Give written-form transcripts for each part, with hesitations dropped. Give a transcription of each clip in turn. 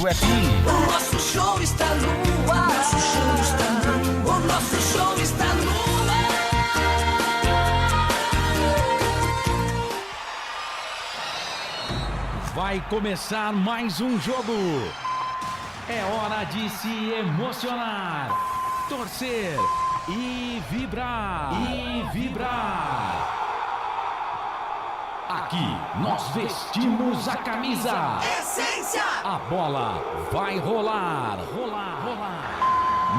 FM. O nosso show está no ar. Nosso show está no ar. O nosso show está no ar. Vai começar mais um jogo. É hora de se emocionar, torcer e vibrar. Aqui nós vestimos a camisa. Essência! A bola vai rolar.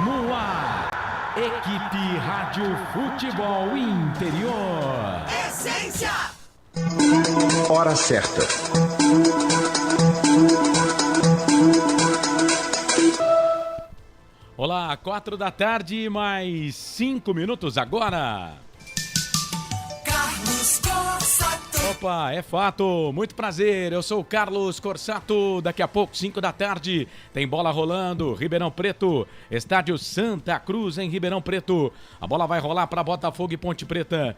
No ar, Equipe Rádio Futebol Interior. Essência! Hora certa. Olá, 4 da tarde, mais 5 minutos agora. Carlos Corsato. Opa, é fato, muito prazer, eu sou o Carlos Corsato, daqui a pouco, 5 da tarde, tem bola rolando, Ribeirão Preto, estádio Santa Cruz em Ribeirão Preto, a bola vai rolar para Botafogo e Ponte Preta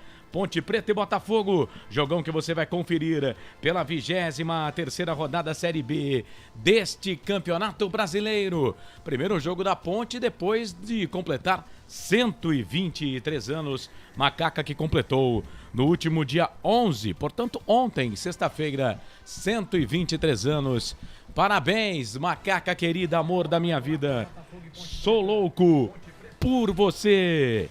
e Botafogo, jogão que você vai conferir pela 23ª rodada Série B deste Campeonato Brasileiro, primeiro jogo da Ponte depois de completar 123 anos, Macaca que completou no último dia 11, portanto ontem, sexta-feira, 123 anos. Parabéns, Macaca querida, amor da minha vida. Sou louco por você.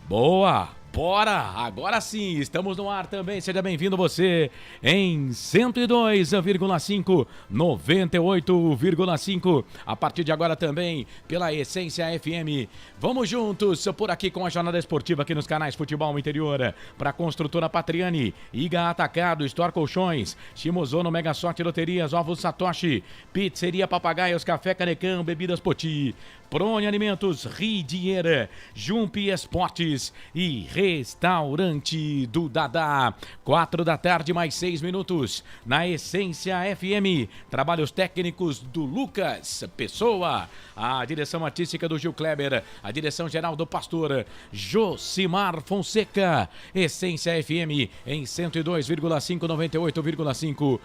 Boa, bora, agora sim, estamos no ar também, seja bem-vindo você em 102,5, 98,5, a partir de agora também pela Essência FM. Vamos juntos por aqui com a jornada esportiva aqui nos canais Futebol Interior, para Construtora Patriani, Iga Atacado, Store Colchões, Shimozono, Mega Sorte Loterias, Ovos Satoshi, Pizzeria Papagaios, Café Canecão, Bebidas Poti, Prone Alimentos, Ridiera, Jump Esportes e Restaurante do Dadá. 4 da tarde, mais 6 minutos, na Essência FM. Trabalhos técnicos do Lucas Pessoa, a direção artística do Gil Kleber, a direção geral do pastor Josimar Fonseca. Essência FM em 102,5, 98,5.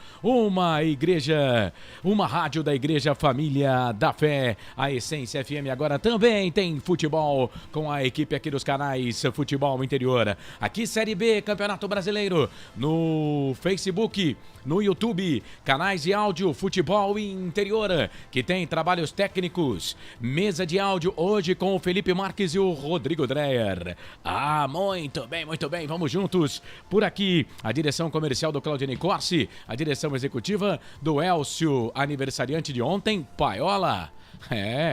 Uma rádio da Igreja Família da Fé. A Essência FM agora também tem futebol com a equipe aqui dos canais Futebol Interior. Aqui Série B, Campeonato Brasileiro, no Facebook, no YouTube, canais de áudio Futebol Interior, que tem trabalhos técnicos, mesa de áudio hoje com o Felipe Marques e o Rodrigo Dreyer. Muito bem, vamos juntos por aqui. A direção comercial do Claudine Corsi, a direção executiva do Elcio, aniversariante de ontem, Paiola.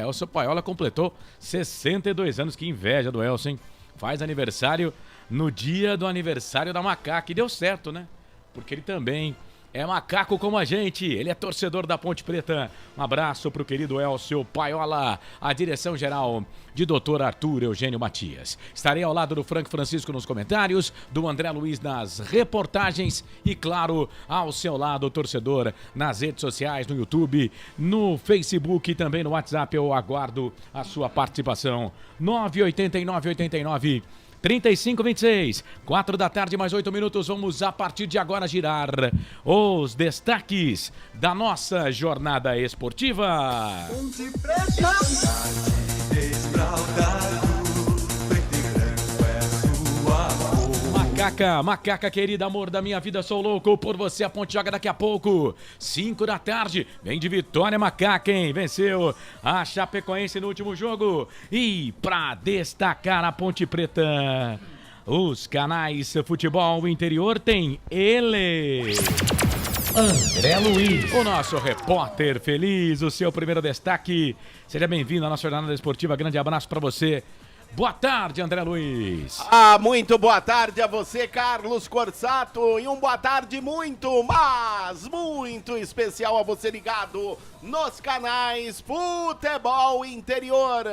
Elcio Paiola completou 62 anos, que inveja do Elcio, hein? Faz aniversário no dia do aniversário da Macaca, e deu certo, né? Porque ele também é macaco como a gente, ele é torcedor da Ponte Preta. Um abraço pro querido Elcio Paiola, a direção geral de Dr. Arthur Eugênio Matias. Estarei ao lado do Franco Francisco nos comentários, do André Luiz nas reportagens e, claro, ao seu lado, o torcedor, nas redes sociais, no YouTube, no Facebook e também no WhatsApp. Eu aguardo a sua participação. 98989 3526, 4 da tarde, mais 8 minutos. Vamos a partir de agora girar os destaques da nossa jornada esportiva. Macaca querida, amor da minha vida, sou louco por você. A Ponte joga daqui a pouco, 5 da tarde, vem de vitória, Macaca, hein? Venceu a Chapecoense no último jogo. E pra destacar a Ponte Preta, os canais Futebol Interior tem ele, André Luiz, o nosso repórter feliz, o seu primeiro destaque. Seja bem-vindo à nossa jornada esportiva, grande abraço pra você. Boa tarde, André Luiz. Muito boa tarde a você, Carlos Corsato, e boa tarde muito especial a você ligado nos canais Futebol Interior.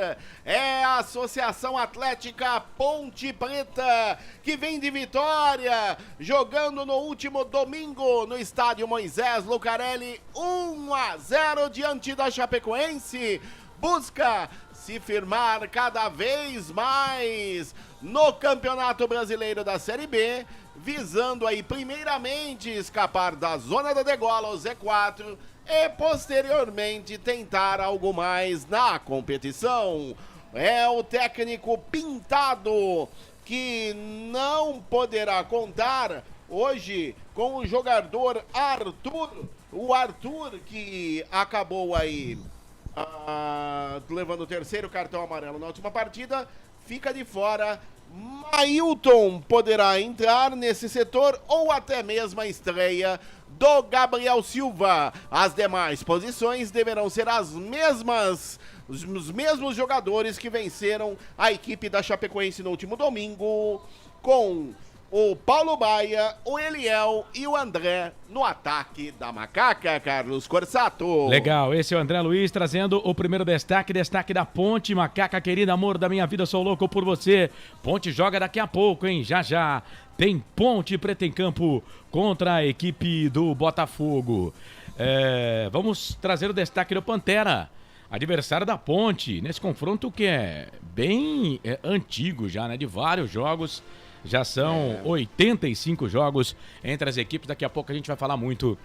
É a Associação Atlética Ponte Preta, que vem de vitória, jogando no último domingo no estádio Moisés Lucarelli, 1-0 diante da Chapecoense. Busca se firmar cada vez mais no Campeonato Brasileiro da Série B, visando aí primeiramente escapar da zona da degola, o Z4, e posteriormente tentar algo mais na competição. É o técnico Pintado que não poderá contar hoje com o jogador Arthur. O Arthur que acabou aí levando o terceiro cartão amarelo na última partida, fica de fora. Mailton poderá entrar nesse setor ou até mesmo a estreia do Gabriel Silva. As demais posições deverão ser as mesmas, os mesmos jogadores que venceram a equipe da Chapecoense no último domingo, com o Paulo Baia, o Eliel e o André no ataque da Macaca, Carlos Corsato. Legal, esse é o André Luiz trazendo o primeiro destaque da Ponte. Macaca querida, amor da minha vida, sou louco por você. Ponte joga daqui a pouco, hein? Já já tem Ponte Preta em campo contra a equipe do Botafogo. Vamos trazer o destaque do Pantera, adversário da Ponte, nesse confronto que é bem antigo já, né? De vários jogos. Já são 85 jogos entre as equipes. Daqui a pouco a gente vai falar muito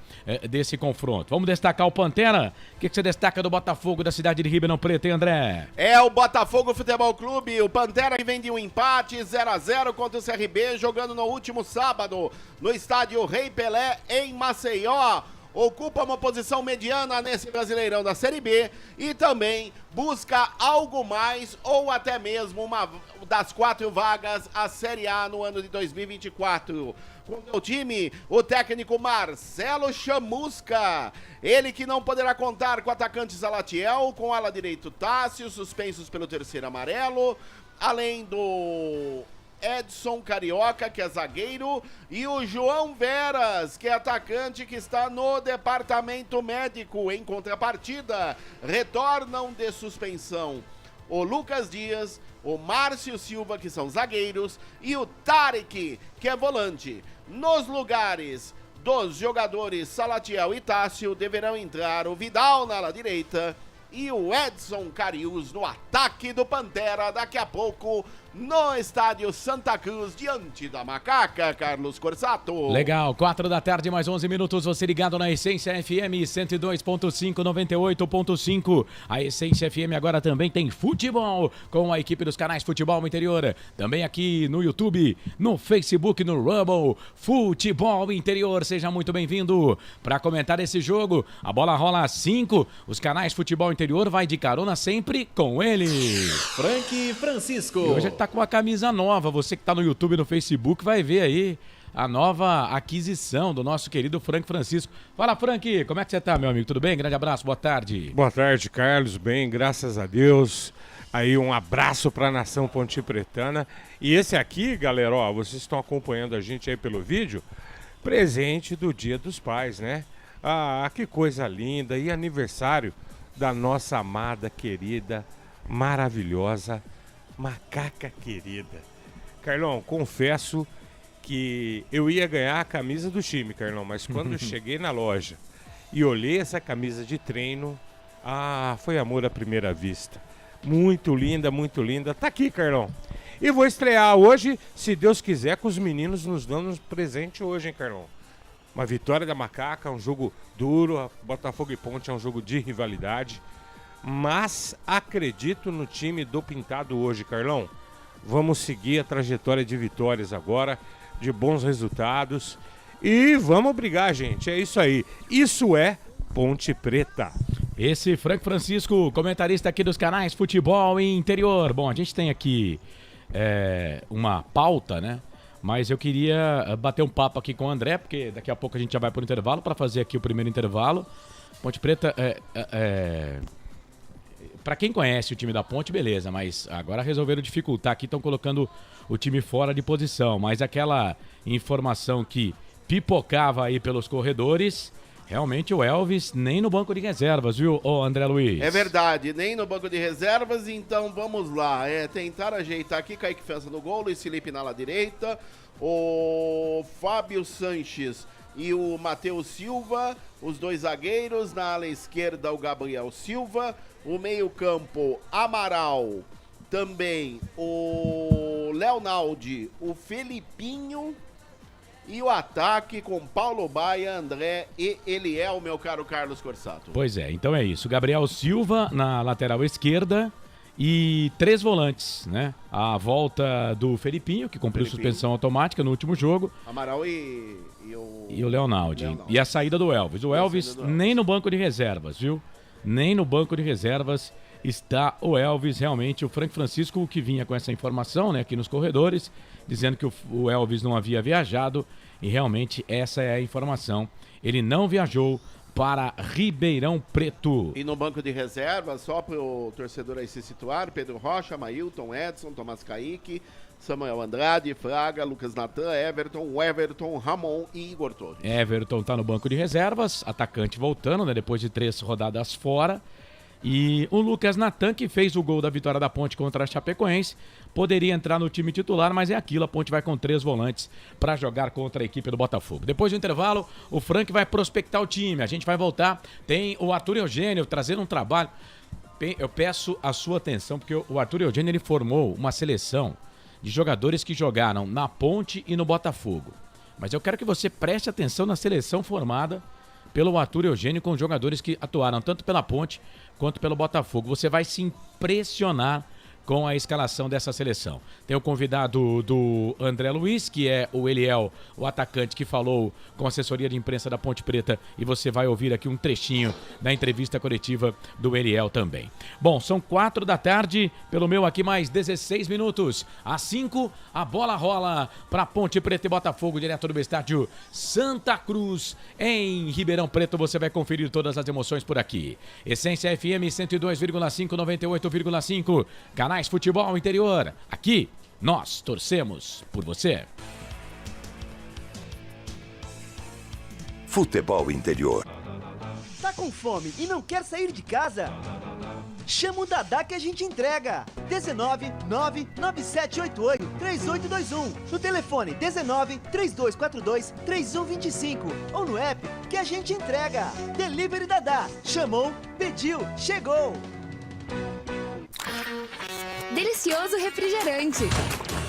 desse confronto. Vamos destacar o Pantera. O que você destaca do Botafogo da cidade de Ribeirão Preto, hein, André? É o Botafogo Futebol Clube. O Pantera que vem de um empate 0-0 contra o CRB, jogando no último sábado no estádio Rei Pelé, em Maceió. Ocupa uma posição mediana nesse Brasileirão da Série B e também busca algo mais ou até mesmo uma das 4 vagas à Série A no ano de 2024. Com o time, o técnico Marcelo Chamusca, ele que não poderá contar com o atacante Zalatiel, com o ala direito Tássio, suspensos pelo terceiro amarelo, além do Edson Carioca, que é zagueiro, e o João Veras, que é atacante, que está no departamento médico. Em contrapartida, retornam de suspensão o Lucas Dias, o Márcio Silva, que são zagueiros, e o Tarek, que é volante. Nos lugares dos jogadores Salatiel e Tássio deverão entrar o Vidal na ala direita e o Edson Carius no ataque do Pantera, daqui a pouco no estádio Santa Cruz, diante da Macaca, Carlos Corsato. Legal, 4 da tarde, mais 11 minutos, você ligado na Essência FM 102.5, 98.5. A Essência FM agora também tem futebol, com a equipe dos canais Futebol Interior. Também aqui no YouTube, no Facebook, no Rumble, Futebol Interior. Seja muito bem-vindo para comentar esse jogo. A bola rola a 5, os canais Futebol Interior vai de carona sempre com ele, Frank Francisco. E hoje ele tá com uma camisa nova. Você que tá no YouTube e no Facebook vai ver aí a nova aquisição do nosso querido Frank Francisco. Fala, Frank, como é que você tá, meu amigo? Tudo bem? Grande abraço, boa tarde. Boa tarde, Carlos. Bem, graças a Deus. Aí um abraço pra nação pontipretana. E esse aqui, galera, ó, vocês estão acompanhando a gente aí pelo vídeo, presente do Dia dos Pais, né? Ah, que coisa linda. E aniversário da nossa amada, querida, maravilhosa Macaca querida. Carlão, confesso que eu ia ganhar a camisa do time, Carlão, mas quando eu cheguei na loja e olhei essa camisa de treino, foi amor à primeira vista. Muito linda, muito linda. Tá aqui, Carlão. E vou estrear hoje, se Deus quiser, com os meninos nos dando presente hoje, hein, Carlão? Uma vitória da Macaca, um jogo duro, Botafogo e Ponte é um jogo de rivalidade. Mas acredito no time do Pintado hoje, Carlão. Vamos seguir a trajetória de vitórias agora, de bons resultados. E vamos brigar, gente. É isso aí. Isso é Ponte Preta. Esse Frank Francisco, comentarista aqui dos canais Futebol Interior. Bom, a gente tem aqui uma pauta, né? Mas eu queria bater um papo aqui com o André, porque daqui a pouco a gente já vai para o intervalo, para fazer aqui o primeiro intervalo. Ponte Preta Pra quem conhece o time da Ponte, beleza, mas agora resolveram dificultar aqui, estão colocando o time fora de posição. Mas aquela informação que pipocava aí pelos corredores, realmente o Elvis nem no banco de reservas, viu, ô André Luiz? É verdade, nem no banco de reservas, então vamos lá. Tentar ajeitar aqui, Kaique Feza no gol, Luiz Felipe na ala direita, o Fábio Sanches e o Matheus Silva, os dois zagueiros, na ala esquerda o Gabriel Silva, o meio-campo Amaral, também o Leonaldi, o Felipinho E o ataque com Paulo Baia, André e Eliel, meu caro Carlos Corsato. Pois é, então é isso. Gabriel Silva na lateral esquerda e 3 volantes, né? A volta do Felipinho, que cumpriu suspensão automática no último jogo. Amaral e o Leonaldi. E a saída do Elvis. O Elvis nem no banco de reservas, viu? Nem no banco de reservas está o Elvis, realmente. O Frank Francisco, que vinha com essa informação, né, aqui nos corredores, dizendo que o Elvis não havia viajado, e realmente essa é a informação. Ele não viajou para Ribeirão Preto. E no banco de reservas, só para o torcedor aí se situar, Pedro Rocha, Mailton, Edson, Tomás Caíque, Samuel Andrade, Fraga, Lucas Natan, Everton, Ramon e Igor Torres. Everton tá no banco de reservas, atacante voltando, né, depois de 3 rodadas fora. E o Lucas Natan, que fez o gol da vitória da Ponte contra a Chapecoense, poderia entrar no time titular, mas é aquilo, a Ponte vai com 3 volantes para jogar contra a equipe do Botafogo. Depois do intervalo, o Frank vai prospectar o time, a gente vai voltar, tem o Arthur Eugênio trazendo um trabalho. Eu peço a sua atenção, porque o Arthur Eugênio, ele formou uma seleção de jogadores que jogaram na Ponte e no Botafogo. Mas eu quero que você preste atenção na seleção formada pelo Arthur Eugênio, com jogadores que atuaram tanto pela Ponte quanto pelo Botafogo. Você vai se impressionar com a escalação dessa seleção. Tem o convidado do André Luiz, que é o Eliel, o atacante que falou com a assessoria de imprensa da Ponte Preta, e você vai ouvir aqui um trechinho da entrevista coletiva do Eliel também. Bom, são 4 da tarde, pelo meu aqui mais 16 minutos. Às 5, a bola rola para Ponte Preta e Botafogo, direto do estádio Santa Cruz, em Ribeirão Preto. Você vai conferir todas as emoções por aqui. Essência FM 102,5, 98,5, canais Futebol Interior. Aqui, nós torcemos por você. Futebol Interior. Tá com fome e não quer sair de casa? Chama o Dadá que a gente entrega. 19 99788 3821. No telefone 19 3242 3125. Ou no app que a gente entrega. Delivery Dadá. Chamou, pediu, chegou. Delicioso refrigerante.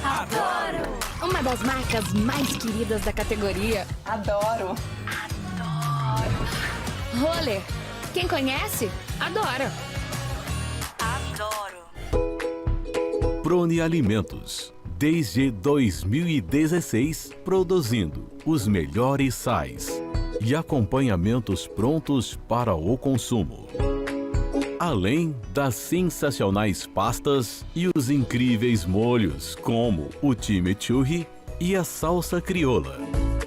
Adoro! Uma das marcas mais queridas da categoria. Adoro! Roller. Quem conhece, adora. Adoro! Prone Alimentos. Desde 2016, produzindo os melhores sais e acompanhamentos prontos para o consumo. Além das sensacionais pastas e os incríveis molhos, como o chimichurri e a salsa crioula.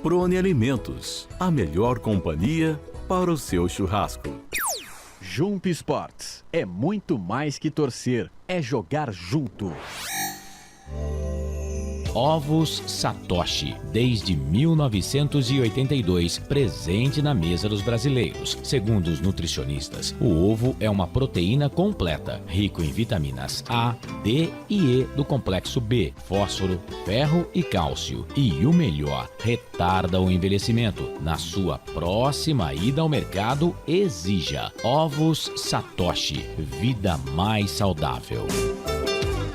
Prone Alimentos, a melhor companhia para o seu churrasco. Jump Sports é muito mais que torcer, é jogar junto. Ovos Satoshi, desde 1982, presente na mesa dos brasileiros. Segundo os nutricionistas, o ovo é uma proteína completa, rico em vitaminas A, D e E do complexo B, fósforo, ferro e cálcio. E o melhor, retarda o envelhecimento. Na sua próxima ida ao mercado, exija Ovos Satoshi, vida mais saudável.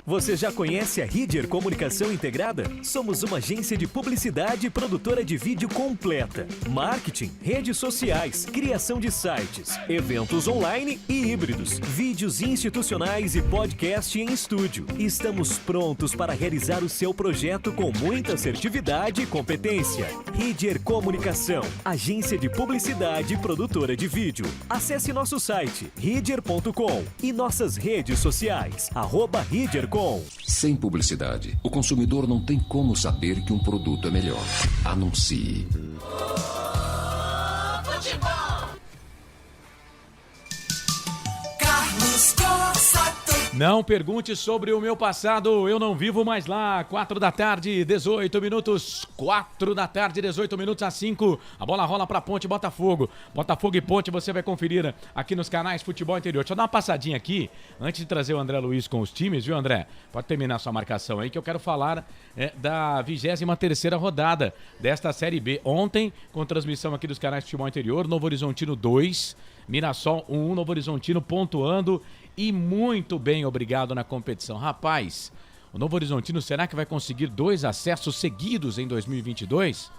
Você já conhece a Ridger Comunicação Integrada? Somos uma agência de publicidade e produtora de vídeo completa. Marketing, redes sociais, criação de sites, eventos online e híbridos, vídeos institucionais e podcast em estúdio. Estamos prontos para realizar o seu projeto com muita assertividade e competência. Ridger Comunicação, agência de publicidade e produtora de vídeo. Acesse nosso site, ridger.com, e nossas redes sociais, @ridger.com. Sem publicidade, o consumidor não tem como saber que um produto é melhor. Anuncie. Carlos Corsato. Não pergunte sobre o meu passado, eu não vivo mais lá. 4 da tarde, 18 minutos. 4 da tarde, 18 minutos às 5. A bola rola pra Ponte Botafogo. Botafogo e Ponte você vai conferir aqui nos canais Futebol Interior. Deixa eu dar uma passadinha aqui, antes de trazer o André Luiz com os times, viu, André? Pode terminar sua marcação aí, que eu quero falar da 23ª rodada desta Série B. Ontem, com transmissão aqui dos canais Futebol Interior, Novo Horizontino 2, Mirassol 1, Novo Horizontino pontuando e muito bem, obrigado na competição. Rapaz, o Novo Horizontino será que vai conseguir 2 acessos seguidos em 2022?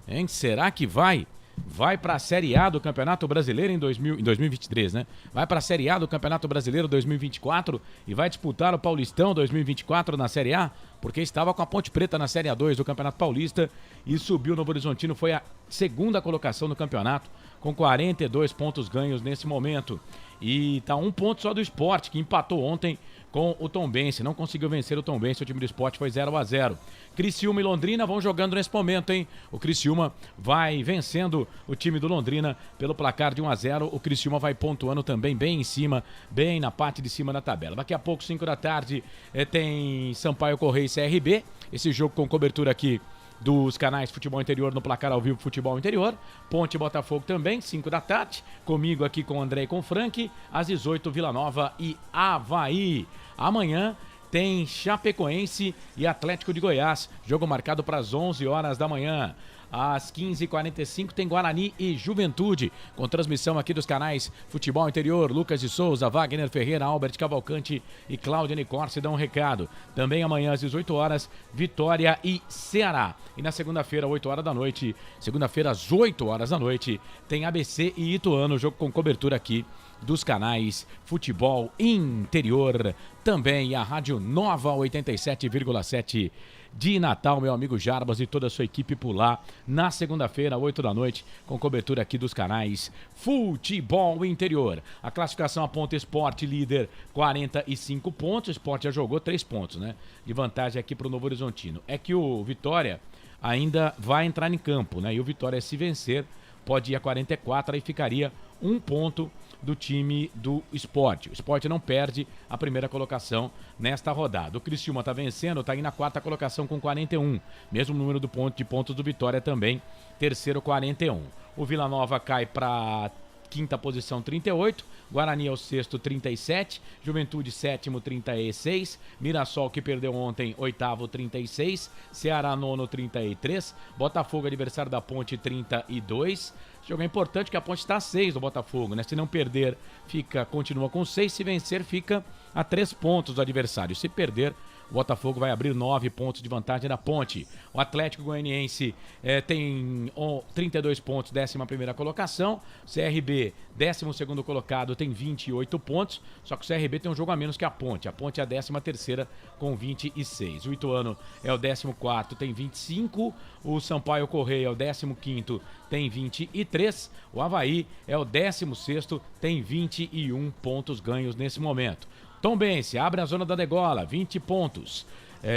Hein? Será que vai? Vai para a Série A do Campeonato Brasileiro em 2023, né? Vai para a Série A do Campeonato Brasileiro 2024 e vai disputar o Paulistão 2024 na Série A, porque estava com a Ponte Preta na Série A2 do Campeonato Paulista e subiu no Novo Horizontino, foi a segunda colocação no campeonato, com 42 pontos ganhos nesse momento. E tá um ponto só do Sport, que empatou ontem com o Tombense. Não conseguiu vencer o Tombense, o time do Sport foi 0-0. Criciúma e Londrina vão jogando nesse momento, hein? O Criciúma vai vencendo o time do Londrina pelo placar de 1-0. O Criciúma vai pontuando também bem em cima, bem na parte de cima da tabela. Daqui a pouco, 5 da tarde, tem Sampaio Correia e CRB. Esse jogo com cobertura aqui dos canais Futebol Interior no Placar ao Vivo Futebol Interior. Ponte Botafogo também, 5 da tarde. Comigo aqui com o André e com o Frank. Às 18, Vila Nova e Avaí. Amanhã tem Chapecoense e Atlético de Goiás. Jogo marcado para as 11 horas da manhã. Às 15h45 tem Guarani e Juventude, com transmissão aqui dos canais Futebol Interior. Lucas de Souza, Wagner Ferreira, Albert Cavalcante e Cláudia Nicorce dão um recado. Também amanhã às 18 horas, Vitória e Ceará. E na segunda-feira, 8 horas da noite, segunda-feira às 8 horas da noite, tem ABC e Ituano, jogo com cobertura aqui dos canais Futebol Interior. Também a Rádio Nova 87,7 de Natal, meu amigo Jarbas e toda a sua equipe por lá, na segunda-feira, 8 da noite, com cobertura aqui dos canais Futebol Interior. A classificação aponta Sport líder, 45 pontos. O Sport já jogou 3 pontos, né? De vantagem aqui para o Novo Horizontino. É que o Vitória ainda vai entrar em campo, né? E o Vitória, se vencer, pode ir a 44, aí ficaria 1 ponto do time do Sport. O Sport não perde a primeira colocação nesta rodada. O Criciúma está vencendo, está aí na 4ª colocação com 41. Mesmo número de pontos do Vitória também, terceiro 41. O Vila Nova cai para 5ª posição, 38. Guarani é o 6º, 37. Juventude, 7º, 36. Mirassol, que perdeu ontem, 8º, 36. Ceará, 9º, 33. Botafogo, adversário da Ponte, 32. Esse jogo é importante que a Ponte está a 6 do Botafogo, né? Se não perder, continua com 6. Se vencer, fica a 3 pontos do adversário. Se perder, o Botafogo vai abrir 9 pontos de vantagem na Ponte. O Atlético Goianiense tem 32 pontos, 11ª colocação. CRB, 12º colocado, tem 28 pontos. Só que o CRB tem um jogo a menos que a Ponte. A Ponte é a 13ª com 26. O Ituano é o 14º, tem 25. O Sampaio Correia é o 15º, tem 23. O Avaí é o 16º, tem 21 pontos ganhos nesse momento. Tombense abre a zona da degola, 20 pontos.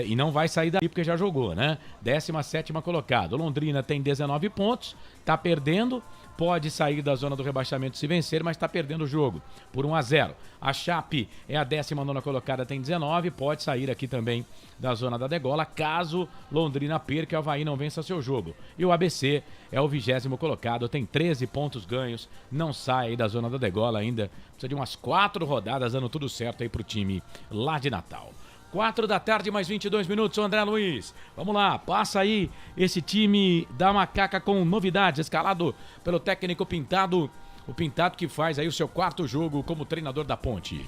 E não vai sair daí porque já jogou, né? 17ª colocado. Londrina tem 19 pontos, tá perdendo. Pode sair da zona do rebaixamento se vencer, mas está perdendo o jogo por 1-0. A Chape é a 19ª colocada, tem 19, pode sair aqui também da zona da degola, caso Londrina perca e o Avaí não vença seu jogo. E o ABC é o 20º colocado, tem 13 pontos ganhos, não sai da zona da degola ainda. Precisa de umas 4 rodadas, dando tudo certo aí pro time lá de Natal. 4 da tarde, mais 22 minutos, André Luiz. Vamos lá, passa aí esse time da Macaca com novidades, escalado pelo técnico Pintado. O Pintado que faz aí o seu 4º jogo como treinador da Ponte.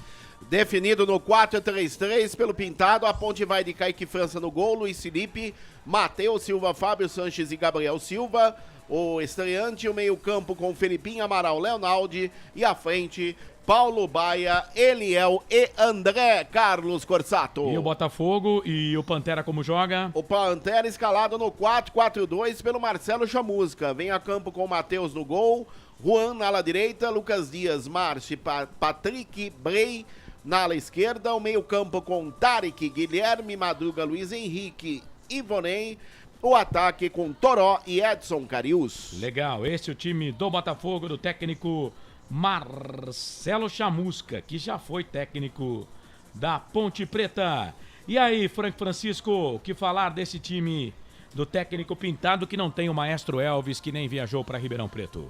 Definido no 4-3-3 pelo Pintado, a Ponte vai de Kaique França no gol, Luiz Felipe, Matheus Silva, Fábio Sanches e Gabriel Silva. O estreante, o meio-campo com Felipinho, Amaral, Leonaldi e à frente Paulo Baia, Eliel e André Carlos Corsato. E o Botafogo e o Pantera como joga? O Pantera escalado no 4-4-2 pelo Marcelo Chamusca. Vem a campo com o Matheus no gol, Juan na ala direita, Lucas Dias, Marci, Patrick, Brey na ala esquerda. O meio campo com Tarek, Guilherme, Madruga, Luiz Henrique, Ivonei. O ataque com Toró e Edson Carius. Legal, esse é o time do Botafogo, do técnico Marcelo Chamusca, que já foi técnico da Ponte Preta. E aí, Frank Francisco, o que falar desse time do técnico Pintado, que não tem o maestro Elvis, que nem viajou para Ribeirão Preto?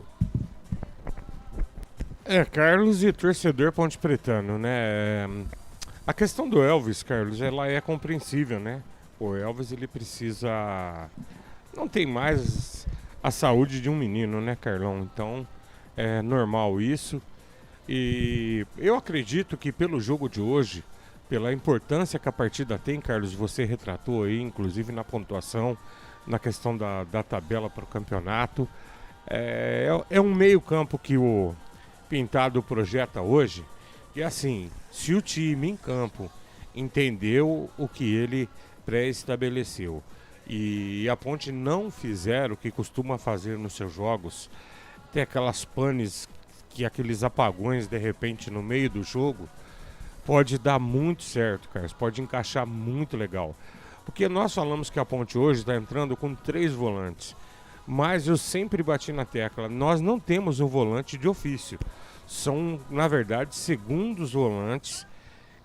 Carlos e torcedor ponte pretano, né? A questão do Elvis, Carlos, ela é compreensível, né? O Elvis, ele precisa... Não tem mais a saúde de um menino, né, Carlão? Então, é normal isso. E eu acredito que pelo jogo de hoje, pela importância que a partida tem, Carlos, você retratou aí, inclusive na pontuação, na questão da tabela para o campeonato. É um meio-campo que o Pintado projeta hoje, que assim, se o time em campo entendeu o que ele pré-estabeleceu e a Ponte não fizer o que costuma fazer nos seus jogos, tem aquelas panes, aqueles apagões de repente no meio do jogo, pode dar muito certo, Carlos, pode encaixar muito legal. Porque nós falamos que a Ponte hoje está entrando com 3 volantes, mas eu sempre bati na tecla, nós não temos um volante de ofício. São, na verdade, segundos volantes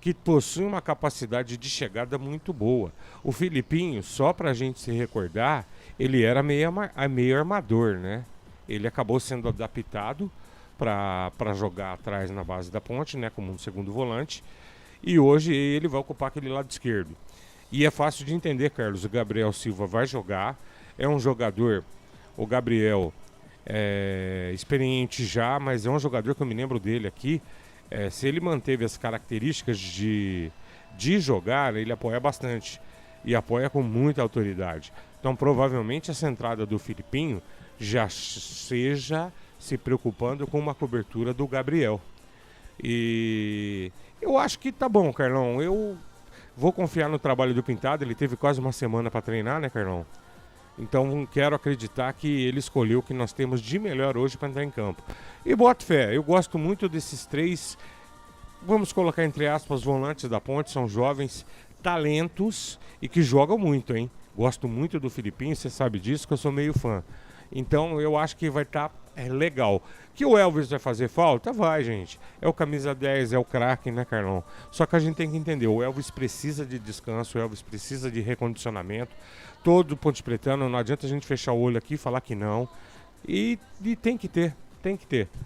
que possuem uma capacidade de chegada muito boa. O Filipinho, só para a gente se recordar, ele era meio armador, né? Ele acabou sendo adaptado para jogar atrás na base da Ponte, né, como um segundo volante, e hoje ele vai ocupar aquele lado esquerdo. E é fácil de entender, Carlos, o Gabriel Silva vai jogar, é um jogador, o Gabriel é experiente já, mas é um jogador que eu me lembro dele aqui, se ele manteve as características de jogar, ele apoia bastante, e apoia com muita autoridade. Então provavelmente essa entrada do Filipinho já seja se preocupando com uma cobertura do Gabriel. E eu acho que tá bom, Carlão. Eu vou confiar no trabalho do Pintado. Ele teve quase uma semana para treinar, né, Carlão? Então quero acreditar que ele escolheu o que nós temos de melhor hoje para entrar em campo. E boto fé, eu gosto muito desses 3, vamos colocar entre aspas, volantes da Ponte. São jovens talentos e que jogam muito, hein? Gosto muito do Filipinho, você sabe disso, que eu sou meio fã. Então eu acho que vai estar legal. Que o Elvis vai fazer falta? Vai, gente. É o camisa 10, é o craque, né, Carlão? Só que a gente tem que entender, o Elvis precisa de descanso, o Elvis precisa de recondicionamento. Todo Ponte Pretano, não adianta a gente fechar o olho aqui e falar que não. E tem que ter.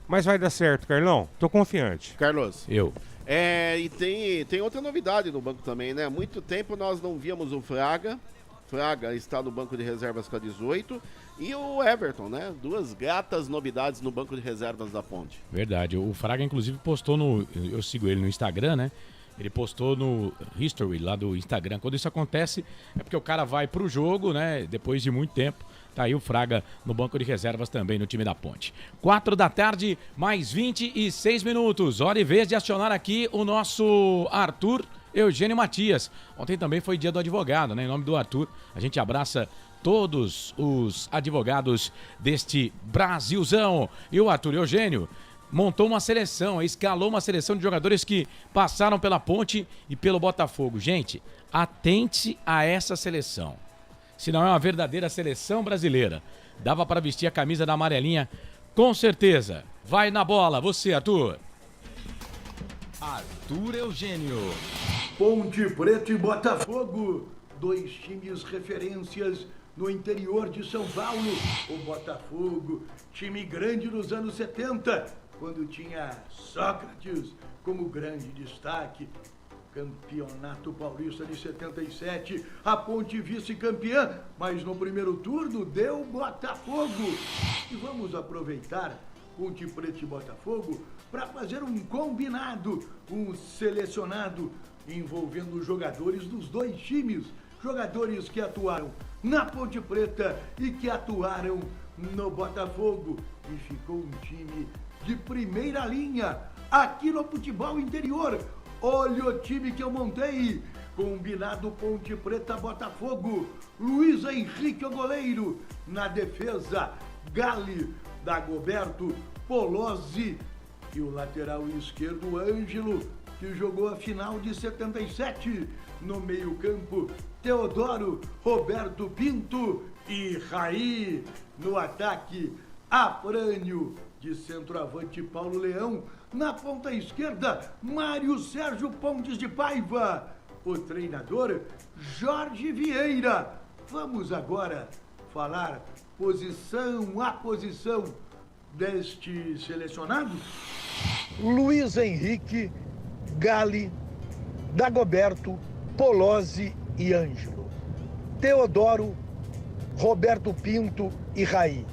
Mas vai dar certo, Carlão. Tô confiante. Carlos. Eu. E tem outra novidade no banco também, né? Há muito tempo nós não víamos o Fraga. Fraga está no banco de reservas com a 18. E o Everton, né? 2 gratas novidades no banco de reservas da Ponte. Verdade. O Fraga, inclusive, postou eu sigo ele no Instagram, né? Ele postou no History lá do Instagram. Quando isso acontece, é porque o cara vai pro jogo, né? Depois de muito tempo. Tá aí o Fraga no banco de reservas também no time da Ponte. 4 da tarde, mais 26 minutos. Hora e vez de acionar aqui o nosso Arthur Eugênio Matias. Ontem também foi dia do advogado, né? Em nome do Arthur, a gente abraça todos os advogados deste Brasilzão. E o Arthur Eugênio montou uma seleção, escalou uma seleção de jogadores que passaram pela Ponte e pelo Botafogo. Gente, atente a essa seleção. Se não é uma verdadeira seleção brasileira, dava para vestir a camisa da amarelinha, com certeza. Vai na bola, você, Arthur. Arthur Eugênio. Ponte Preta e Botafogo, 2 times referências no interior de São Paulo. O Botafogo, time grande nos anos 70, quando tinha Sócrates como grande destaque. Campeonato Paulista de 77, a Ponte vice-campeã, mas no primeiro turno deu Botafogo. E vamos aproveitar Ponte Preta e Botafogo para fazer um combinado, um selecionado envolvendo jogadores dos 2 times, jogadores que atuaram na Ponte Preta e que atuaram no Botafogo, e ficou um time de primeira linha aqui no futebol interior. Olha o time que eu montei, combinado Ponte Preta Botafogo. Luiz Henrique, o goleiro, na defesa Gali, Dagoberto, Polozzi e o lateral esquerdo Ângelo, que jogou a final de 77. No meio-campo, Teodoro, Roberto Pinto e Raí. No ataque, Afrânio, de centroavante Paulo Leão. Na ponta esquerda, Mário Sérgio Pontes de Paiva. O treinador, Jorge Vieira. Vamos agora falar posição a posição deste selecionado. Luiz Henrique, Gali, Dagoberto, Polozzi e Ângelo. Teodoro, Roberto Pinto e Raí.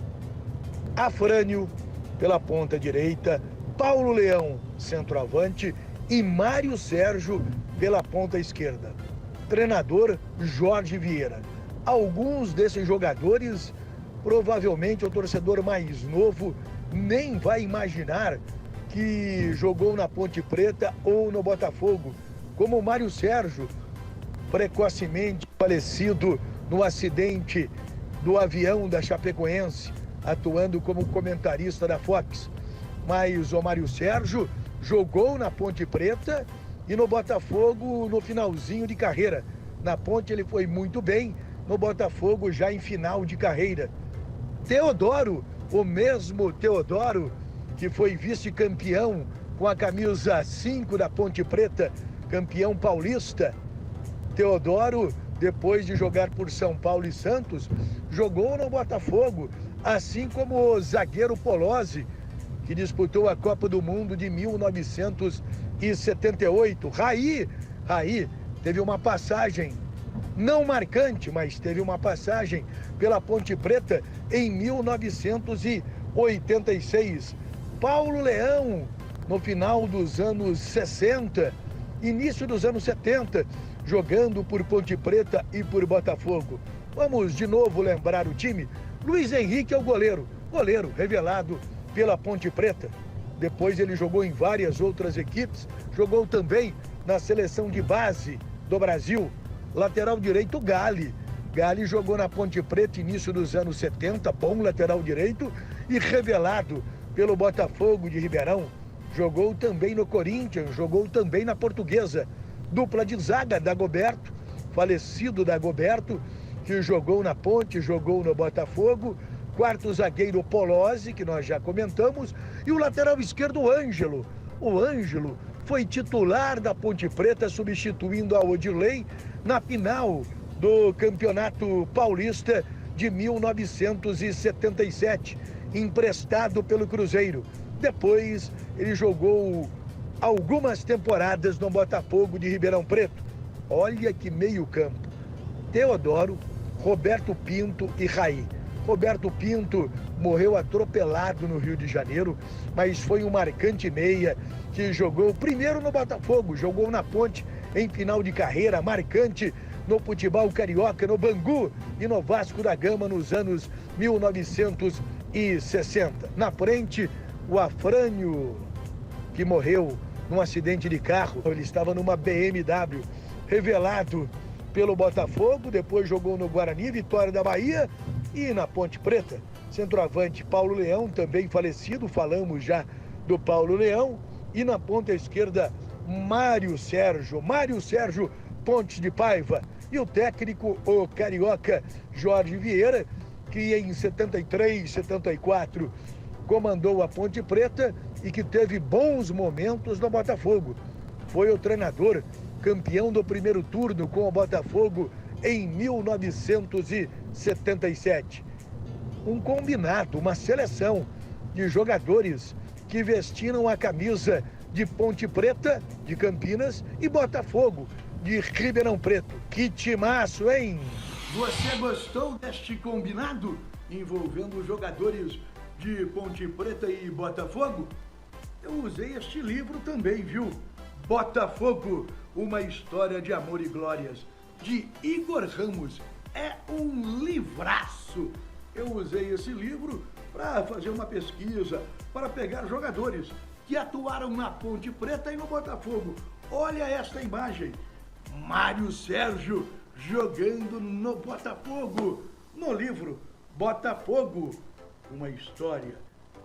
Afrânio pela ponta direita, Paulo Leão, centroavante, e Mário Sérgio pela ponta esquerda. Treinador, Jorge Vieira. Alguns desses jogadores, provavelmente o torcedor mais novo nem vai imaginar que jogou na Ponte Preta ou no Botafogo, como o Mário Sérgio, precocemente falecido no acidente do avião da Chapecoense, atuando como comentarista da Fox. Mas o Mário Sérgio jogou na Ponte Preta e no Botafogo no finalzinho de carreira. Na Ponte ele foi muito bem, no Botafogo já em final de carreira. Teodoro, o mesmo Teodoro que foi vice-campeão com a camisa 5 da Ponte Preta, campeão paulista. Teodoro, depois de jogar por São Paulo e Santos, jogou no Botafogo, assim como o zagueiro Polozzi, que disputou a Copa do Mundo de 1978. Raí teve uma passagem, não marcante, mas teve uma passagem pela Ponte Preta em 1986. Paulo Leão, no final dos anos 60, início dos anos 70, jogando por Ponte Preta e por Botafogo. Vamos de novo lembrar o time. Luiz Henrique é o goleiro revelado pela Ponte Preta. Depois ele jogou em várias outras equipes, jogou também na seleção de base do Brasil. Lateral direito, Gali jogou na Ponte Preta início dos anos 70, bom lateral direito e revelado pelo Botafogo de Ribeirão. Jogou também no Corinthians, jogou também na Portuguesa. Dupla de zaga, Dagoberto, falecido Dagoberto, que jogou na Ponte, jogou no Botafogo. Quarto zagueiro, Polozzi, que nós já comentamos. E o lateral esquerdo, o Ângelo. O Ângelo foi titular da Ponte Preta, substituindo a Odilei na final do Campeonato Paulista de 1977, emprestado pelo Cruzeiro. Depois ele jogou algumas temporadas no Botafogo de Ribeirão Preto. Olha que meio campo. Teodoro, Roberto Pinto e Raí. Roberto Pinto morreu atropelado no Rio de Janeiro, mas foi um marcante meia que jogou primeiro no Botafogo, jogou na Ponte em final de carreira, marcante no futebol carioca, no Bangu e no Vasco da Gama nos anos 1960. Na frente, o Afrânio, que morreu num acidente de carro. Ele estava numa BMW, revelado pelo Botafogo, depois jogou no Guarani, Vitória da Bahia e na Ponte Preta. Centroavante Paulo Leão, também falecido, falamos já do Paulo Leão. E na ponta esquerda, Mário Sérgio Pontes de Paiva. E o técnico, o carioca Jorge Vieira, que em 73, 74 comandou a Ponte Preta e que teve bons momentos no Botafogo. Foi o treinador campeão do primeiro turno com o Botafogo em 1977. Um combinado, uma seleção de jogadores que vestiram a camisa de Ponte Preta, de Campinas, e Botafogo, de Ribeirão Preto. Que timaço, hein? Você gostou deste combinado envolvendo os jogadores de Ponte Preta e Botafogo? Eu usei este livro também, viu? Botafogo, uma história de amor e glórias, de Igor Ramos. É um livraço. Eu usei esse livro para fazer uma pesquisa, para pegar jogadores que atuaram na Ponte Preta e no Botafogo. Olha esta imagem. Mário Sérgio jogando no Botafogo. No livro Botafogo, uma história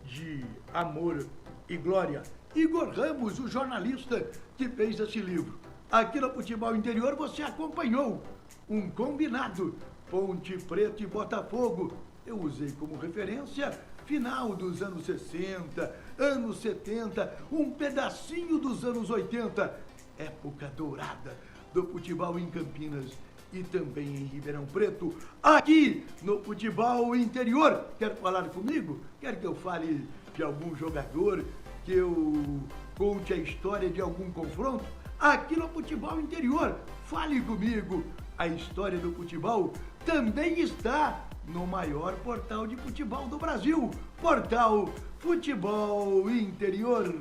de amor e glória. Igor Ramos, o jornalista que fez esse livro. Aqui no Futebol Interior você acompanhou um combinado Ponte Preta e Botafogo. Eu usei como referência final dos anos 60, anos 70, um pedacinho dos anos 80, época dourada do futebol em Campinas e também em Ribeirão Preto, aqui no Futebol Interior. Quer falar comigo? Quer que eu fale de algum jogador, que eu conte a história de algum confronto? Aqui no Futebol Interior, fale comigo. A história do futebol também está no maior portal de futebol do Brasil, Portal Futebol Interior.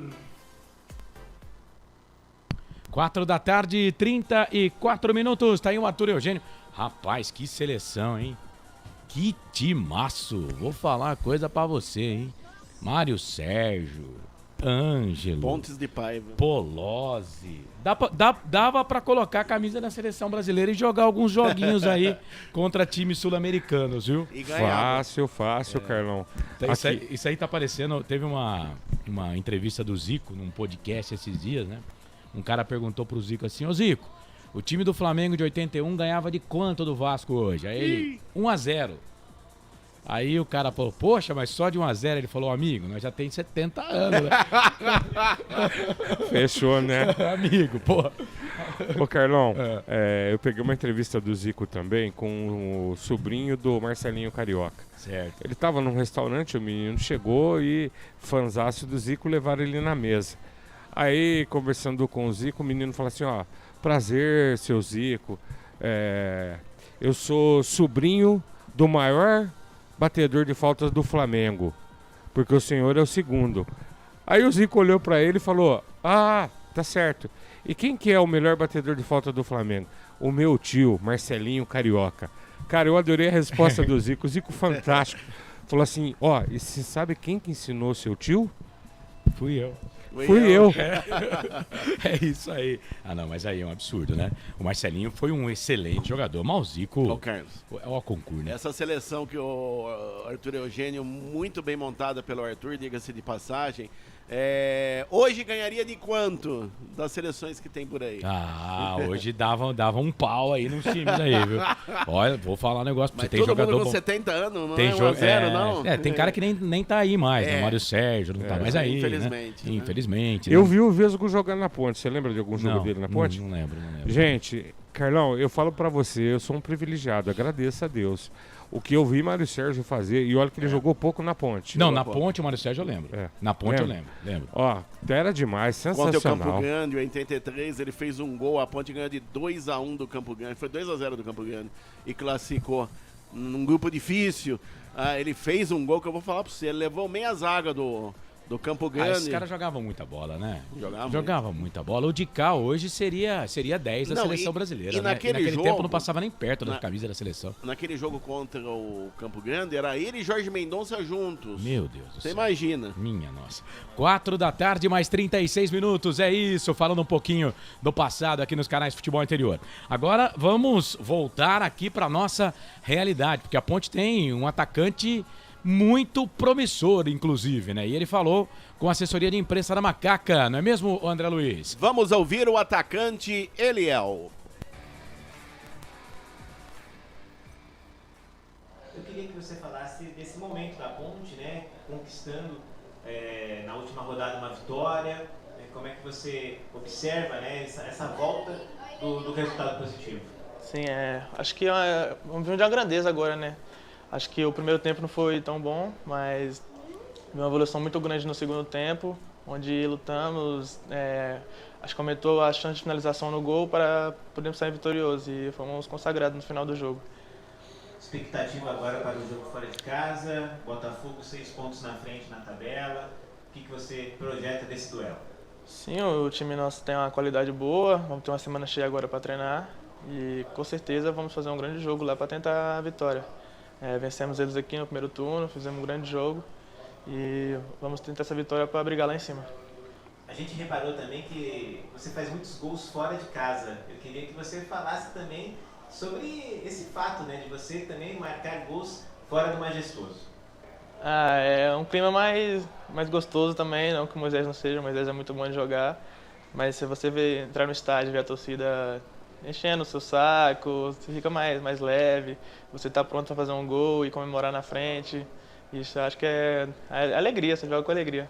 4 da tarde, 34 minutos. Tá aí o Arthur Eugênio Rapaz, que seleção, hein? Que timaço. Vou falar uma coisa pra você, hein? Mário Sérgio, Ângelo, Pontes de Paiva, Polozzi. Dava pra colocar a camisa da seleção brasileira e jogar alguns joguinhos aí contra times sul-americanos, viu? E ganhava. Fácil, Carlão. Então, isso aí tá parecendo... Teve uma entrevista do Zico num podcast esses dias, né? Um cara perguntou pro Zico assim, ô Zico, o time do Flamengo de 81 ganhava de quanto do Vasco hoje? Aí ele, 1-0. Aí o cara falou, poxa, mas só de 1-0. Ele falou, amigo, nós já tem 70 anos, né? Fechou, né? Amigo, pô. Ô, Carlão, eu peguei uma entrevista do Zico também com o sobrinho do Marcelinho Carioca. Certo. Ele tava num restaurante, o menino chegou e fanzaço do Zico levaram ele na mesa. Aí, conversando com o Zico, o menino falou assim, ó, prazer, seu Zico, eu sou sobrinho do maior batedor de faltas do Flamengo, porque o senhor é o segundo. Aí o Zico olhou pra ele e falou, ah, tá certo. E quem que é o melhor batedor de falta do Flamengo? O meu tio, Marcelinho Carioca. Cara, eu adorei a resposta do Zico. O Zico fantástico. Falou assim, ó, e você sabe quem que ensinou seu tio? Fui eu. Fui eu. É isso aí. Ah, não, mas aí é um absurdo, né? O Marcelinho foi um excelente jogador. Mas o Zico... Ô, Carlos. É o concurso, né? Essa seleção que o Arthur Eugênio, muito bem montada pelo Arthur, diga-se de passagem, hoje ganharia de quanto das seleções que tem por aí? Ah, hoje dava um pau aí nos times aí, viu? Olha, vou falar um negócio pra você. Mas tem todo jogador mundo com bom. 70 anos, não tem é 1-0, não? Tem cara que nem tá aí mais, né? O Mário Sérgio não tá mais aí, infelizmente, né? né? Infelizmente. Eu né? vi o Vesgo jogando na Ponte. Você lembra de algum jogo dele na Ponte? Não lembro. Gente, Carlão, eu falo pra você, eu sou um privilegiado, agradeço a Deus. O que eu vi Mário Sérgio fazer, e olha que ele jogou pouco na Ponte. Não, na Ponte o Mário Sérgio eu lembro. Na Ponte eu lembro. Ó, era demais, sensacional. Contra o Campo Grande, em 83, ele fez um gol, a Ponte ganhou de 2-1 do Campo Grande, foi 2-0 do Campo Grande, e classificou num grupo difícil. Ele fez um gol que eu vou falar pra você, ele levou meia zaga do Campo Grande. Esses caras jogavam muita bola, né? Jogavam muita bola. O de cá hoje seria 10 da seleção brasileira, e né? naquele jogo, tempo não passava nem perto da camisa da seleção. Naquele jogo contra o Campo Grande, era ele e Jorge Mendonça juntos. Meu Deus do céu. Você imagina. Minha nossa. 4 da tarde, mais 36 minutos. É isso, falando um pouquinho do passado aqui nos canais Futebol Interior. Agora vamos voltar aqui para nossa realidade, porque a Ponte tem um atacante muito promissor, inclusive, né? E ele falou com a assessoria de imprensa da Macaca, não é mesmo, André Luiz? Vamos ouvir o atacante Eliel. Eu queria que você falasse desse momento da Ponte, né? Conquistando na última rodada uma vitória. Como é que você observa, né, essa volta do resultado positivo? Sim, acho que vamos ver de uma grandeza agora, né? Acho que o primeiro tempo não foi tão bom, mas uma evolução muito grande no segundo tempo, onde lutamos, acho que aumentou a chance de finalização no gol para podermos sair vitoriosos e fomos consagrados no final do jogo. Expectativa agora para o jogo fora de casa, Botafogo 6 pontos na frente na tabela, o que você projeta desse duelo? Sim, o time nosso tem uma qualidade boa, vamos ter uma semana cheia agora para treinar e com certeza vamos fazer um grande jogo lá para tentar a vitória. Vencemos eles aqui no primeiro turno, fizemos um grande jogo e vamos tentar essa vitória para brigar lá em cima. A gente reparou também que você faz muitos gols fora de casa. Eu queria que você falasse também sobre esse fato, né, de você também marcar gols fora do Majestoso. É um clima mais gostoso também, não que o Moisés não seja, o Moisés é muito bom de jogar, mas se você entrar no estádio e ver a torcida enchendo o seu saco, você fica mais leve, você está pronto para fazer um gol e comemorar na frente. Isso acho que é alegria, você joga com alegria.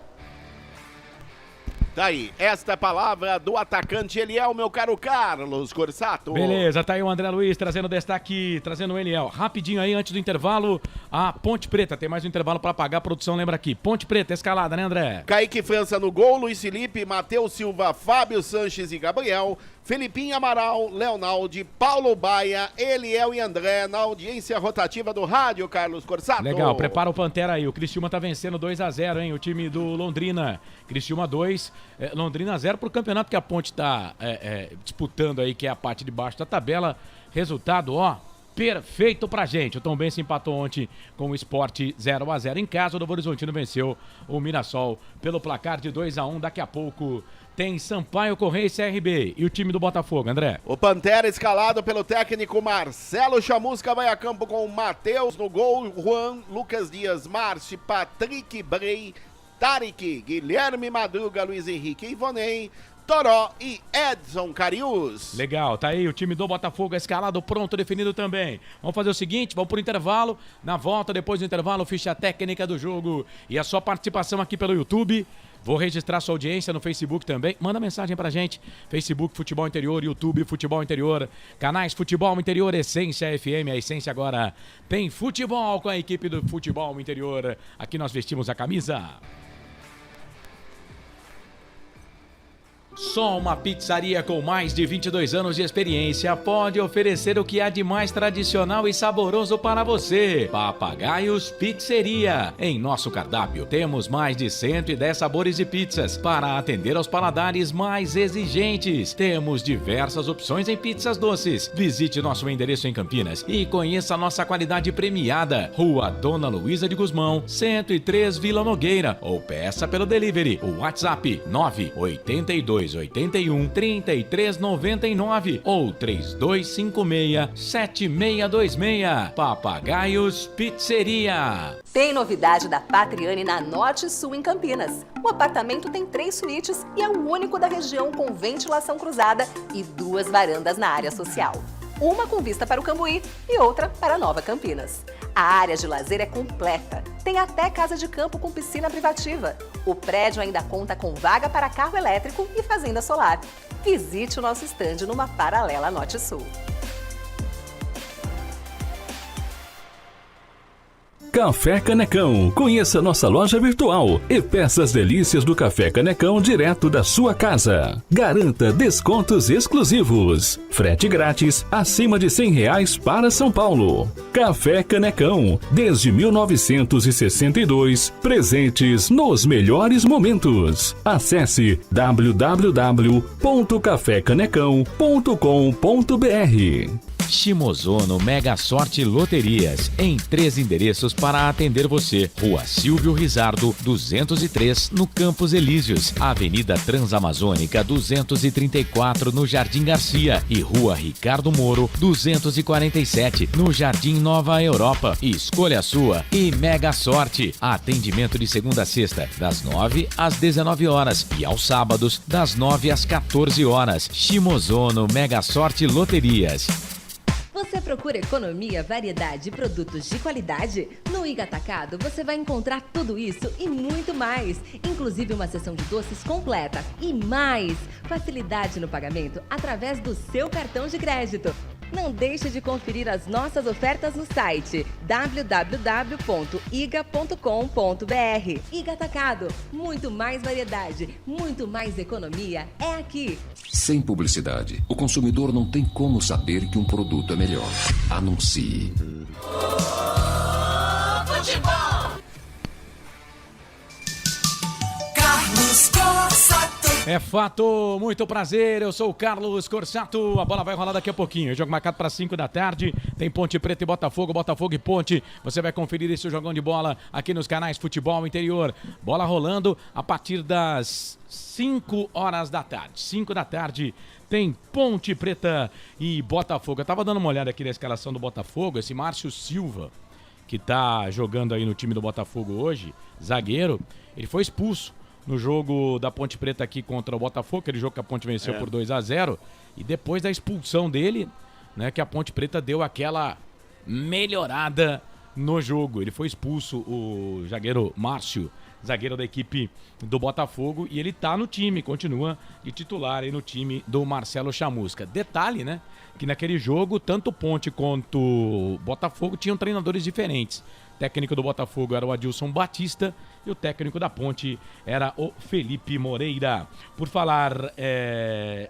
Daí, esta é a palavra do atacante Eliel, meu caro Carlos Corsato. Beleza, tá aí o André Luiz trazendo destaque, trazendo o Eliel. Rapidinho aí, antes do intervalo, a Ponte Preta. Tem mais um intervalo para pagar, a produção lembra aqui. Ponte Preta, escalada, né, André? Kaique França no gol, Luiz Felipe, Matheus Silva, Fábio Sanches e Gabriel, Felipinho Amaral, Leonaldi, Paulo Baia, Eliel e André na audiência rotativa do rádio, Carlos Corsato. Legal, prepara o Pantera aí. O Criciúma tá vencendo 2-0, hein? O time do Londrina. Criciúma 2, Londrina 0 pro campeonato que a Ponte tá disputando aí, que é a parte de baixo da tabela. Resultado, ó, perfeito pra gente. O Tombense empatou ontem com o Sport 0-0 em casa. O Novo Horizontino venceu o Mirassol pelo placar de 2-1. Daqui a pouco tem Sampaio Correia e CRB. E o time do Botafogo, André? O Pantera escalado pelo técnico Marcelo Chamusca vai a campo com Matheus no gol, Juan, Lucas Dias, Márcio, Patrick Brey, Tarek, Guilherme Madruga, Luiz Henrique Ivonei, Toró e Edson Carius. Legal, tá aí o time do Botafogo escalado, pronto, definido também. Vamos fazer o seguinte, vamos pro intervalo. Na volta, depois do intervalo, ficha técnica do jogo e a sua participação aqui pelo YouTube. Vou registrar sua audiência no Facebook também. Manda mensagem pra gente. Facebook Futebol Interior, YouTube Futebol Interior, canais Futebol Interior, Essência FM. A Essência agora tem futebol com a equipe do Futebol Interior. Aqui nós vestimos a camisa. Só uma pizzaria com mais de 22 anos de experiência pode oferecer o que há de mais tradicional e saboroso para você. Papagaios Pizzeria. Em nosso cardápio temos mais de 110 sabores de pizzas para atender aos paladares mais exigentes. Temos diversas opções em pizzas doces. Visite nosso endereço em Campinas e conheça a nossa qualidade premiada. Rua Dona Luísa de Guzmão, 103 Vila Nogueira. Ou peça pelo delivery. O WhatsApp 98281 3399 ou 3256-7626. Papagaios Pizzeria. Tem novidade da Patriane na Norte Sul em Campinas. O apartamento tem 3 suítes e é o único da região com ventilação cruzada e 2 varandas na área social. Uma com vista para o Cambuí e outra para Nova Campinas. A área de lazer é completa. Tem até casa de campo com piscina privativa. O prédio ainda conta com vaga para carro elétrico e fazenda solar. Visite o nosso estande numa paralela Norte Sul. Café Canecão. Conheça nossa loja virtual e peça as delícias do Café Canecão direto da sua casa. Garanta descontos exclusivos. Frete grátis acima de R$100 para São Paulo. Café Canecão. Desde 1962, presentes nos melhores momentos. Acesse www.cafecanecão.com.br. Shimozono Mega Sorte Loterias, em 3 endereços para atender você. Rua Silvio Rizardo, 203, no Campos Elíseos. Avenida Transamazônica, 234, no Jardim Garcia. E Rua Ricardo Moro, 247, no Jardim Nova Europa. Escolha a sua e Mega Sorte. Atendimento de segunda a sexta, das 9 às 19 horas. E aos sábados, das 9 às 14 horas. Shimozono Mega Sorte Loterias. Você procura economia, variedade e produtos de qualidade? No Iga Atacado você vai encontrar tudo isso e muito mais, inclusive uma seção de doces completa e mais facilidade no pagamento através do seu cartão de crédito. Não deixe de conferir as nossas ofertas no site www.iga.com.br. Iga Atacado, muito mais variedade, muito mais economia é aqui. Sem publicidade, o consumidor não tem como saber que um produto é melhor. Anuncie. Futebol. Carlos Corsato. É fato, muito prazer, eu sou o Carlos Corsato, a bola vai rolar daqui a pouquinho, o jogo marcado para 5 da tarde, tem Ponte Preta e Botafogo, Botafogo e Ponte, você vai conferir esse jogão de bola aqui nos canais Futebol Interior, bola rolando a partir das 5 horas da tarde, 5 da tarde tem Ponte Preta e Botafogo. Eu tava dando uma olhada aqui na escalação do Botafogo, esse Márcio Silva, que tá jogando aí no time do Botafogo hoje, zagueiro, ele foi expulso no jogo da Ponte Preta aqui contra o Botafogo, aquele jogo que a Ponte venceu por 2-0, e depois da expulsão dele, né, que a Ponte Preta deu aquela melhorada no jogo. Ele foi expulso, o zagueiro Márcio, zagueiro da equipe do Botafogo, e ele tá no time, continua de titular aí no time do Marcelo Chamusca. Detalhe, né, que naquele jogo, tanto Ponte quanto o Botafogo tinham treinadores diferentes. O técnico do Botafogo era o Adilson Batista e o técnico da Ponte era o Felipe Moreira. Por falar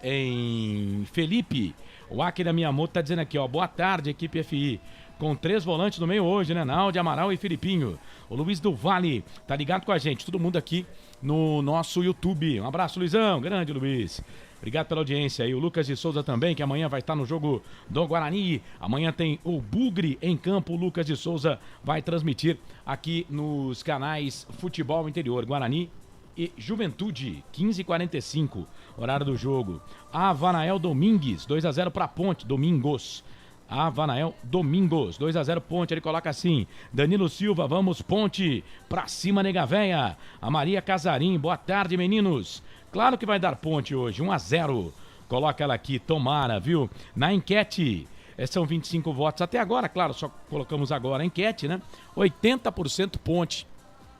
em Felipe, o Akira Miyamoto está dizendo aqui, ó, boa tarde, equipe FI. com 3 volantes no meio hoje, né? Naldi, Amaral e Filipinho. O Luiz do Vale tá ligado com a gente, todo mundo aqui no nosso YouTube. Um abraço, Luizão, grande Luiz. Obrigado pela audiência aí. O Lucas de Souza também, que amanhã vai estar no jogo do Guarani. Amanhã tem o Bugre em campo. O Lucas de Souza vai transmitir aqui nos canais Futebol Interior, Guarani e Juventude, 15h45, horário do jogo. Avanael Domingues, 2-0 para Ponte, Domingos. Avanael Domingos, 2-0 Ponte, ele coloca assim. Danilo Silva, vamos Ponte, pra cima nega véia. A Maria Casarim, boa tarde meninos. Claro que vai dar Ponte hoje, 1-0. Coloca ela aqui, tomara, viu? Na enquete, são 25 votos até agora, claro, só colocamos agora a enquete, né? 80% Ponte,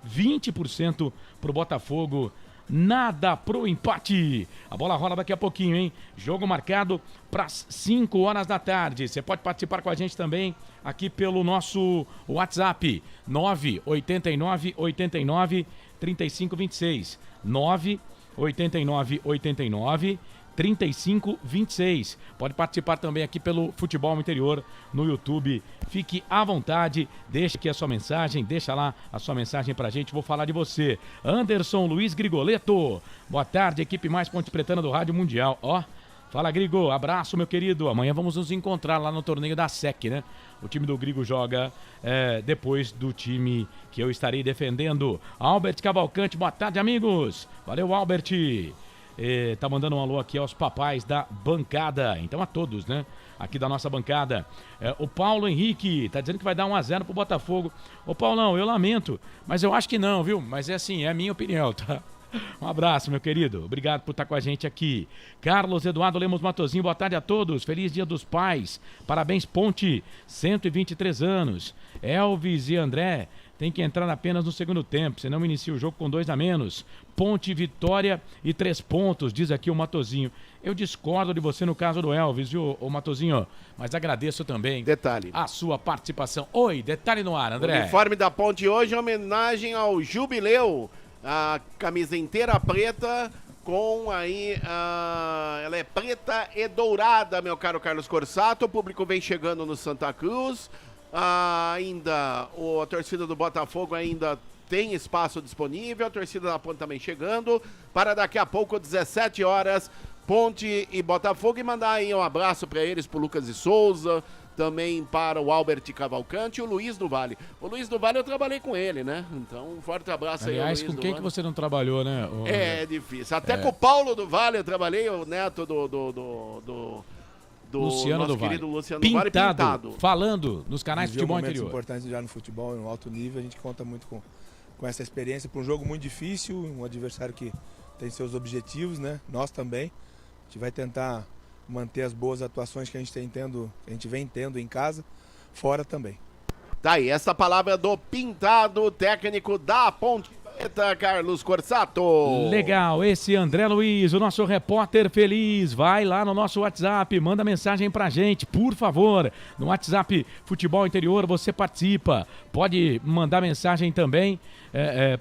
20% pro Botafogo, nada pro empate. A bola rola daqui a pouquinho, hein? Jogo marcado para 5 horas da tarde. Você pode participar com a gente também aqui pelo nosso WhatsApp, 989 89 35 26. 989 89 35 26. Pode participar também aqui pelo Futebol Interior no YouTube. Fique à vontade, deixa aqui a sua mensagem, deixa lá a sua mensagem pra gente, vou falar de você. Anderson Luiz Grigoleto, boa tarde, equipe mais Ponte Pretana do Rádio Mundial. Ó, fala Grigo, abraço meu querido, amanhã vamos nos encontrar lá no torneio da SEC, né? O time do Grigo joga depois do time que eu estarei defendendo. Albert Cavalcante, boa tarde amigos, valeu Albert. Tá mandando um alô aqui aos papais da bancada, então a todos, né? Aqui da nossa bancada. O Paulo Henrique tá dizendo que vai dar 1-0 pro Botafogo. Ô Paulão, eu lamento, mas eu acho que não, viu? Mas é assim, é a minha opinião, tá? Um abraço, meu querido. Obrigado por estar com a gente aqui. Carlos Eduardo Lemos Matozinho, boa tarde a todos. Feliz Dia dos Pais. Parabéns, Ponte. 123 anos. Elvis e André tem que entrar apenas no segundo tempo, senão inicia o jogo com 2 a menos. Ponte, vitória e 3 pontos, diz aqui o Matozinho. Eu discordo de você no caso do Elvis, viu, o Matozinho? Mas agradeço também a sua participação. Oi, detalhe no ar, André. O uniforme da Ponte hoje é homenagem ao jubileu. A camisa inteira preta com aí, ela é preta e dourada, meu caro Carlos Corsato. O público vem chegando no Santa Cruz. Ainda a torcida do Botafogo ainda tem espaço disponível. A torcida da Ponte também chegando. Para daqui a pouco, 17 horas, Ponte e Botafogo. E mandar aí um abraço para eles, pro Lucas de Souza. Também para o Albert Cavalcante e o Luiz do Vale. O Luiz do Vale eu trabalhei com ele, né? Então, um forte abraço. Aliás, aí ao Luiz com quem que você não trabalhou, né? É difícil. Até com o Paulo do Vale eu trabalhei, o neto do Luciano nosso do Vale. querido Luciano Pintado, do Vale, Pintado. Falando nos canais de futebol interior. Importantes já no futebol, no alto nível, a gente conta muito com essa experiência para um jogo muito difícil, um adversário que tem seus objetivos, né? Nós também. A gente vai tentar manter as boas atuações que a gente vem tendo em casa, fora também. Tá aí, essa palavra do Pintado, técnico da Ponte Preta, Carlos Corsato. Legal, esse André Luiz, o nosso repórter feliz, vai lá no nosso WhatsApp, manda mensagem pra gente, por favor. No WhatsApp Futebol Interior você participa, pode mandar mensagem também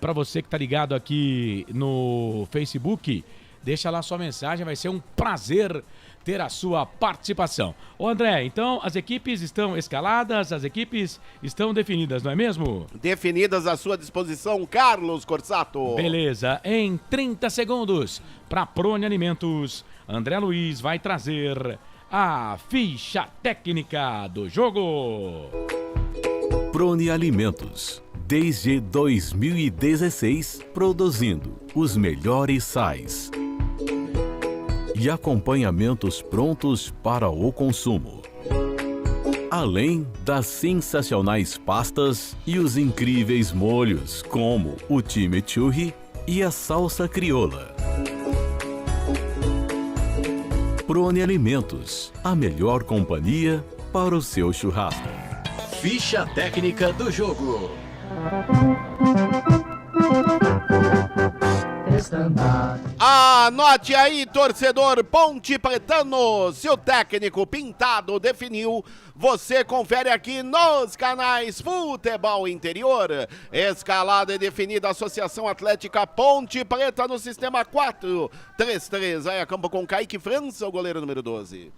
pra você que tá ligado aqui no Facebook. Deixa lá sua mensagem, vai ser um prazer ter a sua participação. Ô André, então as equipes estão escaladas, as equipes estão definidas, não é mesmo? Definidas à sua disposição, Carlos Corsato. Beleza, em 30 segundos, para Prone Alimentos, André Luiz vai trazer a ficha técnica do jogo. Prone Alimentos, desde 2016, produzindo os melhores sais e acompanhamentos prontos para o consumo. Além das sensacionais pastas e os incríveis molhos, como o chimichurri e a salsa crioula. Prone Alimentos, a melhor companhia para o seu churrasco. Ficha técnica do jogo. Anote aí, torcedor Ponte Pretano, se o técnico Pintado definiu, você confere aqui nos canais Futebol Interior. Escalada e definida, Associação Atlética Ponte Preta no sistema 4-3-3. Aí a campo com Kaique França, o goleiro número 12.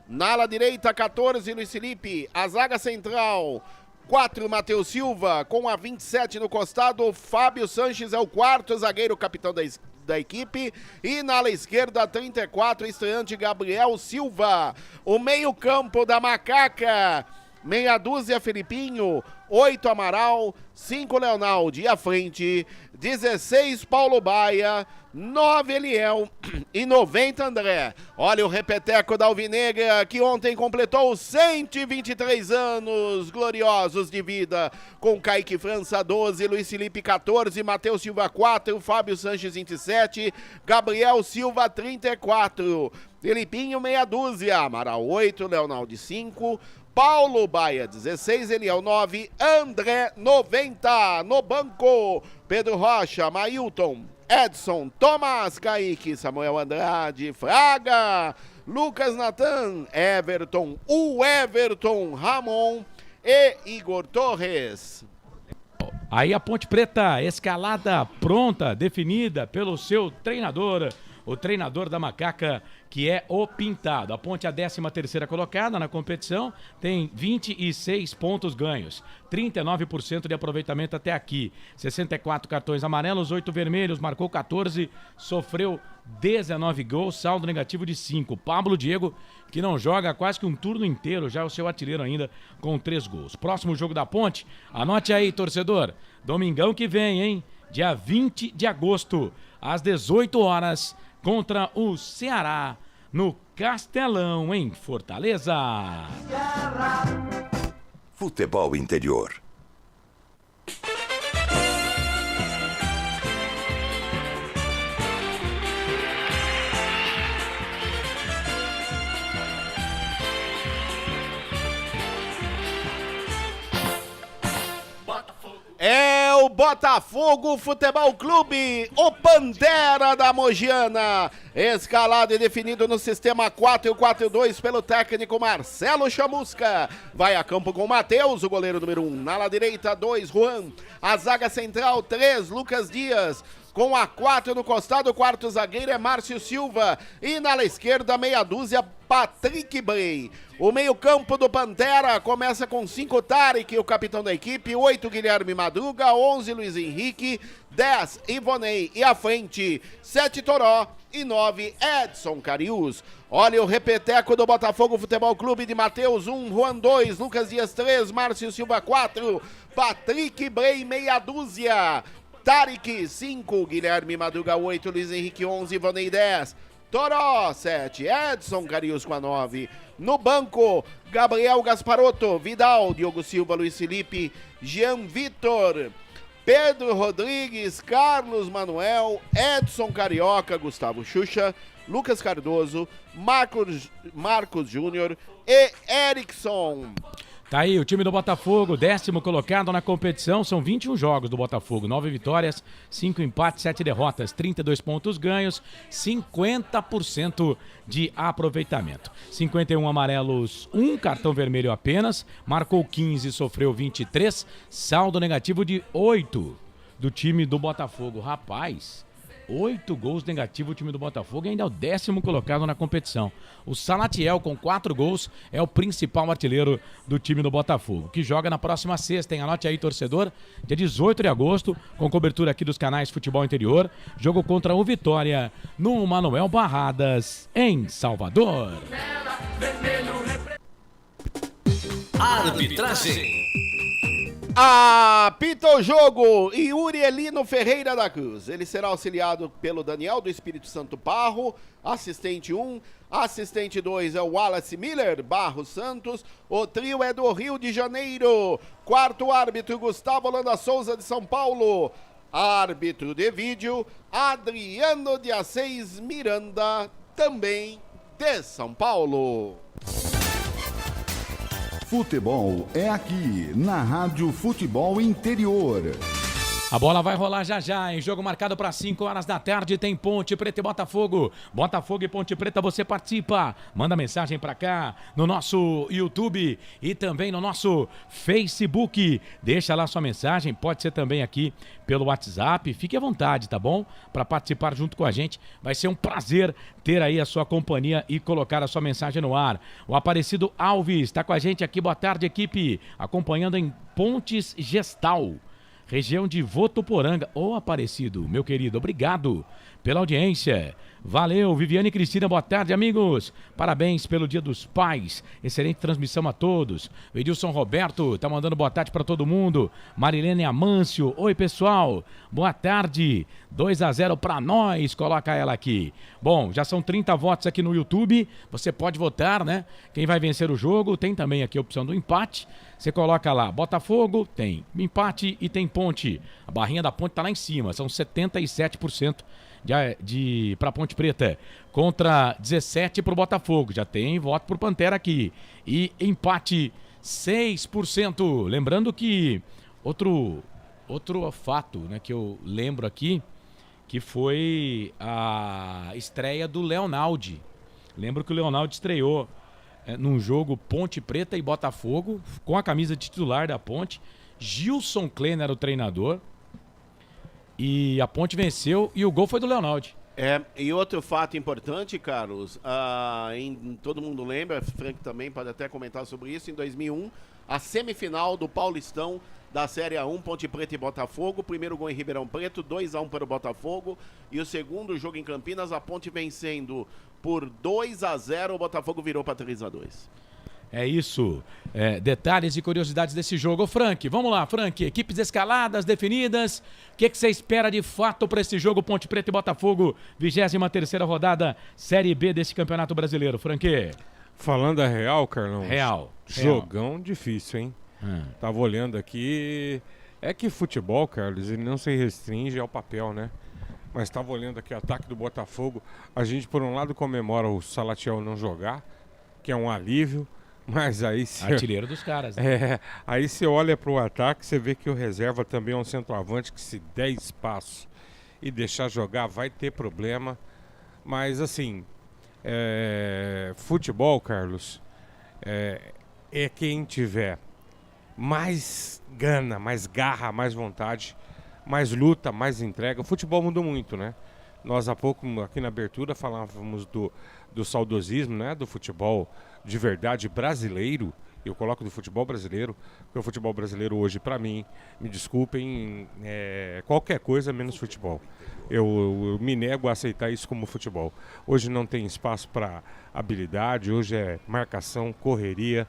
Na ala direita, 14, Luiz Felipe. A zaga central, 4, Matheus Silva. Com a 27 no costado, Fábio Sanches é o quarto zagueiro, capitão da equipe. E na ala esquerda, 34, estreante Gabriel Silva. O meio-campo da Macaca, meia dúzia Felipinho, 8 Amaral, 5 Leonaldo. E à frente, 16 Paulo Baia, 9 Eliel e 90 André. Olha o repeteco da Alvinegra, que ontem completou 123 anos gloriosos de vida, com Kaique França 12, Luiz Felipe 14, Matheus Silva 4, Fábio Sanches 27, Gabriel Silva 34, Felipinho meia dúzia, Amaral 8, Leonaldo 5, Paulo Baia 16, Eliel 9, André 90. No banco, Pedro Rocha, Mailton, Edson, Tomás, Kaique, Samuel Andrade, Fraga, Lucas Natan, Everton, o Everton, Ramon e Igor Torres. Aí a Ponte Preta, escalada pronta, definida pelo seu treinador, o treinador da Macaca, que é o Pintado. A Ponte é a 13ª colocada na competição, tem 26 pontos ganhos, 39% de aproveitamento até aqui, 64 cartões amarelos, 8 vermelhos, marcou 14, sofreu 19 gols, saldo negativo de 5. Pablo Diego, que não joga quase que um turno inteiro, já é o seu artilheiro ainda, com 3 gols. Próximo jogo da Ponte, anote aí, torcedor, domingão que vem, hein? Dia 20 de agosto, às 18 horas, contra o Ceará, no Castelão, em Fortaleza. Futebol interior. É o Botafogo Futebol Clube, o Pantera da Mogiana, escalado e definido no sistema 4-4-2 pelo técnico Marcelo Chamusca. Vai a campo com o Matheus, o goleiro número 1. Na ala direita, 2, Juan. A zaga central, 3, Lucas Dias. Com a 4 no costado, o quarto zagueiro é Márcio Silva. E na ala esquerda, meia dúzia, Patrick Bray. O meio-campo do Pantera começa com 5 Tarek, o capitão da equipe, 8 Guilherme Madruga, 11 Luiz Henrique, 10 Ivonei e à frente 7 Toró e 9 Edson Carius. Olha o repeteco do Botafogo Futebol Clube de Matheus 1, Juan 2, Lucas Dias 3, Márcio Silva 4, Patrick Bray meia dúzia, Tarek 5, Guilherme Madruga 8, Luiz Henrique 11, Ivonei 10, Toró 7, Edson Carius com a 9. No banco, Gabriel Gasparotto, Vidal, Diogo Silva, Luiz Felipe, Jean Vitor, Pedro Rodrigues, Carlos Manuel, Edson Carioca, Gustavo Xuxa, Lucas Cardoso, Marcos Júnior e Erickson. Tá aí o time do Botafogo, 10º colocado na competição, são 21 jogos do Botafogo, 9 vitórias, 5 empates, 7 derrotas, 32 pontos ganhos, 50% de aproveitamento. 51 amarelos, 1 cartão vermelho apenas, marcou 15, sofreu 23, saldo negativo de 8 do time do Botafogo. Rapaz, 8 gols negativos o time do Botafogo e ainda é o 10º colocado na competição. O Salatiel, com 4 gols, é o principal artilheiro do time do Botafogo, que joga na próxima sexta, hein? Anote aí, torcedor, dia 18 de agosto, com cobertura aqui dos canais Futebol Interior, jogo contra o Vitória, no Manuel Barradas, em Salvador. Arbitragem. Apita o jogo, Yuri Elino Ferreira da Cruz. Ele será auxiliado pelo Daniel do Espírito Santo Parro, assistente 1. Assistente 2 é o Wallace Miller Barros Santos. O trio é do Rio de Janeiro. Quarto árbitro, Gustavo Holanda Souza de São Paulo. Árbitro de vídeo, Adriano de Assis Miranda, também de São Paulo. Futebol é aqui, na Rádio Futebol Interior. A bola vai rolar já já, em jogo marcado para 5 horas da tarde, tem Ponte Preta e Botafogo. Botafogo e Ponte Preta, você participa. Manda mensagem para cá no nosso YouTube e também no nosso Facebook. Deixa lá sua mensagem, pode ser também aqui pelo WhatsApp. Fique à vontade, tá bom? Para participar junto com a gente. Vai ser um prazer ter aí a sua companhia e colocar a sua mensagem no ar. O Aparecido Alves está com a gente aqui. Boa tarde, equipe. Acompanhando em Pontes Gestal, região de Votuporanga. Ô, Aparecido, meu querido, obrigado pela audiência. Valeu, Viviane e Cristina, boa tarde, amigos. Parabéns pelo Dia dos Pais. Excelente transmissão a todos. O Edilson Roberto tá mandando boa tarde para todo mundo. Marilene Amâncio, oi, pessoal. Boa tarde. 2-0 para nós, coloca ela aqui. Bom, já são 30 votos aqui no YouTube. Você pode votar, né? Quem vai vencer o jogo, tem também aqui a opção do empate. Você coloca lá, Botafogo, tem empate e tem Ponte. A barrinha da Ponte tá lá em cima, são 77% para Ponte Preta, contra 17% para o Botafogo. Já tem voto por Pantera aqui. E empate 6%. Lembrando que outro fato, né, que eu lembro aqui, que foi a estreia do Leonaldi. Lembro que o Leonaldi estreou num jogo Ponte Preta e Botafogo, com a camisa de titular da Ponte. Gilson Klein era o treinador. E a Ponte venceu e o gol foi do Leonaldi. E outro fato importante, Carlos, todo mundo lembra, Frank também pode até comentar sobre isso, em 2001, a semifinal do Paulistão da Série A1, Ponte Preta e Botafogo, primeiro gol em Ribeirão Preto, 2-1 para o Botafogo, e o segundo jogo em Campinas, a Ponte vencendo por 2-0, o Botafogo virou para 3-2. É isso. Detalhes e curiosidades desse jogo. Ô, Frank, vamos lá, Frank. Equipes escaladas, definidas. O que você espera de fato para esse jogo Ponte Preta e Botafogo? 23ª rodada, Série B desse Campeonato Brasileiro, Frank. Falando a real, Carlão. Real. Jogão difícil, hein? Tava olhando aqui. É que futebol, Carlos, ele não se restringe ao papel, né? Mas tava olhando aqui o ataque do Botafogo. A gente, por um lado, comemora o Salatiel não jogar, que é um alívio. Mas aí artilheiro dos caras, né? Aí você olha para o ataque, você vê que o reserva também é um centroavante que, se der espaço e deixar jogar, vai ter problema. Mas assim, futebol, Carlos, é quem tiver mais gana, mais garra, mais vontade, mais luta, mais entrega. O futebol mudou muito, né? Nós há pouco aqui na abertura falávamos do saudosismo, né? Do futebol de verdade brasileiro. Eu coloco do futebol brasileiro, porque o futebol brasileiro hoje, para mim, me desculpem, qualquer coisa menos futebol. Eu me nego a aceitar isso como futebol. Hoje não tem espaço para habilidade, hoje é marcação, correria,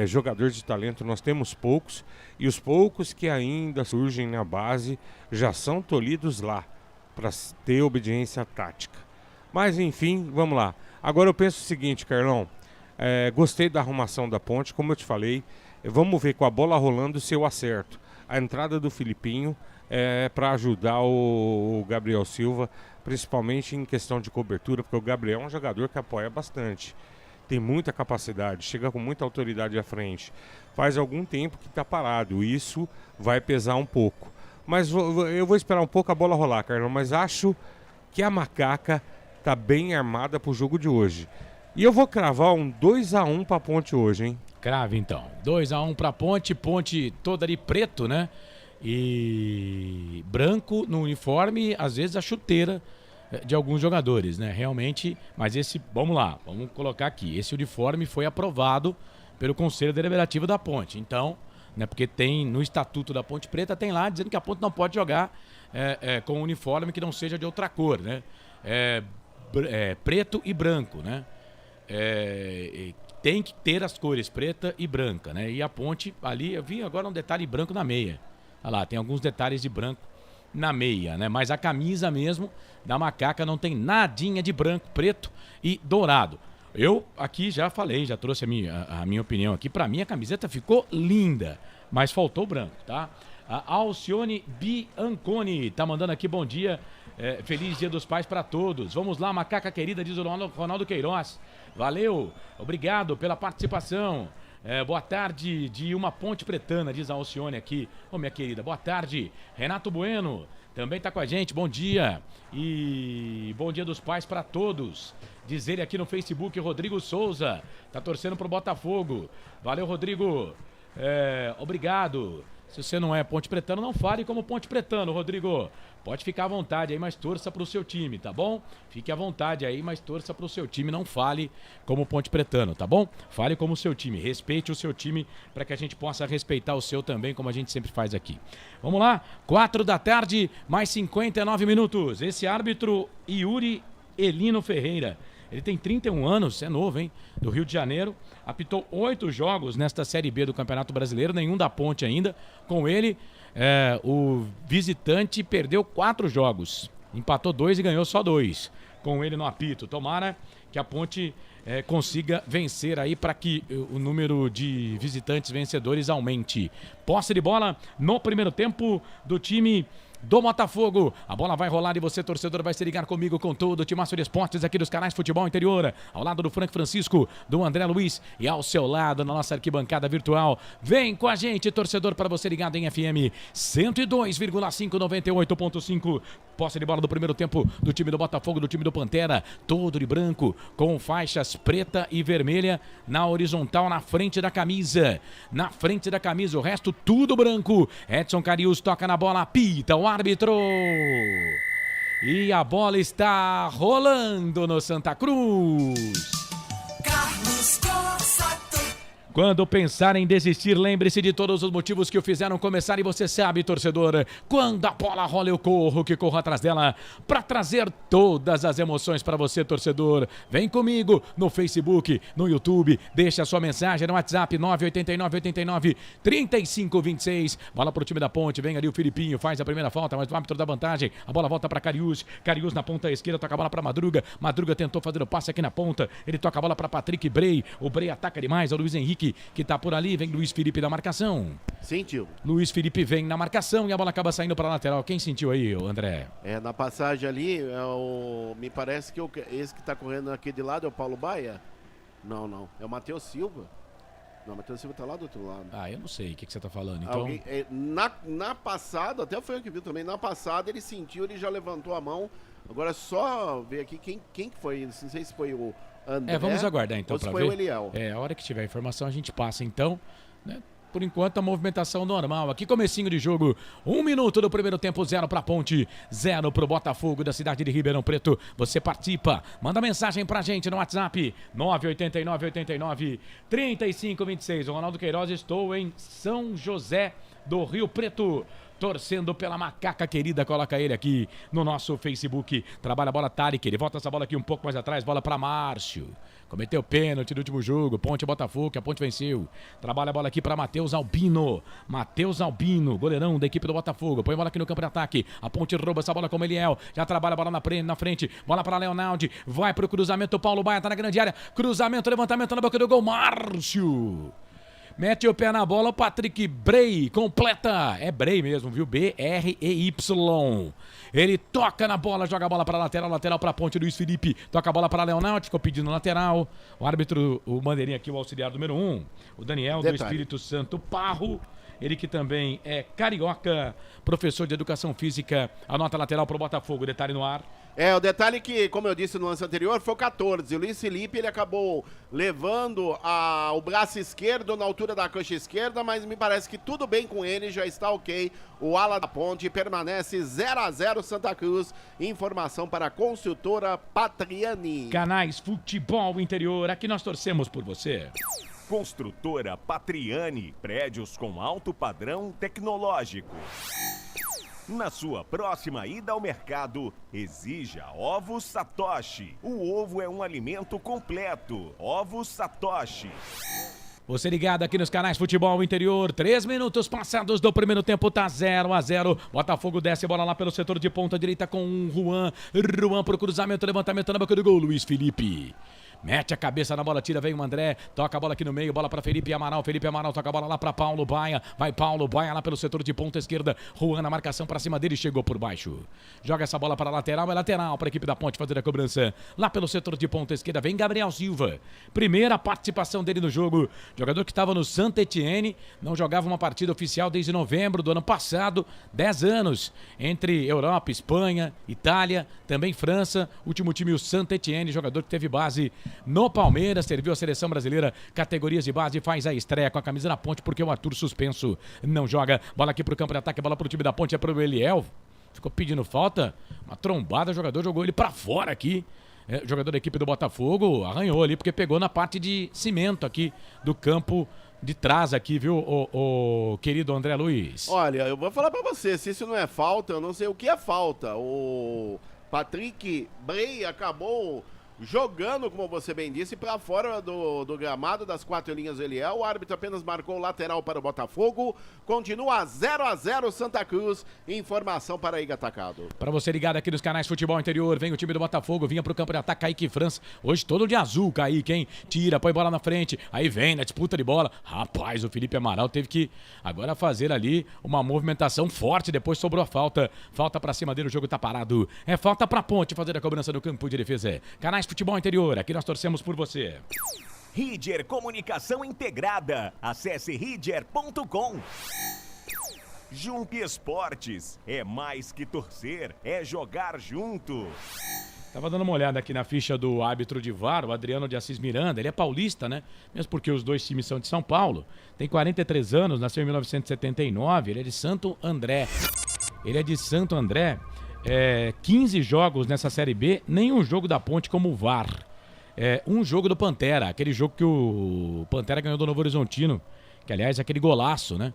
jogador de talento. Nós temos poucos, e os poucos que ainda surgem na base já são tolhidos lá, para ter obediência tática. Mas enfim, vamos lá. Agora eu penso o seguinte, Carlão. Gostei da arrumação da Ponte, como eu te falei. Vamos ver com a bola rolando se eu acerto. A entrada do Filipinho para ajudar o Gabriel Silva, principalmente em questão de cobertura, porque o Gabriel é um jogador que apoia bastante. Tem muita capacidade, chega com muita autoridade à frente. Faz algum tempo que está parado, isso vai pesar um pouco. Mas eu vou esperar um pouco a bola rolar, Carlão, mas acho que a Macaca está bem armada para o jogo de hoje. E eu vou cravar um 2-1 para a Ponte hoje, hein? Crave então. 2-1 para a Ponte. Ponte toda ali preto, né? E branco no uniforme, às vezes a chuteira de alguns jogadores, né? Realmente, mas vamos lá, vamos colocar aqui. Esse uniforme foi aprovado pelo Conselho Deliberativo da Ponte. Então, né, porque tem no Estatuto da Ponte Preta, tem lá dizendo que a Ponte não pode jogar com um uniforme que não seja de outra cor, né? Preto e branco, né? Tem que ter as cores preta e branca, né? E a Ponte ali, eu vi agora um detalhe branco na meia. Olha lá, tem alguns detalhes de branco na meia, né? Mas a camisa mesmo da Macaca não tem nadinha de branco, preto e dourado. Eu aqui já falei, já trouxe a minha opinião aqui. Pra mim a camiseta ficou linda, mas faltou branco, tá? A Alcione Bianconi tá mandando aqui bom dia. Feliz Dia dos Pais para todos. Vamos lá, Macaca querida, diz o Ronaldo Queiroz. Valeu, obrigado pela participação. Boa tarde de uma Ponte Pretana, diz a Alcione aqui. Ô, minha querida, boa tarde. Renato Bueno também tá com a gente, bom dia. E bom dia dos pais para todos. Diz ele aqui no Facebook, Rodrigo Souza. Tá torcendo pro Botafogo. Valeu, Rodrigo. Obrigado. Se você não é Ponte Pretano, não fale como Ponte Pretano, Rodrigo. Pode ficar à vontade aí, mas torça pro seu time, tá bom? Fique à vontade aí, mas torça pro seu time. Não fale como Ponte Pretano, tá bom? Fale como o seu time. Respeite o seu time para que a gente possa respeitar o seu também, como a gente sempre faz aqui. Vamos lá, 4 da tarde, mais 59 minutos. Esse árbitro, Yuri Elino Ferreira. Ele tem 31 anos, é novo, hein? Do Rio de Janeiro. Apitou 8 jogos nesta Série B do Campeonato Brasileiro, nenhum da Ponte ainda. Com ele, o visitante perdeu 4 jogos. Empatou 2 e ganhou só 2. Com ele no apito. Tomara que a Ponte consiga vencer aí para que o número de visitantes vencedores aumente. Posse de bola no primeiro tempo do time do Botafogo. A bola vai rolar e você, torcedor, vai se ligar comigo com todo o Timaço de Esportes aqui dos canais Futebol Interior. Ao lado do Frank Francisco, do André Luiz e ao seu lado na nossa arquibancada virtual. Vem com a gente, torcedor, para você ligado em FM 102,5, 98,5. Posse de bola do primeiro tempo do time do Botafogo, do time do Pantera. Todo de branco, com faixas preta e vermelha na horizontal, na frente da camisa. Na frente da camisa, o resto tudo branco. Edson Carius toca na bola, apita o árbitro. E a bola está rolando no Santa Cruz. Carlos Cossa. Quando pensar em desistir, lembre-se de todos os motivos que o fizeram começar. E você sabe, torcedor, quando a bola rola eu corro, que corro atrás dela para trazer todas as emoções para você, torcedor. Vem comigo no Facebook, no YouTube, deixa a sua mensagem no WhatsApp 989-89-3526. Bola pro time da Ponte, vem ali o Filipinho, faz a primeira falta, mas o árbitro dá vantagem. A bola volta para Carius, Carius na ponta esquerda, toca a bola para Madruga. Madruga tentou fazer o passe aqui na ponta, ele toca a bola para Patrick Bray. O Bray ataca demais, é o Luiz Henrique que tá por ali, vem Luiz Felipe na marcação. Sentiu. Luiz Felipe vem na marcação e a bola acaba saindo para a lateral. Quem sentiu aí, André? Na passagem ali, me parece que esse que tá correndo aqui de lado é o Paulo Baia? Não. É o Matheus Silva. Não, o Matheus Silva tá lá do outro lado. Eu não sei o que você tá falando. Então... na passada, até foi eu que viu também, na passada ele sentiu, ele já levantou a mão. Agora só ver aqui quem que foi, não sei se foi o André, vamos aguardar então para ver. O Eliel. A hora que tiver informação a gente passa então, né? Por enquanto a movimentação normal. Aqui comecinho de jogo, 1 minuto do primeiro tempo, 0 para Ponte, 0 para o Botafogo da cidade de Ribeirão Preto. Você participa, manda mensagem pra gente no WhatsApp 989-89-3526. O Ronaldo Queiroz, estou em São José do Rio Preto, torcendo pela macaca querida. Coloca ele aqui no nosso Facebook. Trabalha a bola, Tarek, ele volta essa bola aqui um pouco mais atrás, bola para Márcio. Cometeu pênalti no último jogo, Ponte Botafogo, que a Ponte venceu. Trabalha a bola aqui para Matheus Albino. Matheus Albino, goleirão da equipe do Botafogo. Põe a bola aqui no campo de ataque. A Ponte rouba essa bola como Eliel. Já trabalha a bola na frente. Bola para Leonardo. Vai pro cruzamento. Paulo Baia tá na grande área. Cruzamento, levantamento na boca do gol. Márcio. Mete o pé na bola, o Patrick Bray completa. É Bray mesmo, viu? B-R-E-Y. Ele toca na bola, joga a bola para lateral para Ponte. Luiz Felipe toca a bola para Leonardo, ficou pedindo lateral. O árbitro, o bandeirinha aqui, o auxiliar número 1, o Daniel do Espírito Santo Parro. Ele que também é carioca, professor de educação física. Anota lateral para o Botafogo, detalhe no ar. O detalhe que, como eu disse no lance anterior, foi o 14. O Luiz Felipe, ele acabou levando o braço esquerdo na altura da coxa esquerda, mas me parece que tudo bem com ele, já está ok. O ala da Ponte permanece 0-0 Santa Cruz. Informação para a construtora Patriani. Canais Futebol Interior, aqui nós torcemos por você. Construtora Patriani, prédios com alto padrão tecnológico. Na sua próxima ida ao mercado, exija Ovos Satoshi. O ovo é um alimento completo. Ovos Satoshi. Você ligado aqui nos canais Futebol Interior, 3 minutos passados do primeiro tempo, tá 0-0. Botafogo desce a bola lá pelo setor de ponta direita com o Juan pro cruzamento, levantamento na boca do gol, Luiz Felipe. mete a cabeça na bola, tira, vem o André, toca a bola aqui no meio, bola para Felipe Amaral toca a bola lá para Paulo Baia, vai Paulo Baia lá pelo setor de ponta esquerda, Juan na marcação para cima dele, chegou por baixo, joga essa bola para a lateral, é lateral para a equipe da Ponte fazer a cobrança, lá pelo setor de ponta esquerda, vem Gabriel Silva, primeira participação dele no jogo, jogador que estava no Saint-Étienne, não jogava uma partida oficial desde novembro do ano passado, 10 anos, entre Europa, Espanha, Itália, também França, último time o Saint-Étienne, jogador que teve base no Palmeiras, serviu a seleção brasileira, categorias de base, faz a estreia com a camisa da Ponte, porque o Arthur suspenso não joga, bola aqui pro campo de ataque, bola pro time da Ponte, é pro Eliel, ficou pedindo falta, uma trombada, o jogador jogou ele pra fora aqui, jogador da equipe do Botafogo, arranhou ali, porque pegou na parte de cimento aqui do campo de trás aqui, viu, o querido André Luiz? Olha, eu vou falar pra você, se isso não é falta, eu não sei o que é falta. O Patrick Bray acabou jogando, como você bem disse, para fora do gramado das 4 linhas Eliel. O árbitro apenas marcou o lateral para o Botafogo. Continua 0-0 Santa Cruz. Informação para Iga Atacado. Para você ligado aqui nos canais Futebol Interior, vem o time do Botafogo, vinha pro campo de ataque, Kaique França. Hoje todo de azul, Kaique, hein? Tira, põe bola na frente, aí vem na disputa de bola. Rapaz, o Felipe Amaral teve que agora fazer ali uma movimentação forte, depois sobrou a falta. Falta pra cima dele, o jogo tá parado. É falta pra Ponte fazer a cobrança no campo de defesa. Canais Futebol Interior, aqui nós torcemos por você. Ridger Comunicação Integrada. Acesse ridger.com. Jump Esportes. É mais que torcer, é jogar junto. Tava dando uma olhada aqui na ficha do árbitro de VAR, o Adriano de Assis Miranda. Ele é paulista, né? Mesmo porque os dois times são de São Paulo. Tem 43 anos, nasceu em 1979. Ele é de Santo André. 15 jogos nessa Série B, nenhum jogo da Ponte como VAR. Um jogo do Pantera, aquele jogo que o Pantera ganhou do Novo Horizontino, que aliás é aquele golaço, né?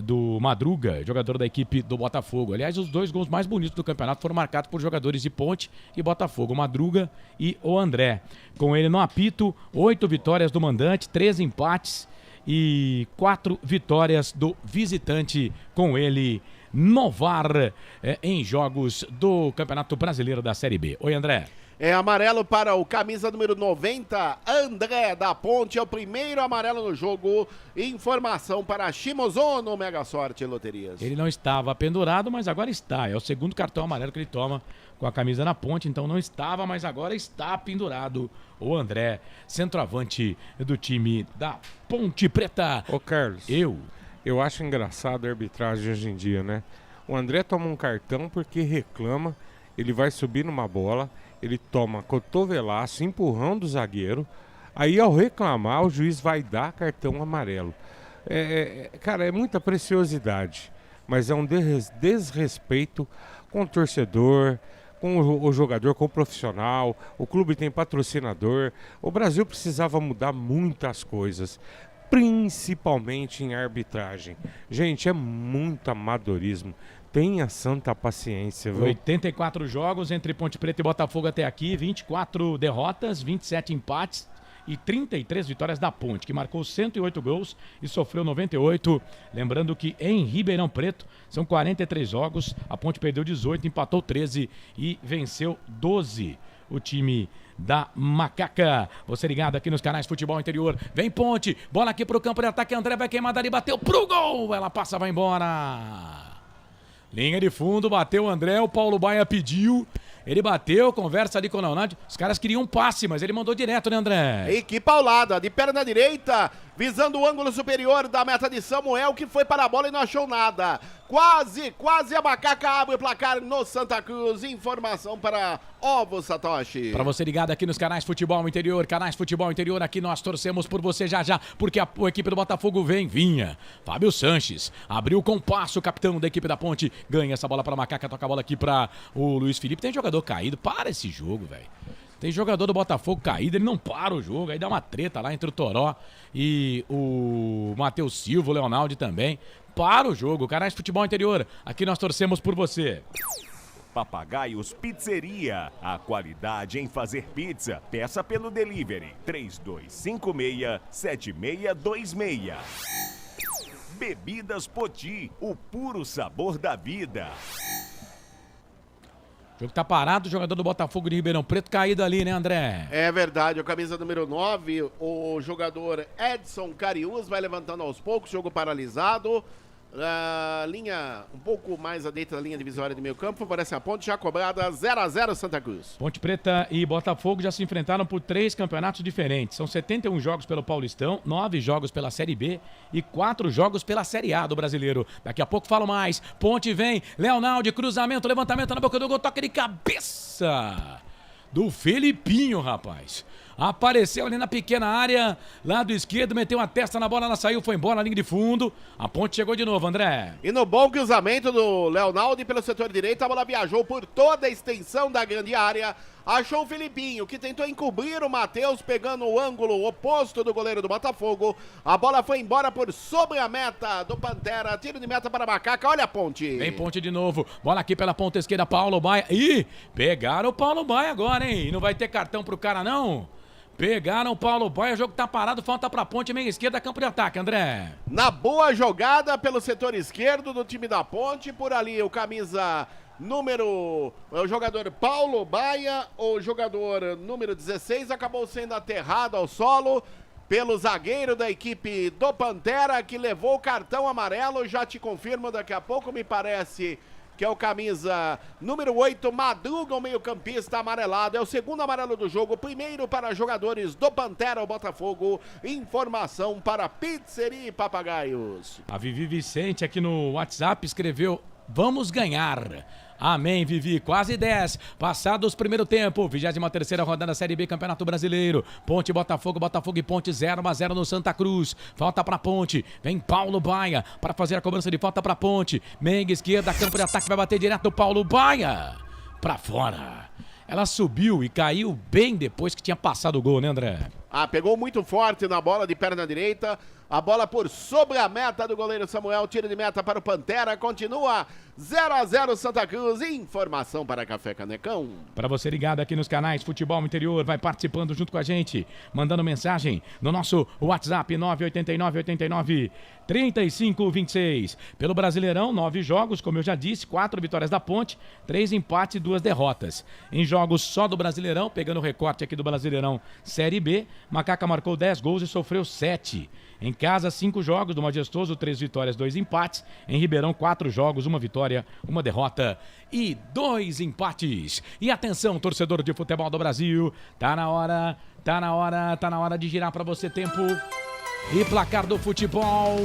Do Madruga, jogador da equipe do Botafogo. Aliás, os 2 gols mais bonitos do campeonato foram marcados por jogadores de Ponte e Botafogo, o Madruga e o André. Com ele no apito, 8 vitórias do mandante, 3 empates e 4 vitórias do visitante com ele no VAR em jogos do Campeonato Brasileiro da Série B. Oi, André. É amarelo para o camisa número 90, André da Ponte, é o primeiro amarelo no jogo. Informação para Shimozono, Mega Sorte Loterias. Ele não estava pendurado, mas agora está. É o segundo cartão amarelo que ele toma com a camisa na Ponte, então não estava, mas agora está pendurado o André, centroavante do time da Ponte Preta. Ô, Carlos. Eu acho engraçado a arbitragem hoje em dia, né? O André toma um cartão porque reclama, ele vai subir numa bola, ele toma cotovelaço, empurrão do zagueiro, aí ao reclamar o juiz vai dar cartão amarelo. Cara, é muita preciosidade, mas é um desrespeito com o torcedor, com o jogador, com o profissional, o clube tem patrocinador, o Brasil precisava mudar muitas coisas, principalmente em arbitragem. Gente, é muito amadorismo. Tenha santa paciência, viu? 84 jogos entre Ponte Preta e Botafogo até aqui, 24 derrotas, 27 empates e 33 vitórias da Ponte, que marcou 108 gols e sofreu 98. Lembrando que em Ribeirão Preto são 43 jogos, a Ponte perdeu 18, empatou 13 e venceu 12. O time da Macaca. Você ligado aqui nos canais Futebol Interior. Vem Ponte, bola aqui pro campo de ataque, André vai queimar dali, bateu pro gol, ela passa, vai embora. Linha de fundo, bateu o André, o Paulo Baia pediu, ele bateu, conversa ali com o Leonardo, os caras queriam um passe, mas ele mandou direto, né, André? E que paulada, de perna direita, visando o ângulo superior da meta de Samuel, que foi para a bola e não achou nada. Quase a Macaca abre o placar no Santa Cruz. Informação para Ovo Satoshi. Para você ligado aqui nos canais Futebol Interior, aqui nós torcemos por você já, porque a equipe do Botafogo vinha. Fábio Sanches abriu com passo, o capitão da equipe da Ponte, ganha essa bola para a Macaca, toca a bola aqui para o Luiz Felipe. Tem jogador caído, para esse jogo, velho. Tem jogador do Botafogo caído, ele não para o jogo, aí dá uma treta lá entre o Toró e o Matheus Silva, o Leonardo também. Para o jogo, canais Futebol Interior, aqui nós torcemos por você. Papagaios Pizzeria, a qualidade em fazer pizza. Peça pelo delivery 3256-7626. Bebidas Poti, o puro sabor da vida. O jogo tá parado, o jogador do Botafogo de Ribeirão Preto caído ali, né, André? É verdade, a camisa número 9, o jogador Edson Cariús vai levantando aos poucos, jogo paralisado. Linha um pouco mais à direita da linha divisória de meio campo, favorece a Ponte, já cobrada 0-0 Santa Cruz. Ponte Preta e Botafogo já se enfrentaram por 3 campeonatos diferentes. São 71 jogos pelo Paulistão, 9 jogos pela Série B e 4 jogos pela Série A do Brasileiro. Daqui a pouco falo mais. Ponte vem, Leonardo, cruzamento, levantamento na boca do gol, toque de cabeça do Felipinho, rapaz. Apareceu ali na pequena área, lado esquerdo, meteu a testa na bola, ela saiu, foi embora na linha de fundo. A Ponte chegou de novo, André. E no bom cruzamento do Leonaldo pelo setor direito, a bola viajou por toda a extensão da grande área. Achou o Felipinho, que tentou encobrir o Matheus, pegando o ângulo oposto do goleiro do Botafogo. A bola foi embora por sobre a meta do Pantera. Tiro de meta para a Macaca. Olha a Ponte. Vem Ponte de novo. Bola aqui pela ponta esquerda, Paulo Baia. Ih, pegaram o Paulo Baia agora, hein? E não vai ter cartão pro cara, não? Pegaram o Paulo Baia, o jogo tá parado, falta pra Ponte, meia esquerda, campo de ataque, André. Na boa jogada pelo setor esquerdo do time da Ponte, por ali o camisa número, o jogador Paulo Baia, o jogador número 16 acabou sendo aterrado ao solo pelo zagueiro da equipe do Pantera, que levou o cartão amarelo, já te confirmo daqui a pouco, me parece que é o camisa número 8, Madruga, o meio-campista amarelado. É o segundo amarelo do jogo, primeiro para jogadores do Pantera, o Botafogo. Informação para Pizzeria e Papagaios. A Vivi Vicente aqui no WhatsApp escreveu: vamos ganhar. Amém, Vivi. Quase 10. Passados primeiro tempo. 23ª rodada Série B Campeonato Brasileiro. Ponte, Botafogo e Ponte 0-0 no Santa Cruz. Falta pra Ponte. Vem Paulo Baia para fazer a cobrança de falta pra Ponte. Menga esquerda, campo de ataque, vai bater direto do Paulo Baia. Pra fora. Ela subiu e caiu bem depois que tinha passado o gol, né, André? Pegou muito forte na bola de perna direita. A bola por sobre a meta do goleiro Samuel. Tiro de meta para o Pantera. Continua 0-0 Santa Cruz. Informação para Café Canecão. Para você ligado aqui nos canais Futebol Interior, vai participando junto com a gente, mandando mensagem no nosso WhatsApp 989-89-3526. Pelo Brasileirão, 9 jogos, como eu já disse, 4 vitórias da Ponte, 3 empates e 2 derrotas. Em jogos só do Brasileirão, pegando o recorte aqui do Brasileirão Série B, Macaca marcou 10 gols e sofreu 7. Em casa, 5 jogos do Majestoso, 3 vitórias, 2 empates. Em Ribeirão, 4 jogos, 1 vitória, 1 derrota e 2 empates. E atenção, torcedor de futebol do Brasil, tá na hora de girar para você tempo. E placar do futebol.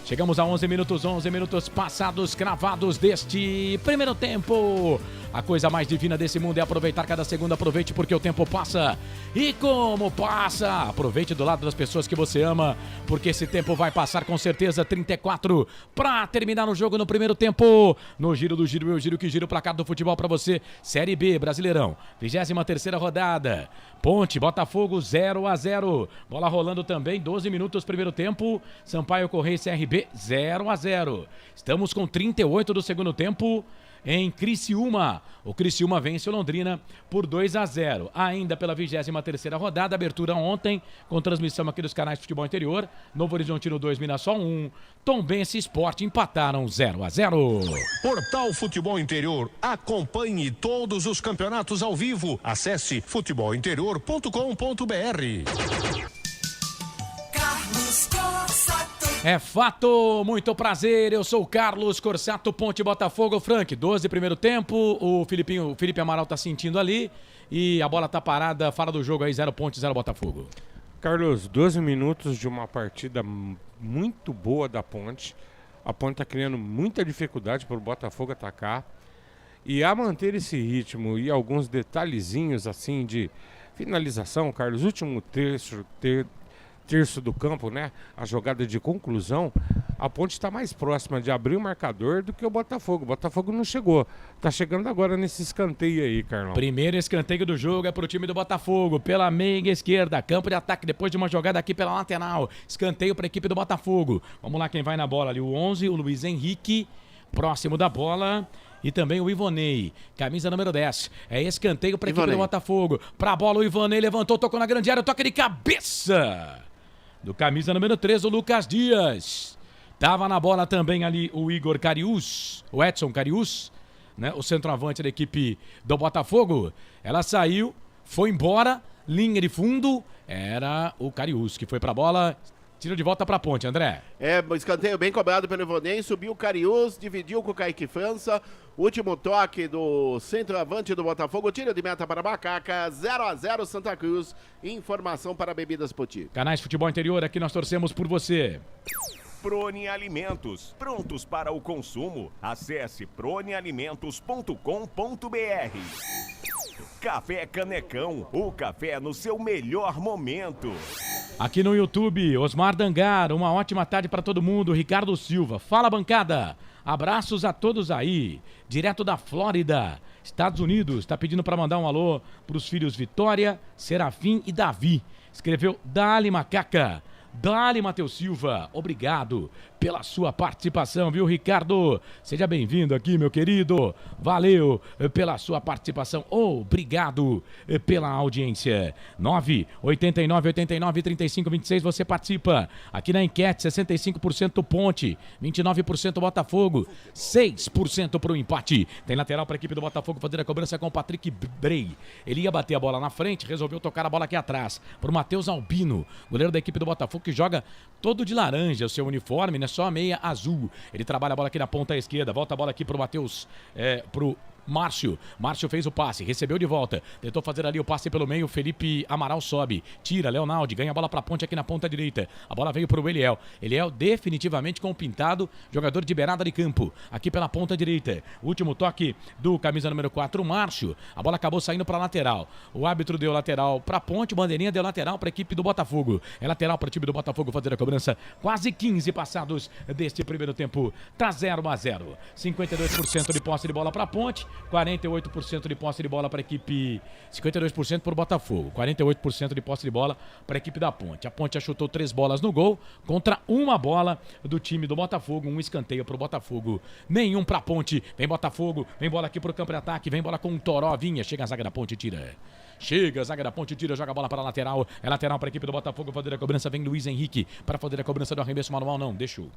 Chegamos a 11 minutos passados, cravados deste primeiro tempo. A coisa mais divina desse mundo é aproveitar cada segundo. Aproveite porque o tempo passa. E como passa? Aproveite do lado das pessoas que você ama, porque esse tempo vai passar com certeza. 34 para terminar o jogo no primeiro tempo. No giro do giro, eu giro que giro o placar do futebol para você. Série B, Brasileirão, 23ª rodada. Ponte, Botafogo 0-0. Bola rolando também, 12 minutos primeiro tempo. Sampaio Correia e CRB 0-0. Estamos com 38 do segundo tempo. Em Criciúma, o Criciúma vence o Londrina por 2-0. Ainda pela 23ª rodada, abertura ontem, com transmissão aqui dos canais Futebol Interior. Novo Horizontino 2, Mirassol 1. Tombense e Sport empataram 0-0. Portal Futebol Interior. Acompanhe todos os campeonatos ao vivo. Acesse futebolinterior.com.br. Carlos Corsato. É fato, muito prazer, eu sou o Carlos Corsato, Ponte Botafogo. Frank, 12 primeiro tempo, o Felipe Amaral tá sentindo ali e a bola tá parada, fala do jogo aí, 0 Ponte, 0 Botafogo. Carlos, 12 minutos de uma partida muito boa da Ponte. A Ponte tá criando muita dificuldade para o Botafogo atacar. E a manter esse ritmo e alguns detalhezinhos assim de finalização, Carlos, último terço do campo, né? A jogada de conclusão, a Ponte está mais próxima de abrir o marcador do que o Botafogo. O Botafogo não chegou. Tá chegando agora nesse escanteio aí, Carlão. Primeiro escanteio do jogo é pro time do Botafogo, pela meia esquerda, campo de ataque, depois de uma jogada aqui pela lateral. Escanteio para a equipe do Botafogo. Vamos lá quem vai na bola ali, o 11, o Luiz Henrique, próximo da bola. E também o Ivonei, camisa número 10. É escanteio para a equipe do Botafogo. Pra bola o Ivonei, levantou, tocou na grande área, toque de cabeça do camisa número 3, o Lucas Dias. Tava na bola também ali o Igor Cariús, o Edson Cariús. né, o centroavante da equipe do Botafogo. Ela saiu, foi embora, linha de fundo, era o Cariús que foi pra bola, tira de volta pra ponte, André. Escanteio bem cobrado pelo Ivonei, subiu o Cariús, dividiu com o Kaique França, último toque do centroavante do Botafogo, tiro de meta para Macaca, 0-0 Santa Cruz, informação para Bebidas Poti. Canais Futebol Interior, aqui nós torcemos por você. Prone Alimentos, prontos para o consumo. Acesse pronealimentos.com.br. Café Canecão, o café no seu melhor momento. Aqui no YouTube, Osmar Dangar, uma ótima tarde para todo mundo. Ricardo Silva, fala bancada. Abraços a todos aí, direto da Flórida, Estados Unidos. Tá pedindo para mandar um alô para os filhos Vitória, Serafim e Davi. Escreveu Dali Macaca. Dali Matheus Silva, obrigado pela sua participação, viu, Ricardo? Seja bem-vindo aqui, meu querido. Valeu pela sua participação. Obrigado pela audiência. 989893526, você participa. Aqui na enquete, 65% Ponte, 29% Botafogo, 6% pro empate. Tem lateral para a equipe do Botafogo fazer a cobrança com o Patrick Brey. Ele ia bater a bola na frente, resolveu tocar a bola aqui atrás pro Matheus Albino, goleiro da equipe do Botafogo, que joga todo de laranja, o seu uniforme, né? Só a meia azul. Ele trabalha a bola aqui na ponta esquerda, volta a bola aqui pro Matheus, pro Márcio fez o passe, recebeu de volta, tentou fazer ali o passe pelo meio, Felipe Amaral sobe, tira, Leonaldi, ganha a bola pra ponte aqui na ponta direita, a bola veio pro Eliel definitivamente com o pintado, jogador de beirada de campo, aqui pela ponta direita, último toque do camisa número 4, Márcio, a bola acabou saindo pra lateral, o árbitro deu lateral pra ponte, bandeirinha deu lateral pra equipe do Botafogo, é lateral pro time do Botafogo fazer a cobrança, quase 15 passados deste primeiro tempo, tá 0-0, 52% de posse de bola pra ponte, 48% de posse de bola para a equipe, 52% para o Botafogo, 48% de posse de bola para a equipe da Ponte. A Ponte chutou 3 bolas no gol contra uma bola do time do Botafogo, um escanteio para o Botafogo, nenhum para a Ponte. Vem Botafogo, vem bola aqui para o campo de ataque, vem bola com o Toró, Vinha, chega a zaga da Ponte, tira. Chega, a zaga da Ponte, tira, joga a bola para a lateral. É lateral para a equipe do Botafogo fazer a cobrança. Vem Luiz Henrique para fazer a cobrança do arremesso manual. Não, deixou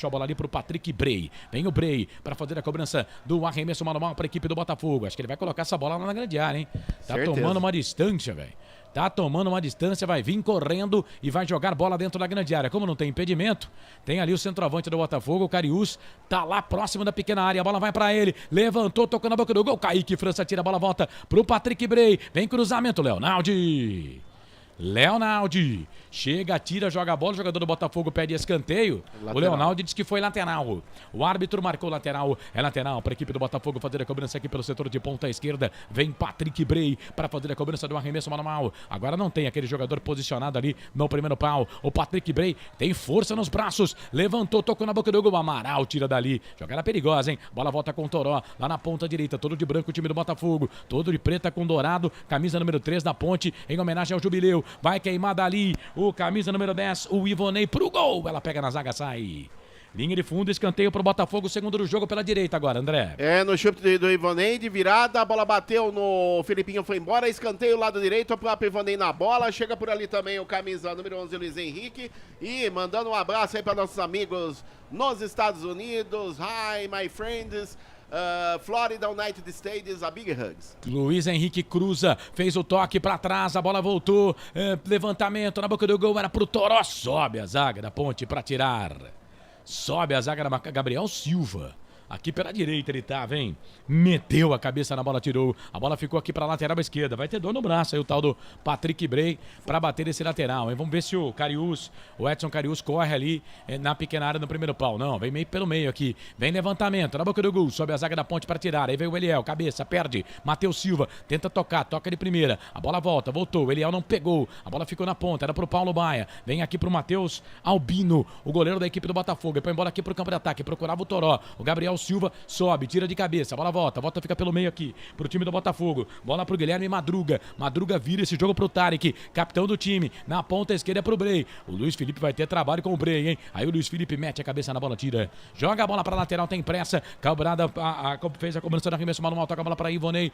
a bola ali para o Patrick Brey. Vem o Brey para fazer a cobrança do arremesso manual para a equipe do Botafogo. Acho que ele vai colocar essa bola lá na grande área, hein? Tá Certeza. tomando uma distância, velho. Tá tomando uma distância, vai vir correndo e vai jogar bola dentro da grande área. Como não tem impedimento, tem ali o centroavante do Botafogo, o Cariús, tá lá próximo da pequena área, a bola vai pra ele, levantou, tocou na boca do gol, Kaique França tira a bola, volta pro Patrick Brey, vem cruzamento, Leonaldi, chega, tira, joga a bola, o jogador do Botafogo pede escanteio, lateral. O Leonaldi diz que foi lateral, o árbitro marcou lateral, é lateral para a equipe do Botafogo fazer a cobrança aqui pelo setor de ponta esquerda, vem Patrick Brey para fazer a cobrança do arremesso manual, agora não tem aquele jogador posicionado ali no primeiro pau, o Patrick Brey tem força nos braços, levantou, tocou na boca do gol, Amaral tira dali, jogada perigosa, hein, bola volta com o Toró, lá na ponta direita, todo de branco o time do Botafogo, todo de preta com dourado, camisa número 3 da Ponte, em homenagem ao jubileu, vai queimar dali o camisa número 10, o Ivonei pro gol. Ela pega na zaga, sai. Linha de fundo, escanteio pro Botafogo, segundo do jogo pela direita agora, André. No chute do Ivonei, de virada, a bola bateu no Felipinho, foi embora, escanteio lado direito, o próprio Ivonei na bola, chega por ali também o camisa número 11, Luiz Henrique, e mandando um abraço aí para nossos amigos nos Estados Unidos. Hi, my friends. Florida United States, a Big Hugs. Luiz Henrique cruza, fez o toque pra trás, a bola voltou, levantamento na boca do gol, era pro Toró, sobe a zaga da Ponte pra tirar, sobe a zaga da Gabriel Silva. Aqui pela direita ele tava, hein? Meteu a cabeça na bola, tirou. A bola ficou aqui pra lateral esquerda. Vai ter dor no braço aí o tal do Patrick Brey pra bater esse lateral, hein? Vamos ver se o Cariús, o Edson Cariús corre ali na pequena área no primeiro pau. Não, vem meio pelo meio aqui. Vem levantamento na boca do gol. Sobe a zaga da Ponte pra tirar. Aí vem o Eliel, cabeça, perde. Matheus Silva, tenta tocar, toca de primeira. A bola volta, voltou. O Eliel não pegou. A bola ficou na ponta, era pro Paulo Baia. Vem aqui pro Matheus Albino, o goleiro da equipe do Botafogo. Põe bola aqui pro campo de ataque. Procurava o Toró. O Gabriel Silva sobe, tira de cabeça, a bola volta fica pelo meio aqui, pro time do Botafogo, bola pro Guilherme Madruga vira esse jogo pro Tarek, capitão do time, na ponta esquerda é pro Brey, o Luiz Felipe vai ter trabalho com o Brey, hein, aí o Luiz Felipe mete a cabeça na bola, tira, joga a bola pra lateral, tem pressa, Calbrada fez a cobrança do arremesso manual, toca a bola pra Ivonei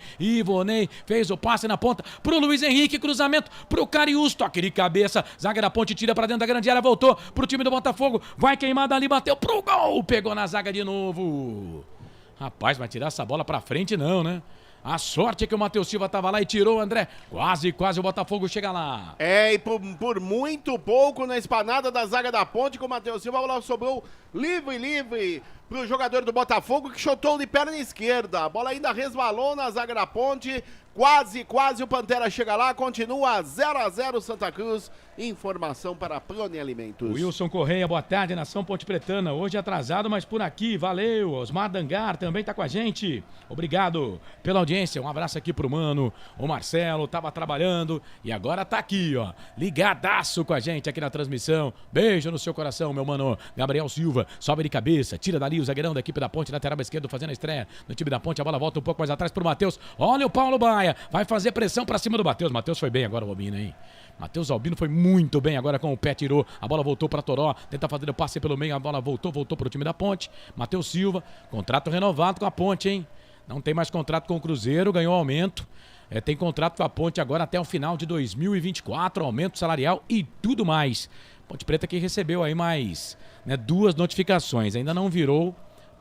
fez o passe na ponta, pro Luiz Henrique, cruzamento pro Cariús, toque de cabeça, zaga da Ponte, tira pra dentro da grande área, voltou pro time do Botafogo, vai queimar dali, bateu pro gol, pegou na zaga de novo. Rapaz, vai tirar essa bola pra frente não, né? A sorte é que o Matheus Silva tava lá e tirou, André. Quase o Botafogo chega lá. E por muito pouco na espanada da zaga da Ponte com o Matheus Silva, a bola sobrou livre pro jogador do Botafogo que chutou de perna esquerda. A bola ainda resvalou na zaga da Ponte. Quase o Pantera chega lá, continua 0-0 Santa Cruz. Informação para Prone Alimentos. Wilson Correia, boa tarde, nação Ponte Pretana. Hoje atrasado, mas por aqui, valeu. Osmar Dangar também tá com a gente. Obrigado pela audiência. Um abraço aqui pro mano. O Marcelo tava trabalhando e agora tá aqui, ó. Ligadaço com a gente aqui na transmissão. Beijo no seu coração, meu mano. Gabriel Silva, sobe de cabeça, tira dali o zagueirão da equipe da Ponte, lateral esquerdo, fazendo a estreia no time da Ponte. A bola volta um pouco mais atrás pro Matheus. Olha o Paulo Baia. Vai fazer pressão pra cima do Matheus. Matheus foi bem agora, o Albino, hein? Matheus Albino foi muito bem agora com o pé, tirou. A bola voltou pra Toró. Tenta fazer o passe pelo meio. A bola voltou pro time da Ponte. Matheus Silva, contrato renovado com a Ponte, hein? Não tem mais contrato com o Cruzeiro, ganhou aumento. Tem contrato com a Ponte agora até o final de 2024. Aumento salarial e tudo mais. Ponte Preta que recebeu aí mais, né, 2 notificações. Ainda não virou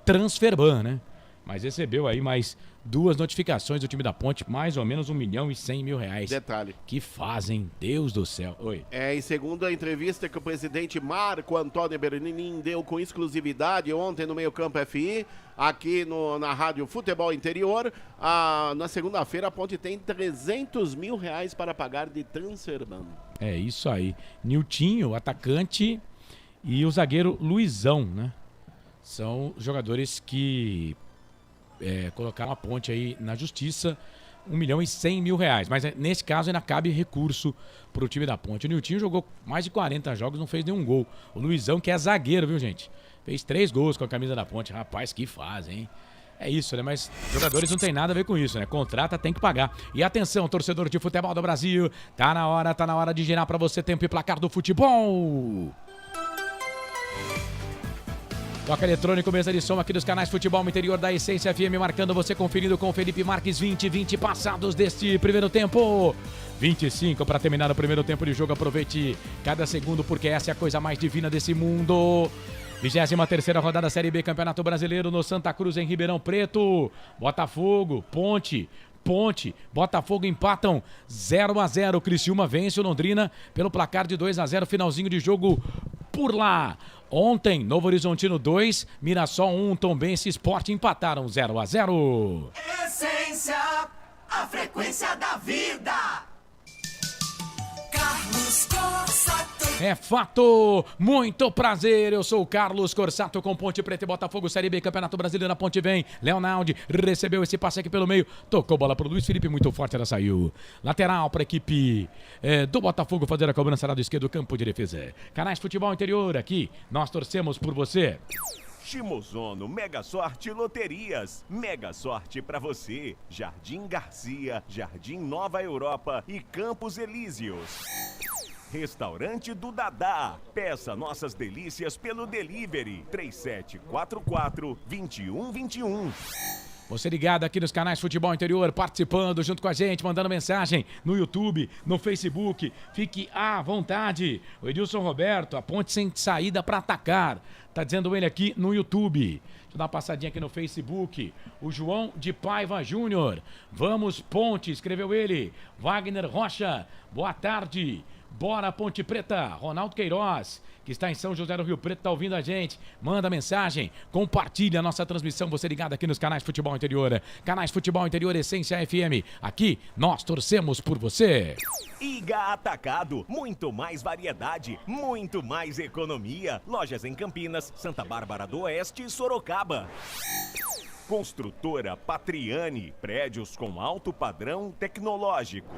transferban, né? Mas recebeu aí mais 2 notificações do time da Ponte, mais ou menos R$1.100.000. Detalhe. Que fazem, Deus do céu. Oi. E segundo a entrevista que o presidente Marco Antônio Berninin deu com exclusividade ontem no Meio Campo FI, aqui na Rádio Futebol Interior, na segunda-feira a Ponte tem R$300.000 para pagar de transferban. É isso aí. Niltinho, o atacante, e o zagueiro Luizão, né? São jogadores que colocaram a Ponte aí na justiça, R$1.100.000. Mas nesse caso ainda cabe recurso pro time da Ponte. O Niltinho jogou mais de 40 jogos, não fez nenhum gol. O Luizão, que é zagueiro, viu, gente? Fez 3 gols com a camisa da Ponte. Rapaz, que faz, hein? É isso, né? Mas jogadores não tem nada a ver com isso, né? Contrata, tem que pagar. E atenção, torcedor de futebol do Brasil. Tá na hora de girar pra você tempo e placar do futebol. Toca eletrônico, mesa de som aqui dos canais Futebol Interior da Essência FM, marcando você, conferindo com o Felipe Marques. 20 passados deste primeiro tempo. 25 para terminar o primeiro tempo de jogo. Aproveite cada segundo, porque essa é a coisa mais divina desse mundo. 23ª rodada Série B, Campeonato Brasileiro, no Santa Cruz, em Ribeirão Preto. Botafogo, Ponte, Botafogo empatam 0-0. Criciúma vence o Londrina pelo placar de 2-0. Finalzinho de jogo por lá. Ontem, Novo Horizontino 2, Mirassol 1, Tombense e Sport empataram 0-0. Essência, a frequência da vida. Carlos Corsato. É fato, muito prazer, eu sou o Carlos Corsato com Ponte Preta e Botafogo, Série B, Campeonato Brasileiro. A Ponte vem, Leonardo recebeu esse passe aqui pelo meio, tocou bola pro Luiz Felipe, muito forte, ela saiu. Lateral para a equipe do Botafogo fazer a cobrança lá do esquerdo, campo de defesa. Canais Futebol Interior, aqui nós torcemos por você. Shimozono Mega Sorte Loterias. Mega sorte pra você. Jardim Garcia, Jardim Nova Europa e Campos Elíseos. Restaurante do Dadá. Peça nossas delícias pelo delivery 3744-2121. Você ligado aqui nos canais Futebol Interior, participando junto com a gente, mandando mensagem no YouTube, no Facebook. Fique à vontade. O Edilson Roberto, a Ponte sem saída para atacar. Tá dizendo ele aqui no YouTube. Deixa eu dar uma passadinha aqui no Facebook. O João de Paiva Júnior. Vamos Ponte, escreveu ele. Wagner Rocha, boa tarde. Bora Ponte Preta. Ronaldo Queiroz, que está em São José do Rio Preto, está ouvindo a gente. Manda mensagem, compartilha a nossa transmissão. Você ligado aqui nos canais Futebol Interior. Canais Futebol Interior Essência FM. Aqui nós torcemos por você. Iga Atacado, muito mais variedade, muito mais economia. Lojas em Campinas, Santa Bárbara do Oeste e Sorocaba. Construtora Patriani, prédios com alto padrão tecnológico.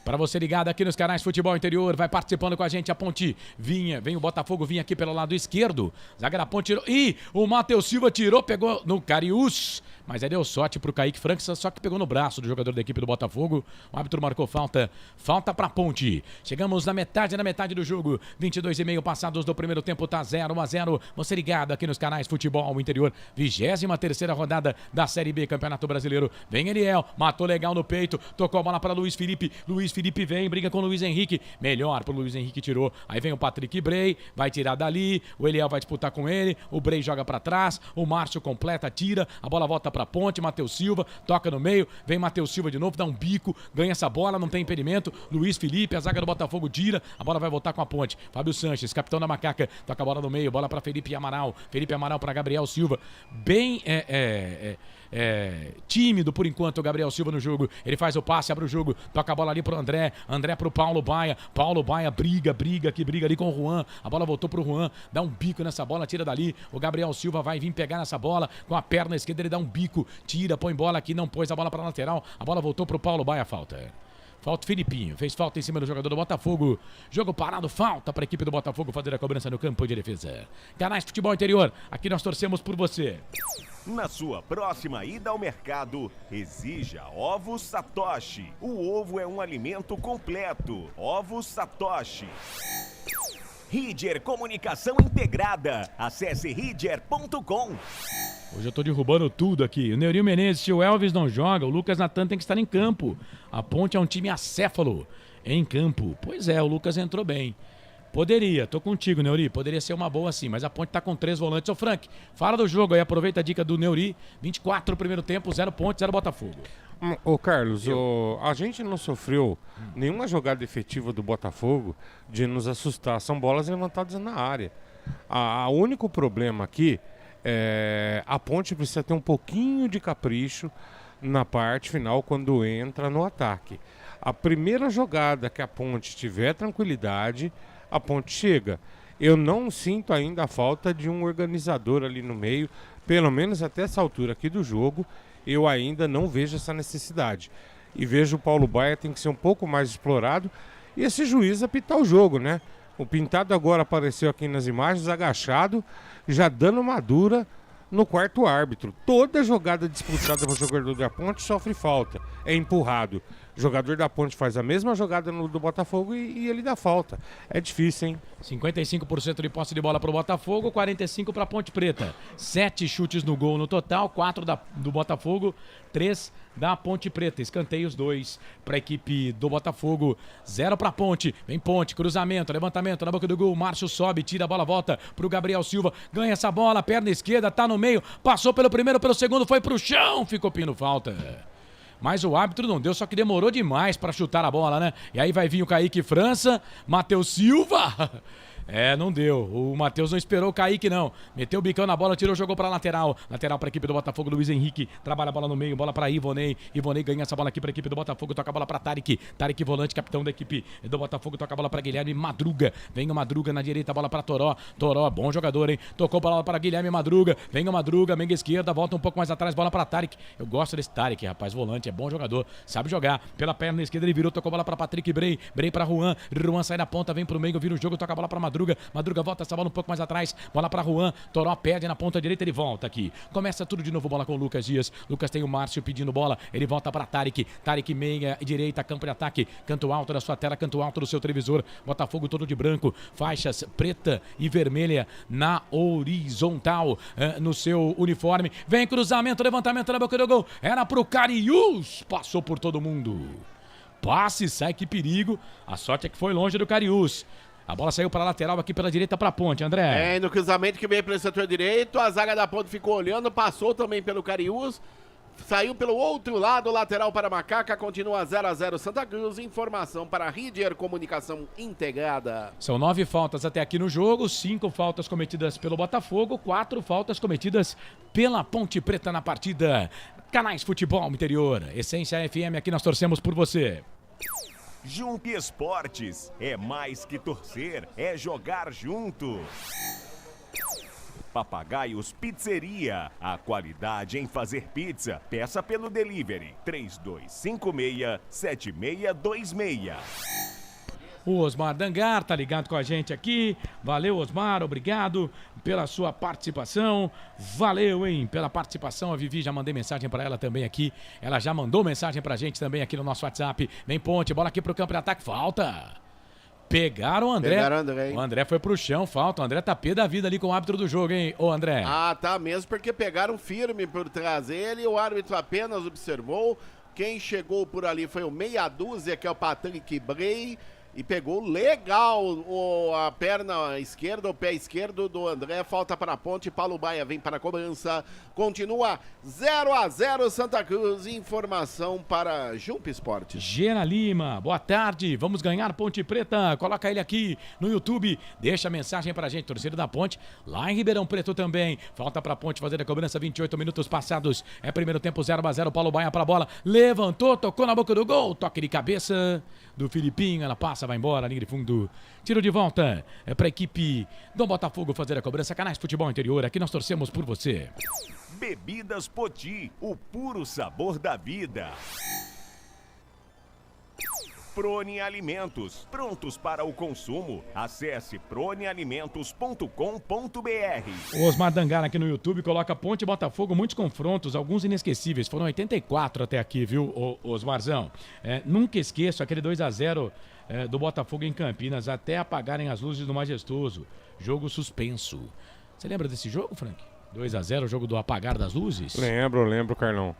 Para você ligado aqui nos canais Futebol Interior, vai participando com a gente. A Ponte vem o Botafogo vinha aqui pelo lado esquerdo. Zaga da Ponte tirou. Ih, o Matheus Silva tirou, pegou no Cariús. Mas aí deu sorte pro Kaique Franks, só que pegou no braço do jogador da equipe do Botafogo. O árbitro marcou falta pra Ponte. Chegamos na metade do jogo. 22,5 passados do primeiro tempo, tá 0-0. Você ligado aqui nos canais Futebol Interior. 23ª rodada da Série B, Campeonato Brasileiro. Vem Eliel, matou legal no peito, tocou a bola para Luiz Felipe. Luiz Felipe vem, briga com o Luiz Henrique. Melhor pro Luiz Henrique, tirou. Aí vem o Patrick Bray, vai tirar dali. O Eliel vai disputar com ele. O Bray joga pra trás. O Márcio completa, tira. A bola volta pra ponte. Matheus Silva toca no meio. Vem Matheus Silva de novo, dá um bico. Ganha essa bola, não tem impedimento. Luiz Felipe, a zaga do Botafogo tira. A bola vai voltar com a ponte. Fábio Sanches, capitão da Macaca. Toca a bola no meio. Bola pra Felipe Amaral. Felipe Amaral pra Gabriel Silva. Bem tímido por enquanto o Gabriel Silva no jogo. Ele faz o passe, abre o jogo, toca a bola ali pro André pro Paulo Baia. Paulo Baia briga ali com o Juan. A bola voltou pro Juan, dá um bico nessa bola, tira dali. O Gabriel Silva vai vir pegar nessa bola com a perna esquerda, ele dá um bico, tira, põe bola aqui, não pôs a bola pra lateral. A bola voltou pro Paulo Baia, falta o Filipinho, fez falta em cima do jogador do Botafogo. Jogo parado, falta para a equipe do Botafogo fazer a cobrança no campo de defesa. Canais Futebol Interior, aqui nós torcemos por você. Na sua próxima ida ao mercado, exija Ovos Satoshi. O ovo é um alimento completo. Ovos Satoshi. Ridger Comunicação Integrada. Acesse ridger.com. Hoje eu tô derrubando tudo aqui. O Neurinho Menezes, se o Elvis não joga, o Lucas Natan tem que estar em campo. A Ponte é um time acéfalo em campo. Pois é, o Lucas entrou bem. Poderia, tô contigo, Neuri. Poderia ser uma boa sim, mas a Ponte tá com 3 volantes. Ô Frank, fala do jogo aí, aproveita a dica do Neuri. 24 no primeiro tempo, 0 Ponte, 0 Botafogo. Ô Carlos, a gente não sofreu nenhuma jogada efetiva do Botafogo de nos assustar. São bolas levantadas na área. O único problema aqui é a Ponte precisa ter um pouquinho de capricho na parte final quando entra no ataque. A primeira jogada que a Ponte tiver tranquilidade, a Ponte chega. Eu não sinto ainda a falta de um organizador ali no meio, pelo menos até essa altura aqui do jogo, eu ainda não vejo essa necessidade. E vejo o Paulo Baia tem que ser um pouco mais explorado e esse juiz apitar o jogo, né? O Pintado agora apareceu aqui nas imagens, agachado, já dando uma dura no quarto árbitro. Toda jogada disputada pelo jogador da Ponte sofre falta, é empurrado. O jogador da Ponte faz a mesma jogada do Botafogo e ele dá falta. É difícil, hein? 55% de posse de bola para o Botafogo, 45% para a Ponte Preta. 7 chutes no gol no total, 4 do Botafogo, 3 da Ponte Preta. Escanteios 2 para a equipe do Botafogo, 0 para a Ponte. Vem Ponte, cruzamento, levantamento na boca do gol. Márcio sobe, tira a bola, volta para o Gabriel Silva. Ganha essa bola, perna esquerda, tá no meio. Passou pelo primeiro, pelo segundo, foi para o chão. Ficou pedindo falta. Mas o árbitro não deu, só que demorou demais para chutar a bola, né? E aí vai vir o Kaique França, Matheus Silva. Não deu. O Matheus não esperou o Kaique, não. Meteu o bicão na bola, tirou, jogou pra lateral. Lateral pra equipe do Botafogo, Luiz Henrique. Trabalha a bola no meio, bola pra Ivonei. Ivonei ganha essa bola aqui pra equipe do Botafogo. Toca a bola pra Tarek. Tarek volante, capitão da equipe do Botafogo. Toca a bola pra Guilherme Madruga. Vem o Madruga na direita, bola pra Toró. Toró, bom jogador, hein? Tocou a bola para Guilherme Madruga. Vem o Madruga, menga esquerda, volta um pouco mais atrás, bola pra Tarek. Eu gosto desse Tarek, rapaz. Volante, é bom jogador. Sabe jogar. Pela perna esquerda ele virou, tocou a bola pra Patrick Bray. Bray pra Juan. Juan sai da ponta, vem pro meio, vira o jogo, toca a bola pra Madruga. Madruga volta essa bola um pouco mais atrás, bola pra Juan, Toró perde na ponta direita, ele volta aqui, começa tudo de novo, bola com o Lucas Dias, Lucas tem o Márcio pedindo bola, ele volta pra Tarek, Tarek meia direita, campo de ataque, canto alto da sua tela, canto alto do seu televisor, Botafogo todo de branco, faixas preta e vermelha na horizontal, no seu uniforme, vem cruzamento, levantamento na boca do gol, era pro Cariús, passou por todo mundo, passe, sai, que perigo, a sorte é que foi longe do Cariús. A bola saiu para a lateral aqui pela direita para a Ponte, André. No cruzamento que veio pelo setor direito, a zaga da Ponte ficou olhando, passou também pelo Cariús, saiu pelo outro lado, lateral para a Macaca, continua 0-0 Santa Cruz, informação para a Ridger Comunicação Integrada. São 9 faltas até aqui no jogo, 5 faltas cometidas pelo Botafogo, 4 faltas cometidas pela Ponte Preta na partida. Canais Futebol Interior, Essência FM, aqui nós torcemos por você. Jump Esportes, é mais que torcer, é jogar junto. Papagaios Pizzeria, a qualidade em fazer pizza. Peça pelo delivery 3256-7626. O Osmar Dangar tá ligado com a gente aqui. Valeu, Osmar, obrigado pela sua participação. Valeu, hein, pela participação. A Vivi, já mandei mensagem para ela também aqui. Ela já mandou mensagem pra gente também aqui no nosso WhatsApp. Vem Ponte, bola aqui pro campo de ataque. Falta. Pegaram o André. O André foi pro chão, falta. O André tá pé da vida ali com o árbitro do jogo, hein, ô André? Ah, tá mesmo, porque pegaram firme por trás dele. O árbitro apenas observou Quem chegou por ali foi o meia dúzia, que é o Patrick Bray. E pegou legal a perna esquerda, o pé esquerdo do André. Falta para a Ponte. Paulo Baia vem para a cobrança. Continua 0-0 Santa Cruz. Informação para Jump Esportes. Gera Lima, boa tarde. Vamos ganhar Ponte Preta. Coloca ele aqui no YouTube. Deixa a mensagem pra gente. Torcida da Ponte, lá em Ribeirão Preto também. Falta pra Ponte fazer a cobrança. 28 minutos passados. É primeiro tempo 0-0. Paulo Baia para a bola. Levantou, tocou na boca do gol. Toque de cabeça do Filipinho. Ela passa, vai embora. Linha de fundo. Tiro de volta. É pra equipe do Botafogo fazer a cobrança. Canais Futebol Interior. Aqui nós torcemos por você. Bebidas Poti, o puro sabor da vida. Prone Alimentos, prontos para o consumo. Acesse pronealimentos.com.br. O Osmar Dangara aqui no YouTube coloca Ponte e Botafogo, muitos confrontos, alguns inesquecíveis. Foram 84 até aqui, viu, Osmarzão? Nunca esqueço aquele 2-0 do Botafogo em Campinas, até apagarem as luzes do Majestoso. Jogo suspenso. Você lembra desse jogo, Frank? 2-0, o jogo do apagar das luzes? Lembro, Carlão.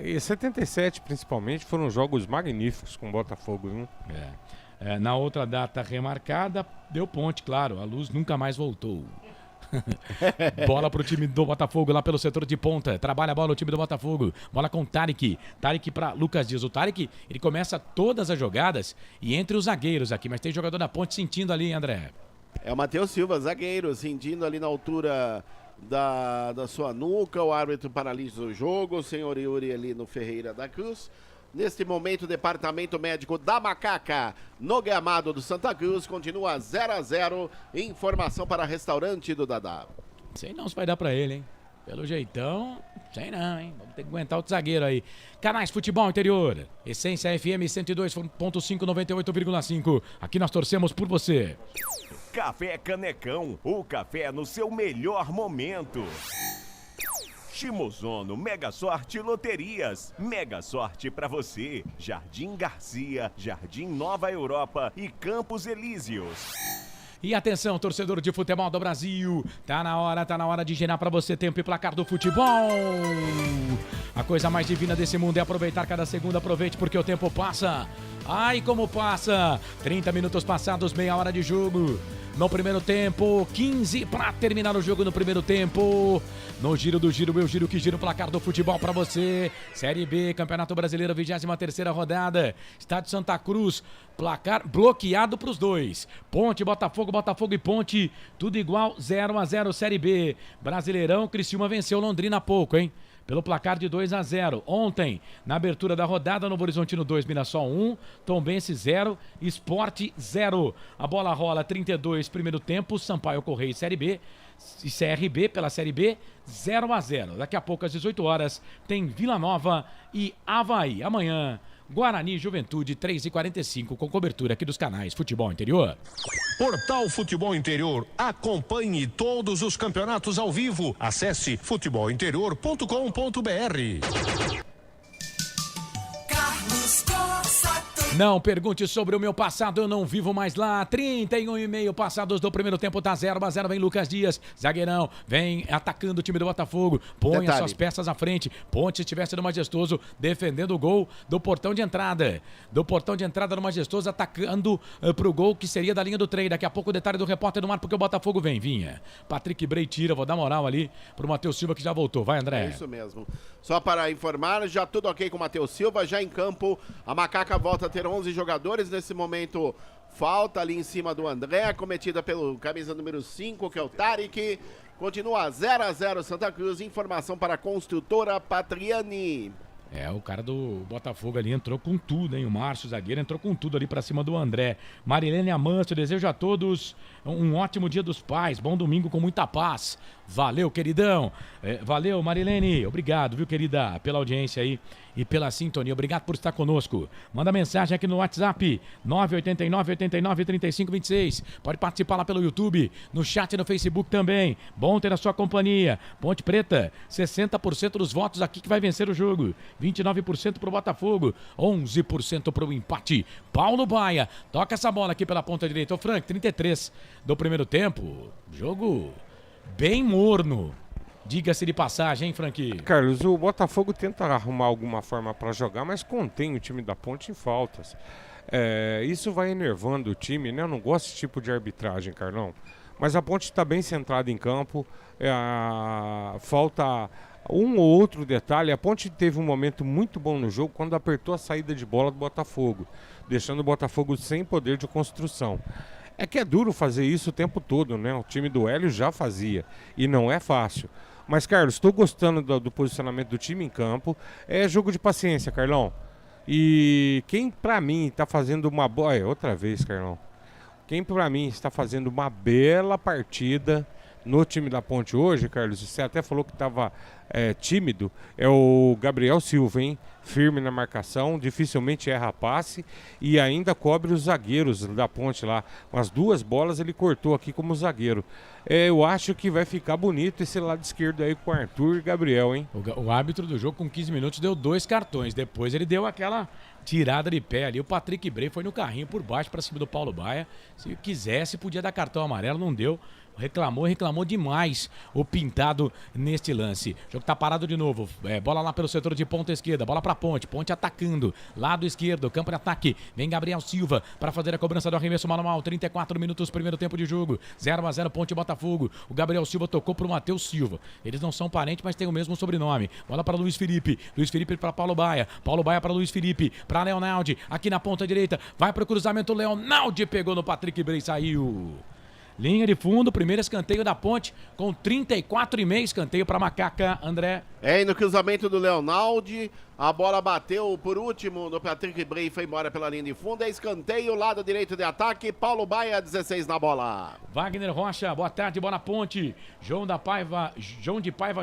E 77, principalmente, foram jogos magníficos com o Botafogo, viu? Na outra data remarcada, deu Ponte, claro. A luz nunca mais voltou. Bola pro time do Botafogo lá pelo setor de ponta. Trabalha a bola o time do Botafogo. Bola com Tarek. Tarek pra Lucas Dias. O Tarek, ele começa todas as jogadas e entre os zagueiros aqui. Mas tem jogador da Ponte sentindo ali, hein, André? É o Matheus Silva, zagueiro, sentindo ali na altura da sua nuca. O árbitro paralisa o jogo. O senhor Yuri ali no Ferreira da Cruz. Neste momento, o departamento médico da Macaca no gramado do Santa Cruz continua 0-0. Informação para restaurante do Dadá. Sei não se vai dar pra ele, hein? Pelo jeitão, sei não, hein? Vamos ter que aguentar outro zagueiro aí. Canais Futebol Interior. Essência FM 102.5, 98,5. Aqui nós torcemos por você. Café Canecão, o café no seu melhor momento. Shimozono Mega Sorte Loterias. Mega Sorte pra você. Jardim Garcia, Jardim Nova Europa e Campos Elíseos. E atenção, torcedor de futebol do Brasil. Tá na hora de girar pra você tempo e placar do futebol. A coisa mais divina desse mundo é aproveitar cada segundo. Aproveite porque o tempo passa. Ai, como passa. 30 minutos passados, meia hora de jogo. No primeiro tempo, 15 para terminar o jogo no primeiro tempo. No giro do giro, meu giro que gira o placar do futebol para você. Série B, Campeonato Brasileiro, 23ª rodada. Estádio Santa Cruz, placar bloqueado para os dois. Ponte, Botafogo, Botafogo e Ponte, tudo igual, 0-0 Série B. Brasileirão, Criciúma venceu Londrina há pouco, hein? Pelo placar de 2-0. Ontem, na abertura da rodada, Novo Horizontino 2, Mirassol 1, Tombense 0, Sport 0. A bola rola 32, primeiro tempo, Sampaio Correia Série B e CRB pela Série B 0-0. Daqui a pouco, às 18 horas, tem Vila Nova e Avaí. Amanhã, Guarani Juventude 3h45, com cobertura aqui dos canais Futebol Interior. Portal Futebol Interior. Acompanhe todos os campeonatos ao vivo. Acesse futebolinterior.com.br. Carlos Costa. Não pergunte sobre o meu passado, eu não vivo mais lá. 31,5 passados do primeiro tempo, tá 0-0, vem Lucas Dias, zagueirão, vem atacando o time do Botafogo, põe as suas peças à frente. Ponte, se estivesse no Majestoso, defendendo o gol do portão de entrada. Do portão de entrada no Majestoso, atacando pro gol que seria da linha do trem. Daqui a pouco o detalhe do repórter do mar, porque o Botafogo vinha. Patrick Bray tira, vou dar moral ali pro Matheus Silva que já voltou. Vai, André. É isso mesmo. Só para informar, já tudo ok com o Matheus Silva, já em campo. A Macaca volta a ter 11 jogadores. Nesse momento, falta ali em cima do André, cometida pelo camisa número 5, que é o Tarek. Continua 0-0 Santa Cruz. Informação para a construtora Patriani. O cara do Botafogo ali entrou com tudo, hein? O Márcio, zagueiro, entrou com tudo ali pra cima do André. Marilene Amâncio, desejo a todos um ótimo Dia dos Pais, bom domingo com muita paz. Valeu, queridão. Valeu, Marilene. Obrigado, viu, querida, pela audiência aí e pela sintonia. Obrigado por estar conosco. Manda mensagem aqui no WhatsApp, 989-89-3526. Pode participar lá pelo YouTube, no chat e no Facebook também. Bom ter a sua companhia. Ponte Preta, 60% dos votos aqui que vai vencer o jogo. 29% pro Botafogo, 11% pro empate. Paulo Baia, toca essa bola aqui pela ponta direita. Ô Frank, 33 do primeiro tempo. Jogo bem morno. Diga-se de passagem, hein, Franqui? Carlos, o Botafogo tenta arrumar alguma forma para jogar, mas contém o time da Ponte em faltas. Isso vai enervando o time, né? Eu não gosto desse tipo de arbitragem, Carlão. Mas a Ponte está bem centrada em campo. Falta um ou outro detalhe. A Ponte teve um momento muito bom no jogo quando apertou a saída de bola do Botafogo, deixando o Botafogo sem poder de construção. É que é duro fazer isso o tempo todo, né? O time do Hélio já fazia e não é fácil. Mas, Carlos, estou gostando do posicionamento do time em campo. É jogo de paciência, Carlão. E quem, pra mim, está fazendo uma boa... outra vez, Carlão. Quem, pra mim, está fazendo uma bela partida no time da Ponte hoje, Carlos, você até falou que estava tímido, é o Gabriel Silva, hein? Firme na marcação, dificilmente erra passe e ainda cobre os zagueiros da Ponte lá. Umas 2 bolas ele cortou aqui como zagueiro. Eu acho que vai ficar bonito esse lado esquerdo aí com o Arthur e Gabriel, hein? O árbitro do jogo com 15 minutos deu 2 cartões. Depois ele deu aquela tirada de pé ali. O Patrick Bray foi no carrinho por baixo para cima do Paulo Baia. Se quisesse, podia dar cartão amarelo, não deu. Reclamou demais o Pintado neste lance. O jogo tá parado de novo. Bola lá pelo setor de ponta esquerda. Bola pra Ponte. Ponte atacando. Lado esquerdo. Campo de ataque. Vem Gabriel Silva para fazer a cobrança do arremesso manual. 34 minutos, primeiro tempo de jogo. 0-0 Ponte Botafogo. O Gabriel Silva tocou pro Matheus Silva. Eles não são parentes, mas têm o mesmo sobrenome. Bola para Luiz Felipe. Luiz Felipe para Paulo Baia. Paulo Baia para Luiz Felipe. Para Leonaldi. Aqui na ponta direita. Vai pro cruzamento. Leonaldi pegou no Patrick Bray. Saiu. Linha de fundo, primeiro escanteio da Ponte com 34,5, escanteio para Macaca, André. E no cruzamento do Leonaldi, a bola bateu por último no Patrick Bray, foi embora pela linha de fundo, escanteio, lado direito de ataque, Paulo Baia, 16 na bola. Wagner Rocha, boa tarde, boa na Ponte. João de Paiva,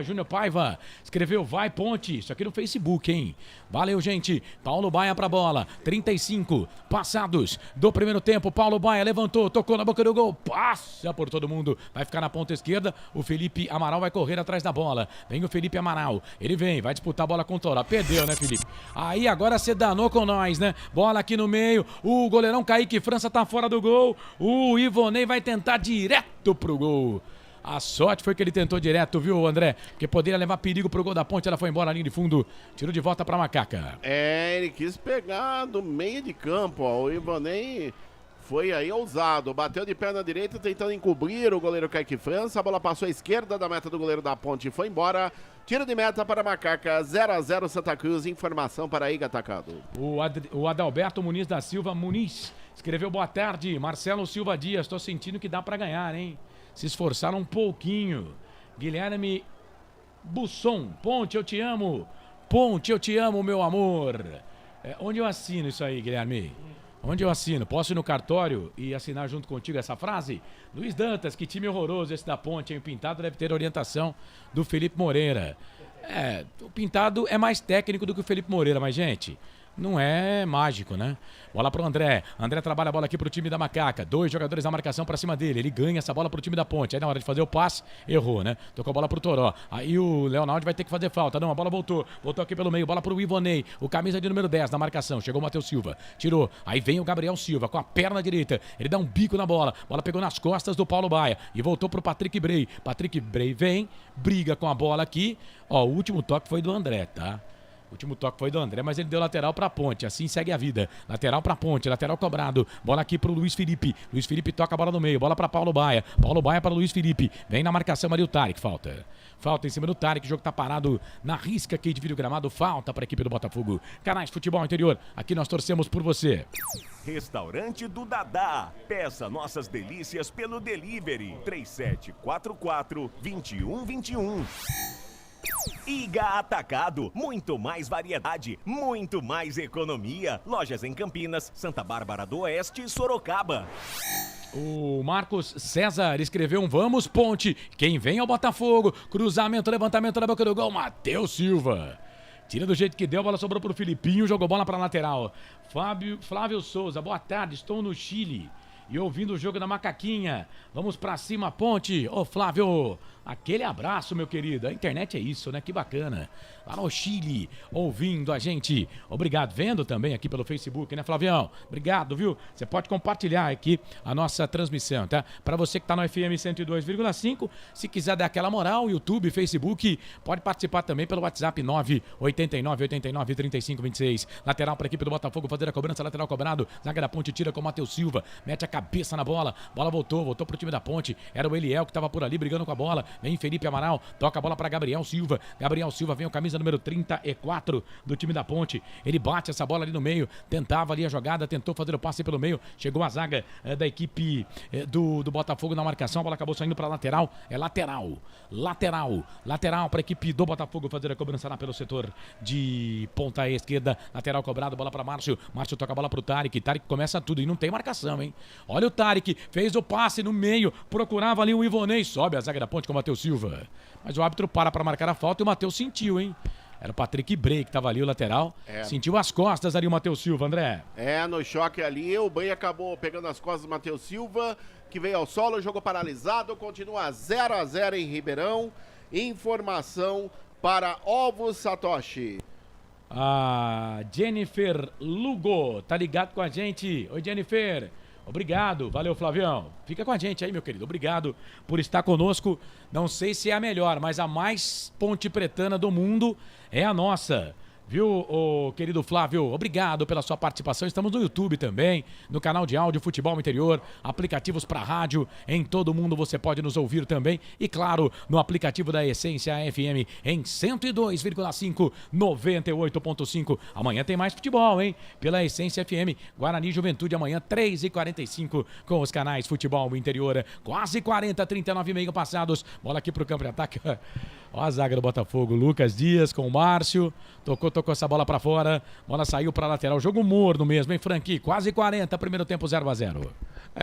Júnior Paiva, escreveu vai Ponte, isso aqui no Facebook, hein? Valeu, gente. Paulo Baia pra bola, 35 passados do primeiro tempo, Paulo Baia levantou, tocou na boca do gol, passa por todo mundo, vai ficar na ponta esquerda, o Felipe Amaral vai correr atrás da bola, vem o Felipe Amaral, ele vem, vai disputar a bola com o Toró, perdeu, né, Felipe? Aí agora você danou com nós, né? Bola aqui no meio, o goleirão Kaique França tá fora do gol, o Ivonei vai tentar direto pro gol. A sorte foi que ele tentou direto, viu, André? Porque poderia levar perigo pro gol da Ponte, ela foi embora na linha de fundo, tirou de volta pra Macaca. Ele quis pegar do meio de campo, ó, o Ivonei foi aí ousado, bateu de perna direita tentando encobrir o goleiro Kaique França, a bola passou à esquerda da meta do goleiro da Ponte e foi embora. Tiro de meta para Macaca, 0-0 Santa Cruz, informação para Iga Atacado. O Adalberto Muniz da Silva escreveu boa tarde, Marcelo Silva Dias, tô sentindo que dá para ganhar, hein? Se esforçaram um pouquinho. Guilherme Busson, Ponte, eu te amo. Ponte, eu te amo, meu amor. Onde eu assino isso aí, Guilherme? Onde eu assino? Posso ir no cartório e assinar junto contigo essa frase? Luiz Dantas, que time horroroso esse da Ponte, hein? O Pintado deve ter orientação do Felipe Moreira. O Pintado é mais técnico do que o Felipe Moreira, mas, gente, não é mágico, né? Bola pro André. André trabalha a bola aqui pro time da Macaca. 2 jogadores na marcação pra cima dele. Ele ganha essa bola pro time da Ponte. Aí na hora de fazer o passe, errou, né? Tocou a bola pro Toró. Aí o Leonaldi vai ter que fazer falta. Não, a bola voltou. Voltou aqui pelo meio. Bola pro Ivonei. O camisa de número 10 na marcação. Chegou o Matheus Silva. Tirou. Aí vem o Gabriel Silva com a perna direita. Ele dá um bico na bola. Bola pegou nas costas do Paulo Baia. E voltou pro Patrick Bray. Patrick Bray vem, briga com a bola aqui. Ó, o último toque foi do André, tá? O último toque foi do André, mas ele deu lateral pra Ponte. Assim segue a vida. Lateral pra Ponte, lateral cobrado. Bola aqui pro Luiz Felipe. Luiz Felipe toca a bola no meio. Bola pra Paulo Baia. Paulo Baia para Luiz Felipe. Vem na marcação ali o Tarek. Falta. Falta em cima do Tarek. O jogo tá parado na risca aqui de vídeo gramado. Falta pra equipe do Botafogo. Canais Futebol Interior. Aqui nós torcemos por você. Restaurante do Dadá. Peça nossas delícias pelo delivery. 3744-2121. Iga Atacado, muito mais variedade, muito mais economia. Lojas em Campinas, Santa Bárbara do Oeste e Sorocaba. O Marcos César escreveu um vamos Ponte. Quem vem é o Botafogo. Cruzamento, levantamento na boca do gol. Matheus Silva. Tira do jeito que deu, a bola sobrou pro Filipinho, jogou bola pra lateral. Flávio Souza, boa tarde, estou no Chile e ouvindo o jogo da Macaquinha. Vamos pra cima, Ponte. Ô Flávio, Aquele abraço, meu querido. A internet é isso, né? Que bacana. Lá no Chile, ouvindo a gente. Obrigado. Vendo também aqui pelo Facebook, né, Flavião? Obrigado, viu? Você pode compartilhar aqui a nossa transmissão, tá? Para você que tá no FM 102,5, se quiser dar aquela moral, YouTube, Facebook, pode participar também pelo WhatsApp 989893526. Lateral para a equipe do Botafogo fazer a cobrança, lateral cobrado. Zaga da Ponte tira com o Matheus Silva. Mete a cabeça na bola. Bola voltou pro time da Ponte. Era o Eliel que tava por ali brigando com a bola. Vem Felipe Amaral, toca a bola para Gabriel Silva. Gabriel Silva vem o camisa número 34 do time da Ponte. Ele bate essa bola ali no meio, tentava ali a jogada, tentou fazer o passe pelo meio. Chegou a zaga da equipe do Botafogo na marcação. A bola acabou saindo para lateral. É lateral para a equipe do Botafogo fazer a cobrança lá pelo setor de ponta esquerda. Lateral cobrado, bola para Márcio. Márcio toca a bola para o Tarek. Tarek começa tudo e não tem marcação, hein? Olha o Tarek, fez o passe no meio, procurava ali o Ivonei, sobe a zaga da Ponte com o Matheus Silva. Mas o árbitro para marcar a falta e o Matheus sentiu, hein? Era o Patrick Bray que tava ali, o lateral. Sentiu as costas ali o Matheus Silva, André. No choque ali, o Bray acabou pegando as costas do Matheus Silva, que veio ao solo, jogo paralisado, continua 0-0 em Ribeirão. Informação para Ovos Satoshi. A Jennifer Lugo tá ligado com a gente. Oi, Jennifer. Obrigado, valeu, Flavião. Fica com a gente aí, meu querido. Obrigado por estar conosco. Não sei se é a melhor, mas a mais ponte pretana do mundo é a nossa. Viu, ô, querido Flávio? Obrigado pela sua participação. Estamos no YouTube também, no canal de áudio Futebol Interior, aplicativos para rádio. Em todo mundo você pode nos ouvir também. E claro, no aplicativo da Essência FM em 102,5, 98,5. Amanhã tem mais futebol, hein? Pela Essência FM, Guarani Juventude amanhã 3h45 com os canais Futebol Interior. Quase 40, 39,5 passados. Bola aqui pro campo de ataque. Ó a zaga do Botafogo, Lucas Dias com o Márcio. Tocou essa bola pra fora. Bola saiu pra lateral. Jogo morno mesmo, hein, Franqui? Quase 40, primeiro tempo 0-0.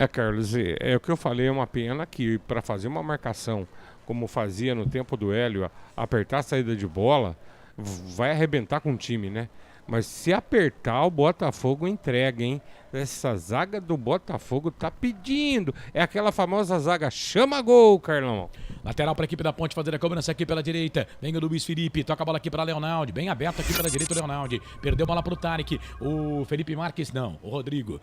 Carlos, é o que eu falei, é uma pena que para fazer uma marcação como fazia no tempo do Hélio, apertar a saída de bola, vai arrebentar com o time, né? Mas se apertar, o Botafogo entrega, hein? Essa zaga do Botafogo tá pedindo. É aquela famosa zaga chama gol, Carlão. Lateral para a equipe da Ponte fazer a cobrança aqui pela direita. Vem o Luiz Felipe, toca a bola aqui para Leonaldi. Bem aberto aqui pela direita o Leonaldi. Perdeu a bola para o Tarek. O Felipe Marques não. O Rodrigo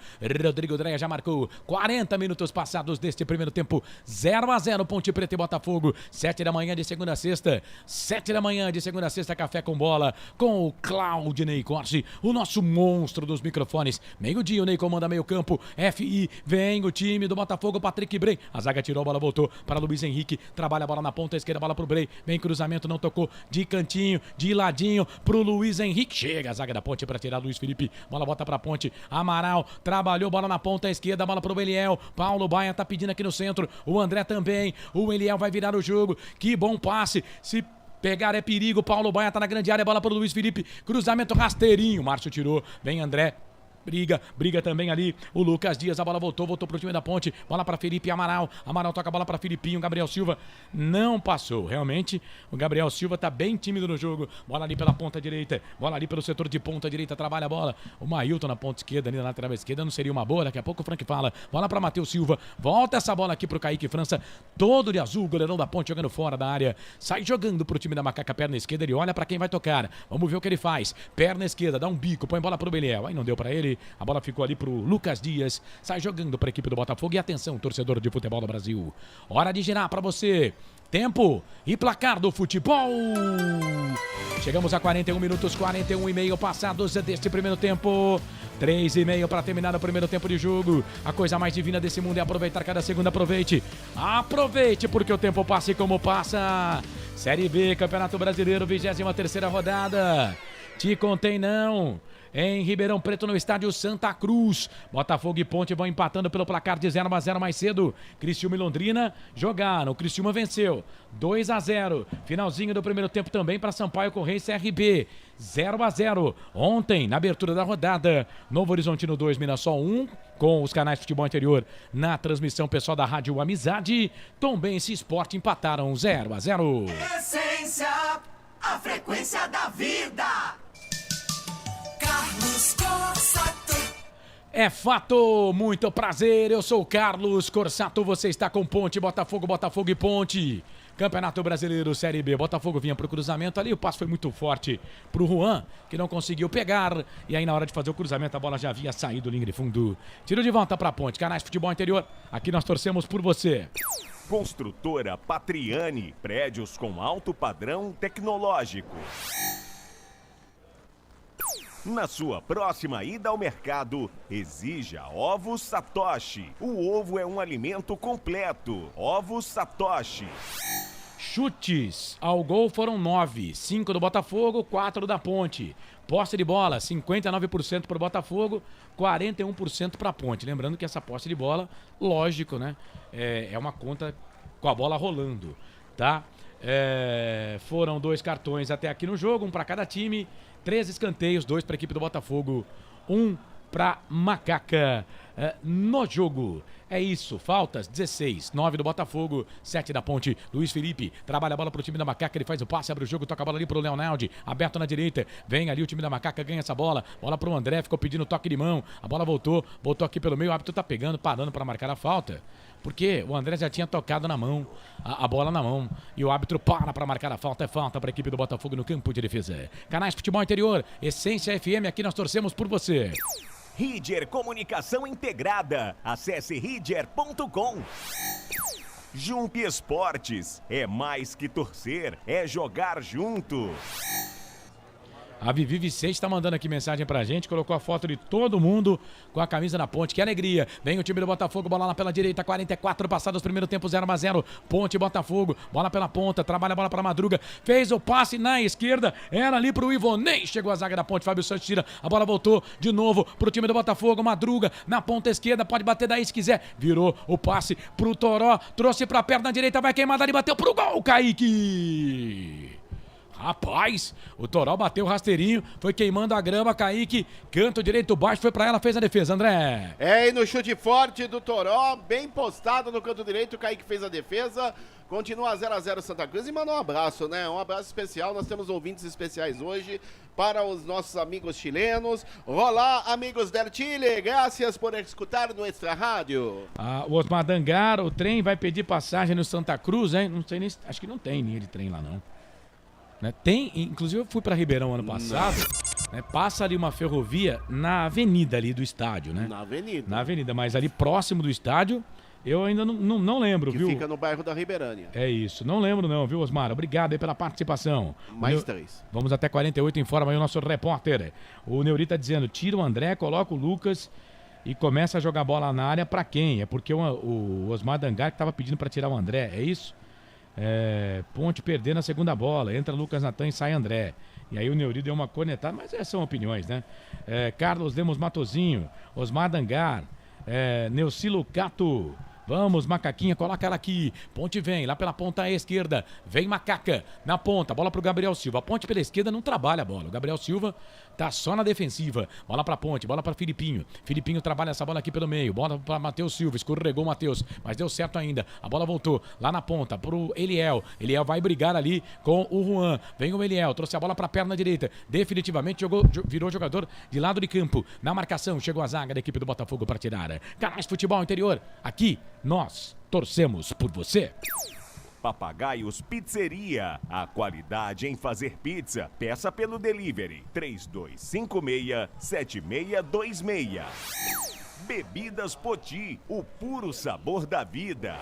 Dreia já marcou. 40 minutos passados deste primeiro tempo. 0-0 Ponte Preta e Botafogo. 7 da manhã de segunda a sexta. 7 da manhã de segunda a sexta. Café com bola com o Claudinei Corsi, o nosso monstro dos microfones. Meio-dia o Ney comanda meio campo. FI, vem o time do Botafogo, Patrick Bray. A zaga tirou, a bola voltou para Luiz Henrique. Trabalha a bola na ponta esquerda, bola pro Bray. Vem cruzamento, não tocou. De cantinho, de ladinho pro Luiz Henrique. Chega a zaga da Ponte para tirar Luiz Felipe. Bola volta pra Ponte. Amaral trabalhou, bola na ponta esquerda, bola pro Eliel. Paulo Baia tá pedindo aqui no centro. O André também. O Eliel vai virar o jogo. Que bom passe. Se pegar é perigo. Paulo Baia tá na grande área, bola pro Luiz Felipe. Cruzamento rasteirinho. Márcio tirou. Vem André. Briga também ali, o Lucas Dias, a bola voltou pro time da Ponte, bola para Felipe Amaral toca a bola para Filipinho, Gabriel Silva não passou, realmente o Gabriel Silva tá bem tímido no jogo, bola ali pela ponta direita, bola ali pelo setor de ponta direita, trabalha a bola, o Mailton na ponta esquerda, ali na lateral esquerda, não seria uma boa, daqui a pouco o Frank fala, bola para Matheus Silva, volta essa bola aqui pro Kaique França, todo de azul, goleirão da Ponte jogando fora da área, sai jogando pro time da Macaca, perna esquerda, ele olha para quem vai tocar, vamos ver o que ele faz, perna esquerda, dá um bico, põe bola pro Beliel, aí não deu para ele. A bola ficou ali pro Lucas Dias. Sai jogando para a equipe do Botafogo. E atenção, torcedor de futebol do Brasil. Hora de girar para você. Tempo e placar do futebol. Chegamos a 41 minutos, 41,5 passados deste primeiro tempo. 3,5 para terminar o primeiro tempo de jogo. A coisa mais divina desse mundo é aproveitar cada segundo. Aproveite. Aproveite porque o tempo passa e como passa. Série B, Campeonato Brasileiro, 23ª rodada. Te contei não. Em Ribeirão Preto, no estádio Santa Cruz. Botafogo e Ponte vão empatando pelo placar de 0-0 mais cedo. Criciúma e Londrina jogaram. O Criciúma venceu 2-0. Finalzinho do primeiro tempo também para Sampaio Correia e CRB. 0-0. Ontem, na abertura da rodada, Novo Horizontino 2, Mirassol 1. Com os canais Futebol Interior na transmissão pessoal da Rádio Amizade. Tombense e Sport empataram 0-0. Essência, a frequência da vida. Carlos Corsato. É fato, muito prazer, eu sou o Carlos Corsato, você está com Ponte, Botafogo e Ponte. Campeonato Brasileiro Série B. Botafogo vinha pro cruzamento ali, o passe foi muito forte pro Juan, que não conseguiu pegar. E aí na hora de fazer o cruzamento a bola já havia saído linha de fundo. Tiro de volta pra Ponte. Canais Futebol Interior, aqui nós torcemos por você. Construtora Patriani, prédios com alto padrão tecnológico. Na sua próxima ida ao mercado, exija Ovos Satoshi. O ovo é um alimento completo. Ovos Satoshi. Chutes ao gol foram 9, 5 do Botafogo, 4 da Ponte. Posse de bola, 59% para o Botafogo, 41% para a Ponte. Lembrando que essa posse de bola, lógico, né? É uma conta com a bola rolando, tá? Foram 2 cartões até aqui no jogo, um para cada time. 3 escanteios, 2 para a equipe do Botafogo, 1 para Macaca no jogo. É isso, faltas 16, 9 do Botafogo, 7 da Ponte. Luiz Felipe trabalha a bola pro time da Macaca, ele faz o passe, abre o jogo, toca a bola ali pro Leonardo, aberto na direita, vem ali o time da Macaca, ganha essa bola pro André, ficou pedindo toque de mão, a bola voltou aqui pelo meio, o árbitro tá pegando, parando para marcar a falta, porque o André já tinha tocado na mão, a bola na mão, e o árbitro para marcar a falta, é falta para a equipe do Botafogo no campo de defesa. Canais Futebol Interior, Essência FM, aqui nós torcemos por você. Ridger Comunicação Integrada. Acesse ridger.com. Jump Esportes. É mais que torcer, é jogar junto. A Vivi Vicente tá mandando aqui mensagem pra gente, colocou a foto de todo mundo com a camisa na Ponte, que alegria. Vem o time do Botafogo, bola lá pela direita, 44 passados, primeiro tempo 0-0, Ponte Botafogo, bola pela ponta, trabalha a bola pra Madruga, fez o passe na esquerda, era ali pro Ivonei, chegou a zaga da Ponte, Fábio Santos tira, a bola voltou de novo pro time do Botafogo, Madruga na ponta esquerda, pode bater daí se quiser, virou o passe pro Toró, trouxe pra perna direita, vai queimar dali, bateu pro gol, Kaique! Rapaz, o Toró bateu o rasteirinho, foi queimando a grama, Kaique, canto direito baixo, foi pra ela, fez a defesa, André. E no chute forte do Toró, bem postado no canto direito, o Kaique fez a defesa, continua 0-0 Santa Cruz e manda um abraço, né? Um abraço especial, nós temos ouvintes especiais hoje para os nossos amigos chilenos. Olá, amigos del Chile, graças por escutar Nuestra Rádio. O Osmar Dangar, o trem vai pedir passagem no Santa Cruz, hein? Não sei nem, acho que não tem linha de trem lá, não. Né? Tem, inclusive eu fui para Ribeirão ano passado, né? Passa ali uma ferrovia na avenida ali do estádio, né? Na avenida, mas ali próximo do estádio, eu ainda não lembro, que viu? Fica no bairro da Ribeirânia. É isso, não lembro não, viu, Osmar? Obrigado aí pela participação. Mais 3. Vamos até 48, informa aí o nosso repórter. O Neuri tá dizendo, tira o André, coloca o Lucas e começa a jogar bola na área pra quem? É porque o Osmar Dangar que tava pedindo pra tirar o André, é isso? Ponte perdendo a segunda bola, entra Lucas Natan e sai André. E aí o Neuri deu uma cornetada, mas essas são opiniões, né? Carlos Lemos Matozinho, Osmar Dangar, Neuci Lucato. Vamos, Macaquinha, coloca ela aqui. Ponte vem, lá pela ponta esquerda. Vem Macaca, na ponta, bola pro Gabriel Silva. A Ponte pela esquerda não trabalha a bola. O Gabriel Silva tá só na defensiva. Bola pra Ponte, bola pra Filipinho. Filipinho trabalha essa bola aqui pelo meio. Bola pra Matheus Silva, escorregou o Matheus, mas deu certo ainda. A bola voltou lá na ponta pro Eliel. Eliel vai brigar ali com o Juan. Vem o Eliel, trouxe a bola pra perna direita. Definitivamente virou jogador de lado de campo. Na marcação, chegou a zaga da equipe do Botafogo para tirar. Canais Futebol Interior, aqui nós torcemos por você. Papagaios Pizzeria. A qualidade em fazer pizza. Peça pelo delivery 3256-7626. Bebidas Poti. O puro sabor da vida.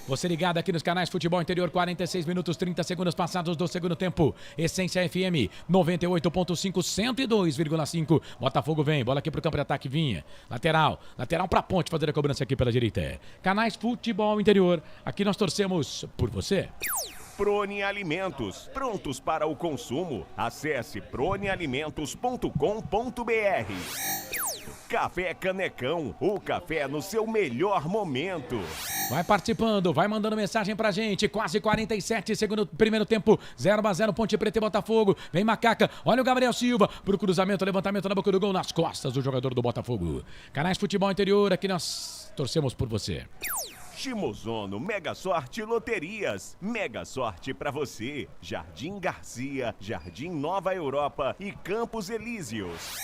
Você ligado aqui nos canais Futebol Interior, 46 minutos, 30 segundos passados do segundo tempo. Essência FM, 98.5, 102,5. Botafogo vem, bola aqui pro campo de ataque, Vinha. Lateral pra Ponte fazer a cobrança aqui pela direita. Canais Futebol Interior, aqui nós torcemos por você. Prone Alimentos, prontos para o consumo. Acesse pronealimentos.com.br. Café Canecão, o café no seu melhor momento. Vai participando, vai mandando mensagem pra gente. Quase 47, primeiro tempo, 0-0, Ponte Preta e Botafogo. Vem Macaca, olha o Gabriel Silva pro cruzamento, levantamento na boca do gol, nas costas do jogador do Botafogo. Canais Futebol Interior, aqui nós torcemos por você. Shimozono Mega Sorte Loterias. Mega Sorte pra você. Jardim Garcia, Jardim Nova Europa e Campos Elíseos.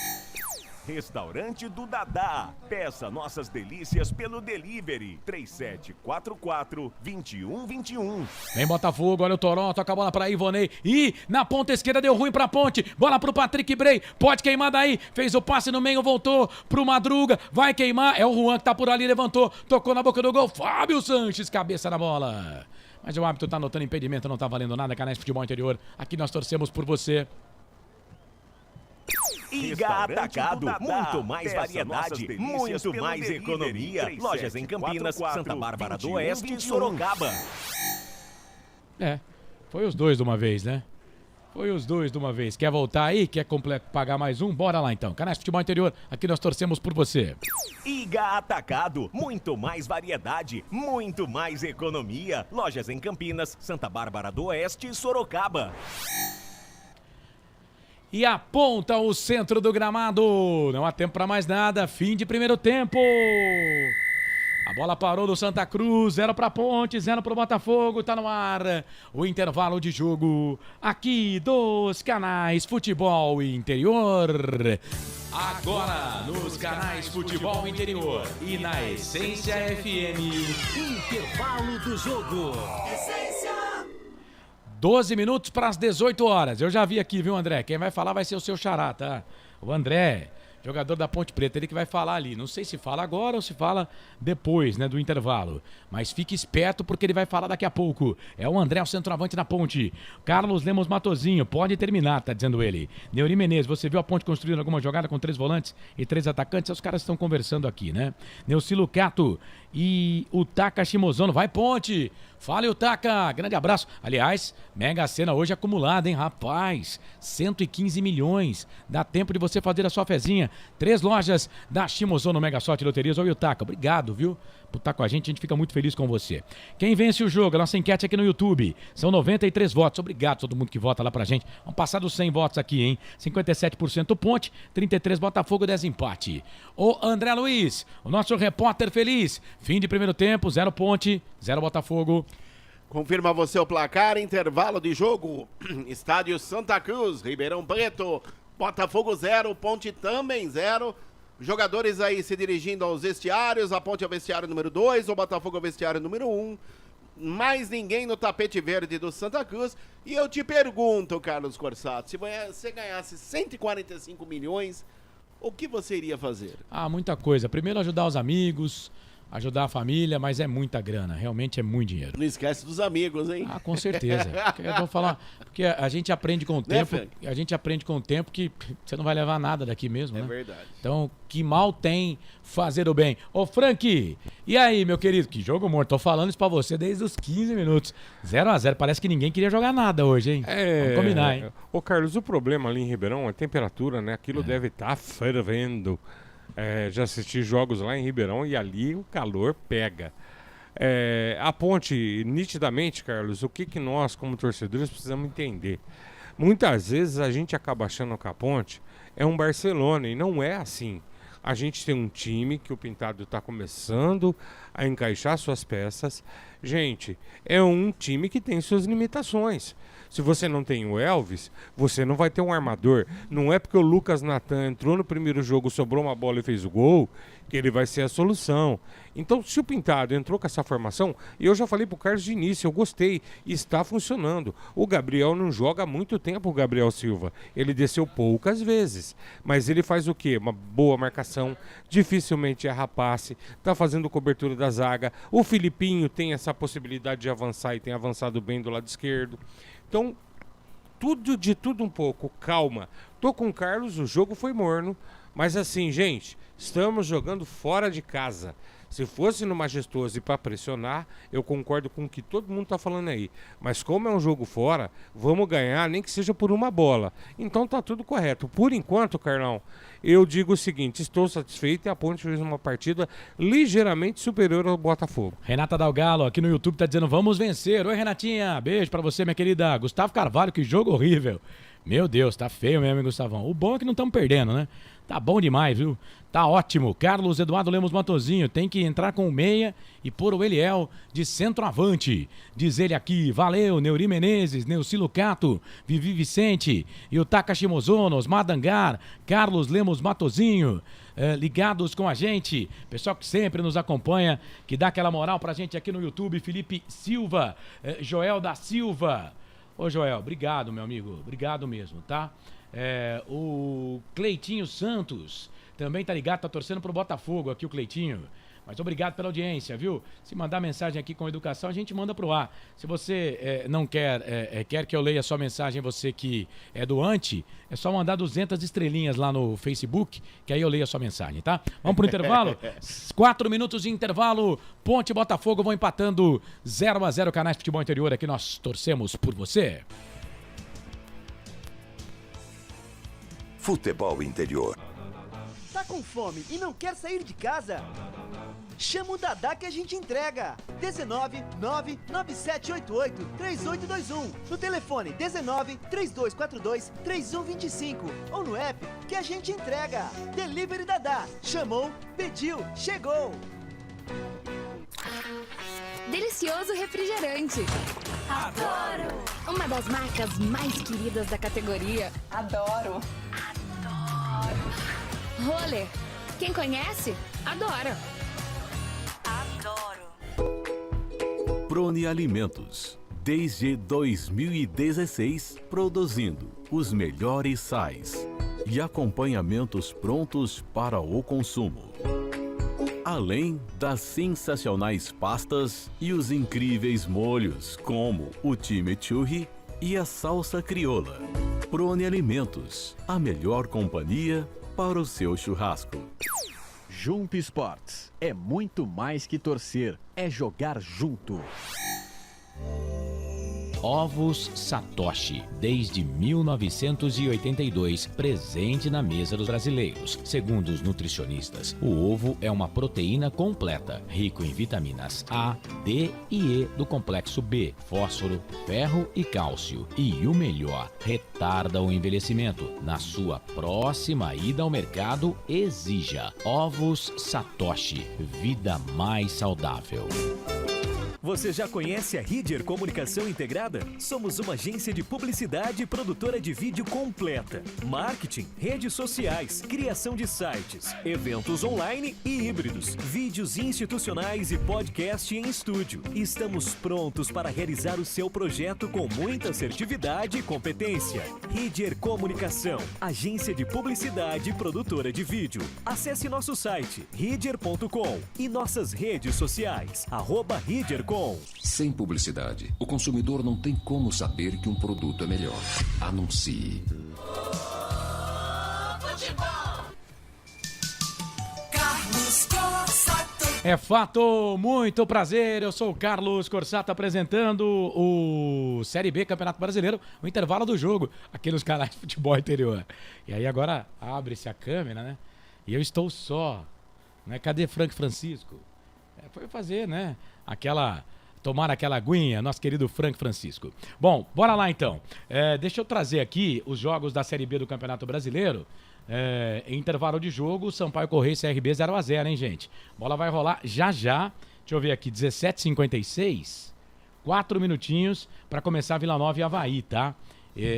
Restaurante do Dadá. Peça nossas delícias pelo delivery 3744-2121. Vem Botafogo, olha o Toró, toca a bola pra Ivonei. E na ponta esquerda deu ruim pra Ponte. Bola pro Patrick Bray, pode queimar daí. Fez o passe no meio, voltou pro Madruga. Vai queimar, é o Juan que tá por ali, levantou. Tocou na boca do gol, Fábio Sanches, cabeça na bola. Mas o árbitro tá anotando impedimento, não tá valendo nada. Canais Futebol Interior, aqui nós torcemos por você. Iga Atacado, muito mais variedade, muito mais economia. Lojas em Campinas, Santa Bárbara do Oeste e Sorocaba. Foi os dois de uma vez, né? Foi os dois de uma vez. Quer voltar aí? Quer pagar mais um? Bora lá então. Canais Futebol Interior, aqui nós torcemos por você. Iga Atacado, muito mais variedade, muito mais economia. Lojas em Campinas, Santa Bárbara do Oeste e Sorocaba. E aponta o centro do gramado. Não há tempo para mais nada. Fim de primeiro tempo. A bola parou do Santa Cruz. 0 para Ponte, 0 para o Botafogo. Tá no ar o intervalo de jogo aqui dos Canais Futebol Interior. Agora nos Canais Futebol Interior e na Essência FM. Intervalo do jogo. Essência. 12 minutos para as 18 horas. Eu já vi aqui, viu, André? Quem vai falar vai ser o seu xará, tá? O André, jogador da Ponte Preta, ele que vai falar ali. Não sei se fala agora ou se fala depois, né, do intervalo. Mas fique esperto porque ele vai falar daqui a pouco. É o André, o centroavante da Ponte. Carlos Lemos Matozinho, pode terminar, tá dizendo ele. Neuri Menezes, você viu a Ponte construindo alguma jogada com 3 volantes e 3 atacantes? Os caras estão conversando aqui, né? Neucilo Cato e o Taka Shimozono. Vai, Ponte! Fala, Utaka, grande abraço. Aliás, Mega Sena hoje acumulada, hein, rapaz? 115 milhões. Dá tempo de você fazer a sua fezinha. 3 lojas da Shimozono Mega Sorte Loterias. Ô, Utaka, obrigado, viu? Por estar com a gente fica muito feliz com você. Quem vence o jogo? A nossa enquete aqui no YouTube. São 93 votos. Obrigado a todo mundo que vota lá pra gente. Vamos passar dos 100 votos aqui, hein? 57% Ponte, 33 Botafogo, 10 empate. Ô, André Luiz, o nosso repórter feliz. Fim de primeiro tempo, 0 Ponte, 0 Botafogo. Confirma você o placar, intervalo de jogo. Estádio Santa Cruz, Ribeirão Preto, Botafogo 0, Ponte também 0. Jogadores aí se dirigindo aos vestiários, a Ponte é o vestiário número 2, o Botafogo é o vestiário número 1. Mais ninguém no tapete verde do Santa Cruz. E eu te pergunto, Carlos Corsato, se você ganhasse 145 milhões, o que você iria fazer? Ah, muita coisa. Primeiro ajudar os amigos, ajudar a família, mas é muita grana, realmente é muito dinheiro. Não esquece dos amigos, hein? Ah, com certeza. Eu vou falar, porque a gente aprende com o tempo, que você não vai levar nada daqui mesmo, né? É verdade. Então, que mal tem fazer o bem. Ô, Frank, e aí, meu querido? Que jogo morto. Tô falando isso pra você desde os 15 minutos. 0-0, parece que ninguém queria jogar nada hoje, hein? Vamos combinar, hein? Ô, Carlos, o problema ali em Ribeirão é a temperatura, né? Aquilo deve estar fervendo. Já assisti jogos lá em Ribeirão e ali o calor pega. A Ponte, nitidamente, Carlos, o que nós, como torcedores, precisamos entender? Muitas vezes a gente acaba achando que a Ponte é um Barcelona e não é assim. A gente tem um time que o Pintado está começando a encaixar suas peças. Gente, é um time que tem suas limitações. Se você não tem o Elvis, você não vai ter um armador. Não é porque o Lucas Natan entrou no primeiro jogo, sobrou uma bola e fez o gol, que ele vai ser a solução. Então, se o Pintado entrou com essa formação, e eu já falei pro Carlos de início, eu gostei, está funcionando. O Gabriel não joga há muito tempo, o Gabriel Silva. Ele desceu poucas vezes, mas ele faz o quê? Uma boa marcação, dificilmente erra passe, tá fazendo cobertura da zaga. O Filipinho tem essa possibilidade de avançar e tem avançado bem do lado esquerdo. Então, de tudo um pouco, calma. Tô com o Carlos, o jogo foi morno, mas assim, gente, estamos jogando fora de casa. Se fosse no Majestoso e para pressionar, eu concordo com o que todo mundo tá falando aí. Mas como é um jogo fora, vamos ganhar, nem que seja por uma bola. Então tá tudo correto. Por enquanto, Carlão, eu digo o seguinte, estou satisfeito e a Ponte fez uma partida ligeiramente superior ao Botafogo. Renata Dalgalo aqui no YouTube tá dizendo, vamos vencer. Oi, Renatinha, beijo pra você, minha querida. Gustavo Carvalho, que jogo horrível. Meu Deus, tá feio mesmo, hein, Gustavão? O bom é que não estamos perdendo, né? Tá bom demais, viu? Tá ótimo. Carlos Eduardo Lemos Matozinho tem que entrar com o meia e pôr o Eliel de centroavante. Diz ele aqui. Valeu, Neuri Menezes, Neuci Lucato, Vivi Vicente, Yutaka Mozono, Osmar Dangar, Carlos Lemos Matozinho, ligados com a gente. Pessoal que sempre nos acompanha, que dá aquela moral pra gente aqui no YouTube. Felipe Silva, Joel da Silva. Ô Joel, obrigado, meu amigo. Obrigado mesmo, tá? O Cleitinho Santos também tá ligado, tá torcendo pro Botafogo aqui, o Cleitinho. Mas obrigado pela audiência, viu? Se mandar mensagem aqui com educação, a gente manda pro ar. Se você não quer que eu leia a sua mensagem, você que é doante, é só mandar 200 estrelinhas lá no Facebook, que aí eu leio a sua mensagem, tá? Vamos pro intervalo? 4 minutos de intervalo. Ponte e Botafogo vão empatando 0-0. Canais Futebol Interior, aqui nós torcemos por você. Futebol Interior. Tá com fome e não quer sair de casa? Chama o Dadá que a gente entrega. 19 99788 3821. No telefone 19 3242 3125. Ou no app que a gente entrega. Delivery Dadá. Chamou, pediu, chegou. Delicioso refrigerante. Adoro. Uma das marcas mais queridas da categoria. Adoro. Roller. Quem conhece, adora. Prone Alimentos. Desde 2016, produzindo os melhores sais e acompanhamentos prontos para o consumo. Além das sensacionais pastas e os incríveis molhos, como o chimichurri e a salsa crioula. Prone Alimentos, a melhor companhia para o seu churrasco. Jump Sports é muito mais que torcer, é jogar junto. Ovos Satoshi, desde 1982, presente na mesa dos brasileiros. Segundo os nutricionistas, o ovo é uma proteína completa, rico em vitaminas A, D e E do complexo B, fósforo, ferro e cálcio. E o melhor, retarda o envelhecimento. Na sua próxima ida ao mercado, exija Ovos Satoshi, vida mais saudável. Você já conhece a Ridger Comunicação Integrada? Somos uma agência de publicidade e produtora de vídeo completa. Marketing, redes sociais, criação de sites, eventos online e híbridos, vídeos institucionais e podcast em estúdio. Estamos prontos para realizar o seu projeto com muita assertividade e competência. Ridger Comunicação, agência de publicidade e produtora de vídeo. Acesse nosso site, ridger.com e nossas redes sociais, @ridger.com. Sem publicidade, o consumidor não tem como saber que um produto é melhor. Anuncie. Carlos Corsato. É fato, muito prazer, eu sou o Carlos Corsato apresentando o Série B Campeonato Brasileiro, o intervalo do jogo, aqui nos canais de Futebol Interior. E aí agora abre-se a câmera, né? E eu estou só, né? Cadê Frank Francisco? Foi fazer, né? Tomar aquela aguinha, nosso querido Frank Francisco. Bom, bora lá então. Deixa eu trazer aqui os jogos da Série B do Campeonato Brasileiro. Em intervalo de jogo, Sampaio Correia e CRB 0-0, hein, gente? Bola vai rolar já. Deixa eu ver aqui, 17h56. 4 minutinhos para começar Vila Nova e Avaí, tá?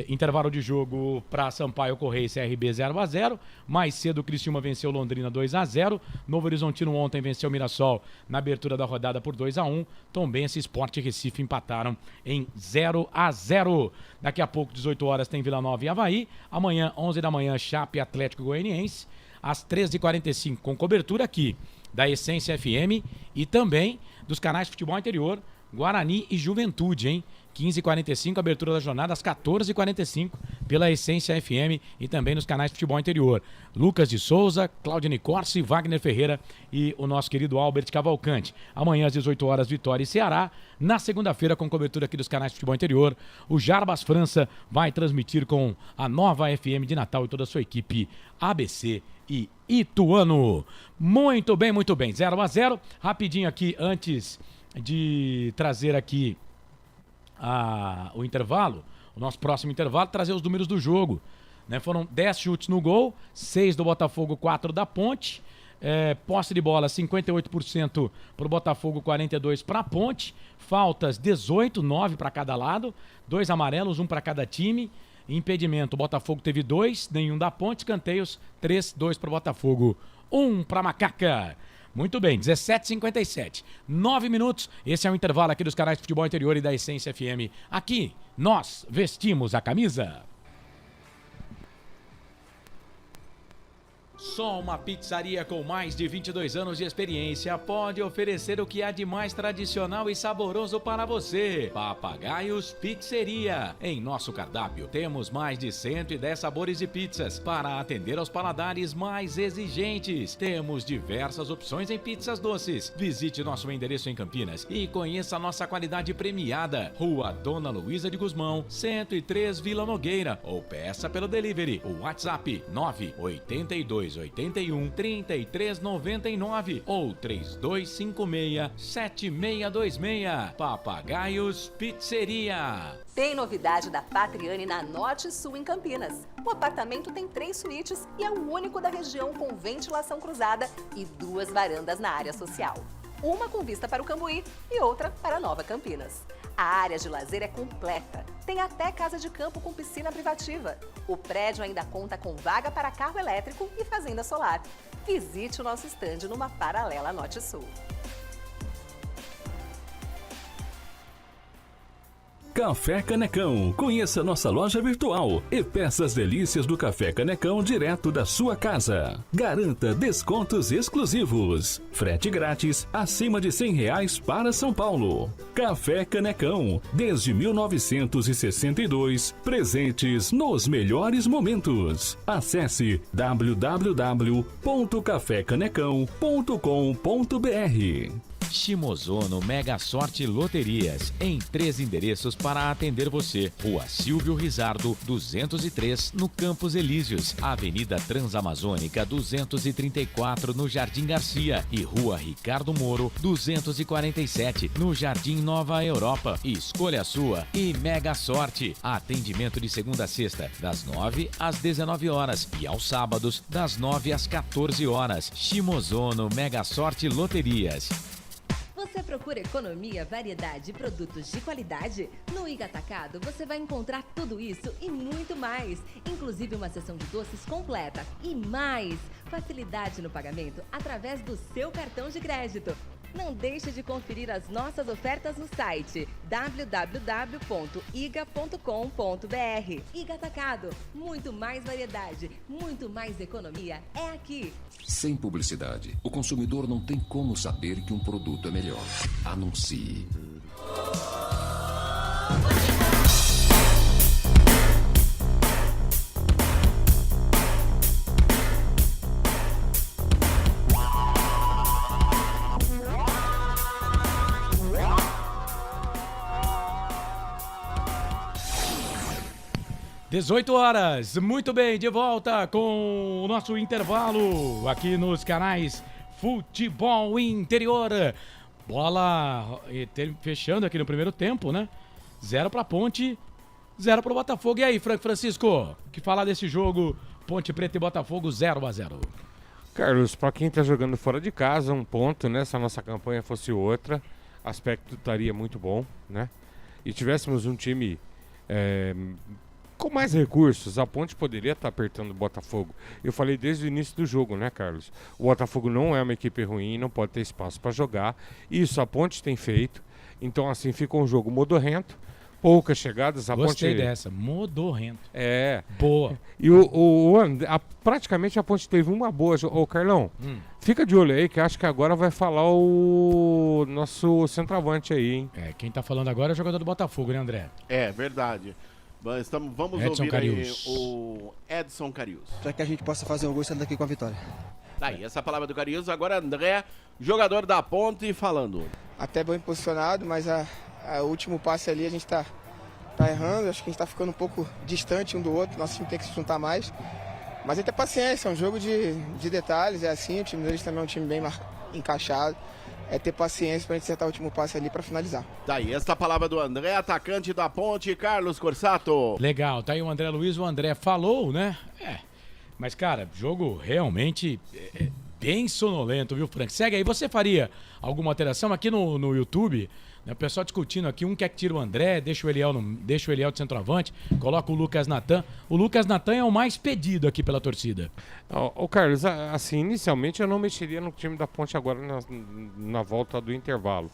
Intervalo de jogo para Sampaio Correia e CRB 0-0. Mais cedo o Criciúma venceu Londrina 2-0. Novo Horizontino ontem venceu o Mirassol na abertura da rodada por 2-1. Tombense, Sport e Recife empataram em 0-0. Daqui a pouco, 18 horas, tem Vila Nova e Avaí. Amanhã, 11 da manhã, Chape e Atlético Goianiense. Às 13h45, com cobertura aqui da Essência FM e também dos canais de Futebol Interior, Guarani e Juventude, hein? 15h45, abertura da jornada, às 14h45, pela Essência FM e também nos canais de Futebol Interior. Lucas de Souza, Cláudia Nicorsi, Wagner Ferreira e o nosso querido Albert Cavalcante. Amanhã, às 18 horas, Vitória e Ceará. Na segunda-feira, com cobertura aqui dos canais de Futebol Interior, o Jarbas França vai transmitir com a nova FM de Natal e toda a sua equipe ABC e Ituano. Muito bem, 0-0. Rapidinho aqui, antes de trazer aqui o intervalo, o nosso próximo intervalo, trazer os números do jogo. Né? Foram 10 chutes no gol, 6 do Botafogo, 4 da Ponte. Posse de bola 58% para o Botafogo, 42% para a Ponte. Faltas 18, 9 para cada lado, 2 amarelos, 1 para cada time. Impedimento, o Botafogo teve 2, nenhum da Ponte. Escanteios, 3, 2 para o Botafogo, 1 para a Macaca. Muito bem, 17h57, 9 minutos. Esse é o intervalo aqui dos canais de Futebol Interior e da Essência FM. Aqui, nós vestimos a camisa. Só uma pizzaria com mais de 22 anos de experiência pode oferecer o que há de mais tradicional e saboroso para você. Papagaios Pizzeria. Em nosso cardápio temos mais de 110 sabores de pizzas para atender aos paladares mais exigentes. Temos diversas opções em pizzas doces. Visite nosso endereço em Campinas e conheça a nossa qualidade premiada. Rua Dona Luísa de Guzmão, 103 Vila Nogueira. Ou peça pelo delivery. O WhatsApp 982813399 ou 3256-7626. Papagaios Pizzeria. Tem novidade da Patriani na Norte Sul, em Campinas. O apartamento tem 3 suítes e é o único da região com ventilação cruzada e 2 varandas na área social. Uma com vista para o Cambuí e outra para Nova Campinas. A área de lazer é completa. Tem até casa de campo com piscina privativa. O prédio ainda conta com vaga para carro elétrico e fazenda solar. Visite o nosso estande numa paralela Norte Sul. Café Canecão. Conheça nossa loja virtual e peça as delícias do Café Canecão direto da sua casa. Garanta descontos exclusivos. Frete grátis acima de R$100 para São Paulo. Café Canecão. Desde 1962, presentes nos melhores momentos. Acesse www.cafecanecão.com.br. Shimozono Mega Sorte Loterias, em 3 endereços para atender você. Rua Silvio Rizardo, 203, no Campos Elíseos. Avenida Transamazônica, 234, no Jardim Garcia. E Rua Ricardo Moro, 247, no Jardim Nova Europa. Escolha a sua e Mega Sorte. Atendimento de segunda a sexta, das 9 às 19 horas e aos sábados, das 9 às 14 horas. Shimozono Mega Sorte Loterias. Você procura economia, variedade e produtos de qualidade? No Iga Atacado você vai encontrar tudo isso e muito mais, inclusive uma seção de doces completa e mais facilidade no pagamento através do seu cartão de crédito. Não deixe de conferir as nossas ofertas no site www.iga.com.br. Iga Atacado, muito mais variedade, muito mais economia é aqui. Sem publicidade, o consumidor não tem como saber que um produto é melhor. Anuncie. 18 horas, muito bem, de volta com o nosso intervalo aqui nos canais Futebol Interior. Bola fechando aqui no primeiro tempo, né? 0 para Ponte, 0 para o Botafogo. E aí, Franco Francisco, o que falar desse jogo? Ponte Preta e Botafogo 0-0. Carlos, para quem tá jogando fora de casa, 1 ponto, né? Se a nossa campanha fosse outra, aspecto estaria muito bom, né? E tivéssemos um time com mais recursos, a Ponte poderia estar apertando o Botafogo. Eu falei desde o início do jogo, né, Carlos? O Botafogo não é uma equipe ruim, não pode ter espaço para jogar. Isso a Ponte tem feito. Então, assim, fica um jogo modorrento, poucas chegadas. Gostei dessa, modorrento. É. Boa. E praticamente a Ponte teve uma boa. Ô, Carlão, fica de olho aí, que acho que agora vai falar o nosso centroavante aí, hein? Quem tá falando agora é o jogador do Botafogo, né, André? É, verdade. Vamos Edson ouvir Carius. aí o Edson Carius. Para que a gente possa fazer um gol e sair daqui com a vitória. Daí, essa palavra do Carius. Agora André, jogador da Ponte, falando. Até bem posicionado, mas o último passe ali a gente tá errando. Acho que a gente tá ficando um pouco distante um do outro. Nosso time tem que se juntar mais. Mas é ter paciência, é um jogo de detalhes, é assim. O time deles também é um time bem encaixado. é ter paciência pra gente acertar o último passe ali pra finalizar. Tá aí, esta palavra do André, atacante da Ponte, Carlos Corsato. Legal, tá aí o André Luiz, o André falou, né? Mas, cara, jogo realmente bem sonolento, viu, Frank? Segue aí, você faria alguma alteração aqui no YouTube? Né, o pessoal discutindo aqui, um quer que tire o André, deixa o Eliel de centroavante, coloca o Lucas Natan. O Lucas Natan é o mais pedido aqui pela torcida. Ô Carlos, assim, inicialmente eu não mexeria no time da Ponte agora na volta do intervalo.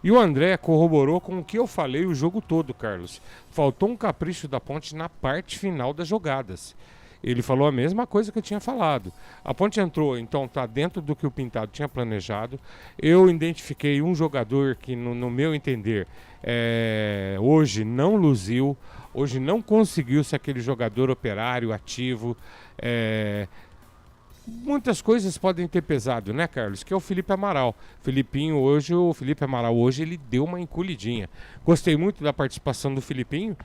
E o André corroborou com o que eu falei o jogo todo, Carlos. Faltou um capricho da Ponte na parte final das jogadas. Ele falou a mesma coisa que eu tinha falado. A Ponte entrou, então está dentro do que o Pintado tinha planejado. Eu identifiquei um jogador que, no meu entender, hoje não luziu, hoje não conseguiu ser aquele jogador operário, ativo. Muitas coisas podem ter pesado, né, Carlos? Que é o Felipe Amaral. O Felipe Amaral hoje ele deu uma encolhidinha. Gostei muito da participação do Filipinho.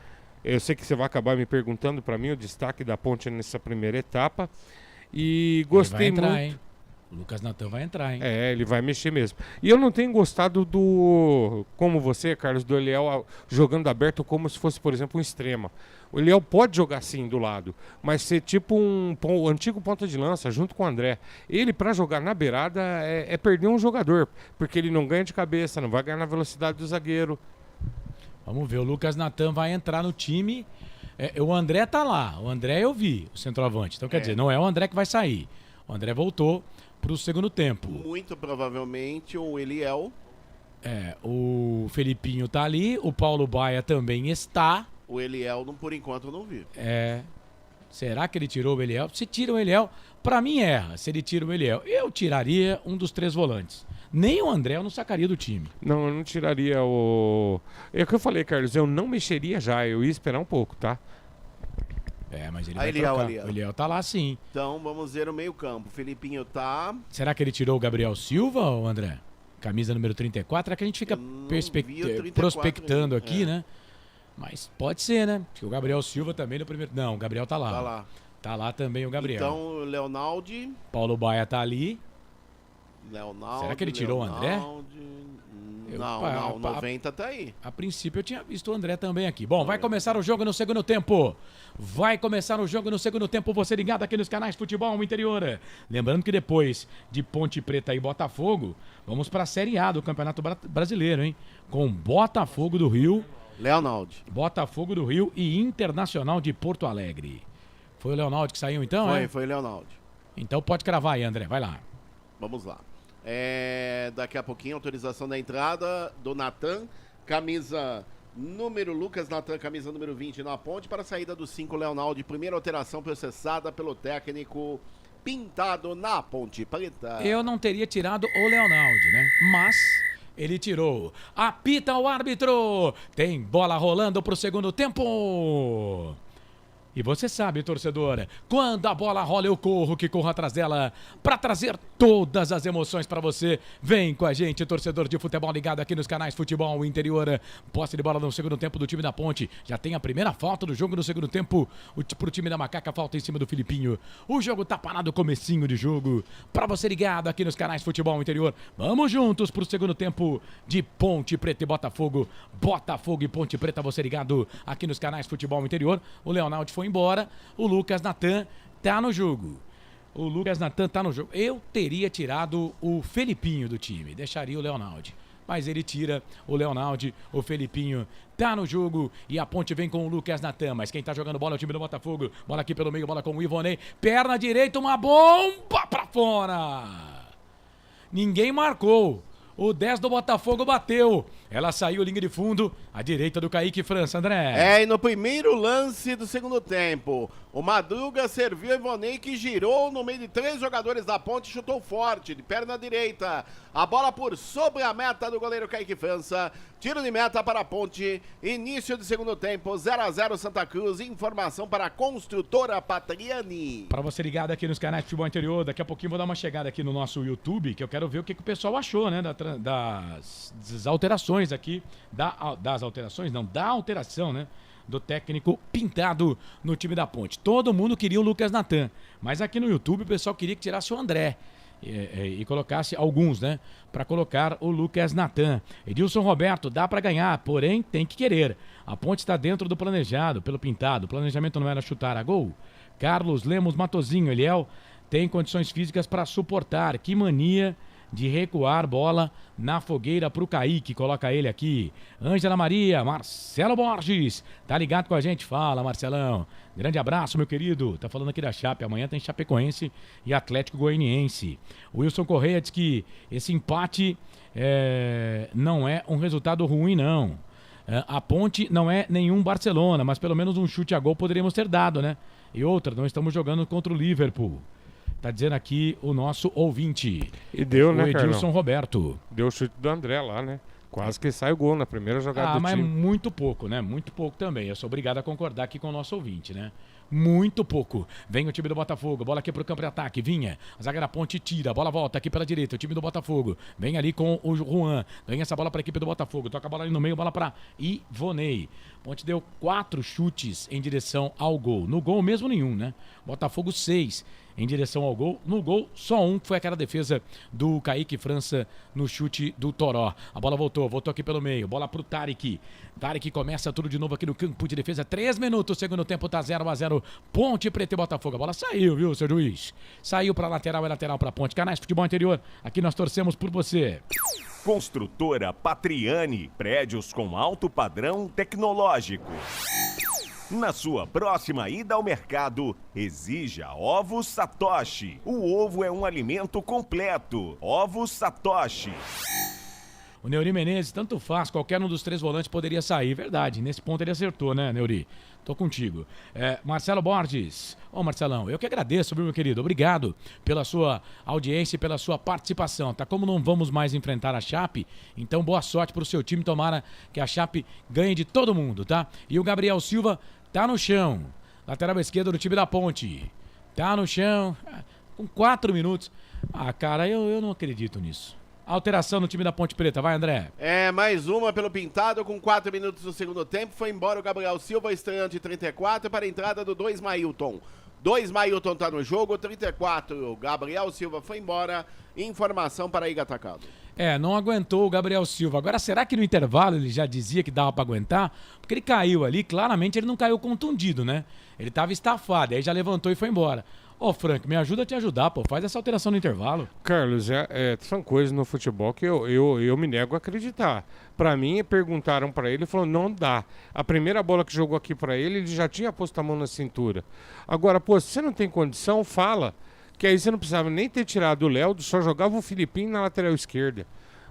Eu sei que você vai acabar me perguntando para mim o destaque da Ponte nessa primeira etapa. E gostei ele vai entrar, muito. Hein? O Lucas Natan vai entrar, hein? Ele vai mexer mesmo. E eu não tenho gostado como você, Carlos, do Eliel jogando aberto como se fosse, por exemplo, um extrema. O Eliel pode jogar sim do lado, mas ser tipo um antigo ponta de lança junto com o André. Ele, para jogar na beirada, é perder um jogador, porque ele não ganha de cabeça, não vai ganhar na velocidade do zagueiro. Vamos ver, o Lucas Natan vai entrar no time. O André tá lá, o André eu vi, o centroavante. Então quer dizer, não é o André que vai sair. O André voltou pro segundo tempo. Muito provavelmente o Eliel. O Felipinho tá ali, o Paulo Baia também está. O Eliel, por enquanto, eu não vi. Será que ele tirou o Eliel? Se tira o Eliel, pra mim erra. Se ele tira o Eliel, eu tiraria um dos 3 volantes. Nem o André eu não sacaria do time. Não, eu não tiraria o... É o que eu falei, Carlos, eu não mexeria já, eu ia esperar um pouco, tá? Mas ele vai trocar. O Eliel tá lá sim. Então vamos ver o meio campo. O Felipinho tá... Será que ele tirou o Gabriel Silva, ou André? Camisa número 34, é que a gente fica prospectando aqui, né? Mas pode ser, né? Porque o Gabriel Silva também no primeiro... Não, o Gabriel tá lá. Tá lá. Tá lá também o Gabriel. Então o Leonaldi... Paulo Baia tá ali. Leonaldi, será que ele tirou o André? Não, 90 tá aí. A princípio eu tinha visto o André também aqui. Bom, vai começar o jogo no segundo tempo. Você ligado aqui nos canais Futebol Interior. Lembrando que depois de Ponte Preta e Botafogo, vamos para a Série A do Campeonato Brasileiro, hein? Com Botafogo do Rio. Leonaldi. Botafogo do Rio e Internacional de Porto Alegre. Foi o Leonaldi que saiu então, Foi o Leonaldi. Então pode cravar aí, André. Vai lá. Vamos lá. Daqui a pouquinho, autorização da entrada do Natan, Lucas Natan, camisa número 20 na Ponte, para a saída do 5 Leonaldi, primeira alteração processada pelo técnico Pintado na Ponte Preta. Eu não teria tirado o Leonaldi, né? Mas ele tirou. Apita o árbitro. Tem bola rolando pro segundo tempo. E você sabe, torcedor, quando a bola rola eu corro, que corro atrás dela, para trazer todas as emoções para você. Vem com a gente, torcedor de futebol ligado aqui nos canais Futebol Interior. Posse de bola no segundo tempo do time da Ponte. Já tem a primeira falta do jogo no segundo tempo. Pro time da Macaca, falta em cima do Filipinho. O jogo tá parado, comecinho de jogo. Para você ligado aqui nos canais Futebol Interior. Vamos juntos pro segundo tempo de Ponte Preta e Botafogo. Botafogo e Ponte Preta, você ligado aqui nos canais Futebol Interior. O Leonaldi foi embora, o Lucas Natan tá no jogo. Eu teria tirado o Felipinho do time, deixaria o Leonaldi. Mas ele tira o Leonaldi, o Felipinho tá no jogo e a Ponte vem com o Lucas Natan. Mas quem tá jogando bola é o time do Botafogo. Bola aqui pelo meio, bola com o Ivonei. Perna direita, uma bomba pra fora. Ninguém marcou. O 10 do Botafogo bateu. Ela saiu linha de fundo, à direita do Kaique França, André. E no primeiro lance do segundo tempo, o Madruga serviu o Ivonei, que girou no meio de 3 jogadores da Ponte, chutou forte, de perna direita. A bola por sobre a meta do goleiro Kaique França. Tiro de meta para a Ponte. Início do segundo tempo, 0-0 Santa Cruz. Informação para a construtora Patriani. Para você ligado aqui nos canais de Futebol Interior, daqui a pouquinho vou dar uma chegada aqui no nosso YouTube, que eu quero ver o que o pessoal achou, né, das alterações aqui, da alteração, né, do técnico Pintado no time da Ponte. Todo mundo queria o Lucas Natan, mas aqui no YouTube o pessoal queria que tirasse o André. e colocasse alguns, né? Para colocar o Lucas Natan. Edilson Roberto, dá para ganhar, porém tem que querer. A Ponte está dentro do planejado, pelo pintado. O planejamento não era chutar a gol. Carlos Lemos Matozinho, Eliel tem condições físicas para suportar. Que mania de recuar bola na fogueira pro Kaique, coloca ele aqui. Ângela Maria, Marcelo Borges, tá ligado com a gente? Fala, Marcelão. Grande abraço, meu querido. Tá falando aqui da Chape, amanhã tem Chapecoense e Atlético Goianiense. O Wilson Correia diz que esse empate não é um resultado ruim, não. A Ponte não é nenhum Barcelona, mas pelo menos um chute a gol poderíamos ter dado, né? E outra, não estamos jogando contra o Liverpool. Tá dizendo aqui o nosso ouvinte. E deu, né, Edilson Carlão? Roberto. Deu o chute do André lá, né? Quase que sai o gol na primeira jogada do mas time. muito pouco, né? Muito pouco também. Eu sou obrigado a concordar aqui com o nosso ouvinte, né? Muito pouco. Vem o time do Botafogo, bola aqui pro campo de ataque, Vinha. A zaga da Ponte tira, a bola volta aqui pela direita, o time do Botafogo. Vem ali com o Juan, ganha essa bola pra equipe do Botafogo. Toca a bola ali no meio, bola pra Ivonei. Ponte deu 4 chutes em direção ao gol. No gol mesmo nenhum, né? Botafogo 6 em direção ao gol. No gol, só um, que foi aquela defesa do Kaique França no chute do Toró. A bola voltou aqui pelo meio. Bola pro Tarek. Tarek começa tudo de novo aqui no campo de defesa. 3 minutos, segundo tempo, tá 0-0. Ponte Preta e Botafogo. A bola saiu, viu, seu juiz? Saiu pra lateral, é lateral pra Ponte. Canais Futebol Interior, aqui nós torcemos por você. Construtora Patriani, prédios com alto padrão tecnológico. Na sua próxima ida ao mercado, exija Ovos Satoshi. O ovo é um alimento completo. Ovos Satoshi. O Neuri Menezes, tanto faz, qualquer um dos 3 volantes poderia sair. Verdade, nesse ponto ele acertou, né, Neuri? Tô contigo. Marcelo Borges. Ô, Marcelão, eu que agradeço, viu, meu querido? Obrigado pela sua audiência e pela sua participação, tá? Como não vamos mais enfrentar a Chape, então boa sorte pro seu time, tomara que a Chape ganhe de todo mundo, tá? E o Gabriel Silva tá no chão. Lateral esquerdo do time da Ponte. Tá no chão, com 4 minutos. Ah, cara, eu não acredito nisso. Alteração no time da Ponte Preta, vai, André. Mais uma pelo pintado com 4 minutos do segundo tempo. Foi embora o Gabriel Silva, estreante de 34, para a entrada do 2 Mailton. 2 Mailton tá no jogo, 34. O Gabriel Silva foi embora. Informação para Iga Atacado. Não aguentou o Gabriel Silva. Agora, será que no intervalo ele já dizia que dava pra aguentar? Porque ele caiu ali, claramente ele não caiu contundido, né? Ele tava estafado, aí já levantou e foi embora. Ô, Frank, me ajuda a te ajudar, pô. Faz essa alteração no intervalo. Carlos, são coisas no futebol que eu me nego a acreditar. Pra mim, perguntaram pra ele e falou, não dá. A primeira bola que jogou aqui pra ele, ele já tinha posto a mão na cintura. Agora, pô, se você não tem condição, fala. Que aí você não precisava nem ter tirado o Léo, só jogava o Filipinho na lateral esquerda.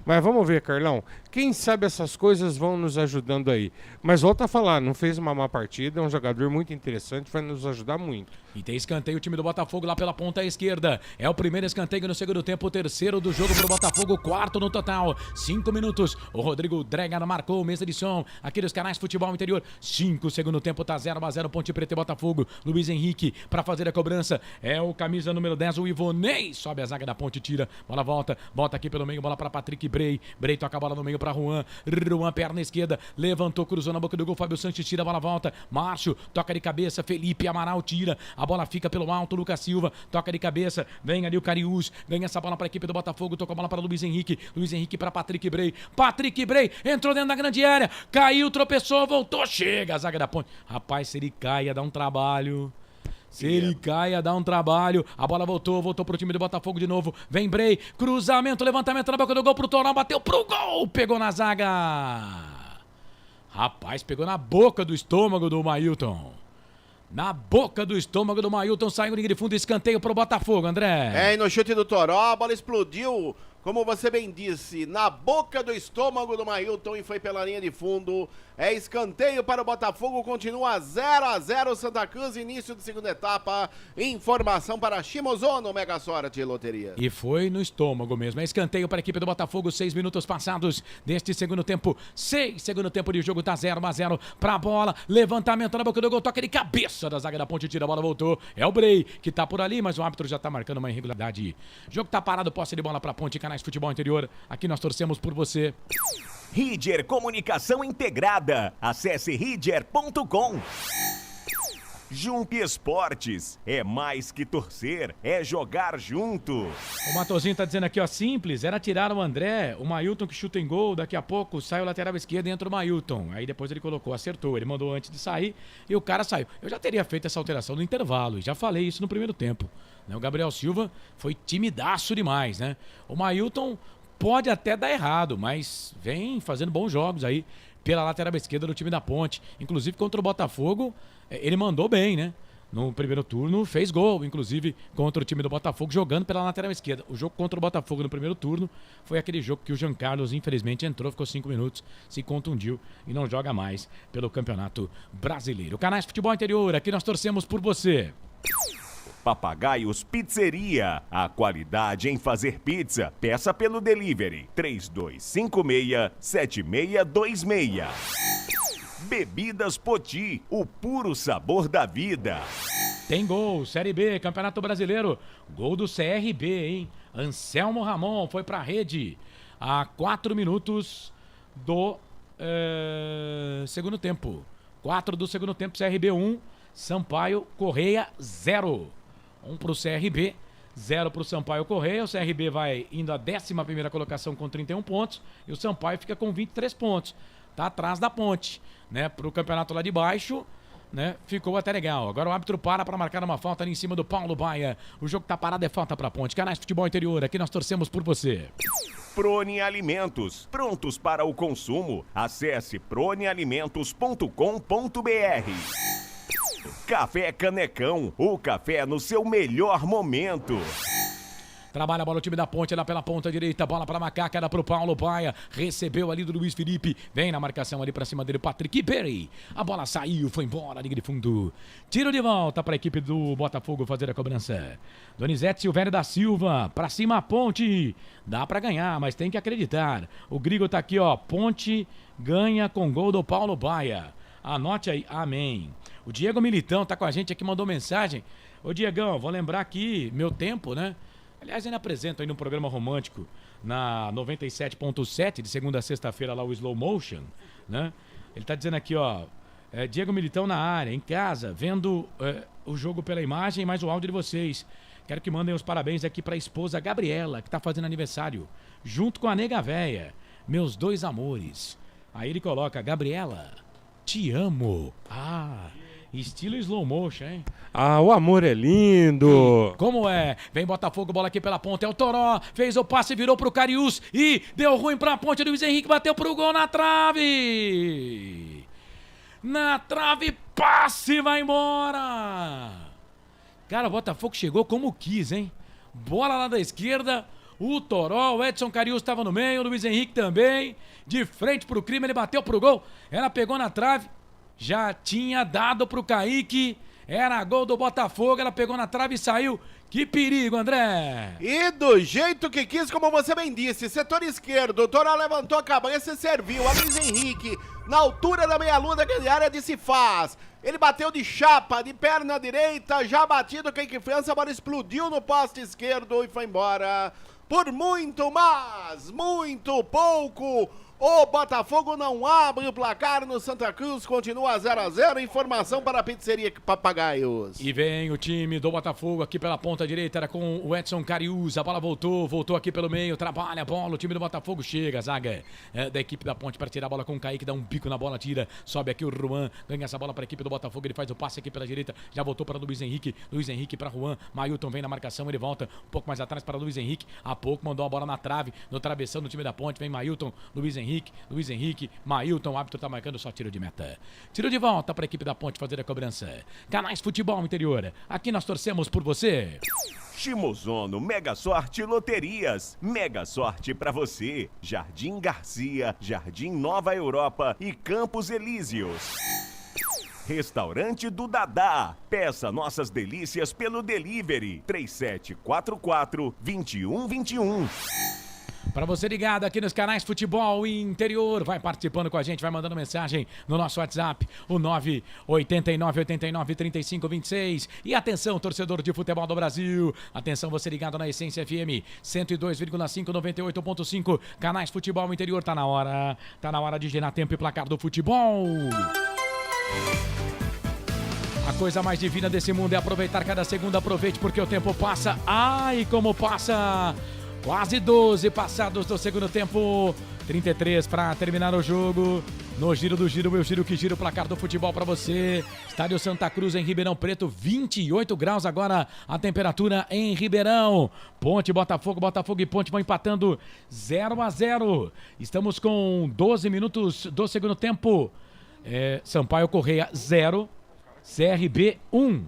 Mas vamos ver, Carlão. Quem sabe essas coisas vão nos ajudando aí. Mas volta a falar, não fez uma má partida, é um jogador muito interessante, vai nos ajudar muito. E tem escanteio o time do Botafogo lá pela ponta esquerda. É o primeiro escanteio no segundo tempo, o terceiro do jogo pro Botafogo, 4º no total. 5 minutos. O Rodrigo Dregar marcou, mesa de som aqui dos canais Futebol Interior. 5, segundo tempo, tá 0-0, Ponte Preta e Botafogo. Luiz Henrique para fazer a cobrança. É o camisa número 10, o Ivonei. Sobe a zaga da Ponte, tira. Bola volta aqui pelo meio, bola para Patrick Brey. Brey toca a bola no meio para Juan. Juan, perna esquerda, levantou, cruzou na boca do gol. Fábio Santos tira, a bola volta. Márcio, toca de cabeça. Felipe Amaral tira. A bola fica pelo alto, Lucas Silva, toca de cabeça, vem ali o Cariús, ganha essa bola para a equipe do Botafogo, toca a bola para Luiz Henrique para Patrick Brey, entrou dentro da grande área, caiu, tropeçou, voltou, chega a zaga da Ponte. Rapaz, se ele cai, ia dar um trabalho. A bola voltou pro time do Botafogo de novo. Vem Brey, cruzamento, levantamento na boca do gol pro Torão, bateu pro gol, pegou na zaga. Rapaz, pegou na boca do estômago do Mailton. Saiu linha de fundo, escanteio pro Botafogo, André. E no chute do Toró, a bola explodiu, como você bem disse, na boca do estômago do Mailton e foi pela linha de fundo. É escanteio para o Botafogo, continua 0-0 Santa Cruz, início da segunda etapa. Informação para Shimozono, Mega Sorte Loteria. E foi no estômago mesmo, é escanteio para a equipe do Botafogo, 6 minutos passados deste segundo tempo. Segundo tempo de jogo, tá 0-0 pra bola, levantamento na boca do gol, toca de cabeça da zaga da Ponte, tira a bola, voltou. É o Brey que tá por ali, mas o árbitro já tá marcando uma irregularidade. O jogo tá parado, posse de bola pra Ponte, canais Futebol Interior, aqui nós torcemos por você. Ridger Comunicação Integrada. Acesse ridger.com. Jump Esportes, é mais que torcer, é jogar junto. O Matosinho tá dizendo aqui, ó, simples, era tirar o André, o Mailton que chuta em gol, daqui a pouco sai o lateral esquerdo e entra o Mailton. Aí depois ele colocou, acertou, ele mandou antes de sair e o cara saiu. Eu já teria feito essa alteração no intervalo, e já falei isso no primeiro tempo. O Gabriel Silva foi timidaço demais, né? O Mailton pode até dar errado, mas vem fazendo bons jogos aí pela lateral esquerda do time da Ponte. Inclusive contra o Botafogo, ele mandou bem, né? No primeiro turno, fez gol, inclusive, contra o time do Botafogo, jogando pela lateral esquerda. O jogo contra o Botafogo no primeiro turno foi aquele jogo que o Jean Carlos, infelizmente, entrou, ficou 5 minutos, se contundiu e não joga mais pelo Campeonato Brasileiro. Canais Futebol Interior, aqui nós torcemos por você. Papagaios Pizzeria, a qualidade em fazer pizza. Peça pelo delivery 3256-7626. Bebidas Poti, o puro sabor da vida. Tem gol, Série B, Campeonato Brasileiro. Gol do CRB, hein? Anselmo Ramon foi pra rede a 4 minutos do segundo tempo. 4 do segundo tempo, CRB 1, Sampaio Correia 0. 1 pro CRB, 0 pro Sampaio Correia. O CRB vai indo à 11ª colocação com 31 pontos e o Sampaio fica com 23 pontos. Tá atrás da Ponte, né? Pro campeonato lá de baixo, né? Ficou até legal. Agora o árbitro para marcar uma falta ali em cima do Paulo Baia. O jogo tá parado, é falta pra Ponte. Canais Futebol Interior, aqui nós torcemos por você. Prone Alimentos, prontos para o consumo. Acesse pronealimentos.com.br. Café Canecão, o café no seu melhor momento. Trabalha a bola o time da Ponte lá pela ponta direita, bola para Macaca, era pro Paulo Baia, recebeu ali do Luiz Felipe, vem na marcação ali para cima dele, Patrick Berry, a bola saiu, foi embora, linha de fundo, tiro de volta para a equipe do Botafogo fazer a cobrança. Donizete Silvério da Silva, para cima a Ponte, dá para ganhar, mas tem que acreditar, o Grigo tá aqui, ó, Ponte ganha com gol do Paulo Baia, anote aí, amém. O Diego Militão tá com a gente aqui, mandou mensagem, ô Diegão, vou lembrar aqui, meu tempo, né? Aliás, ele apresenta aí no programa romântico na 97.7, de segunda a sexta-feira lá o Slow Motion, né? Ele tá dizendo aqui, ó, Diego Militão na área, em casa, vendo o jogo pela imagem, mais o áudio de vocês. Quero que mandem os parabéns aqui pra esposa Gabriela, que tá fazendo aniversário, junto com a nega véia, meus dois amores. Aí ele coloca, Gabriela, te amo. Ah, estilo slow motion, hein? Ah, o amor é lindo. E como é? Vem Botafogo, bola aqui pela ponta. É o Toró. Fez o passe, virou pro Cariús. E deu ruim pra ponte. Luiz Henrique bateu pro gol na trave. Na trave, passe, vai embora. Cara, o Botafogo chegou como quis, hein? Bola lá da esquerda. O Toró, o Edson Cariús estava no meio. O Luiz Henrique também. De frente pro crime, ele bateu pro gol. Ela pegou na trave. Já tinha dado pro Kaique, era gol do Botafogo, ela pegou na trave e saiu. Que perigo, André! E do jeito que quis, como você bem disse, setor esquerdo, o Toró levantou a cabeça e serviu. A Luiz Henrique, na altura da meia-lua daquela área, disse faz. Ele bateu de chapa, de perna direita, já batido, Kaique França, a bola explodiu no poste esquerdo e foi embora. Por muito, mas muito pouco. O Botafogo não abre o placar no Santa Cruz, continua 0-0. Informação para a Pizzeria Papagaios. E vem o time do Botafogo aqui pela ponta direita, era com o Edson Cariús. A bola voltou aqui pelo meio, trabalha a bola. O time do Botafogo chega, a zaga da equipe da Ponte para tirar a bola com o Kaique, dá um bico na bola, tira, sobe aqui o Juan, ganha essa bola para a equipe do Botafogo. Ele faz o passe aqui pela direita, já voltou para o Luiz Henrique para Juan. Mailton vem na marcação, ele volta um pouco mais atrás para o Luiz Henrique. Há pouco mandou a bola na trave, no travessão do time da Ponte. Vem Mailton, Luiz Henrique, Mailton, o árbitro tá marcando só tiro de meta. Tiro de volta para a equipe da Ponte fazer a cobrança. Canais Futebol Interior, aqui nós torcemos por você. Shimozono Mega Sorte Loterias. Mega sorte pra você. Jardim Garcia, Jardim Nova Europa e Campos Elíseos. Restaurante do Dadá. Peça nossas delícias pelo delivery 3744-2121. Para você ligado aqui nos canais Futebol Interior, vai participando com a gente, vai mandando mensagem no nosso WhatsApp, o 989893526. E atenção, torcedor de futebol do Brasil, atenção, você ligado na Essência FM 102,5, 98,5, canais Futebol Interior, tá na hora de gerar tempo e placar do futebol. A coisa mais divina desse mundo é aproveitar cada segundo. Aproveite porque o tempo passa. Ai, como passa! Quase 12 passados do segundo tempo. 33 para terminar o jogo. No giro do giro, meu giro que gira o placar do futebol para você. Estádio Santa Cruz em Ribeirão Preto, 28 graus agora a temperatura em Ribeirão. Ponte, Botafogo e Ponte vão empatando 0-0. Estamos com 12 minutos do segundo tempo. Sampaio Correia 0, CRB 1.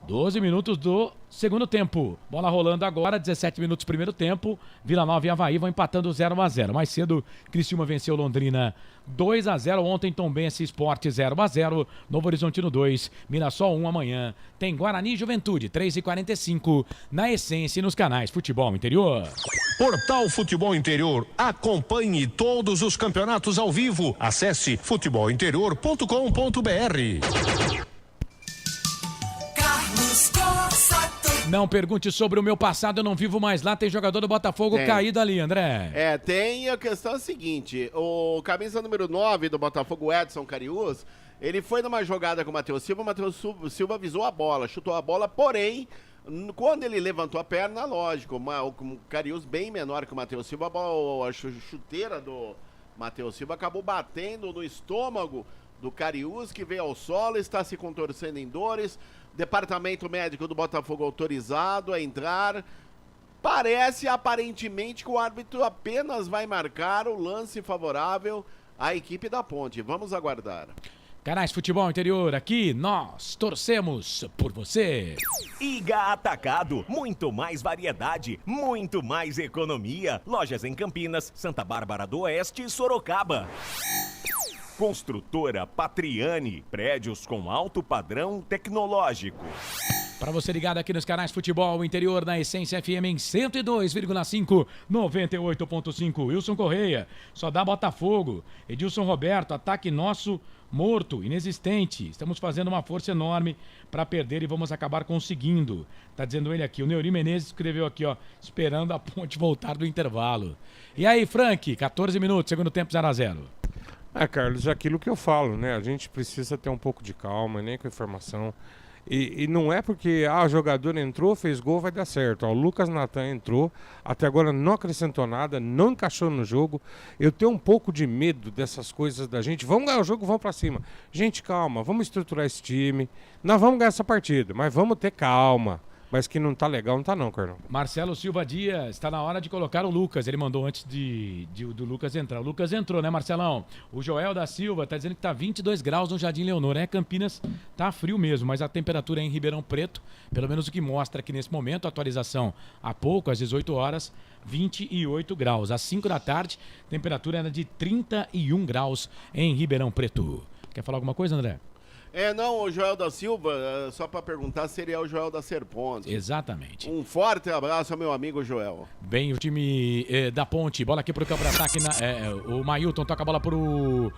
12 minutos do segundo tempo. Bola rolando agora, 17 minutos do primeiro tempo. Vila Nova e Avaí vão empatando 0-0. Mais cedo, Criciúma venceu Londrina 2-0. Ontem, Tombense Sport 0-0. Novo Horizontino 2, Mirassol 1. Amanhã tem Guarani e Juventude, 3h45, na Essência e nos canais Futebol Interior. Portal Futebol Interior. Acompanhe todos os campeonatos ao vivo. Acesse futebolinterior.com.br. Não pergunte sobre o meu passado, eu não vivo mais lá. Tem jogador do Botafogo caído ali, André. Tem. A questão é a seguinte: o camisa número 9 do Botafogo, Edson Cariús, ele foi numa jogada com o Matheus Silva. O Matheus Silva avisou a bola, chutou a bola, porém, quando ele levantou a perna, lógico, o Cariús bem menor que o Matheus Silva, a chuteira do Matheus Silva acabou batendo no estômago do Cariús, que veio ao solo, está se contorcendo em dores. Departamento médico do Botafogo autorizado a entrar. Parece, aparentemente, que o árbitro apenas vai marcar o lance favorável à equipe da Ponte. Vamos aguardar. Canais Futebol Interior, aqui nós torcemos por você. Iga Atacado, muito mais variedade, muito mais economia. Lojas em Campinas, Santa Bárbara do Oeste e Sorocaba. Construtora Patriani, prédios com alto padrão tecnológico. Para você ligado aqui nos canais Futebol Interior na Essência FM em 102,5, 98,5. Wilson Correia, só dá Botafogo. Edilson Roberto, ataque nosso morto, inexistente. Estamos fazendo uma força enorme para perder e vamos acabar conseguindo. Tá dizendo ele aqui. O Neuri Menezes escreveu aqui, ó, esperando a Ponte voltar do intervalo. E aí, Frank, 14 minutos, segundo tempo 0-0. Carlos, aquilo que eu falo, né? A gente precisa ter um pouco de calma, nem com informação. E não é porque o jogador entrou, fez gol, vai dar certo. O Lucas Natan entrou, até agora não acrescentou nada, não encaixou no jogo. Eu tenho um pouco de medo dessas coisas da gente. Vamos ganhar o jogo, vamos pra cima. Gente, calma, vamos estruturar esse time. Nós vamos ganhar essa partida, mas vamos ter calma. Mas que não tá legal, não tá não, Carlão. Marcelo Silva Dias, está na hora de colocar o Lucas. Ele mandou antes do Lucas entrar. O Lucas entrou, né, Marcelão? O Joel da Silva tá dizendo que tá 22 graus no Jardim Leonor. Campinas tá frio mesmo, mas a temperatura é em Ribeirão Preto, pelo menos o que mostra aqui nesse momento, a atualização há pouco, às 18 horas, 28 graus. Às 5 da tarde, temperatura era de 31 graus em Ribeirão Preto. Quer falar alguma coisa, André? Não, o Joel da Silva, só para perguntar se ele é o Joel da Serponte. Exatamente. Um forte abraço ao meu amigo Joel. Bem, o time da Ponte, bola aqui pro campo de ataque, o Mailton toca a bola pro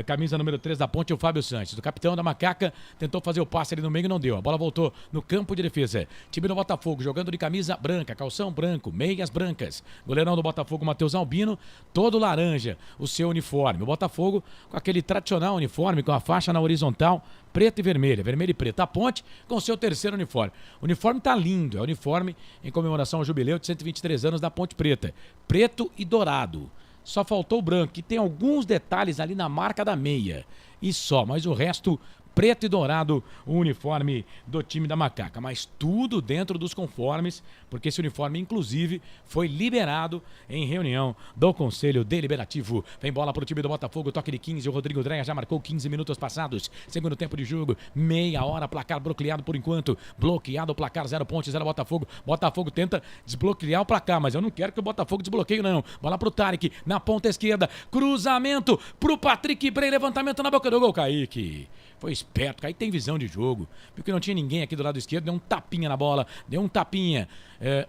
camisa número 3 da Ponte, o Fábio Santos. O capitão da Macaca tentou fazer o passe ali no meio e não deu. A bola voltou no campo de defesa. Time do Botafogo jogando de camisa branca, calção branco, meias brancas. Goleirão do Botafogo, Matheus Albino, todo laranja, o seu uniforme. O Botafogo com aquele tradicional uniforme, com a faixa na horizontal, preta e vermelha, vermelho e preto. A Ponte com o seu terceiro uniforme. O uniforme tá lindo, é o uniforme em comemoração ao jubileu de 123 anos da Ponte Preta. Preto e dourado. Só faltou o branco, que tem alguns detalhes ali na marca da meia. E só, mas o resto preto e dourado, o uniforme do time da Macaca. Mas tudo dentro dos conformes, porque esse uniforme, inclusive, foi liberado em reunião do Conselho Deliberativo. Vem bola para o time do Botafogo, toque de 15, o Rodrigo Dreia já marcou 15 minutos passados. Segundo tempo de jogo, meia hora, placar bloqueado por enquanto. Bloqueado o placar, 0 Ponte, 0 Botafogo. Botafogo tenta desbloquear o placar, mas eu não quero que o Botafogo desbloqueie, não. Bola para o Tarek, na ponta esquerda, cruzamento para o Patrick Bray, levantamento na boca do gol, Kaique. Foi esperto, Kaique tem visão de jogo. Viu que não tinha ninguém aqui do lado esquerdo, deu um tapinha na bola, deu um tapinha.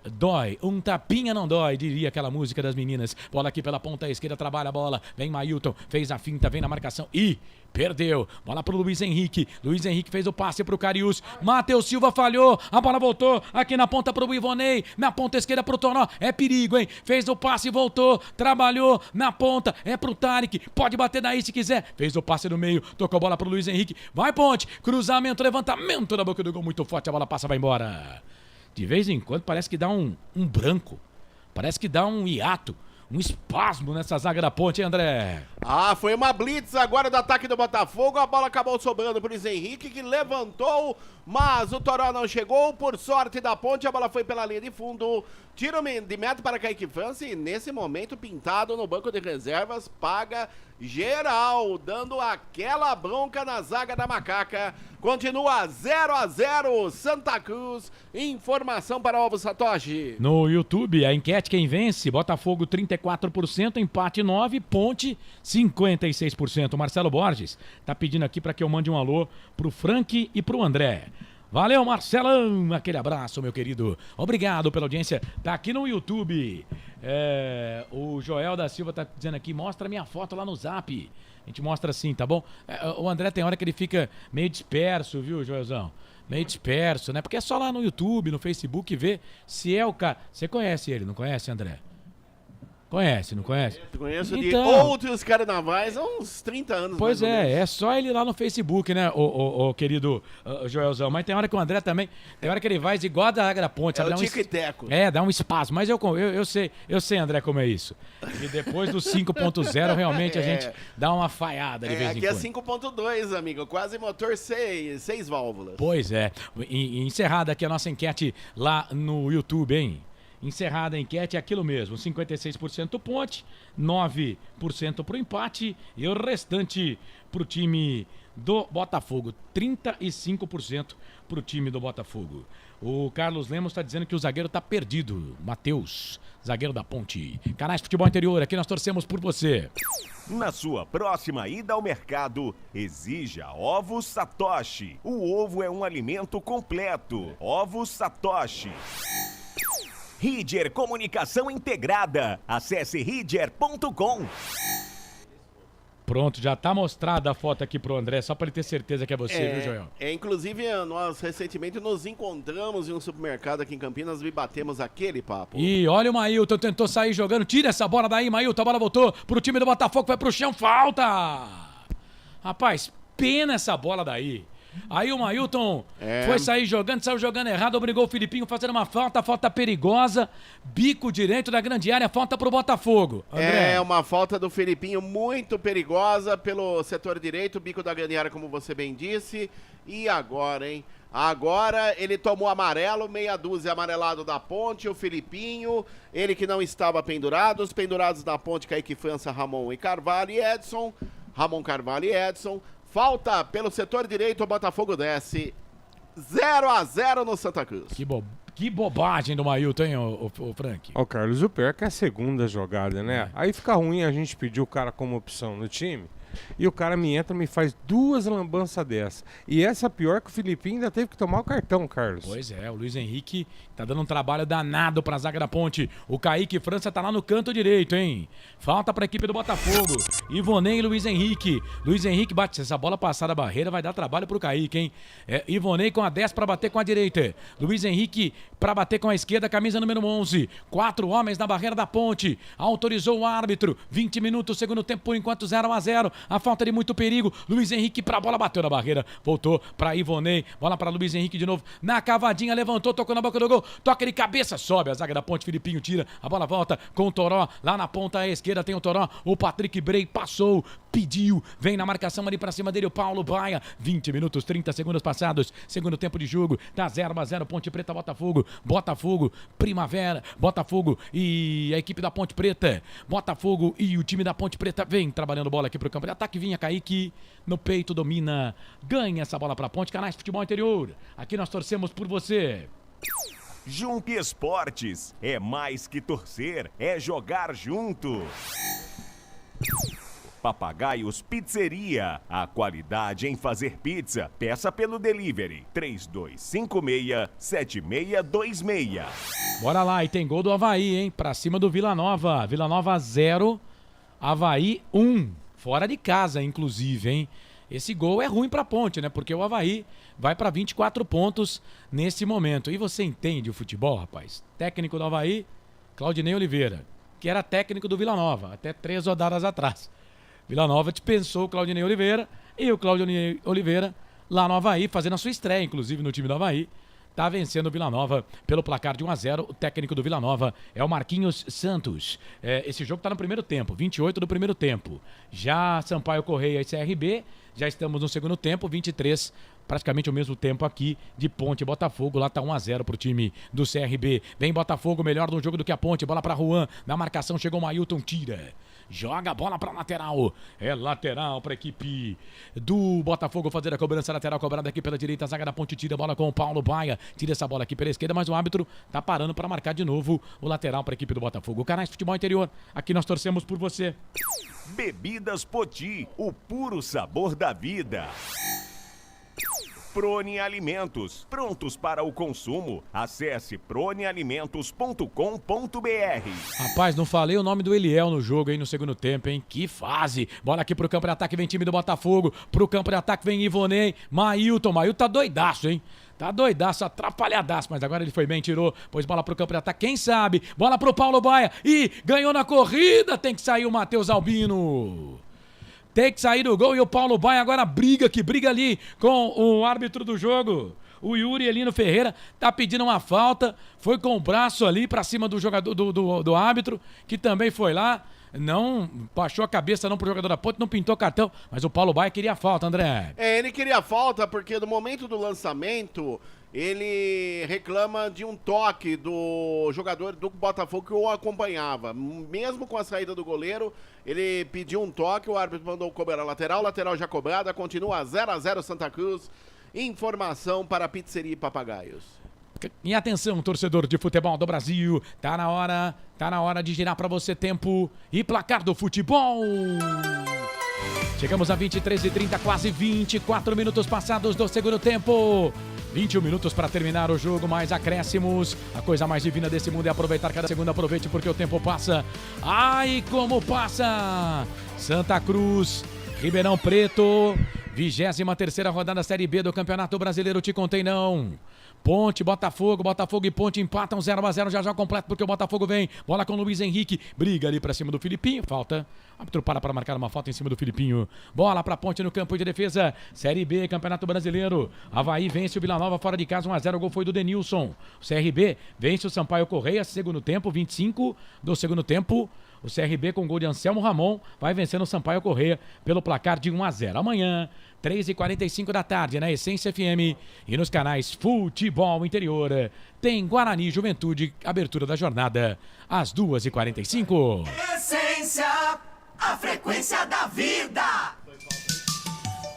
Dói, um tapinha não dói, diria aquela música das meninas. Bola aqui pela ponta esquerda, trabalha a bola, vem Mailton, fez a finta, vem na marcação e perdeu. Bola pro Luiz Henrique. Luiz Henrique fez o passe pro Cariús. Matheus Silva falhou. A bola voltou aqui na ponta pro Ivonei. Na ponta esquerda pro Tonó. É perigo, hein? Fez o passe e voltou. Trabalhou na ponta. É pro Tarek. Pode bater daí se quiser. Fez o passe no meio. Tocou a bola pro Luiz Henrique. Vai, Ponte. Cruzamento, levantamento da boca do gol. Muito forte, a bola passa, vai embora. De vez em quando parece que dá um branco. Parece que dá um hiato. Um espasmo nessa zaga da Ponte, hein, André? Foi uma blitz agora do ataque do Botafogo. A bola acabou sobrando pro Luiz Henrique, que levantou, mas o Toró não chegou. Por sorte da Ponte, a bola foi pela linha de fundo. Tiro de meta para Kaique França e nesse momento Pintado no banco de reservas paga geral, dando aquela bronca na zaga da Macaca. Continua 0-0 Santa Cruz. Informação para o Ovo Satoshi. No YouTube, a enquete quem vence, Botafogo 34%, empate 9%, Ponte 56%. Marcelo Borges tá pedindo aqui para que eu mande um alô pro Frank e pro André. Valeu, Marcelão, aquele abraço, meu querido. Obrigado pela audiência. Tá aqui no YouTube. O Joel da Silva tá dizendo aqui, mostra minha foto lá no Zap. A gente mostra assim, tá bom? O André tem hora que ele fica meio disperso, viu, Joelzão? Meio disperso, né? Porque é só lá no YouTube, no Facebook, ver se é o cara. Você conhece ele, não conhece, André? Conhece, não conhece? Conheço de outros carnavais há uns 30 anos. Pois é só ele lá no Facebook, né, o querido Joelzão. Mas tem hora que o André também, tem hora que ele vai igual a da Agra Ponte. É o tico e teco. Dá um espasmo. Mas eu sei, André, como é isso. E depois do 5.0, realmente a gente dá uma falhada de vez em quando. Aqui é 5.2, amigo. Quase motor 6 válvulas. Pois é. E encerrada aqui a nossa enquete lá no YouTube, hein? Encerrada a enquete, é aquilo mesmo, 56% Ponte, 9% pro empate e o restante pro time do Botafogo, 35% pro time do Botafogo. O Carlos Lemos está dizendo que o zagueiro tá perdido, Matheus, zagueiro da Ponte. Canais Futebol Interior, aqui nós torcemos por você. Na sua próxima ida ao mercado, exija Ovos Satoshi. O ovo é um alimento completo. Ovos Satoshi. Ridger Comunicação Integrada. Acesse ridger.com. Pronto, já tá mostrada a foto aqui pro André, só para ele ter certeza que é você, viu, Joel? Inclusive, nós recentemente nos encontramos em um supermercado aqui em Campinas e batemos aquele papo. E olha o Mailton, tentou sair jogando, tira essa bola daí, Mailton, a bola voltou pro time do Botafogo, vai pro chão, falta! Rapaz, pena essa bola daí. Aí o Mailton foi sair jogando, saiu jogando errado, obrigou o Filipinho fazendo uma falta perigosa, bico direito da grande área, falta pro Botafogo. André. É uma falta do Filipinho muito perigosa pelo setor direito, bico da grande área, como você bem disse. E agora, hein? Agora ele tomou amarelo, meia dúzia amarelado da Ponte, o Filipinho, ele que não estava pendurado, os pendurados da Ponte, Kaique França, Ramon Carvalho e Edson. Ramon Carvalho e Edson. Falta pelo setor direito, o Botafogo desce 0-0 no Santa Cruz. Que bobagem do Mailton, hein, o Frank? Carlos, o pior é que é a segunda jogada, né? Aí fica ruim a gente pedir o cara como opção no time. E o cara me entra e me faz duas lambanças dessa. E essa pior que o Filipinho ainda teve que tomar o cartão, Carlos. Pois é, o Luiz Henrique tá dando um trabalho danado pra zaga da Ponte. O Kaique França tá lá no canto direito, hein? Falta pra equipe do Botafogo. Ivonei e Luiz Henrique. Luiz Henrique bate. Se essa bola passar da barreira, vai dar trabalho pro Kaique, hein? Ivonei com a 10 pra bater com a direita. Luiz Henrique pra bater com a esquerda, camisa número 11. 4 homens na barreira da Ponte. Autorizou o árbitro. 20 minutos, segundo tempo, por enquanto 0-0. A falta de muito perigo. Luiz Henrique pra bola, bateu na barreira. Voltou pra Ivonei. Bola pra Luiz Henrique de novo. Na cavadinha, levantou, tocou na boca do gol. Toca de cabeça, sobe a zaga da Ponte. Filipinho tira. A bola volta com o Toró. Lá na ponta esquerda tem o Toró. O Patrick Bray passou. Pediu. Vem na marcação ali pra cima dele o Paulo Baia. 20 minutos, 30 segundos passados. Segundo tempo de jogo. Tá 0-0. Ponte Preta, Botafogo. Botafogo, Primavera. Botafogo e a equipe da Ponte Preta. Botafogo e o time da Ponte Preta vem trabalhando bola aqui pro campo de ataque. Vinha Kaique no peito, domina, ganha essa bola pra Ponte. Canais Futebol Interior, aqui nós torcemos por você. Jump Esportes, é mais que torcer, é jogar junto. Papagaios Pizzeria, a qualidade em fazer pizza. Peça pelo delivery 3256-7626. Bora lá, e tem gol do Avaí, hein? Pra cima do Vila Nova. Vila Nova 0, Avaí 1. Fora de casa, inclusive, hein? Esse gol é ruim pra Ponte, né? Porque o Avaí vai pra 24 pontos nesse momento. E você entende o futebol, rapaz? Técnico do Avaí, Claudinei Oliveira, que era técnico do Vila Nova, até 3 rodadas atrás. Vila Nova dispensou o Claudinei Oliveira, E o Cláudio Oliveira, lá no Avaí, fazendo a sua estreia, inclusive, no time do Avaí. Tá vencendo o Vila Nova pelo placar de 1-0. O técnico do Vila Nova é o Marquinhos Santos. Esse jogo tá no primeiro tempo, 28 do primeiro tempo. Já Sampaio Correia e CRB, já estamos no segundo tempo, 23, praticamente o mesmo tempo aqui de Ponte e Botafogo. Lá tá 1-0 pro time do CRB. Vem Botafogo, melhor no jogo do que a Ponte. Bola pra Juan, na marcação chegou o Mailton, tira. Joga a bola pra lateral. É lateral pra equipe do Botafogo fazer a cobrança lateral, cobrada aqui pela direita. A zaga da Ponte tira a bola com o Paulo Baia. Tira essa bola aqui pela esquerda, mas o árbitro tá parando para marcar de novo o lateral pra equipe do Botafogo. Canais Futebol Interior, aqui nós torcemos por você. Bebidas Poti, o puro sabor da vida. Prone Alimentos, prontos para o consumo. Acesse pronealimentos.com.br. Rapaz, não falei o nome do Eliel no jogo, hein, no segundo tempo, hein? Que fase! Bola aqui pro campo de ataque, vem time do Botafogo. Pro campo de ataque vem Ivonei. Mailton tá doidaço, hein? Tá doidaço, atrapalhadaço, mas agora ele foi bem, tirou, pôs bola pro campo de ataque, quem sabe? Bola pro Paulo Baia, e ganhou na corrida, tem que sair o Matheus Albino. Tem que sair do gol e o Paulo Baia agora briga ali com o árbitro do jogo. O Yuri Elino Ferreira tá pedindo uma falta, foi com o braço ali pra cima do jogador do árbitro, que também foi lá. Não baixou a cabeça não pro jogador da Ponte, não pintou cartão, mas o Paulo Baia queria falta, André. Ele queria falta porque no momento do lançamento ele reclama de um toque do jogador do Botafogo que o acompanhava. Mesmo com a saída do goleiro, ele pediu um toque, o árbitro mandou cobrar a lateral já cobrada, continua 0-0 Santa Cruz. Informação para Pizzeria e Papagaios. E atenção, torcedor de futebol do Brasil, tá na hora de girar pra você tempo e placar do futebol. Chegamos a 23h30, quase 24 minutos passados do segundo tempo. 21 minutos para terminar o jogo, mais acréscimos. A coisa mais divina desse mundo é aproveitar cada segundo. Aproveite porque o tempo passa. Ai, como passa! Santa Cruz, Ribeirão Preto, 23ª rodada Série B do Campeonato Brasileiro. Te contei não. Ponte, Botafogo e Ponte empatam 0-0, já completo porque o Botafogo vem. Bola com o Luiz Henrique, briga ali pra cima do Filipinho, falta. O árbitro para marcar uma falta em cima do Filipinho. Bola pra Ponte no campo de defesa. Série B, Campeonato Brasileiro. Avaí vence o Vila Nova fora de casa, 1-0, o gol foi do Denilson. O CRB vence o Sampaio Correia, segundo tempo, 25 do segundo tempo. O CRB com gol de Anselmo Ramon vai vencendo o Sampaio Correia pelo placar de 1-0. Amanhã, 3h45 da tarde, na Essência FM e nos canais Futebol Interior, tem Guarani Juventude, abertura da jornada, às 2h45. Essência, a frequência da vida.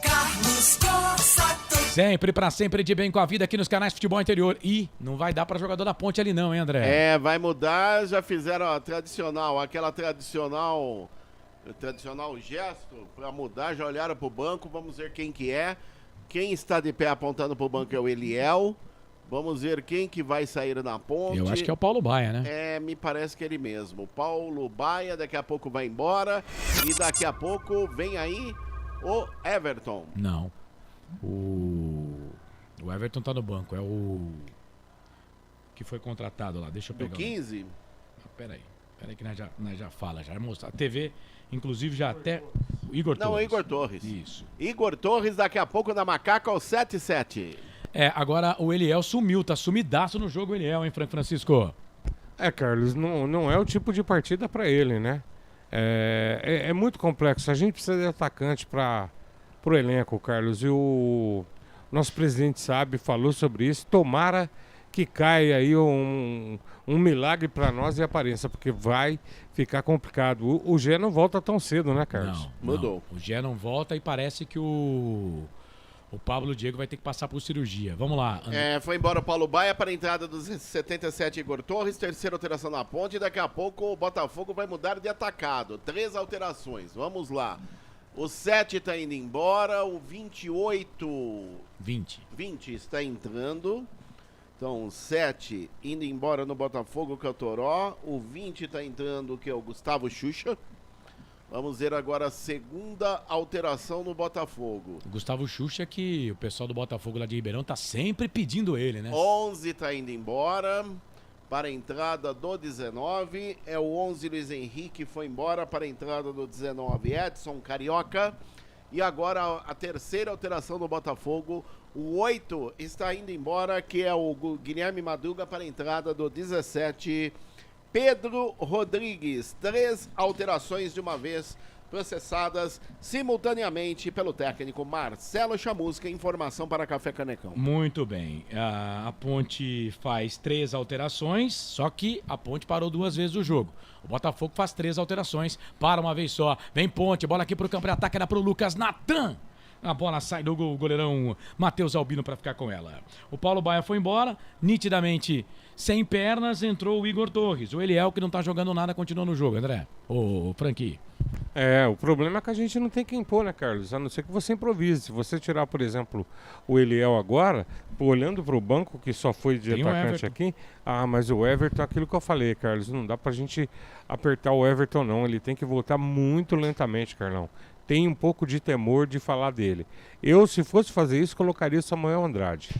Carlos Costa. Sempre pra sempre de bem com a vida aqui nos canais Futebol Interior. E não vai dar pra jogador da Ponte ali não, hein, André? Vai mudar, já fizeram a tradicional, tradicional gesto pra mudar, já olharam pro banco, vamos ver quem que é. Quem está de pé apontando pro banco é o Eliel. Vamos ver quem que vai sair na Ponte. Eu acho que é o Paulo Baia, né? Me parece que é ele mesmo. O Paulo Baia daqui a pouco vai embora e daqui a pouco vem aí o Everton. Não. O Everton tá no banco, é o que foi contratado lá, deixa eu pegar. Do 15? Peraí que nós já fala, já mostra. A TV, inclusive, já até o Igor Torres. Não, Igor Torres. Isso. Igor Torres daqui a pouco na Macaca ao 7-7. Agora o Eliel sumiu, tá sumidaço no jogo o Eliel, hein, Francisco? Carlos, não é o tipo de partida pra ele, né? É muito complexo, a gente precisa de atacante pro elenco, Carlos, e o nosso presidente falou sobre isso. Tomara que caia aí um milagre para nós e apareça, porque vai ficar complicado. O Gé não volta tão cedo, né, Carlos? Não, mudou. O Gé não volta e parece que o Pablo Diego vai ter que passar por cirurgia. Vamos lá. Foi embora o Paulo Baia para a entrada dos 77 Igor Torres, terceira alteração na Ponte, e daqui a pouco o Botafogo vai mudar de atacado. 3 alterações, vamos lá. O 7 está indo embora, o 20 está entrando. Então, o 7 indo embora no Botafogo, que é o Toró. O 20 está entrando, que é o Gustavo Xuxa. Vamos ver agora a segunda alteração no Botafogo. O Gustavo Xuxa, que o pessoal do Botafogo lá de Ribeirão tá sempre pedindo ele, né? 11 está indo embora. Para a entrada do 19, é o 11 Luiz Henrique, foi embora para a entrada do 19 Edson Carioca. E agora a terceira alteração do Botafogo, o 8 está indo embora, que é o Guilherme Madruga para a entrada do 17, Pedro Rodrigues. 3 alterações de uma vez, processadas simultaneamente pelo técnico Marcelo Chamusca. Informação para Café Canecão. Muito bem. A Ponte faz 3 alterações, só que a Ponte parou 2 vezes o jogo. O Botafogo faz 3 alterações, para uma vez só. Vem Ponte, bola aqui pro campo de ataque, era pro Lucas Natan. A bola sai do goleirão Matheus Albino para ficar com ela. O Paulo Baia foi embora, nitidamente sem pernas, entrou o Igor Torres. O Eliel, que não tá jogando nada, continua no jogo, André. Ô, Franqui. O problema é que a gente não tem que impor, né, Carlos? A não ser que você improvise. Se você tirar, por exemplo, o Eliel agora, olhando para o banco, que só foi de atacante aqui, mas o Everton, aquilo que eu falei, Carlos, não dá pra gente apertar o Everton, não. Ele tem que voltar muito lentamente, Carlão. Tem um pouco de temor de falar dele. Eu, se fosse fazer isso, colocaria o Samuel Andrade.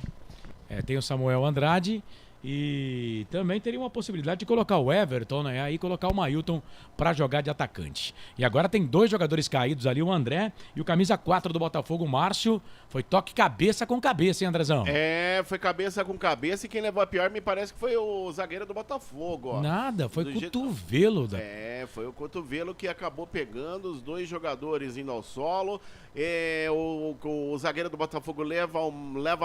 Tem o Samuel Andrade e também teria uma possibilidade de colocar o Everton, né? Aí colocar o Mailton para jogar de atacante. E agora tem 2 jogadores caídos ali, o André e o camisa 4 do Botafogo, o Márcio. Foi toque cabeça com cabeça, hein, Andrezão? Foi cabeça com cabeça, e quem levou a pior me parece que foi o zagueiro do Botafogo, ó. Nada, foi cotovelo. Foi o cotovelo que acabou pegando os 2 jogadores indo ao solo. O zagueiro do Botafogo leva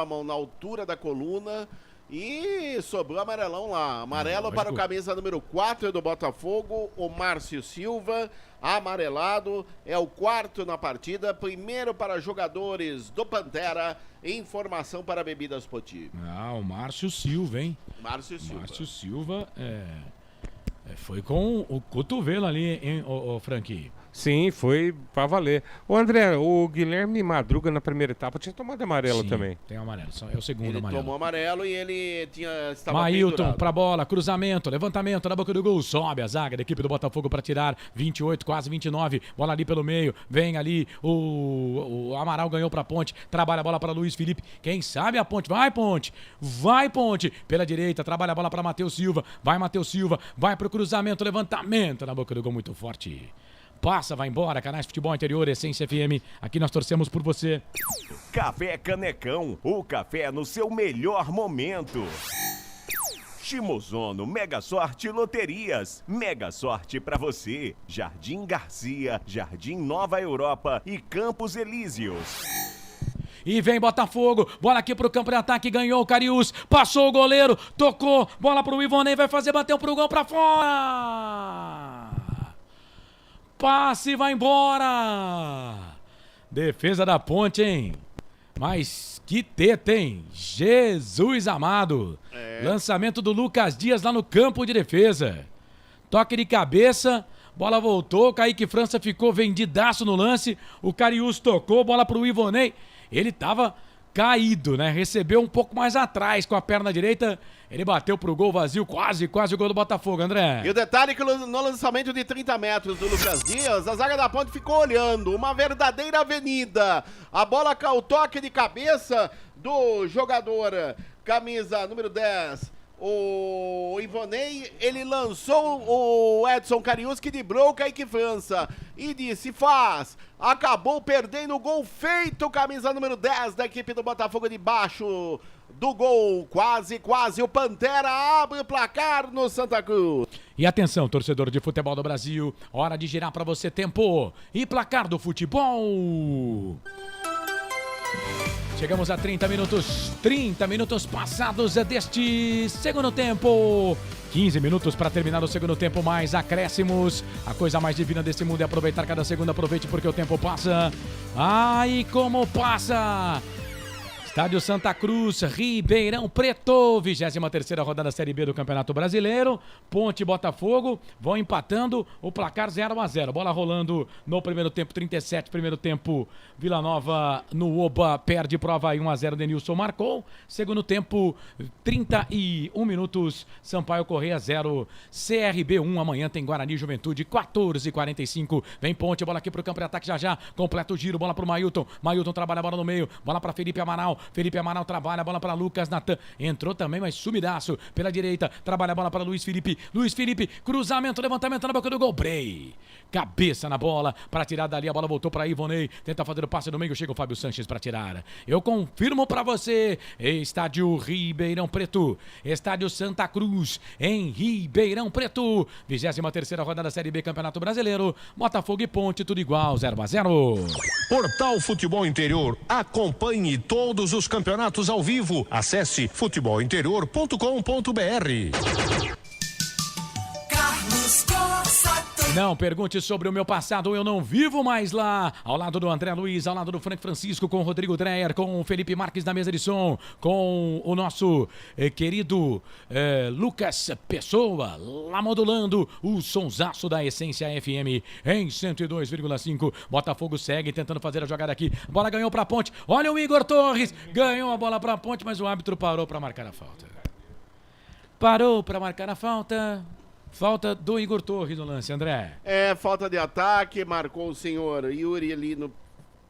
a mão na altura da coluna e sobrou amarelão lá. Amarelo para o camisa número 4 do Botafogo, o Márcio Silva. Amarelado, é o 4º na partida, primeiro para jogadores do Pantera. Informação para Bebidas Poti. O Márcio Silva, hein? Márcio Silva foi com o cotovelo ali, hein, o Franqui? Sim, foi pra valer. O André, o Guilherme Madruga na primeira etapa tinha tomado amarelo também. Tem amarelo, é o segundo amarelo. Ele tomou amarelo e ele estava Mailton pendurado. pra bola, cruzamento, levantamento na boca do gol, sobe a zaga da equipe do Botafogo pra tirar, 28, quase 29, bola ali pelo meio, vem ali, o Amaral ganhou pra Ponte, trabalha a bola pra Luiz Felipe, quem sabe a Ponte, vai Ponte, pela direita, trabalha a bola pra Matheus Silva, vai pro cruzamento, levantamento na boca do gol, muito forte. Passa, vai embora, Canais Futebol Interior, Essência FM, aqui nós torcemos por você. Café Canecão, o café no seu melhor momento. Shimozono Mega Sorte Loterias, Mega Sorte pra você. Jardim Garcia, Jardim Nova Europa e Campos Elíseos. E vem Botafogo, bola aqui pro campo de ataque, ganhou o Cariús, passou o goleiro, tocou, bola pro Ivonei, vai fazer, bateu pro gol pra fora. Passe, vai embora. Defesa da Ponte, hein? Mas que teta, hein? Jesus amado. Lançamento do Lucas Dias lá no campo de defesa. Toque de cabeça, bola voltou, Kaique França ficou vendidaço no lance. O Cariús tocou, bola pro Ivonei. Ele tava caído, né? Recebeu um pouco mais atrás com a perna direita. Ele bateu pro gol vazio, quase o gol do Botafogo, André. E o detalhe é que no lançamento de 30 metros do Lucas Dias, a zaga da Ponte ficou olhando, uma verdadeira avenida. A bola caiu, o toque de cabeça do jogador, camisa número 10, o Ivonei, ele lançou o Edson Cariús, que driblou o Kaique França e disse, acabou perdendo o gol feito, camisa número 10 da equipe do Botafogo debaixo do gol, quase, o Pantera abre o placar no Santa Cruz. E atenção, torcedor de futebol do Brasil, hora de girar pra você tempo e placar do futebol. Chegamos a 30 minutos passados deste segundo tempo. 15 minutos para terminar o segundo tempo, mais acréscimos. A coisa mais divina desse mundo é aproveitar cada segundo. Aproveite porque o tempo passa. Ai, como passa! Estádio Santa Cruz, Ribeirão Preto, 23ª rodada da Série B do Campeonato Brasileiro. Ponte e Botafogo vão empatando, o placar 0-0. Bola rolando no primeiro tempo, 37, primeiro tempo, Vila Nova no Oba, perde prova 1-0, Denilson marcou. Segundo tempo, 31 minutos, Sampaio Correia 0, CRB 1. Amanhã tem Guarani Juventude, 14h45. Vem Ponte, bola aqui pro campo de ataque já, completa o giro, bola pro Mailton. Mailton trabalha a bola no meio, bola pra Felipe Amaral. Felipe Amaral trabalha a bola para Lucas Natan. Entrou também, mas sumidaço pela direita. Trabalha a bola para Luiz Felipe. Luiz Felipe, cruzamento, levantamento na boca do gol. Brey. Cabeça na bola para tirar dali. A bola voltou para Ivonei. Tenta fazer o passe no meio. Chega o Fábio Sanches para tirar. Eu confirmo para você. Estádio Ribeirão Preto. Estádio Santa Cruz. Em Ribeirão Preto. 23ª rodada da Série B Campeonato Brasileiro. Botafogo e Ponte, tudo igual. 0-0. Portal Futebol Interior. Acompanhe todos os campeonatos ao vivo. Acesse futebolinterior.com.br. Carlos Costa. Não pergunte sobre o meu passado, eu não vivo mais lá. Ao lado do André Luiz, ao lado do Frank Francisco, com o Rodrigo Dreyer, com o Felipe Marques na mesa de som, com o nosso querido Lucas Pessoa, lá modulando o sonsaço da Essência FM em 102,5. Botafogo segue tentando fazer a jogada aqui. A bola ganhou pra Ponte. Olha o Igor Torres, ganhou a bola pra Ponte, mas o árbitro parou pra marcar a falta. Parou pra marcar a falta. Falta do Igor Torres no lance, André. Falta de ataque, marcou o senhor Yuri Lino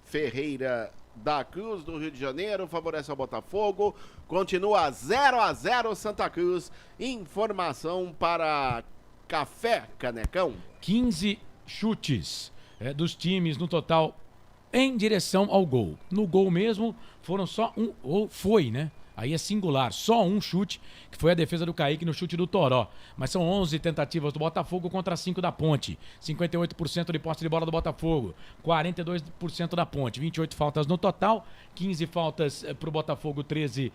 Ferreira da Cruz, do Rio de Janeiro, favorece ao Botafogo, continua 0-0 Santa Cruz. Informação para Café Canecão. 15 chutes dos times no total em direção ao gol. No gol mesmo foram só um, ou foi, né? Aí é singular, só um chute, que foi a defesa do Kaique no chute do Toró. Mas são 11 tentativas do Botafogo contra 5 da Ponte. 58% de posse de bola do Botafogo, 42% da Ponte. 28 faltas no total, 15 faltas para o Botafogo, 13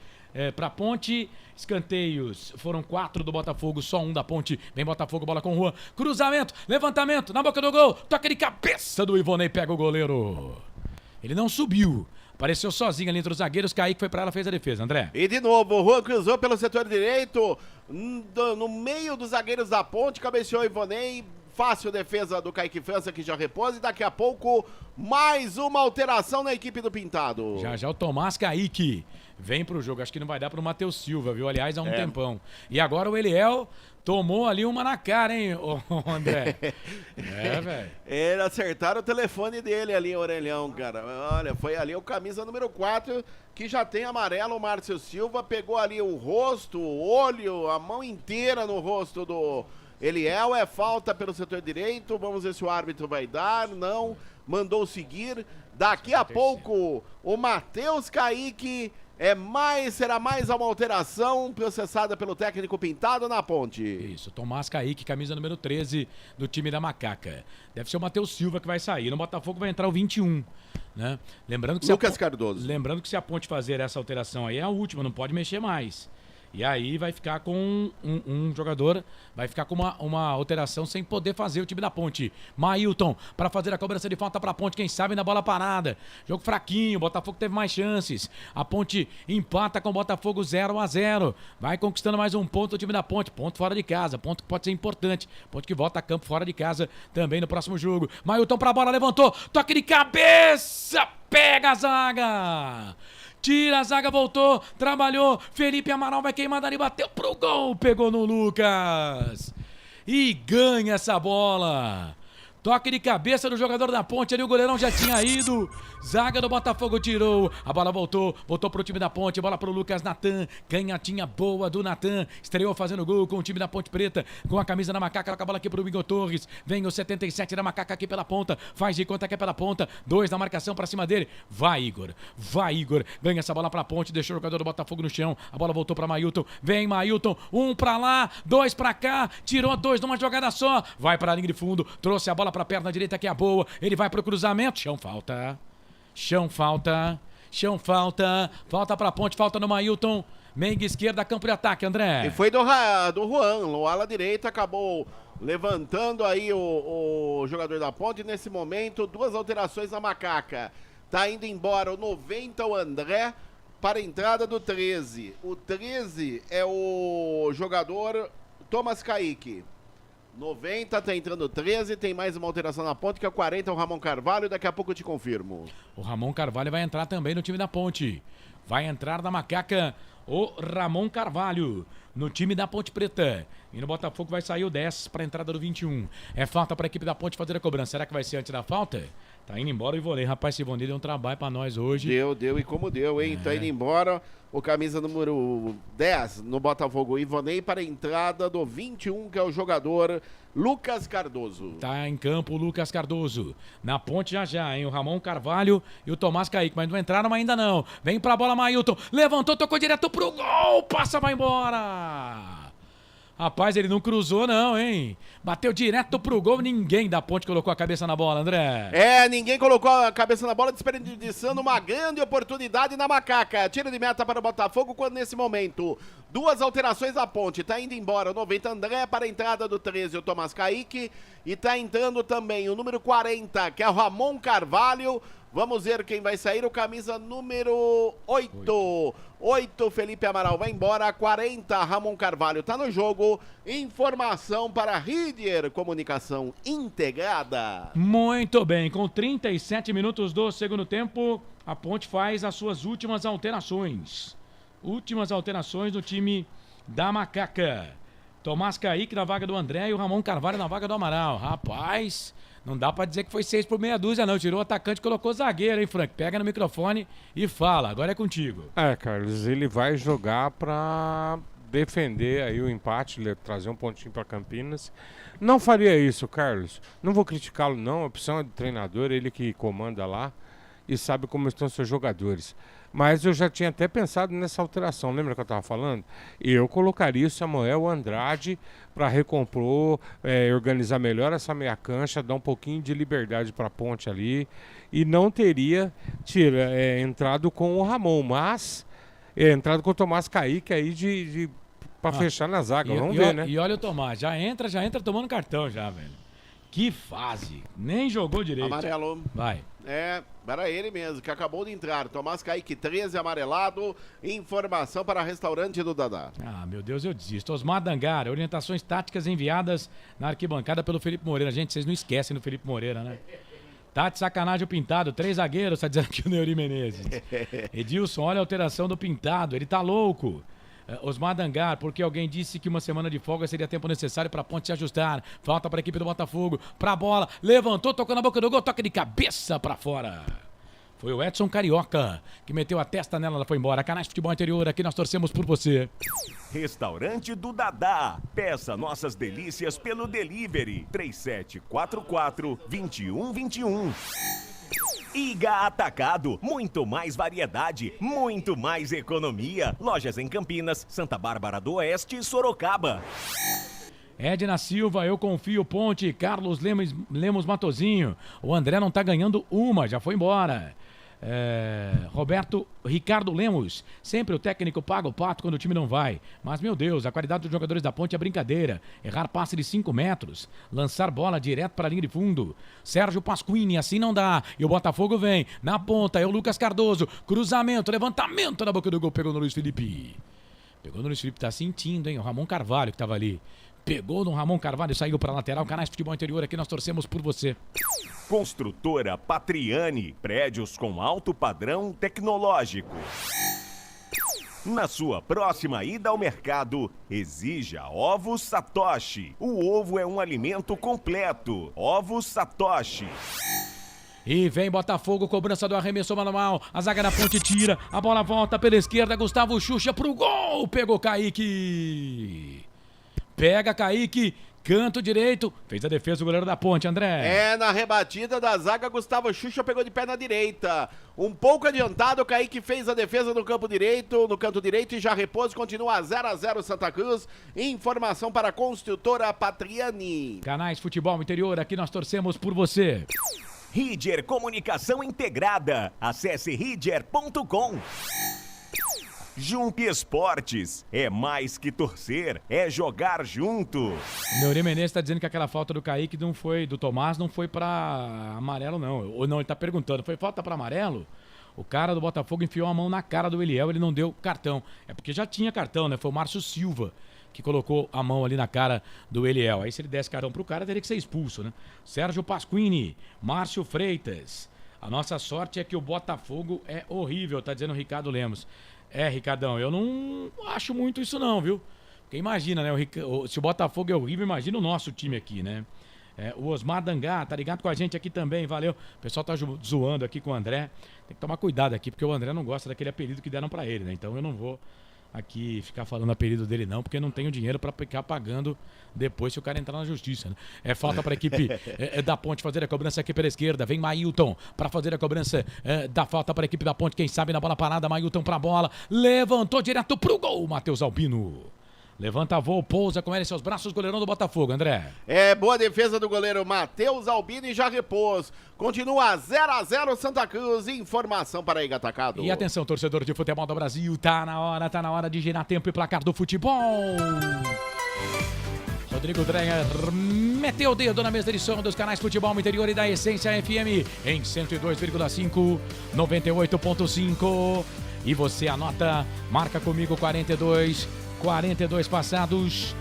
para a Ponte. Escanteios foram 4 do Botafogo, só 1 da Ponte. Vem Botafogo, bola com o Juan. Cruzamento, levantamento, na boca do gol. Toque de cabeça do Ivonei, pega o goleiro. Ele não subiu. Apareceu sozinho ali entre os zagueiros, Kaique foi pra ela, fez a defesa, André. E de novo, o Juan cruzou pelo setor direito, no meio dos zagueiros da Ponte, cabeceou o Ivonei, fácil defesa do Kaique França, que já repôs, e daqui a pouco mais uma alteração na equipe do Pintado. Já o Tomás Kaique vem pro jogo, acho que não vai dar pro Matheus Silva, viu? Aliás, há um tempão. E agora o Eliel tomou ali uma na cara, hein, André? Velho. Ele acertaram o telefone dele ali, orelhão, cara. Olha, foi ali o camisa número 4, que já tem amarelo, o Márcio Silva, pegou ali o rosto, o olho, a mão inteira no rosto do Eliel. É falta pelo setor direito, vamos ver se o árbitro vai dar, não, mandou seguir. Daqui a pouco, o Matheus Kaique... será mais uma alteração processada pelo técnico Pintado na Ponte. Isso, Tomás Kaique, camisa número 13 do time da Macaca. Deve ser o Matheus Silva que vai sair. No Botafogo vai entrar o 21, né? Lembrando que Lucas Cardoso. Lembrando que se a Ponte fazer essa alteração aí é a última, não pode mexer mais. E aí vai ficar com um jogador, vai ficar com uma alteração sem poder fazer o time da Ponte. Mailton, para fazer a cobrança de falta para a Ponte, quem sabe na bola parada. Jogo fraquinho, o Botafogo teve mais chances. A Ponte empata com o Botafogo 0-0. Vai conquistando mais um ponto o time da Ponte. Ponto fora de casa, ponto que pode ser importante. Ponte que volta a campo fora de casa também no próximo jogo. Mailton para a bola, levantou, toque de cabeça, pega a zaga. Tira a zaga, voltou, trabalhou, Felipe Amaral vai queimar dali, bateu pro gol, pegou no Lucas e ganha essa bola. Toque de cabeça do jogador da Ponte, ali o goleirão já tinha ido, zaga do Botafogo tirou, a bola voltou pro time da Ponte, bola pro Lucas Natan, canhotinha boa do Natan, estreou fazendo gol com o time da Ponte Preta, com a camisa da Macaca, ela com a bola aqui pro Igor Torres, vem o 77 da Macaca aqui pela ponta, faz de conta que é pela ponta, 2 na marcação pra cima dele, vai Igor, ganha essa bola pra Ponte, deixou o jogador do Botafogo no chão, a bola voltou pra Mailton, vem Mailton, 1 pra lá, 2 pra cá, tirou 2 numa jogada só, vai pra linha de fundo, trouxe a bola pra perna direita que é a boa, ele vai pro cruzamento, falta pra Ponte, falta no Mailton, meia esquerda, campo de ataque, André. E foi do Juan, no ala direita, acabou levantando aí o jogador da Ponte, nesse momento, 2 alterações na Macaca, tá indo embora o 90, o André, para a entrada do 13, o 13 é o jogador Tomás Kaique. 90, tá entrando 13, tem mais uma alteração na Ponte, que é o 40, o Ramon Carvalho, daqui a pouco eu te confirmo. O Ramon Carvalho vai entrar também no time da Ponte. Vai entrar na Macaca o Ramon Carvalho, no time da Ponte Preta. E no Botafogo vai sair o 10 para a entrada do 21. É falta para a equipe da Ponte fazer a cobrança. Será que vai ser antes da falta? Tá indo embora o Ivonei. Rapaz, esse Ivonei deu um trabalho para nós hoje. Deu e como deu, hein? Tá indo embora o camisa número 10 no Botafogo, o Ivonei, para a entrada do 21, que é o jogador Lucas Cardoso. Tá em campo o Lucas Cardoso. Na Ponte já, hein? O Ramon Carvalho e o Tomás Kaique. Mas não entraram ainda não. Vem pra bola, Mailton. Levantou, tocou direto pro gol. Passa, vai embora. Rapaz, ele não cruzou não, hein? Bateu direto pro gol. Ninguém da Ponte colocou a cabeça na bola, André. Ninguém colocou a cabeça na bola, desperdiçando uma grande oportunidade na Macaca. Tiro de meta para o Botafogo, quando nesse momento, 2 alterações da Ponte. Tá indo embora o 90 André para a entrada do 13, o Tomás Kaique. E tá entrando também o número 40, que é o Ramon Carvalho. Vamos ver quem vai sair, o camisa número 8. 8, Felipe Amaral vai embora. 40, Ramon Carvalho tá no jogo. Informação para Rieder Comunicação Integrada. Muito bem, com 37 minutos do segundo tempo, a Ponte faz as suas últimas alterações. Últimas alterações no time da Macaca. Tomás Kaique na vaga do André e o Ramon Carvalho na vaga do Amaral. Rapaz, não dá pra dizer que foi 6 por meia dúzia, não. Tirou o atacante e colocou zagueiro, hein, Frank? Pega no microfone e fala. Agora é contigo. Carlos, ele vai jogar pra defender aí o empate, trazer um pontinho pra Campinas. Não faria isso, Carlos. Não vou criticá-lo, não. A opção é do treinador, ele que comanda lá e sabe como estão seus jogadores. Mas eu já tinha até pensado nessa alteração, lembra que eu estava falando? E eu colocaria o Samuel Andrade para recompor, organizar melhor essa meia cancha, dar um pouquinho de liberdade para a Ponte ali. E não teria entrado com o Ramon, mas entrado com o Tomás Kaique aí para fechar na zaga. Vamos ver, né? E olha o Tomás, já entra tomando cartão já, velho. Que fase, nem jogou direito. Amarelo. Vai. Para ele mesmo, que acabou de entrar. Tomás Kaique, 13, amarelado. Informação para restaurante do Dadá. Meu Deus, eu desisto. Osmar Dangar, orientações táticas enviadas na arquibancada pelo Felipe Moreira. Gente, vocês não esquecem do Felipe Moreira, né? Tá de sacanagem o Pintado, 3 zagueiros, tá dizendo aqui o Neuri Menezes. Edilson, olha a alteração do Pintado, ele tá louco. Osmar Dangar, porque alguém disse que uma semana de folga seria tempo necessário para a Ponte se ajustar. Falta para a equipe do Botafogo, pra bola, levantou, tocou na boca do gol, toque de cabeça para fora. Foi o Edson Carioca que meteu a testa nela, ela foi embora. Canais Futebol Interior, aqui nós torcemos por você. Restaurante do Dadá. Peça nossas delícias pelo delivery 3744-2121. Iga Atacado, muito mais variedade, muito mais economia. Lojas em Campinas, Santa Bárbara do Oeste e Sorocaba. Edna Silva, eu confio, Ponte. Carlos Lemos Matozinho. O André não tá ganhando uma, já foi embora. Ricardo Lemos, sempre o técnico paga o pato quando o time não vai, mas meu Deus, a qualidade dos jogadores da Ponte é brincadeira. Errar passe de 5 metros, lançar bola direto para a linha de fundo. Sérgio Pasquini, assim não dá, e o Botafogo vem, na ponta é o Lucas Cardoso, cruzamento, levantamento na boca do gol, pegou no Luiz Felipe, tá sentindo, hein, o Ramon Carvalho que tava ali. Pegou no Ramon Carvalho e saiu para a lateral. Canais Futebol Interior, aqui nós torcemos por você. Construtora Patriani, prédios com alto padrão tecnológico. Na sua próxima ida ao mercado, exija Ovos Satoshi. O ovo é um alimento completo. Ovos Satoshi. E vem Botafogo, cobrança do arremesso manual. A zaga da Ponte tira, a bola volta pela esquerda. Gustavo Xuxa pro gol. Pegou Kaique. Pega Kaique, canto direito, fez a defesa o goleiro da Ponte, André. Na rebatida da zaga, Gustavo Xuxa pegou de pé na direita. Um pouco adiantado, o Kaique fez a defesa no canto direito e já repôs, continua 0-0 Santa Cruz. Informação para a construtora Patriani. Canais Futebol Interior, aqui nós torcemos por você. Rieder Comunicação Integrada, acesse rieder.com. Jump Esportes, é mais que torcer, é jogar junto. Neuri Menezes tá dizendo que aquela falta do Kaique do Tomás não foi pra amarelo não. Ou não, ele tá perguntando, foi falta pra amarelo? O cara do Botafogo enfiou a mão na cara do Eliel, ele não deu cartão. É porque já tinha cartão, né? Foi o Márcio Silva que colocou a mão ali na cara do Eliel. Aí se ele desse cartão pro cara, teria que ser expulso, né? Sérgio Pasquini, Márcio Freitas. A nossa sorte é que o Botafogo é horrível, tá dizendo o Ricardo Lemos. Ricardão, eu não acho muito isso não, viu? Porque imagina, né? Se o Botafogo é horrível, imagina o nosso time aqui, né? O Osmar Dangá, tá ligado com a gente aqui também, valeu. O pessoal tá zoando aqui com o André. Tem que tomar cuidado aqui, porque o André não gosta daquele apelido que deram pra ele, né? Então eu não vou aqui ficar falando apelido dele não, porque eu não tenho dinheiro pra ficar pagando depois se o cara entrar na justiça, né? Falta pra equipe da Ponte fazer a cobrança aqui pela esquerda. Vem Mailton pra fazer a cobrança da falta pra equipe da Ponte. Quem sabe na bola parada, Mailton pra bola. Levantou direto pro gol, Matheus Albino. Levanta voo, pousa com ele em seus braços, goleirão do Botafogo, André. Boa defesa do goleiro Matheus Albino e já repôs. Continua 0-0 Santa Cruz, informação para Iga Atacado. E atenção, torcedor de futebol do Brasil, tá na hora de girar tempo e placar do futebol. Rodrigo Dreyer meteu o dedo na mesa de som dos canais Futebol Interior e da Essência FM em 102,5, 98,5. E você anota, marca comigo 42 passados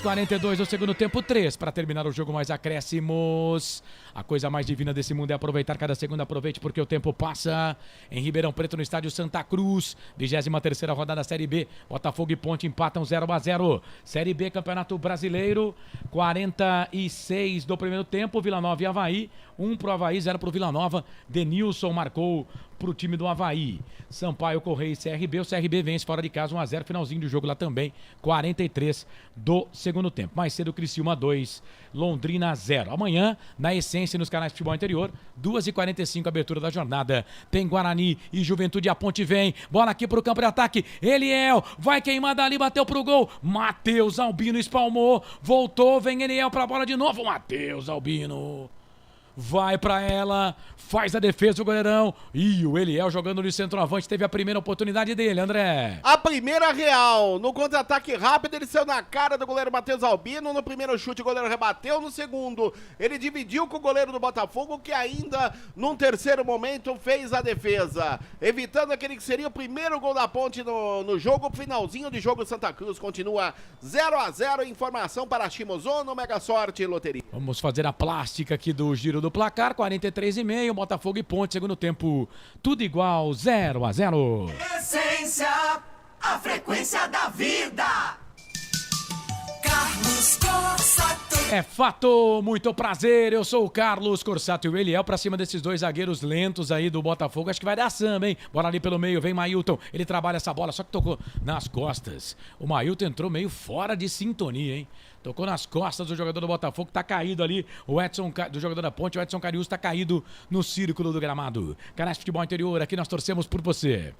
42 do segundo tempo, 3 para terminar o jogo, mais acréscimos. A coisa mais divina desse mundo é aproveitar cada segundo. Aproveite porque o tempo passa. Em Ribeirão Preto, no estádio Santa Cruz, 23ª rodada da Série B, Botafogo e Ponte empatam 0-0. Série B, Campeonato Brasileiro, 46 do primeiro tempo, Vila Nova e Avaí, 1 pro Avaí, 0 pro Vila Nova. Denilson marcou pro time do Avaí. Sampaio, Correia e CRB. O CRB vence fora de casa 1-0, finalzinho do jogo lá também, 43 do segundo tempo. Mais cedo, Criciúma 2, Londrina 0. Amanhã, na Essência, nos canais de Futebol Interior, 2h45, abertura da jornada. Tem Guarani e Juventude, a Ponte vem. Bola aqui pro campo de ataque. Eliel vai queimar dali, bateu pro gol. Matheus Albino espalmou, voltou, vem Eliel pra bola de novo. Matheus Albino vai pra ela, faz a defesa o goleirão. E o Eliel jogando no centroavante, teve a primeira oportunidade dele, André. A primeira real, no contra-ataque rápido, ele saiu na cara do goleiro Matheus Albino. No primeiro chute o goleiro rebateu, no segundo ele dividiu com o goleiro do Botafogo, que ainda num terceiro momento fez a defesa, evitando aquele que seria o primeiro gol da Ponte no jogo. Finalzinho de jogo, Santa Cruz continua 0-0. Informação para Shimozono, Mega Sorte e Loteria. Vamos fazer a plástica aqui do giro do placar, 43,5, Botafogo e Ponte, segundo tempo, tudo igual, 0-0. Essência, a frequência da vida. Carlos Corsato. É fato, muito prazer, eu sou o Carlos Corsato e o Eliel pra cima desses dois zagueiros lentos aí do Botafogo. Acho que vai dar samba, hein? Bola ali pelo meio, vem Mailton, ele trabalha essa bola, só que tocou nas costas. O Mailton entrou meio fora de sintonia, hein? Tocou nas costas do jogador do Botafogo, tá caído ali. O Edson, do jogador da Ponte, o Edson Carius tá caído no círculo do gramado. Canais de Futebol Interior, aqui nós torcemos por você.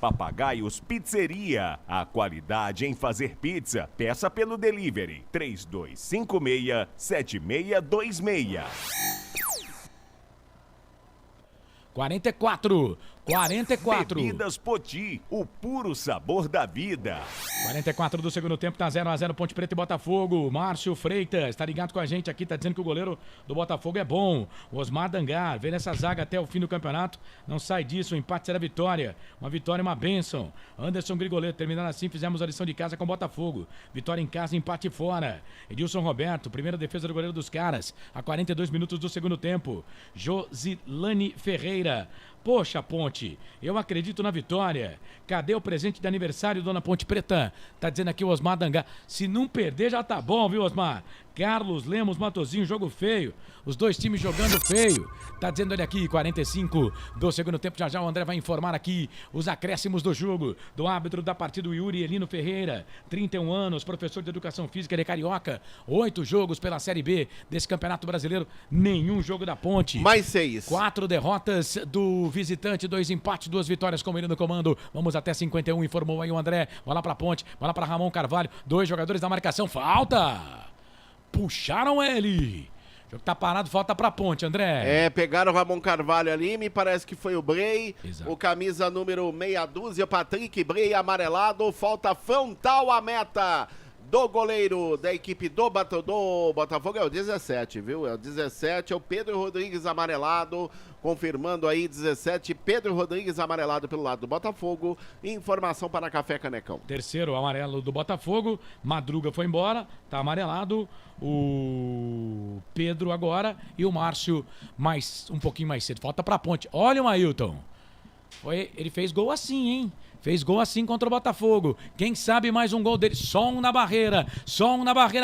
Papagaios Pizzeria, a qualidade em fazer pizza. Peça pelo delivery 3256-7626. 44. Bebidas Poti, o puro sabor da vida. 44 do segundo tempo, tá 0-0, Ponte Preta e Botafogo. Márcio Freitas, tá ligado com a gente aqui, tá dizendo que o goleiro do Botafogo é bom. Osmar Dangar, vê nessa zaga até o fim do campeonato, não sai disso, o empate será vitória. Uma vitória, uma bênção. Anderson Grigoleto, terminando assim, fizemos a lição de casa com o Botafogo. Vitória em casa, empate fora. Edilson Roberto, primeira defesa do goleiro dos caras, a 42 minutos do segundo tempo. Josilane Ferreira. Poxa, Ponte, eu acredito na vitória. Cadê o presente de aniversário, dona Ponte Preta? Tá dizendo aqui o Osmar Dangar. Se não perder, já tá bom, viu, Osmar? Carlos Lemos, Matozinho, jogo feio. Os dois times jogando feio. Tá dizendo ele aqui, 45 do segundo tempo. Já já o André vai informar aqui os acréscimos do jogo. Do árbitro da partida, o Yuri Elino Ferreira. 31 anos, professor de Educação Física de Carioca. 8 jogos pela Série B desse Campeonato Brasileiro. Nenhum jogo da Ponte. Mais 6. 4 derrotas do visitante, 2 empates, 2 vitórias com ele no comando. Vamos até 51, informou aí o André. Bola pra Ponte, bola pra Ramon Carvalho. 2 jogadores da marcação, falta! Puxaram ele. O jogo tá parado, falta pra Ponte, André. Pegaram o Ramon Carvalho ali, me parece que foi o Brey. Exato. O camisa número meia dúzia, Patrick Brey, amarelado. Falta frontal à meta do goleiro da equipe do Botafogo. É o 17, viu? É o 17, é o Pedro Rodrigues, amarelado. Confirmando aí, 17, Pedro Rodrigues, amarelado pelo lado do Botafogo. Informação para Café Canecão. Terceiro amarelo do Botafogo. Madruga foi embora, tá amarelado. O Pedro agora e o Márcio um pouquinho mais cedo. Falta pra Ponte. Olha o Mailton. Ele fez gol assim, hein? Fez gol assim contra o Botafogo. Quem sabe mais um gol dele. Só um na barreira.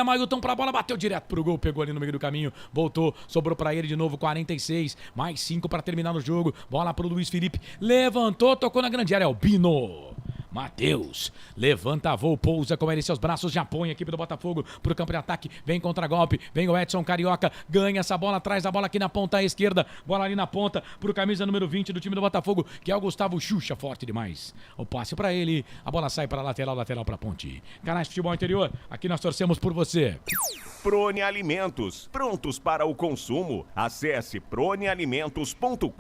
Mailton pra bola, bateu direto pro gol, pegou ali no meio do caminho, voltou, sobrou pra ele de novo, 46, mais 5 pra terminar o jogo. Bola pro Luiz Felipe, levantou, tocou na grande área, Albino. Matheus, levanta voo, pousa com ele em seus braços, já põe a equipe do Botafogo pro campo de ataque, vem contra-golpe, vem o Edson Carioca, ganha essa bola, traz a bola aqui na ponta esquerda, bola ali na ponta pro camisa número 20 do time do Botafogo, que é o Gustavo Xuxa, forte demais. O passe pra ele, a bola sai pra lateral pra Ponte. Canais de Futebol Interior, aqui nós torcemos por você. Prone Alimentos, prontos para o consumo. Acesse pronealimentos.com.br.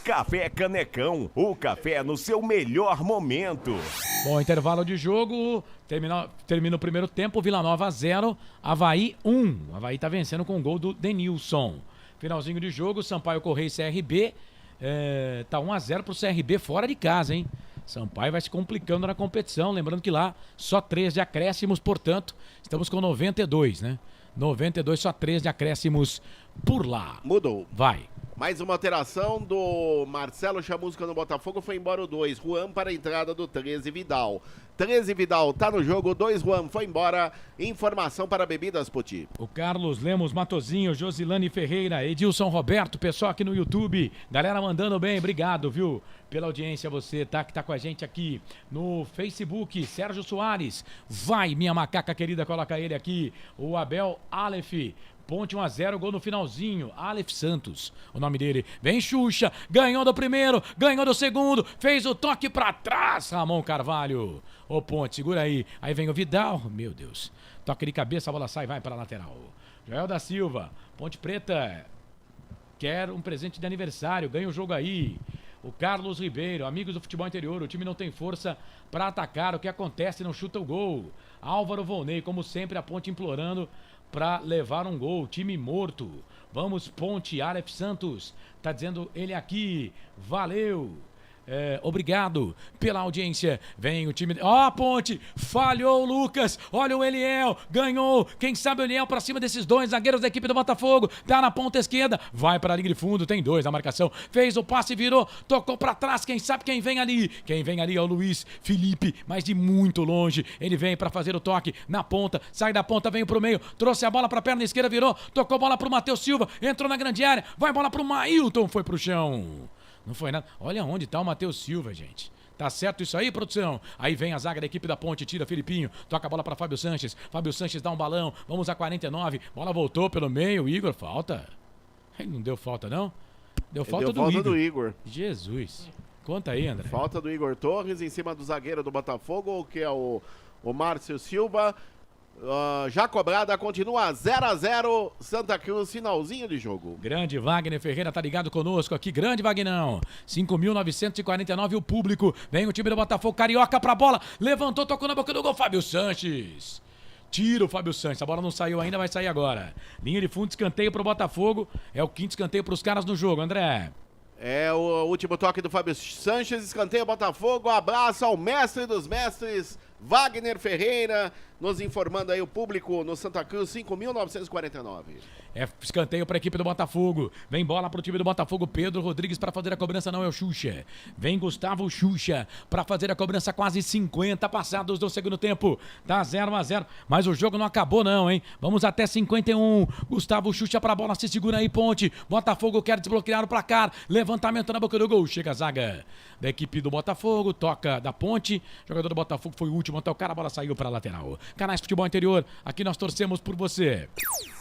Café Canecão, o café no seu melhor momento. Bom, intervalo de jogo, termina o primeiro tempo, Vila Nova 0, Avaí 1. O Avaí tá vencendo com o gol do Denilson. Finalzinho de jogo, Sampaio Correia e CRB, tá 1-0 pro CRB fora de casa, hein? Sampaio vai se complicando na competição, lembrando que lá só 3 de acréscimos, portanto, estamos com 92, né? 92, só 3 de acréscimos por lá. Mudou. Vai. Mais uma alteração do Marcelo Chamusca no Botafogo, foi embora o 2. Juan para a entrada do 13 Vidal. 13 Vidal tá no jogo, 2 Juan foi embora. Informação para Bebidas Poti. O Carlos Lemos Matozinho, Josilane Ferreira, Edilson Roberto, pessoal aqui no YouTube. Galera mandando bem, obrigado, viu? Pela audiência, você que tá com a gente aqui no Facebook. Sérgio Soares, vai minha macaca querida, coloca ele aqui. O Abel Aleph. Ponte 1-0, gol no finalzinho. Aleph Santos, o nome dele. Vem Xuxa, ganhou do primeiro, ganhou do segundo, fez o toque pra trás, Ramon Carvalho. Ô Ponte, segura aí. Aí vem o Vidal, meu Deus. Toque de cabeça, a bola sai, vai pra lateral. Joel da Silva, Ponte Preta quer um presente de aniversário, ganha o jogo aí. O Carlos Ribeiro, amigos do futebol interior, o time não tem força pra atacar, o que acontece, não chuta o gol. Álvaro Volney, como sempre, a Ponte implorando para levar um gol, time morto. Vamos Ponte, Aleph Santos, tá dizendo ele aqui, valeu. Obrigado pela audiência. Vem o time. Ó, Ponte! Falhou o Lucas. Olha o Eliel. Ganhou. Quem sabe o Eliel pra cima desses 2 zagueiros da equipe do Botafogo. Tá na ponta esquerda. Vai pra linha de fundo. Tem 2 na marcação. Fez o passe, virou. Tocou pra trás. Quem sabe quem vem ali? Quem vem ali é o Luiz Felipe, mas de muito longe. Ele vem pra fazer o toque na ponta. Sai da ponta, veio pro meio. Trouxe a bola pra perna esquerda, virou. Tocou bola pro Matheus Silva. Entrou na grande área. Vai bola pro Mailton. Foi pro chão. Não foi nada. Olha onde tá o Matheus Silva, gente. Tá certo isso aí, produção? Aí vem a zaga da equipe da Ponte, tira Filipinho, toca a bola pra Fábio Sanches. Fábio Sanches dá um balão, vamos a 49. Bola voltou pelo meio, Igor, falta. Não deu falta, não? Deu falta do Igor. Jesus. Conta aí, André. Falta do Igor Torres em cima do zagueiro do Botafogo, que é o Márcio Silva. Já cobrada, continua 0-0, Santa Cruz, finalzinho de jogo. Grande Wagner Ferreira tá ligado conosco aqui, grande Vagnão. 5.949 o público, vem o time do Botafogo, Carioca pra bola, levantou, tocou na boca do gol, Fábio Sanches. Tira o Fábio Sanches, a bola não saiu ainda, vai sair agora. Linha de fundo, escanteio pro Botafogo, é o 5º escanteio pros caras no jogo, André. É o último toque do Fábio Sanches, escanteio Botafogo, abraço ao mestre dos mestres, Wagner Ferreira, nos informando aí o público no Santa Cruz, 5.949. É escanteio para a equipe do Botafogo. Vem bola para o time do Botafogo. Pedro Rodrigues para fazer a cobrança, não é o Xuxa. Vem Gustavo Xuxa para fazer a cobrança, quase 50 passados do segundo tempo. Tá 0-0, mas o jogo não acabou não, hein? Vamos até 51. Gustavo Xuxa para a bola, se segura aí, Ponte. Botafogo quer desbloquear o placar. Levantamento na boca do gol. Chega a zaga da equipe do Botafogo, toca da Ponte. O jogador do Botafogo foi o último até o cara, a bola saiu para a lateral. Canais Futebol Interior, aqui nós torcemos por você.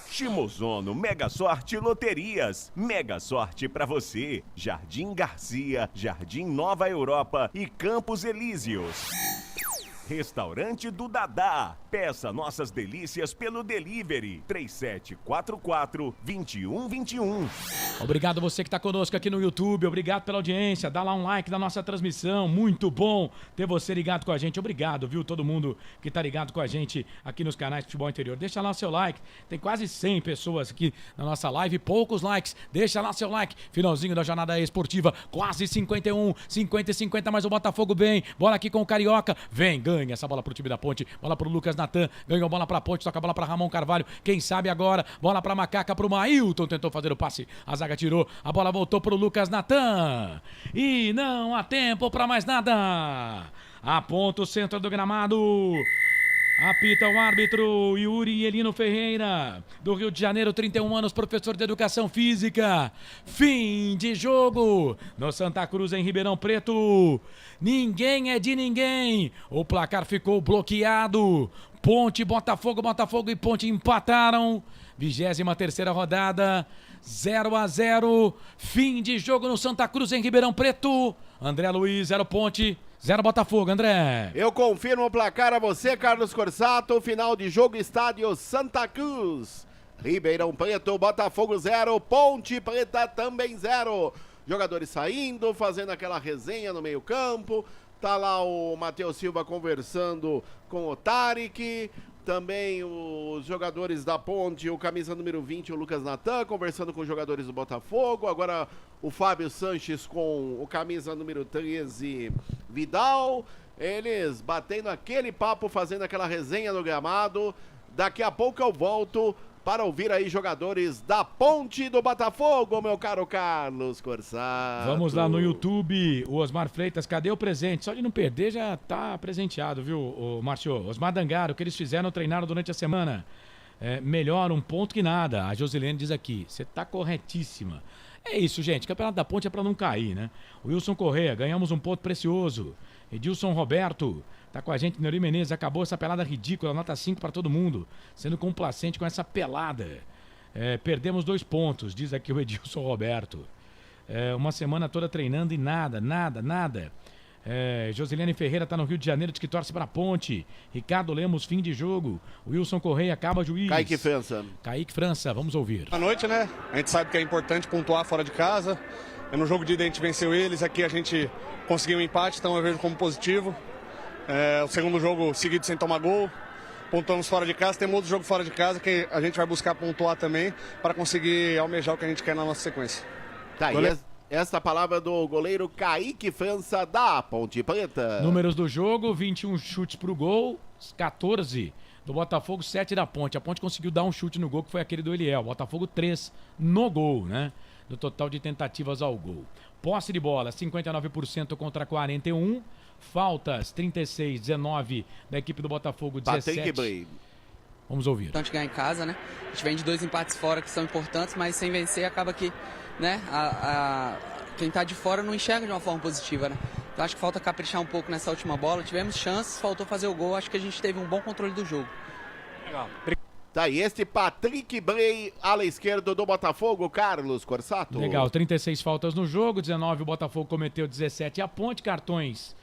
Shimozono Mega Sorte Loterias. Mega sorte pra você. Jardim Garcia, Jardim Nova Europa e Campos Elíseos. Restaurante do Dadá. Peça nossas delícias pelo delivery 3744-2121. Obrigado você que está conosco aqui no YouTube, obrigado pela audiência, dá lá um like na nossa transmissão, muito bom ter você ligado com a gente, obrigado, viu, todo mundo que está ligado com a gente aqui nos canais de Futebol Interior, deixa lá o seu like, tem quase 100 pessoas aqui na nossa live, poucos likes, deixa lá seu like, finalzinho da jornada esportiva, quase 51, 50 e 50, mas o Botafogo bem, bola aqui com o Carioca, vem, ganha essa bola pro time da Ponte, bola pro Lucas Natan, ganhou bola pra Ponte, toca a bola pra Ramon Carvalho, quem sabe agora, bola pra Macaca, pro Mailton, tentou fazer o passe, a zaga zaga tirou, a bola voltou pro Lucas Natan. E não há tempo para mais nada. Aponta o centro do gramado. Apita o árbitro Yuri Elino Ferreira, do Rio de Janeiro, 31 anos, professor de Educação Física. Fim de jogo no Santa Cruz, em Ribeirão Preto. Ninguém é de ninguém. O placar ficou bloqueado. Ponte, Botafogo e Ponte empataram. 23ª rodada, 0-0. Fim de jogo no Santa Cruz, em Ribeirão Preto. André Luiz, 0 Ponte, 0 Botafogo, André. Eu confirmo o placar a você, Carlos Corsato. Final de jogo, estádio Santa Cruz. Ribeirão Preto, Botafogo 0, Ponte Preta também 0. Jogadores saindo, fazendo aquela resenha no meio campo. Tá lá o Matheus Silva conversando com o Tarek. Também os jogadores da Ponte, o camisa número 20, o Lucas Natan, conversando com os jogadores do Botafogo. Agora o Fábio Sanches com o camisa número 13, Vidal. Eles batendo aquele papo, fazendo aquela resenha no gramado. Daqui a pouco eu volto para ouvir aí jogadores da Ponte do Botafogo, meu caro Carlos Corsato. Vamos lá no YouTube, o Osmar Freitas, cadê o presente? Só de não perder já tá presenteado, viu, o Márcio? Osmar Dangaro, o que eles fizeram, treinaram durante a semana. Melhor um ponto que nada. A Josilene diz aqui, você tá corretíssima. É isso, gente, Campeonato da Ponte é pra não cair, né? O Wilson Corrêa, ganhamos um ponto precioso. Edilson Roberto, tá com a gente, Neuri Menezes, acabou essa pelada ridícula, nota 5 para todo mundo, sendo complacente com essa pelada. Perdemos 2 pontos, diz aqui o Edilson Roberto. Uma semana toda treinando e nada. Josilene Ferreira tá no Rio de Janeiro, diz que torce pra Ponte. Ricardo Lemos, fim de jogo. Wilson Correia, acaba juiz. Kaique França, vamos ouvir. Boa noite, né? A gente sabe que é importante pontuar fora de casa. No jogo de ida a gente venceu eles, aqui a gente conseguiu um empate, então eu vejo como positivo. O segundo jogo seguido sem tomar gol, pontuamos fora de casa, temos outro jogo fora de casa que a gente vai buscar pontuar também para conseguir almejar o que a gente quer na nossa sequência. Tá, e essa palavra do goleiro Kaique França da Ponte Preta. Números do jogo, 21 chutes pro gol, 14 do Botafogo, 7 da Ponte. A Ponte conseguiu dar um chute no gol, que foi aquele do Eliel. Botafogo 3 no gol, né? Do total de tentativas ao gol. Posse de bola, 59% contra 41%. Faltas, 36, 19 da equipe do Botafogo, 17. Vamos ouvir. Importante ganhar em casa, né? A gente vem de 2 empates fora que são importantes, mas sem vencer acaba que, né, quem tá de fora não enxerga de uma forma positiva, né? Então acho que falta caprichar um pouco nessa última bola. Tivemos chances, faltou fazer o gol. Acho que a gente teve um bom controle do jogo. Legal. Tá, e este Patrick Bray, ala esquerda do Botafogo, Carlos Corsato. Legal, 36 faltas no jogo, 19 o Botafogo cometeu, 17 a Ponte, cartões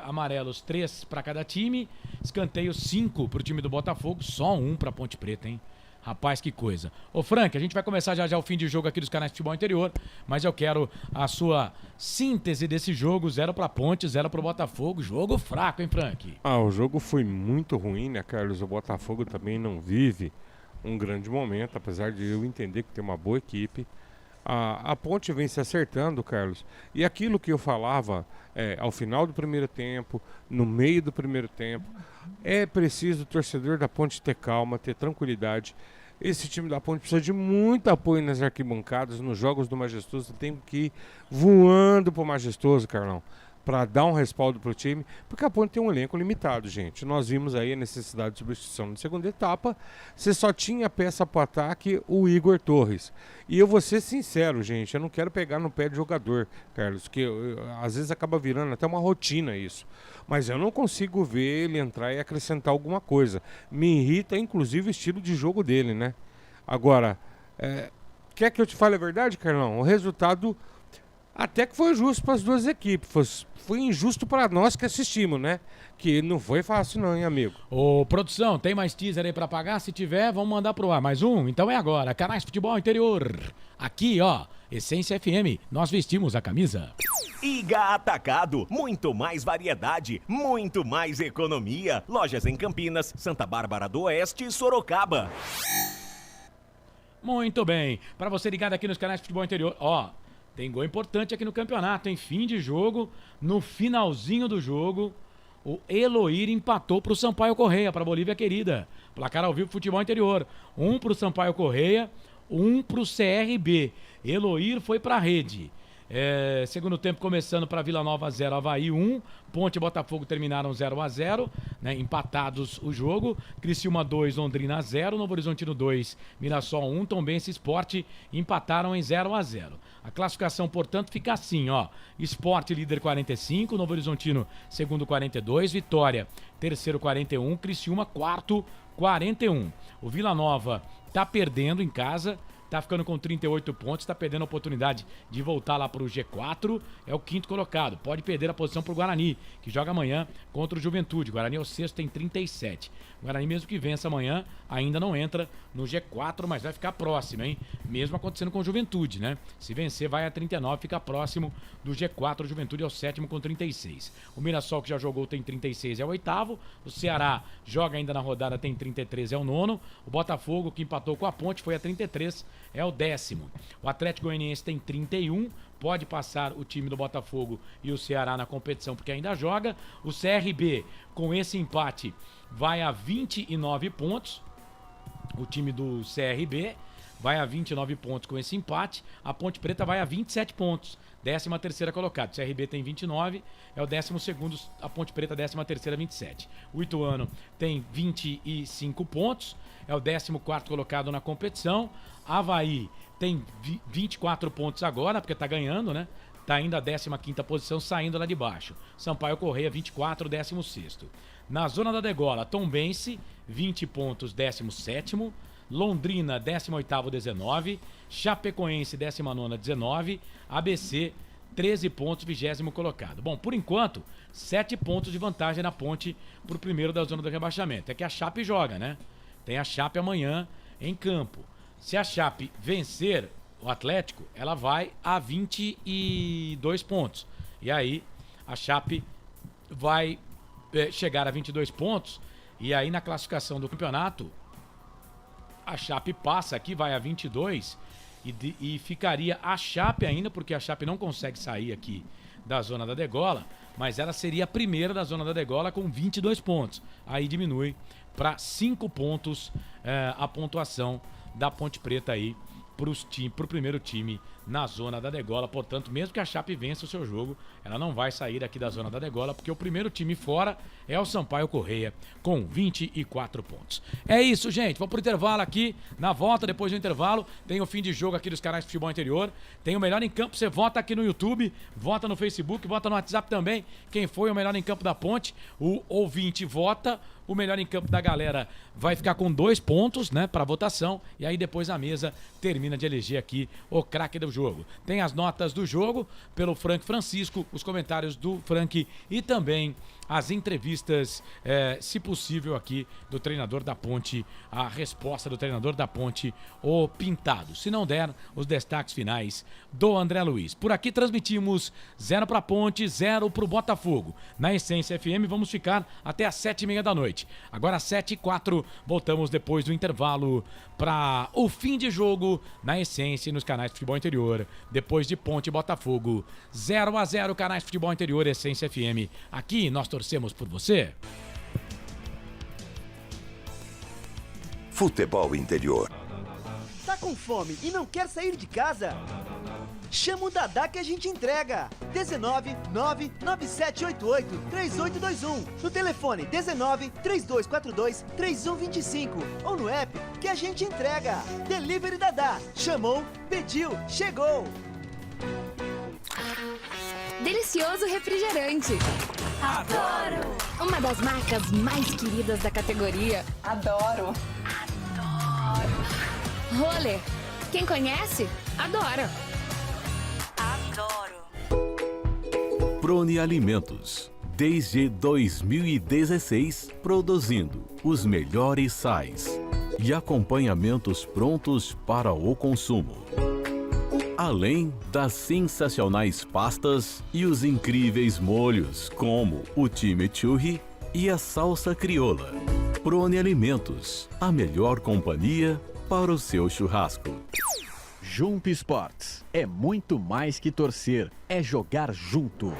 amarelos 3 para cada time, escanteios 5 pro time do Botafogo, só 1 pra Ponte Preta, hein? Rapaz, que coisa. Ô Frank, a gente vai começar já o fim de jogo aqui dos canais de futebol interior, mas eu quero a sua síntese desse jogo, 0 pra Ponte, 0 pro Botafogo, jogo fraco, hein, Frank? O jogo foi muito ruim, né, Carlos? O Botafogo também não vive um grande momento, apesar de eu entender que tem uma boa equipe. A Ponte vem se acertando, Carlos, e aquilo que eu falava ao final do primeiro tempo, no meio do primeiro tempo, é preciso o torcedor da Ponte ter calma, ter tranquilidade. Esse time da Ponte precisa de muito apoio nas arquibancadas, nos jogos do Majestoso, tem que ir voando pro Majestoso, Carlão, para dar um respaldo pro time, porque a Ponte tem um elenco limitado, gente. Nós vimos aí a necessidade de substituição na segunda etapa. Você só tinha peça para ataque, o Igor Torres. E eu vou ser sincero, gente, eu não quero pegar no pé de jogador, Carlos, que às vezes acaba virando até uma rotina isso. Mas eu não consigo ver ele entrar e acrescentar alguma coisa. Me irrita, inclusive, o estilo de jogo dele, né? Agora, quer que eu te fale a verdade, Carlão? O resultado até que foi justo para as duas equipes. Foi injusto para nós que assistimos, né? Que não foi fácil não, hein, amigo? Ô, produção, tem mais teaser aí para pagar? Se tiver, vamos mandar pro ar. Mais um? Então é agora. Canais de Futebol Interior. Aqui, ó, Essência FM. Nós vestimos a camisa. Iga Atacado. Muito mais variedade, muito mais economia. Lojas em Campinas, Santa Bárbara do Oeste e Sorocaba. Muito bem. Para você ligado aqui nos canais de Futebol Interior, ó, tem gol importante aqui no campeonato, em fim de jogo, no finalzinho do jogo, o Eloir empatou pro Sampaio Corrêa, pra Bolívia Querida. Placar ao vivo, Futebol Interior. 1 pro Sampaio Corrêa, 1 para o CRB. Eloir foi para a rede. Segundo tempo começando para Vila Nova 0, Avaí 1, Ponte e Botafogo terminaram 0-0, né, empatados o jogo. Criciúma 2, Londrina 0, Novo Horizontino 2, Mirassol 1, Tombense e Sport empataram em 0-0. A classificação, portanto, fica assim, ó: Sport líder 45, Novo Horizontino segundo 42, Vitória terceiro 41, Criciúma quarto 41. O Vila Nova tá perdendo em casa, tá ficando com 38 pontos, tá perdendo a oportunidade de voltar lá pro G4, é o quinto colocado, pode perder a posição pro Guarani, que joga amanhã contra o Juventude. O Guarani é o sexto, tem 37. O Guarani, mesmo que vença amanhã, ainda não entra no G4, mas vai ficar próximo, hein? Mesmo acontecendo com o Juventude, né? Se vencer, vai a 39, fica próximo do G4. O Juventude é o sétimo com 36. O Mirassol, que já jogou, tem 36, é o oitavo. O Ceará joga ainda na rodada, tem 33, é o nono. O Botafogo, que empatou com a Ponte, foi a 33, é o décimo. O Atlético Goianiense tem 31, pode passar o time do Botafogo e o Ceará na competição, porque ainda joga. O CRB, com esse empate, vai a 29 pontos. O time do CRB vai a 29 pontos com esse empate. A Ponte Preta vai a 27 pontos, 13ª colocada. O CRB tem 29, é o 12º, a Ponte Preta 13ª, 27. O Ituano tem 25 pontos, é o 14º colocado na competição. Avaí tem 24 pontos agora, porque tá ganhando, né? Tá indo a 15ª posição, saindo lá de baixo. Sampaio Correia, 24, 16º. Na zona da degola, Tombense, 20 pontos, 17º. Londrina, 18º, 19. Chapecoense, 19ª, 19. ABC, 13 pontos, 20º colocado. Bom, por enquanto, 7 pontos de vantagem na Ponte pro primeiro da zona do rebaixamento. É que a Chape joga, né? Tem a Chape amanhã em campo. Se a Chape vencer o Atlético, ela vai a 22 pontos. E aí, a Chape vai chegar a 22 pontos. E aí, na classificação do campeonato, a Chape passa aqui, vai a 22. E ficaria a Chape ainda, porque a Chape não consegue sair aqui da zona da degola. Mas ela seria a primeira da zona da degola com 22 pontos. Aí diminui para 5 pontos a pontuação da Ponte Preta aí pro primeiro time na zona da degola. Portanto, mesmo que a Chape vença o seu jogo, ela não vai sair aqui da zona da degola, porque o primeiro time fora é o Sampaio Correia com 24 pontos. É isso, gente. Vamos pro intervalo aqui. Na volta, depois do intervalo, tem o fim de jogo aqui dos canais de Futebol Interior. Tem o Melhor em Campo. Você vota aqui no YouTube, vota no Facebook, vota no WhatsApp também. Quem foi o melhor em campo da Ponte? O ouvinte vota. O melhor em campo da galera vai ficar com 2 pontos, né, para votação. E aí depois a mesa termina de eleger aqui o craque do jogo. Tem as notas do jogo pelo Frank Francisco, os comentários do Frank e também as entrevistas, se possível, aqui do treinador da Ponte, a resposta do treinador da Ponte, o Pintado. Se não der, os destaques finais do André Luiz. Por aqui transmitimos 0 para Ponte, 0 para o Botafogo. Na Essência FM vamos ficar até às 7h30 da noite. Agora 7h04, voltamos depois do intervalo para o fim de jogo na Essência e nos canais de Futebol Interior. Depois de Ponte e Botafogo, 0-0, canais de Futebol Interior, Essência FM. Aqui nós torcemos por você. Futebol Interior. Tá com fome e não quer sair de casa? Chama o Dadá que a gente entrega. 19 99788 3821. No telefone 19 3242 3125. Ou no app que a gente entrega. Delivery Dadá. Chamou, pediu, chegou. Delicioso refrigerante. Adoro! Uma das marcas mais queridas da categoria. Adoro! Roller. Quem conhece, adora. Prone Alimentos. Desde 2016, produzindo os melhores sais e acompanhamentos prontos para o consumo. Além das sensacionais pastas e os incríveis molhos, como o chimichurri e a salsa crioula. Prone Alimentos, a melhor companhia para o seu churrasco. Jump Sports é muito mais que torcer, é jogar junto.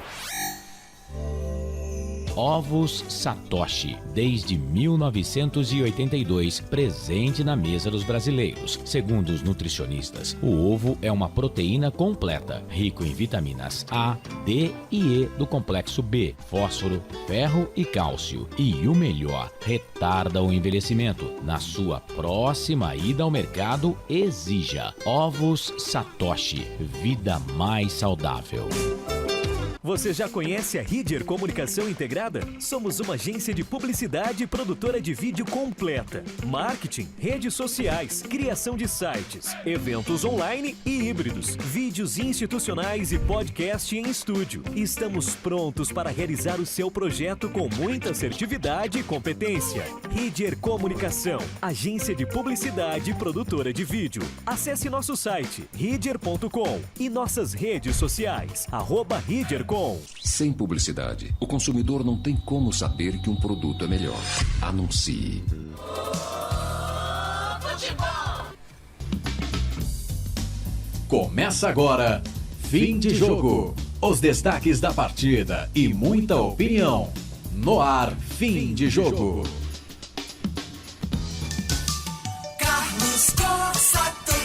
Ovos Satoshi, desde 1982, presente na mesa dos brasileiros. Segundo os nutricionistas, o ovo é uma proteína completa, rico em vitaminas A, D e E do complexo B, fósforo, ferro e cálcio. E o melhor, retarda o envelhecimento. Na sua próxima ida ao mercado, exija Ovos Satoshi, vida mais saudável. Você já conhece a Ridger Comunicação Integrada? Somos uma agência de publicidade e produtora de vídeo completa. Marketing, redes sociais, criação de sites, eventos online e híbridos, vídeos institucionais e podcast em estúdio. Estamos prontos para realizar o seu projeto com muita assertividade e competência. Ridger Comunicação, agência de publicidade e produtora de vídeo. Acesse nosso site, ridger.com e nossas redes sociais, @ridger.com. Sem publicidade, o consumidor não tem como saber que um produto é melhor. Anuncie. Começa agora, fim de jogo. Os destaques da partida e muita opinião. No ar, fim de jogo.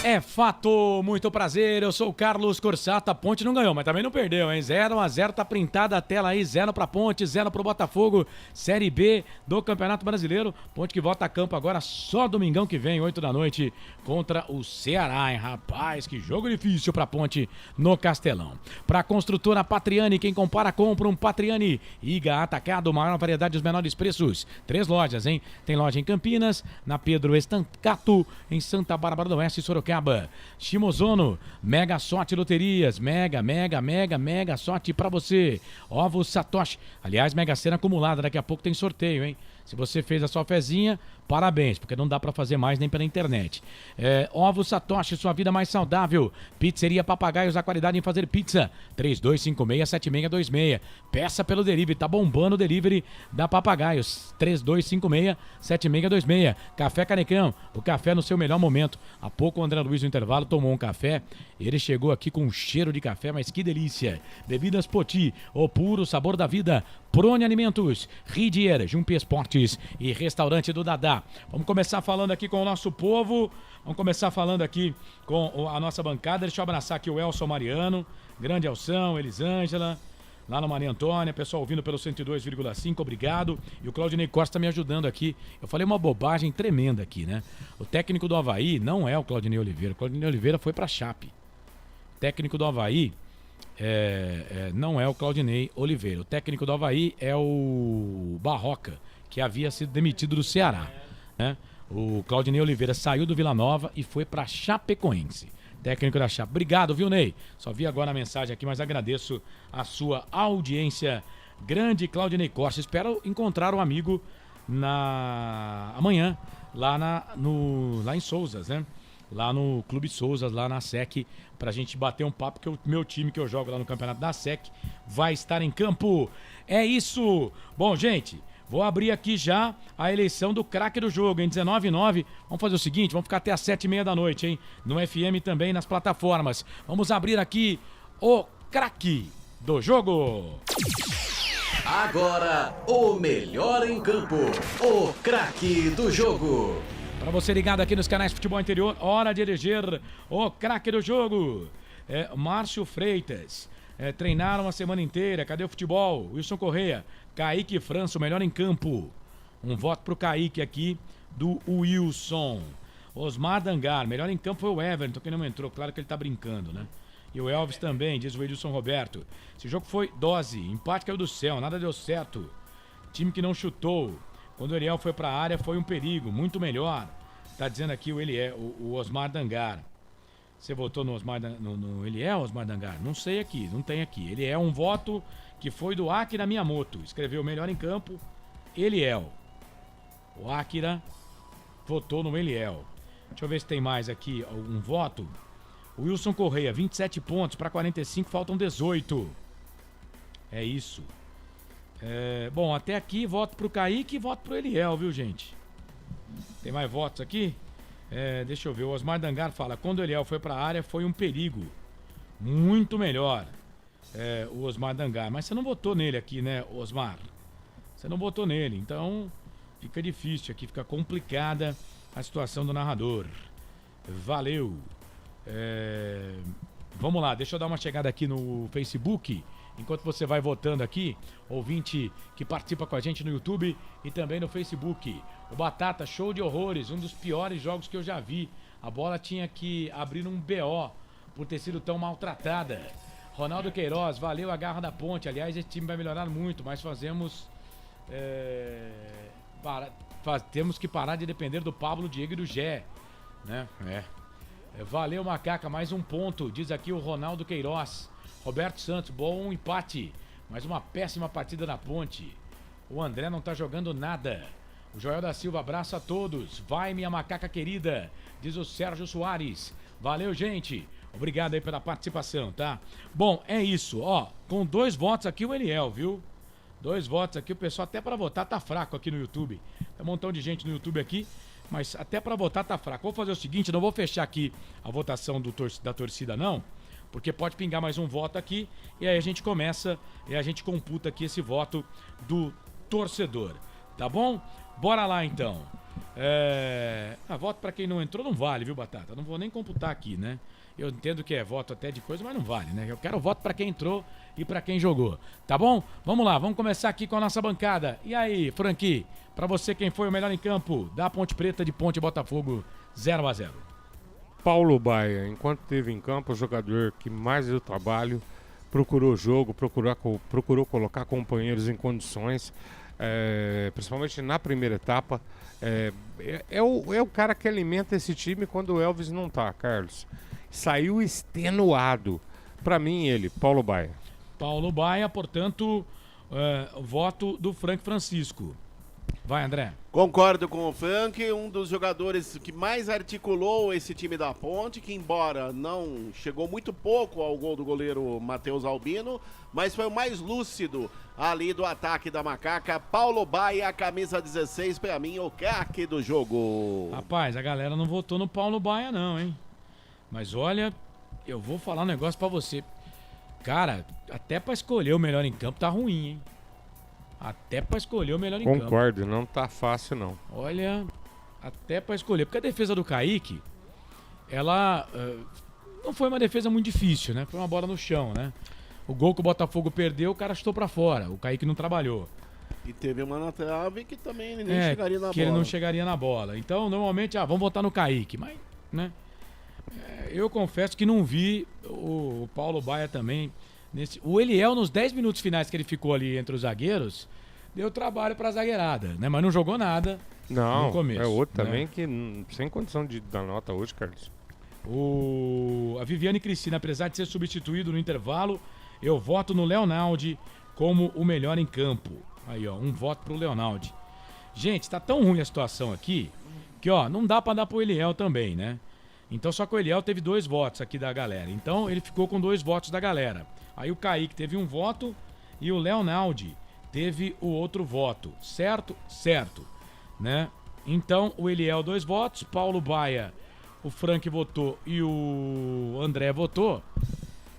É fato, muito prazer, eu sou o Carlos Corsato. A Ponte não ganhou, mas também não perdeu, hein? 0-0, tá printada a tela aí, 0 pra Ponte, 0 pro Botafogo, Série B do Campeonato Brasileiro. Ponte que volta a campo agora só domingão que vem, 8 da noite, contra o Ceará, hein? Rapaz, que jogo difícil pra Ponte no Castelão. Pra construtora Patriani, quem compara compra um Patriani. Iga Atacado, maior variedade dos menores preços. 3 lojas, hein? Tem loja em Campinas, na Pedro Estancato, em Santa Bárbara do Oeste, Sorocaba. Shimozono, Mega Sorte Loterias, mega sorte pra você. Ovos Satoshi, aliás, Mega Sena acumulada, daqui a pouco tem sorteio, hein? Se você fez a sua fezinha, parabéns, porque não dá pra fazer mais nem pela internet. Ovos Satoshi, sua vida mais saudável. Pizzeria Papagaios, a qualidade em fazer pizza. 3256-7626. Peça pelo delivery, tá bombando o delivery da Papagaios. 3256-7626. Café Canecão, o café no seu melhor momento. Há pouco o André Luiz no intervalo tomou um café. Ele chegou aqui com um cheiro de café, mas que delícia. Bebidas Poti, o puro sabor da vida. Prone Alimentos, Ridger, Jumpi Esportes e Restaurante do Dadá. Vamos começar falando aqui com o nosso povo, vamos começar falando aqui com a nossa bancada. Deixa eu abraçar aqui o Elson Mariano, grande Elson, Elisângela, lá no Maria Antônia, pessoal ouvindo pelo 102,5, obrigado. E o Claudinei Costa me ajudando aqui. Eu falei uma bobagem tremenda aqui, né? O técnico do Avaí não é o Claudinei Oliveira, o Claudinei Oliveira foi pra Chape. O técnico do Avaí não é o Claudinei Oliveira. O técnico do Avaí é o Barroca, que havia sido demitido do Ceará, né? O Claudinei Oliveira saiu do Vila Nova e foi para Chapecoense, técnico da Chape. Obrigado, viu, Ney? Só vi agora a mensagem aqui, mas agradeço a sua audiência. Grande Claudinei Costa. Espero encontrar um amigo amanhã lá em Souzas, né? Lá no Clube Souzas, lá na SEC, pra gente bater um papo, que o meu time que eu jogo lá no campeonato da SEC vai estar em campo. É isso! Bom, gente, vou abrir aqui já a eleição do craque do jogo, em 19h09. Vamos fazer o seguinte, vamos ficar até às 7h30 da noite, hein? No FM também, nas plataformas. Vamos abrir aqui o craque do jogo. Agora, o melhor em campo, o craque do jogo. Para você ligado aqui nos canais Futebol Interior, hora de eleger o craque do jogo. Márcio Freitas. Treinaram a semana inteira. Cadê o futebol? Wilson Correia. Kaique França, o melhor em campo. Um voto pro Kaique aqui do Wilson. Osmar Dangar. Melhor em campo foi o Everton, que não entrou. Claro que ele tá brincando, né? E o Elvis também, diz o Edilson Roberto. Esse jogo foi dose. Empate caiu do céu. Nada deu certo. Time que não chutou. Quando o Ariel foi pra área foi um perigo, muito melhor. Tá dizendo aqui o Osmar Dangar. Você votou no Osmar no Eliel, Osmar Dangar? Não sei aqui, não tem aqui. Ele é um voto que foi do Akira Miyamoto. Escreveu melhor em campo, Eliel. O Akira votou no Eliel. Deixa eu ver se tem mais aqui algum voto. O Wilson Correia, 27 pontos para 45, faltam 18. É isso. Bom, até aqui voto pro Kaique e voto pro Eliel, viu, gente? Tem mais votos aqui? Deixa eu ver, o Osmar Dangar fala, quando o Eliel foi pra área foi um perigo. Muito melhor. O Osmar Dangar, mas você não votou nele aqui, né, Osmar? Você não votou nele, então fica difícil aqui, fica complicada a situação do narrador. Valeu. Vamos lá, deixa eu dar uma chegada aqui no Facebook. Enquanto você vai votando aqui, ouvinte que participa com a gente no YouTube e também no Facebook. O Batata, show de horrores, um dos piores jogos que eu já vi. A bola tinha que abrir um BO por ter sido tão maltratada. Ronaldo Queiroz, valeu a garra da ponte. Aliás, esse time vai melhorar muito, mas temos que parar de depender do Pablo, Diego e do Gé, né? Valeu, Macaca, mais um ponto, diz aqui o Ronaldo Queiroz. Roberto Santos, bom empate, mas uma péssima partida na ponte. O André não tá jogando nada. O Joel da Silva, abraço a todos. Vai, minha macaca querida, diz o Sérgio Soares. Valeu, gente. Obrigado aí pela participação, tá? Bom, é isso, ó. Com 2 votos aqui o Eliel, viu? 2 votos aqui, o pessoal até pra votar tá fraco aqui no YouTube. Tem um montão de gente no YouTube aqui, mas até pra votar tá fraco. Vou fazer o seguinte, não vou fechar aqui a votação da torcida não, porque pode pingar mais um voto aqui e aí a gente começa e a gente computa aqui esse voto do torcedor, tá bom? Bora lá então. Voto pra quem não entrou não vale, viu, Batata? Não vou nem computar aqui, né? Eu entendo que é voto até de coisa, mas não vale, né? Eu quero voto pra quem entrou e pra quem jogou, tá bom? Vamos lá, vamos começar aqui com a nossa bancada. E aí, Franqui, pra você quem foi o melhor em campo da Ponte Preta de Ponte Botafogo 0-0? Paulo Baia, enquanto esteve em campo, o jogador que mais deu trabalho, procurou jogo, procurou colocar companheiros em condições, principalmente na primeira etapa. É o cara que alimenta esse time quando o Elvis não tá, Carlos. Saiu extenuado. Pra mim, ele, Paulo Baia. Paulo Baia, portanto, voto do Frank Francisco. Vai, André. Concordo com o Frank, um dos jogadores que mais articulou esse time da Ponte, que embora não chegou muito pouco ao gol do goleiro Matheus Albino, mas foi o mais lúcido ali do ataque da Macaca. Paulo Baia, camisa 16, pra mim, o craque do jogo. Rapaz, a galera não votou no Paulo Baia não, hein? Mas olha, eu vou falar um negócio pra você. Cara, até pra escolher o melhor em campo tá ruim, hein? Até pra escolher o melhor em campo. Concordo, não tá fácil não. Olha, até pra escolher. Porque a defesa do Kaique, ela não foi uma defesa muito difícil, né? Foi uma bola no chão, né? O gol que o Botafogo perdeu, o cara chutou pra fora. O Kaique não trabalhou. E teve uma na trave que também ele nem chegaria na bola. Que ele não chegaria na bola. Então, normalmente, vamos votar no Kaique. Mas, né? Eu confesso que não vi o Paulo Baia também. O Eliel, nos 10 minutos finais que ele ficou ali entre os zagueiros, deu trabalho pra zagueirada, né? Mas não jogou nada no começo. É outro né? também que sem condição de dar nota hoje, Carlos. A Viviane Cristina, apesar de ser substituído no intervalo, eu voto no Leonaldi como o melhor em campo. Aí, ó, um voto pro Leonaldi. Gente, tá tão ruim a situação aqui que, ó, não dá pra dar pro Eliel também, né? Então só que o Eliel teve 2 votos aqui da galera. Então ele ficou com 2 votos da galera. Aí o Kaique teve 1 voto e o Leonaldi teve o outro voto. Certo? Certo. Né? Então o Eliel 2 votos, Paulo Baia, o Frank votou e o André votou.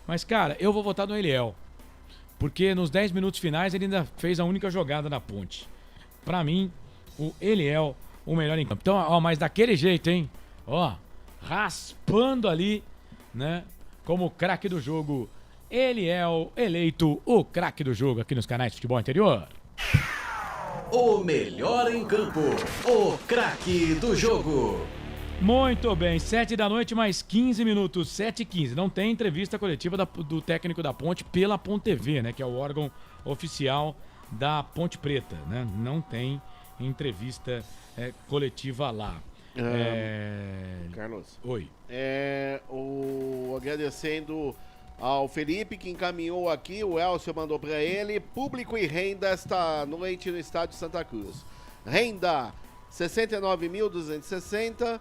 Mas, cara, eu vou votar no Eliel. Porque nos 10 minutos finais ele ainda fez a única jogada na ponte. Pra mim, o Eliel, o melhor em campo. Então, ó, mas daquele jeito, hein? Ó, raspando ali, né? Como craque do jogo, Eliel, eleito o craque do jogo aqui nos canais de Futebol Interior. O melhor em campo, o craque do jogo. Muito bem, 7 da noite mais 15 minutos, 7h15. Não tem entrevista coletiva do técnico da Ponte pela Ponte TV, né? Que é o órgão oficial da Ponte Preta, né? Não tem entrevista coletiva lá. Carlos. Oi. Agradecendo ao Felipe que encaminhou aqui, o Elcio mandou para ele, público e renda esta noite no estádio Santa Cruz. Renda 69.260,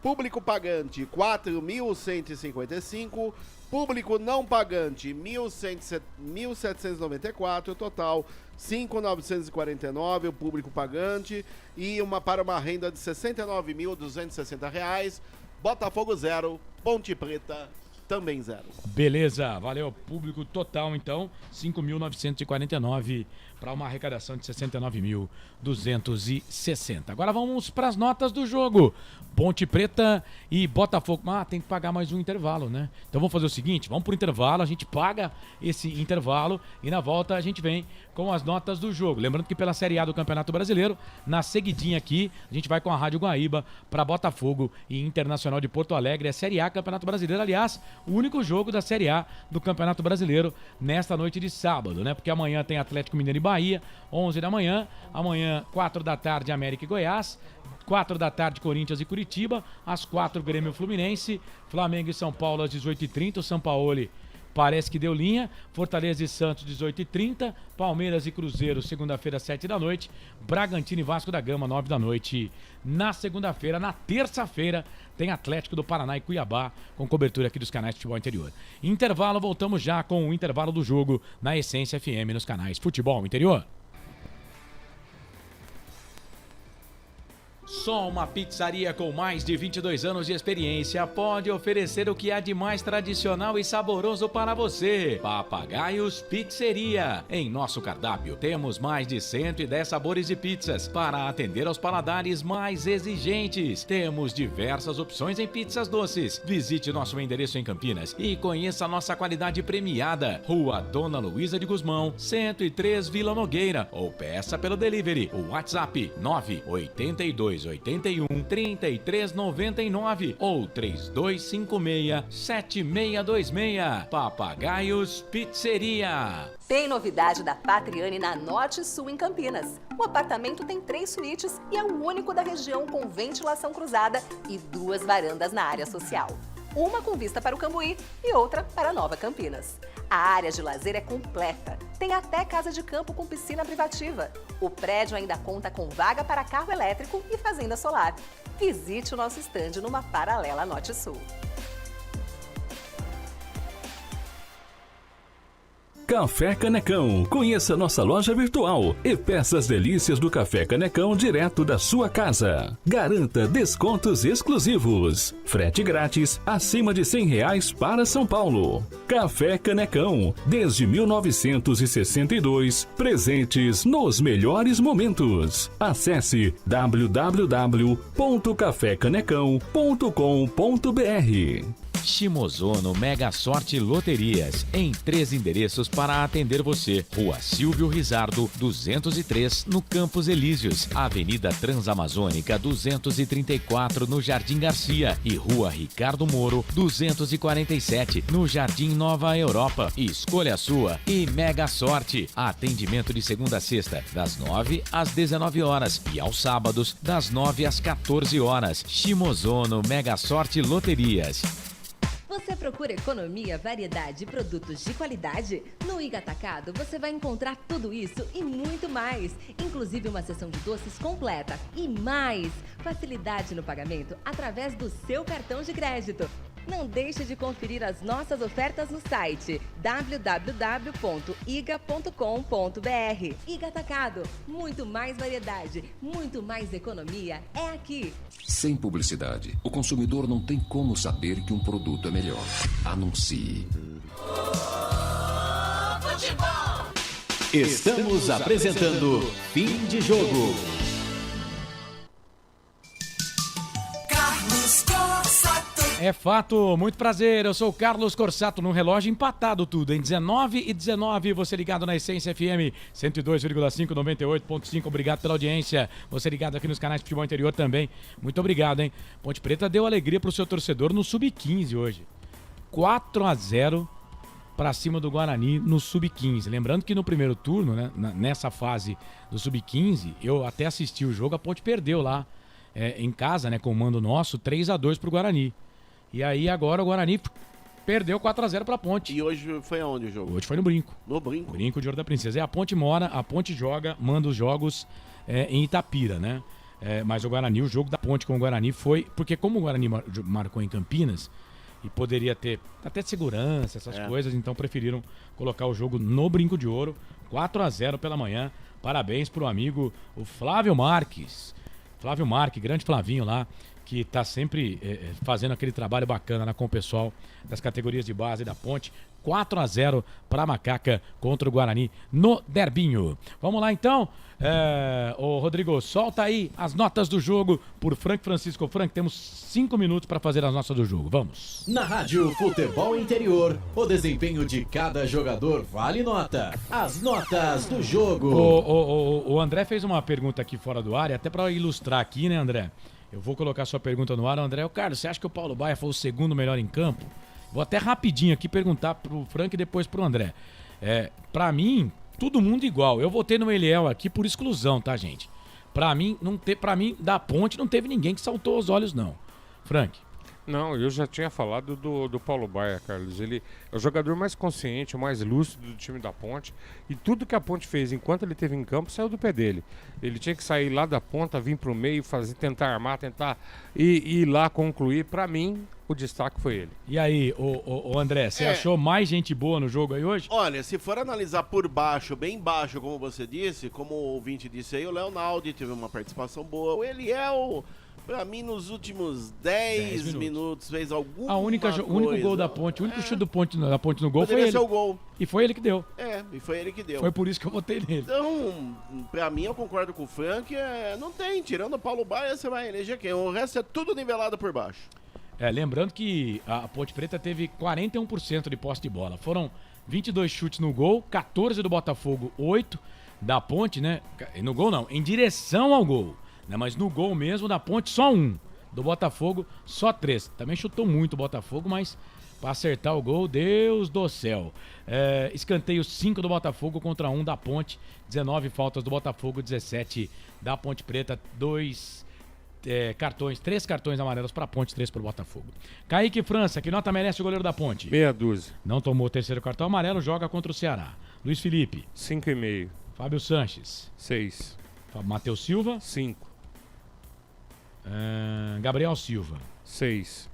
público pagante 4.155, público não pagante 1.794, total 5.949 o público pagante e para uma renda de R$ 69.260. Botafogo 0, Ponte Preta também 0. Beleza, valeu. Público total então 5.949 para uma arrecadação de 69.260. Agora vamos para as notas do jogo. Ponte Preta e Botafogo. Tem que pagar mais um intervalo, né? Então vamos fazer o seguinte, vamos pro intervalo, a gente paga esse intervalo e na volta a gente vem com as notas do jogo. Lembrando que pela Série A do Campeonato Brasileiro, na seguidinha aqui, a gente vai com a Rádio Guaíba para Botafogo e Internacional de Porto Alegre. É Série A Campeonato Brasileiro, aliás, o único jogo da Série A do Campeonato Brasileiro nesta noite de sábado, né? Porque amanhã tem Atlético Mineiro e Bahia, 11 da manhã, amanhã 4 da tarde América e Goiás, 4 da tarde Corinthians e Curitiba, às 4 Grêmio e Fluminense, Flamengo e São Paulo às 18h30, o Sampaoli parece que deu linha, Fortaleza e Santos 18h30, Palmeiras e Cruzeiro segunda-feira 7 da noite, Bragantino e Vasco da Gama 9 da noite. Na segunda-feira, na terça-feira, tem Atlético do Paraná e Cuiabá com cobertura aqui dos canais de Futebol Interior. Intervalo, voltamos já com o intervalo do jogo na Essência FM nos canais Futebol Interior. Só uma pizzaria com mais de 22 anos de experiência pode oferecer o que há de mais tradicional e saboroso para você. Papagaios Pizzeria. Em nosso cardápio temos mais de 110 sabores de pizzas para atender aos paladares mais exigentes. Temos diversas opções em pizzas doces. Visite nosso endereço em Campinas e conheça a nossa qualidade premiada. Rua Dona Luísa de Gusmão, 103 Vila Nogueira, ou peça pelo delivery. O WhatsApp 98281-3399 ou 3256-7626. Papagaios Pizzeria. Tem novidade da Patriani na Norte Sul em Campinas. O apartamento tem 3 suítes e é o único da região com ventilação cruzada e 2 varandas na área social. Uma com vista para o Cambuí e outra para Nova Campinas. A área de lazer é completa. Tem até casa de campo com piscina privativa. O prédio ainda conta com vaga para carro elétrico e fazenda solar. Visite o nosso estande numa paralela Norte-Sul. Café Canecão. Conheça nossa loja virtual e peça as delícias do Café Canecão direto da sua casa. Garanta descontos exclusivos. Frete grátis acima de R$100 para São Paulo. Café Canecão. Desde 1962, presentes nos melhores momentos. Acesse www.cafecanecão.com.br. Shimozono Mega Sorte Loterias, em 3 endereços para atender você. Rua Silvio Rizardo, 203, no Campos Elíseos. Avenida Transamazônica, 234, no Jardim Garcia. E Rua Ricardo Moro, 247, no Jardim Nova Europa. Escolha a sua e Mega Sorte. Atendimento de segunda a sexta, das 9 às 19 horas. E aos sábados, das 9 às 14 horas. Shimozono Mega Sorte Loterias. Você procura economia, variedade e produtos de qualidade? No Iga Atacado você vai encontrar tudo isso e muito mais, inclusive uma seção de doces completa e mais facilidade no pagamento através do seu cartão de crédito. Não deixe de conferir as nossas ofertas no site www.iga.com.br. Iga Atacado, muito mais variedade, muito mais economia é aqui. Sem publicidade, o consumidor não tem como saber que um produto é melhor. Anuncie. Estamos apresentando Fim de Jogo. Carlos Corsato. É fato, muito prazer, eu sou o Carlos Corsato, no relógio empatado tudo, em 19h19, você ligado na Essência FM 102,5, 98,5, obrigado pela audiência, você ligado aqui nos canais de Futebol Interior também, muito obrigado, hein? Ponte Preta deu alegria pro seu torcedor no Sub-15 hoje, 4-0 para cima do Guarani no Sub-15, lembrando que no primeiro turno, né, nessa fase do Sub-15, eu até assisti o jogo, a Ponte perdeu lá em casa, né, com o mando nosso, 3-2 pro Guarani. E aí agora o Guarani perdeu 4-0 pra Ponte. E hoje foi aonde o jogo? Hoje foi no Brinco. No Brinco? Brinco de Ouro da Princesa. E a Ponte joga, manda os jogos em Itapira, né? Mas o Guarani, o jogo da Ponte com o Guarani foi... Porque como o Guarani marcou em Campinas, e poderia ter até segurança, essas coisas, então preferiram colocar o jogo no Brinco de Ouro. 4-0 pela manhã. Parabéns pro amigo, o Flávio Marques. Flávio Marques, grande Flavinho lá, que está sempre fazendo aquele trabalho bacana com o pessoal das categorias de base da Ponte. 4-0 para a Macaca contra o Guarani no Derbinho. Vamos lá então. Ô Rodrigo, solta aí as notas do jogo por Frank Francisco. Frank, temos 5 minutos para fazer as notas do jogo. Vamos. Na Rádio Futebol Interior, o desempenho de cada jogador vale nota. As notas do jogo. O André fez uma pergunta aqui fora do ar, e até para ilustrar aqui, né, André? Eu vou colocar sua pergunta no ar, André. Carlos, você acha que o Paulo Baia foi o segundo melhor em campo? Vou até rapidinho aqui perguntar pro Frank e depois pro André. Pra mim, todo mundo igual. Eu votei no Eliel aqui por exclusão, tá, gente? Pra mim, da Ponte não teve ninguém que saltou os olhos, não. Frank. Não, eu já tinha falado do Paulo Baia, Carlos. Ele é o jogador mais consciente, o mais lúcido do time da Ponte. E tudo que a Ponte fez enquanto ele esteve em campo saiu do pé dele. Ele tinha que sair lá da ponta, vir pro meio, tentar armar, tentar ir lá concluir. Pra mim, o destaque foi ele. E aí, o André, você achou mais gente boa no jogo aí hoje? Olha, se for analisar por baixo, bem baixo, como você disse, como o ouvinte disse aí, o Leonaldo teve uma participação boa. O Eliel, pra mim, nos últimos 10 minutos fez alguma coisa. O único gol da Ponte, o único chute da Ponte no gol foi ele. Ser o gol. E foi ele que deu. E foi ele que deu. Foi por isso que eu votei nele. Então, pra mim, eu concordo com o Frank, não tem. Tirando o Paulo Baia, você vai eleger quem? O resto é tudo nivelado por baixo. Lembrando que a Ponte Preta teve 41% de posse de bola. Foram 22 chutes no gol, 14 do Botafogo, 8 da Ponte, né? No gol não, em direção ao gol. Né? Mas no gol mesmo da Ponte, só 1. Do Botafogo, só 3. Também chutou muito o Botafogo, mas para acertar o gol, Deus do céu. Escanteio 5 do Botafogo contra 1 da Ponte. 19 faltas do Botafogo, 17 da Ponte Preta. 3 cartões amarelos para a Ponte, 3 para o Botafogo. Kaique França, que nota merece o goleiro da Ponte? Meia dúzia. Não tomou o terceiro cartão amarelo, joga contra o Ceará. Luiz Felipe? 5,5. Fábio Sanches? 6. Matheus Silva? 5. Gabriel Silva? 6.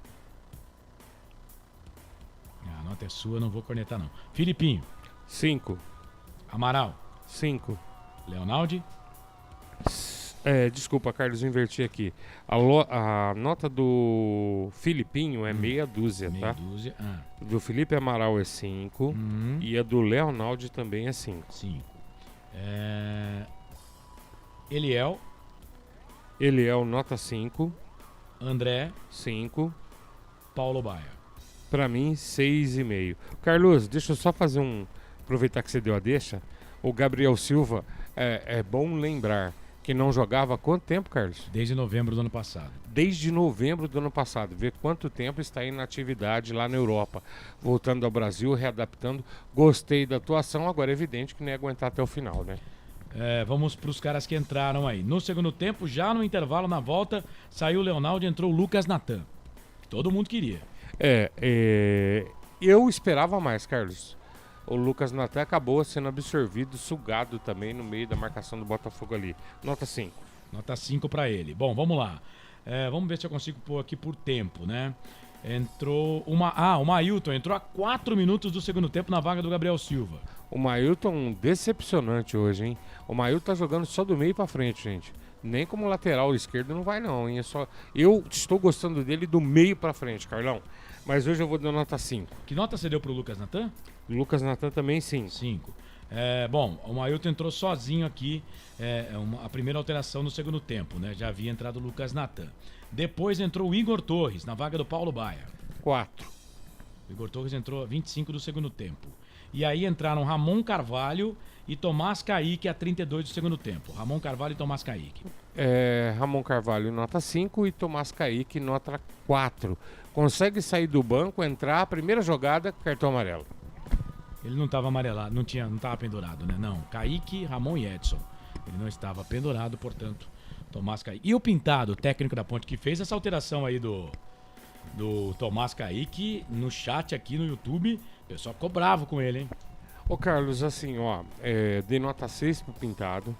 A nota é sua, não vou cornetar não. Filipinho? 5. Amaral? 5. Leonaldi? Desculpa, Carlos, eu inverti aqui. A nota do Filipinho é meia dúzia, tá? Meia dúzia. Do Felipe Amaral é 5. E a do Leonaldi também é 5. 5. Eliel, nota 5. André, 5. Paulo Baia. Pra mim, 6,5. Carlos, deixa eu só fazer aproveitar que você deu a deixa. O Gabriel Silva, é bom lembrar que não jogava há quanto tempo, Carlos? Desde novembro do ano passado. Desde novembro do ano passado. Vê quanto tempo está em atividade lá na Europa. Voltando ao Brasil, readaptando. Gostei da atuação, agora é evidente que não ia aguentar até o final, né? Vamos para os caras que entraram aí. No segundo tempo, já no intervalo, na volta, saiu o Leonaldo e entrou o Lucas Natan. Todo mundo queria. Eu esperava mais, Carlos. O Lucas Natan acabou sendo absorvido, sugado também no meio da marcação do Botafogo ali. Nota 5. Nota 5 para ele. Bom, vamos lá. Vamos ver se eu consigo pôr aqui por tempo, né? Entrou o Mailton entrou a 4 minutos do segundo tempo na vaga do Gabriel Silva. O Mailton decepcionante hoje, hein? O Mailton tá jogando só do meio para frente, gente. Nem como lateral esquerdo não vai não, hein? Eu estou gostando dele do meio para frente, Carlão. Mas hoje eu vou dar nota 5. Que nota você deu pro Lucas Natan? Lucas Natan também 5. 5. Bom, o Mailton entrou sozinho aqui, a primeira alteração no segundo tempo, né? Já havia entrado o Lucas Natan. Depois entrou o Igor Torres, na vaga do Paulo Baia. 4. O Igor Torres entrou a 25 do segundo tempo. E aí entraram Ramon Carvalho e Tomás Caíque a 32 do segundo tempo. Ramon Carvalho e Tomás Caíque. Ramon Carvalho nota 5 e Tomás Caíque nota 4. Consegue sair do banco, entrar, primeira jogada, cartão amarelo. Ele não estava amarelado, não estava pendurado, né? Não, Caíque, Ramon e Edson. Ele não estava pendurado, portanto, Tomás Caíque. E o Pintado, o técnico da Ponte, que fez essa alteração aí do Tomás Caíque no chat aqui no YouTube, o pessoal ficou bravo com ele, hein? Ô Carlos, assim, dei nota 6 pro Pintado.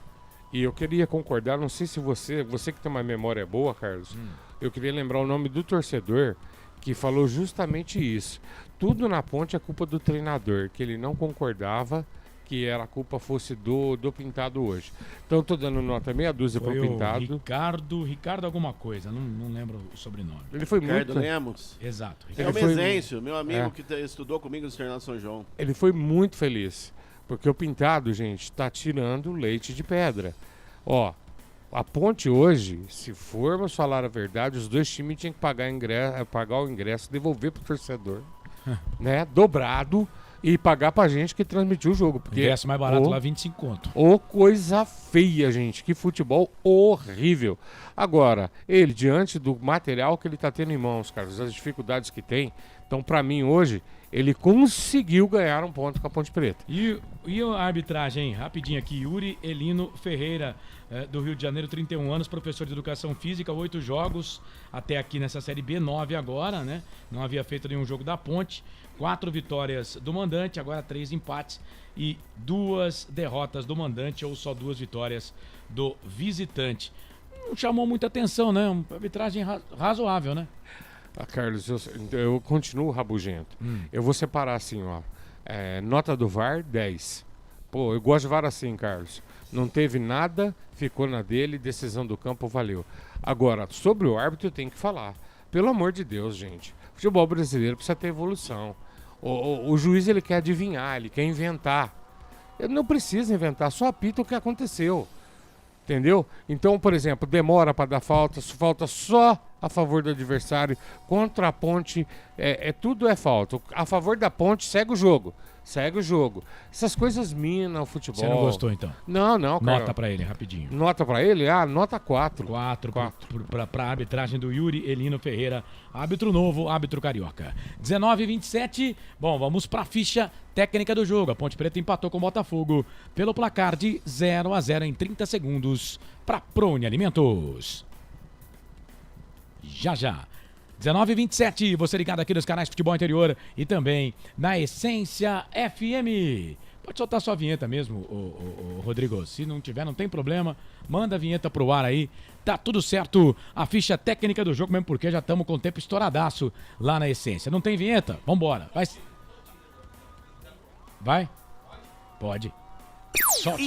E eu queria concordar, não sei se você que tem uma memória boa, Carlos, eu queria lembrar o nome do torcedor que falou justamente isso. Tudo na Ponte é culpa do treinador, que ele não concordava que a culpa fosse do Pintado hoje. Então eu tô dando nota meia dúzia pro Pintado. Ricardo alguma coisa, não lembro o sobrenome. Ele foi Ricardo muito... Lemos. Exato. É o Mezencio, meu amigo que estudou comigo no Externado São João. Ele foi muito feliz, porque o Pintado, gente, tá tirando leite de pedra. Ó, a Ponte hoje, se formos falar a verdade, os dois times tinham que pagar o ingresso, devolver pro torcedor, né, dobrado, e pagar pra gente que transmitiu o jogo. Porque ingresso mais barato lá, 25 conto. Ô, coisa feia, gente. Que futebol horrível. Agora, ele, diante do material que ele tá tendo em mãos, Carlos, as dificuldades que tem, então, pra mim, hoje, ele conseguiu ganhar um ponto com a Ponte Preta. E a arbitragem, hein? Rapidinho aqui. Yuri Elino Ferreira, do Rio de Janeiro, 31 anos, professor de Educação Física, 8 jogos até aqui nessa Série B, 9 agora, né? Não havia feito nenhum jogo da Ponte. 4 vitórias do mandante, agora 3 empates e 2 derrotas do mandante, ou só 2 vitórias do visitante. Não chamou muita atenção, né? Uma arbitragem razoável, né? Carlos, eu continuo rabugento. Eu vou separar assim, ó. Nota do VAR, 10. Pô, eu gosto de VAR assim, Carlos. Não teve nada, ficou na dele, decisão do campo, valeu. Agora, sobre o árbitro eu tenho que falar. Pelo amor de Deus, gente. O futebol brasileiro precisa ter evolução. O juiz, ele quer adivinhar, ele quer inventar. Ele não precisa inventar, só apita o que aconteceu. Entendeu? Então, por exemplo, demora para dar falta só a favor do adversário. Contra a Ponte, tudo é falta. A favor da Ponte, segue o jogo. Essas coisas minam o futebol. Você não gostou, então? Não, cara. Nota pra ele, rapidinho. Nota pra ele? Nota 4. 4 pra arbitragem do Yuri Elino Ferreira. Árbitro novo, árbitro carioca. 19-27. Bom, vamos pra ficha técnica do jogo. A Ponte Preta empatou com o Botafogo pelo placar de 0-0 em 30 segundos pra Prone Alimentos. Já. 19h27, você ligado aqui nos canais Futebol Interior e também na Essência FM. Pode soltar sua vinheta mesmo, o Rodrigo. Se não tiver, não tem problema. Manda a vinheta pro ar aí. Tá tudo certo. A ficha técnica do jogo, mesmo porque já estamos com o tempo estouradaço lá na Essência. Não tem vinheta? Vambora. Vai? Pode.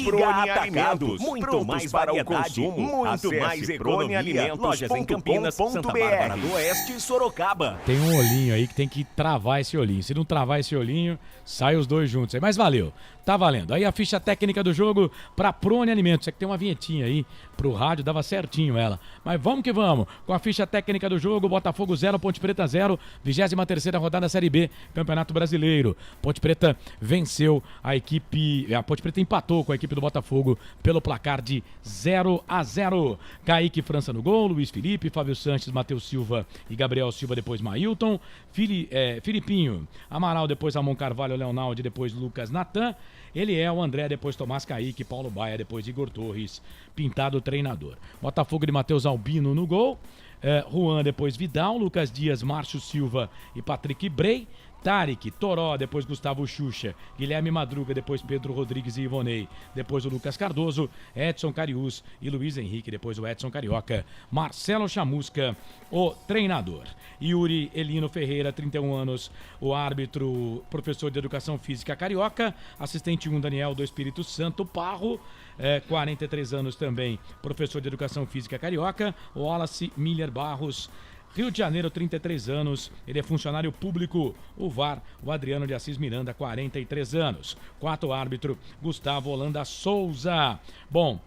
Prone Alimentos, muito mais para o consumo, muito mais economia. Lojas em Campinas, Santa Bárbara do Oeste e Sorocaba. Tem um olhinho aí que tem que travar esse olhinho. Se não travar esse olhinho, sai os dois juntos aí. Mas valeu, tá valendo. Aí a ficha técnica do jogo para Prone Alimentos. É que tem uma vinhetinha aí pro rádio, dava certinho ela. Mas vamos que vamos. Com a ficha técnica do jogo, Botafogo 0, Ponte Preta 0, 23ª rodada Série B, Campeonato Brasileiro. Ponte Preta venceu a equipe, a Ponte Preta empatou com a equipe do Botafogo pelo placar de 0-0. Kaique França no gol, Luiz Felipe, Fábio Sanches, Matheus Silva e Gabriel Silva, depois Mailton, Filipinho, Amaral, depois Ramon Carvalho, Leonaldi, depois Lucas Natan, Eliel, André, depois Tomás Kaique, Paulo Baia, depois Igor Torres, Pintado treinador. Botafogo de Matheus Albino no gol, Juan, depois Vidal, Lucas Dias, Márcio Silva e Patrick Brey, Tarek, Toró, depois Gustavo Xuxa, Guilherme Madruga, depois Pedro Rodrigues e Ivonei, depois o Lucas Cardoso, Edson Cariús e Luiz Henrique, depois o Edson Carioca, Marcelo Chamusca, o treinador. Yuri Elino Ferreira, 31 anos, o árbitro, professor de Educação Física carioca, assistente 1 Daniel do Espírito Santo Parro, 43 anos também, professor de Educação Física carioca, o Wallace Miller Barros, Rio de Janeiro, 33 anos, ele é funcionário público, o VAR, o Adriano de Assis Miranda, 43 anos. Quarto árbitro, Gustavo Holanda Souza. Bom,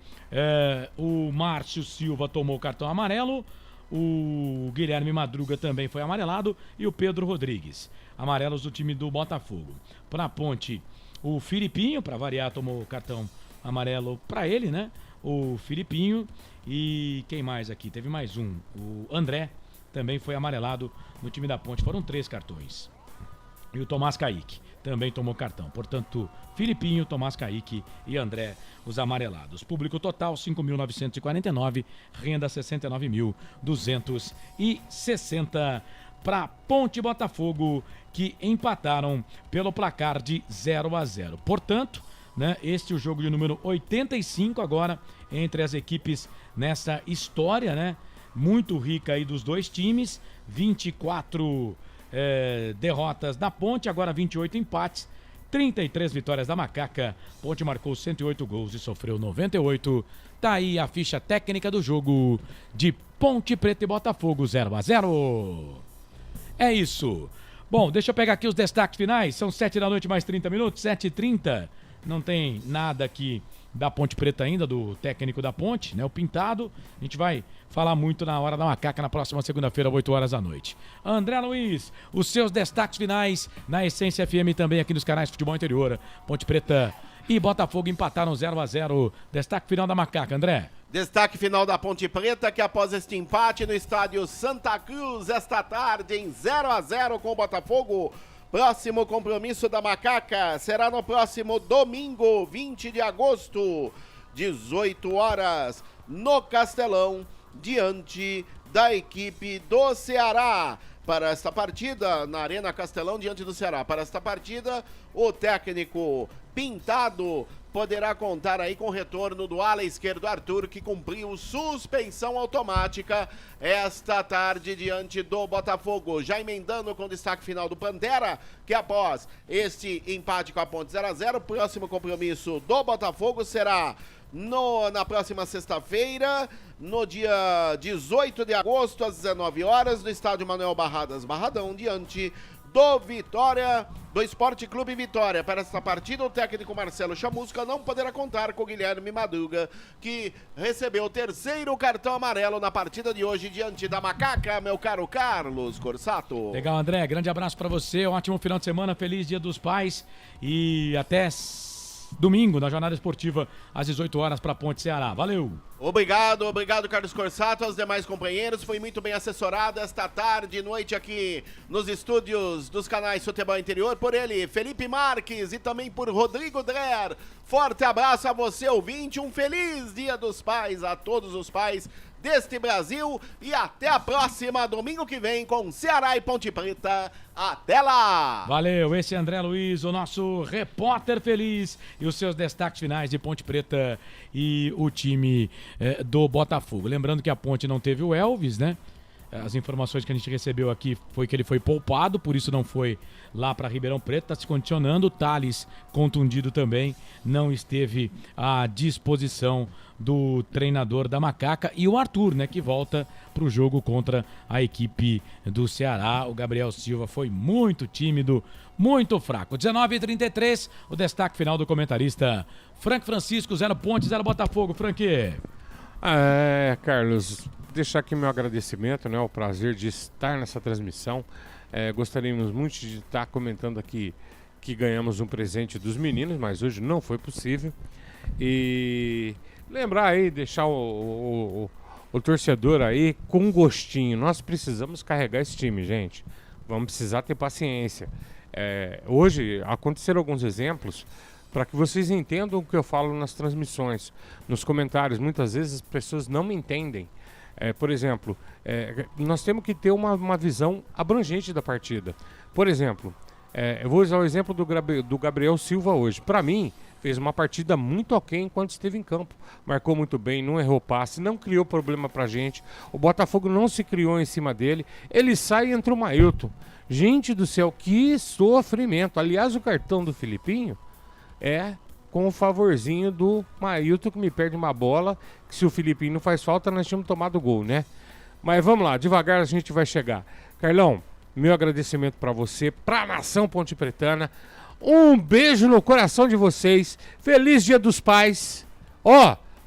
o Márcio Silva tomou cartão amarelo, o Guilherme Madruga também foi amarelado e o Pedro Rodrigues, amarelos do time do Botafogo. Para a Ponte, o Filipinho, para variar, tomou cartão amarelo para ele, né? O Filipinho e quem mais aqui? Teve mais um, o André, também foi amarelado no time da Ponte. Foram 3 cartões. E o Tomás Kaique também tomou cartão. Portanto, Filipinho, Tomás Kaique e André, os amarelados. Público total, 5.949. Renda, 69.260 para Ponte e Botafogo, que empataram pelo placar de 0-0. Portanto, né, este é o jogo de número 85 agora entre as equipes nessa história, né? Muito rica aí dos dois times, 24 derrotas da Ponte, agora 28 empates, 33 vitórias da Macaca. Ponte marcou 108 gols e sofreu 98. Tá aí a ficha técnica do jogo de Ponte Preta e Botafogo 0-0. É isso. Bom, deixa eu pegar aqui os destaques finais. São 7 da noite mais 30 minutos, 7h30. Não tem nada aqui da Ponte Preta ainda, do técnico da Ponte, né? O Pintado. A gente vai falar muito na Hora da Macaca na próxima segunda-feira, 8 horas da noite. André Luiz, os seus destaques finais na Essência FM também aqui nos canais Futebol Interior. Ponte Preta e Botafogo empataram 0-0. Destaque final da Macaca, André. Destaque final da Ponte Preta, que após este empate no estádio Santa Cruz, esta tarde em 0-0 com o Botafogo. Próximo compromisso da Macaca será no próximo domingo, 20 de agosto, 18 horas, no Castelão, diante da equipe do Ceará. Para esta partida, na Arena Castelão, diante do Ceará. Para esta partida, o técnico Pintado poderá contar aí com o retorno do ala esquerdo Arthur, que cumpriu suspensão automática esta tarde diante do Botafogo. Já emendando com o destaque final do Pantera, que após este empate com a Ponte 0-0, o próximo compromisso do Botafogo será na próxima sexta-feira, no dia 18 de agosto, às 19 horas, no estádio Manuel Barradas Barradão, diante do Vitória, do Esporte Clube Vitória. Para esta partida, o técnico Marcelo Chamusca não poderá contar com o Guilherme Madruga, que recebeu o terceiro cartão amarelo na partida de hoje diante da Macaca, meu caro Carlos Corsato. Legal, André, grande abraço para você, ótimo final de semana, feliz Dia dos Pais e até domingo na jornada esportiva às 18 horas para Ponte Ceará. Valeu! Obrigado Carlos Corsato, aos demais companheiros, foi muito bem assessorado esta tarde e noite aqui nos estúdios dos canais Futebol Interior, por ele, Felipe Marques, e também por Rodrigo Dreher. Forte abraço a você, ouvinte, um feliz Dia dos Pais a todos os pais deste Brasil e até a próxima, domingo que vem, com Ceará e Ponte Preta. Até lá! Valeu, esse é André Luiz, o nosso repórter feliz, e os seus destaques finais de Ponte Preta e o time do Botafogo. Lembrando que a Ponte não teve o Elvis, né? As informações que a gente recebeu aqui foi que ele foi poupado, por isso não foi lá para Ribeirão Preto, está se condicionando. O Thales, contundido também, não esteve à disposição do treinador da Macaca. E o Arthur, né, que volta para o jogo contra a equipe do Ceará. O Gabriel Silva foi muito tímido, muito fraco. 19h33, o destaque final do comentarista Frank Francisco, 0 Ponte, 0 Botafogo. Frank. Carlos, deixar aqui meu agradecimento, né, o prazer de estar nessa transmissão. Gostaríamos muito de estar comentando aqui que ganhamos um presente dos meninos, mas hoje não foi possível. E lembrar aí, deixar o torcedor aí com um gostinho. Nós precisamos carregar esse time, gente. Vamos precisar ter paciência. Hoje aconteceram alguns exemplos para que vocês entendam o que eu falo nas transmissões, nos comentários. Muitas vezes as pessoas não me entendem. Por exemplo, nós temos que ter uma visão abrangente da partida. Por exemplo, eu vou usar o exemplo do Gabriel Silva hoje. Para mim, fez uma partida muito ok enquanto esteve em campo. Marcou muito bem, não errou passe, não criou problema pra gente. O Botafogo não se criou em cima dele. Ele sai e entra o Mailton. Gente do céu, que sofrimento. Aliás, o cartão do Filipinho com o favorzinho do Mailton, que me perde uma bola, que se o Filipinho não faz falta, nós tínhamos tomado gol, né? Mas vamos lá, devagar a gente vai chegar. Carlão, meu agradecimento para você, pra nação Ponte Pretana. Um beijo no coração de vocês. Feliz Dia dos Pais.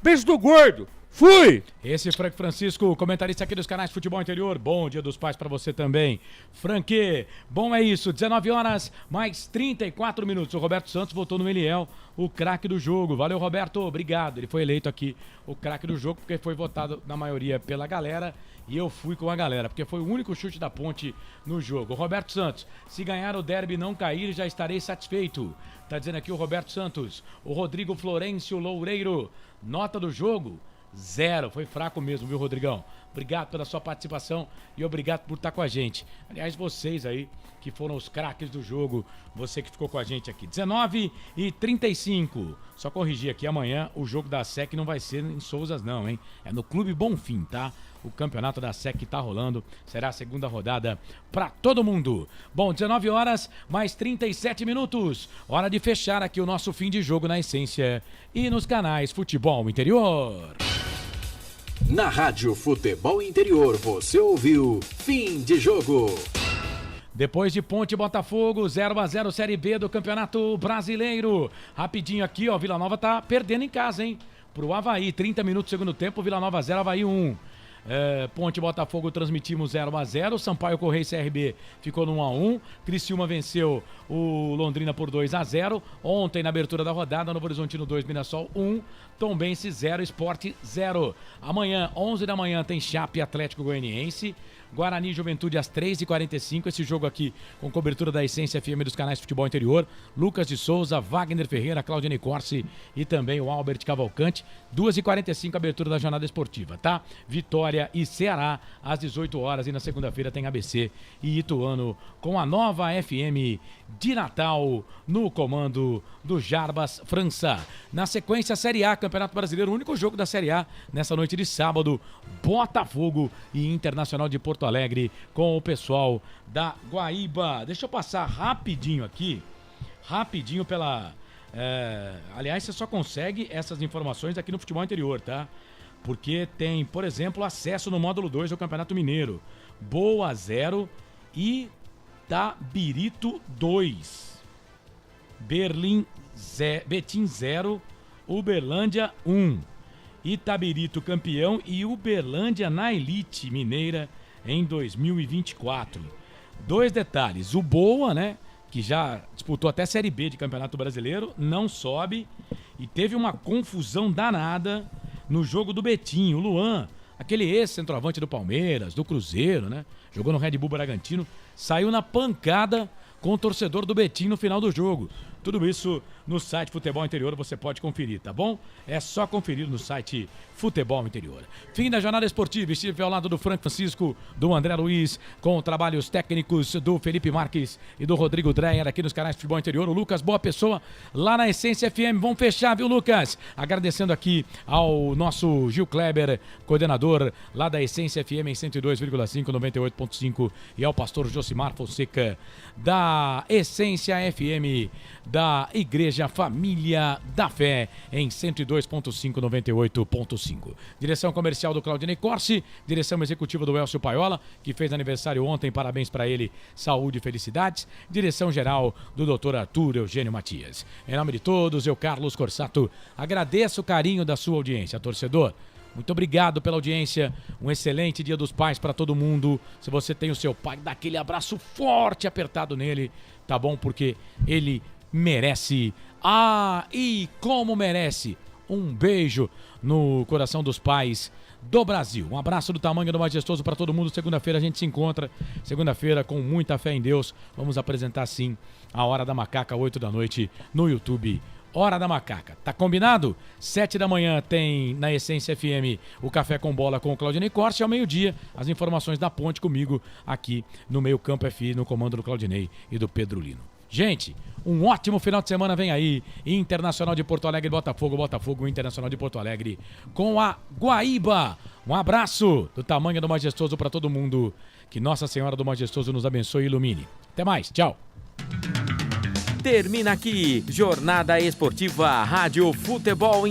Beijo do gordo. Fui! Esse é Frank Francisco, comentarista aqui dos canais Futebol Interior. Bom Dia dos Pais pra você também. Frank, bom é isso, 19 horas mais 34 minutos. O Roberto Santos votou no Eliel, o craque do jogo. Valeu, Roberto, obrigado. Ele foi eleito aqui o craque do jogo porque foi votado na maioria pela galera e eu fui com a galera, porque foi o único chute da Ponte no jogo. Roberto Santos, se ganhar o derby e não cair, já estarei satisfeito. Tá dizendo aqui o Roberto Santos. O Rodrigo Florencio Loureiro, nota do jogo. 0. Foi fraco mesmo, viu, Rodrigão? Obrigado pela sua participação e obrigado por estar com a gente. Aliás, vocês aí que foram os craques do jogo, você que ficou com a gente aqui. 19h35. Só corrigir aqui, amanhã o jogo da SEC não vai ser em Souzas não, hein? É no Clube Bonfim, tá? O campeonato da SEC tá rolando, será a segunda rodada pra todo mundo. Bom, 19 horas, mais 37 minutos. Hora de fechar aqui o nosso fim de jogo na Essência e nos canais Futebol Interior. Na Rádio Futebol Interior, você ouviu Fim de Jogo. Depois de Ponte Botafogo, 0x0 Série B do Campeonato Brasileiro. Rapidinho aqui, ó, Vila Nova tá perdendo em casa, hein? Pro Avaí, 30 minutos do segundo tempo, Vila Nova 0, Avaí 1. Ponte Botafogo transmitimos 0x0, Sampaio Correia e CRB ficou no 1x1, Criciúma venceu o Londrina por 2x0, ontem na abertura da rodada, Novo Horizontino 2, Mirassol 1, Tombense 0, Sport 0. Amanhã, 11 da manhã, tem Chape Atlético Goianiense, Guarani e Juventude às 3h45, esse jogo aqui com cobertura da Essência FM dos canais Futebol Interior, Lucas de Souza, Wagner Ferreira, Claudine Corsi e também o Albert Cavalcante, 2h45 abertura da jornada esportiva, tá? Vitória e Ceará às 18 horas e na segunda-feira tem ABC e Ituano com a nova FM de Natal no comando do Jarbas França. Na sequência, Série A, Campeonato Brasileiro, o único jogo da Série A nessa noite de sábado, Botafogo e Internacional de Porto Alegre com o pessoal da Guaíba. Deixa eu passar rapidinho aqui, pela... aliás, você só consegue essas informações aqui no Futebol Interior, tá? Porque tem, por exemplo, acesso no módulo 2 do Campeonato Mineiro. Boa 0 e Itabirito 2. Betim 0, Uberlândia 1. Itabirito campeão e Uberlândia na elite mineira em 2024. 2 detalhes, o Boa, né, que já disputou até Série B de Campeonato Brasileiro, não sobe e teve uma confusão danada no jogo do Betim. O Luan, aquele ex-centroavante do Palmeiras, do Cruzeiro, né, jogou no Red Bull Bragantino, saiu na pancada com o torcedor do Betim no final do jogo. Tudo isso no site Futebol Interior você pode conferir, tá bom? É só conferir no site Futebol Interior. Fim da jornada esportiva, estive ao lado do Franco Francisco, do André Luiz, com trabalhos técnicos do Felipe Marques e do Rodrigo Dreyer aqui nos canais Futebol Interior. O Lucas, boa pessoa, lá na Essência FM. Vamos fechar, viu, Lucas? Agradecendo aqui ao nosso Gil Kleber, coordenador lá da Essência FM em 102,5, 98,5 e ao pastor Josimar Fonseca da Essência FM da Igreja Família da Fé em 102,5, 98,5. Direção comercial do Claudinei Corsi, direção executiva do Elcio Paiola, que fez aniversário ontem, parabéns para ele, saúde e felicidades. Direção geral do Dr. Arthur Eugênio Matias. Em nome de todos, eu, Carlos Corsato, agradeço o carinho da sua audiência, torcedor. Muito obrigado pela audiência, um excelente Dia dos Pais para todo mundo. Se você tem o seu pai, dá aquele abraço forte, apertado nele, tá bom? Porque ele merece, e como merece, um beijo no coração dos pais do Brasil. Um abraço do tamanho do majestoso para todo mundo. Segunda-feira a gente se encontra, segunda-feira com muita fé em Deus. Vamos apresentar sim a Hora da Macaca, 8 da noite no YouTube. Hora da Macaca, tá combinado? 7 da manhã tem na Essência FM o Café com Bola com o Claudinei Corsi. Ao meio-dia, as informações da Ponte comigo aqui no Meio Campo FI, no comando do Claudinei e do Pedro Lino. Gente, um ótimo final de semana vem aí. Internacional de Porto Alegre, Botafogo, Internacional de Porto Alegre com a Guaíba. Um abraço do tamanho do majestoso para todo mundo. Que Nossa Senhora do Majestoso nos abençoe e ilumine. Até mais, tchau. Termina aqui, Jornada Esportiva Rádio Futebol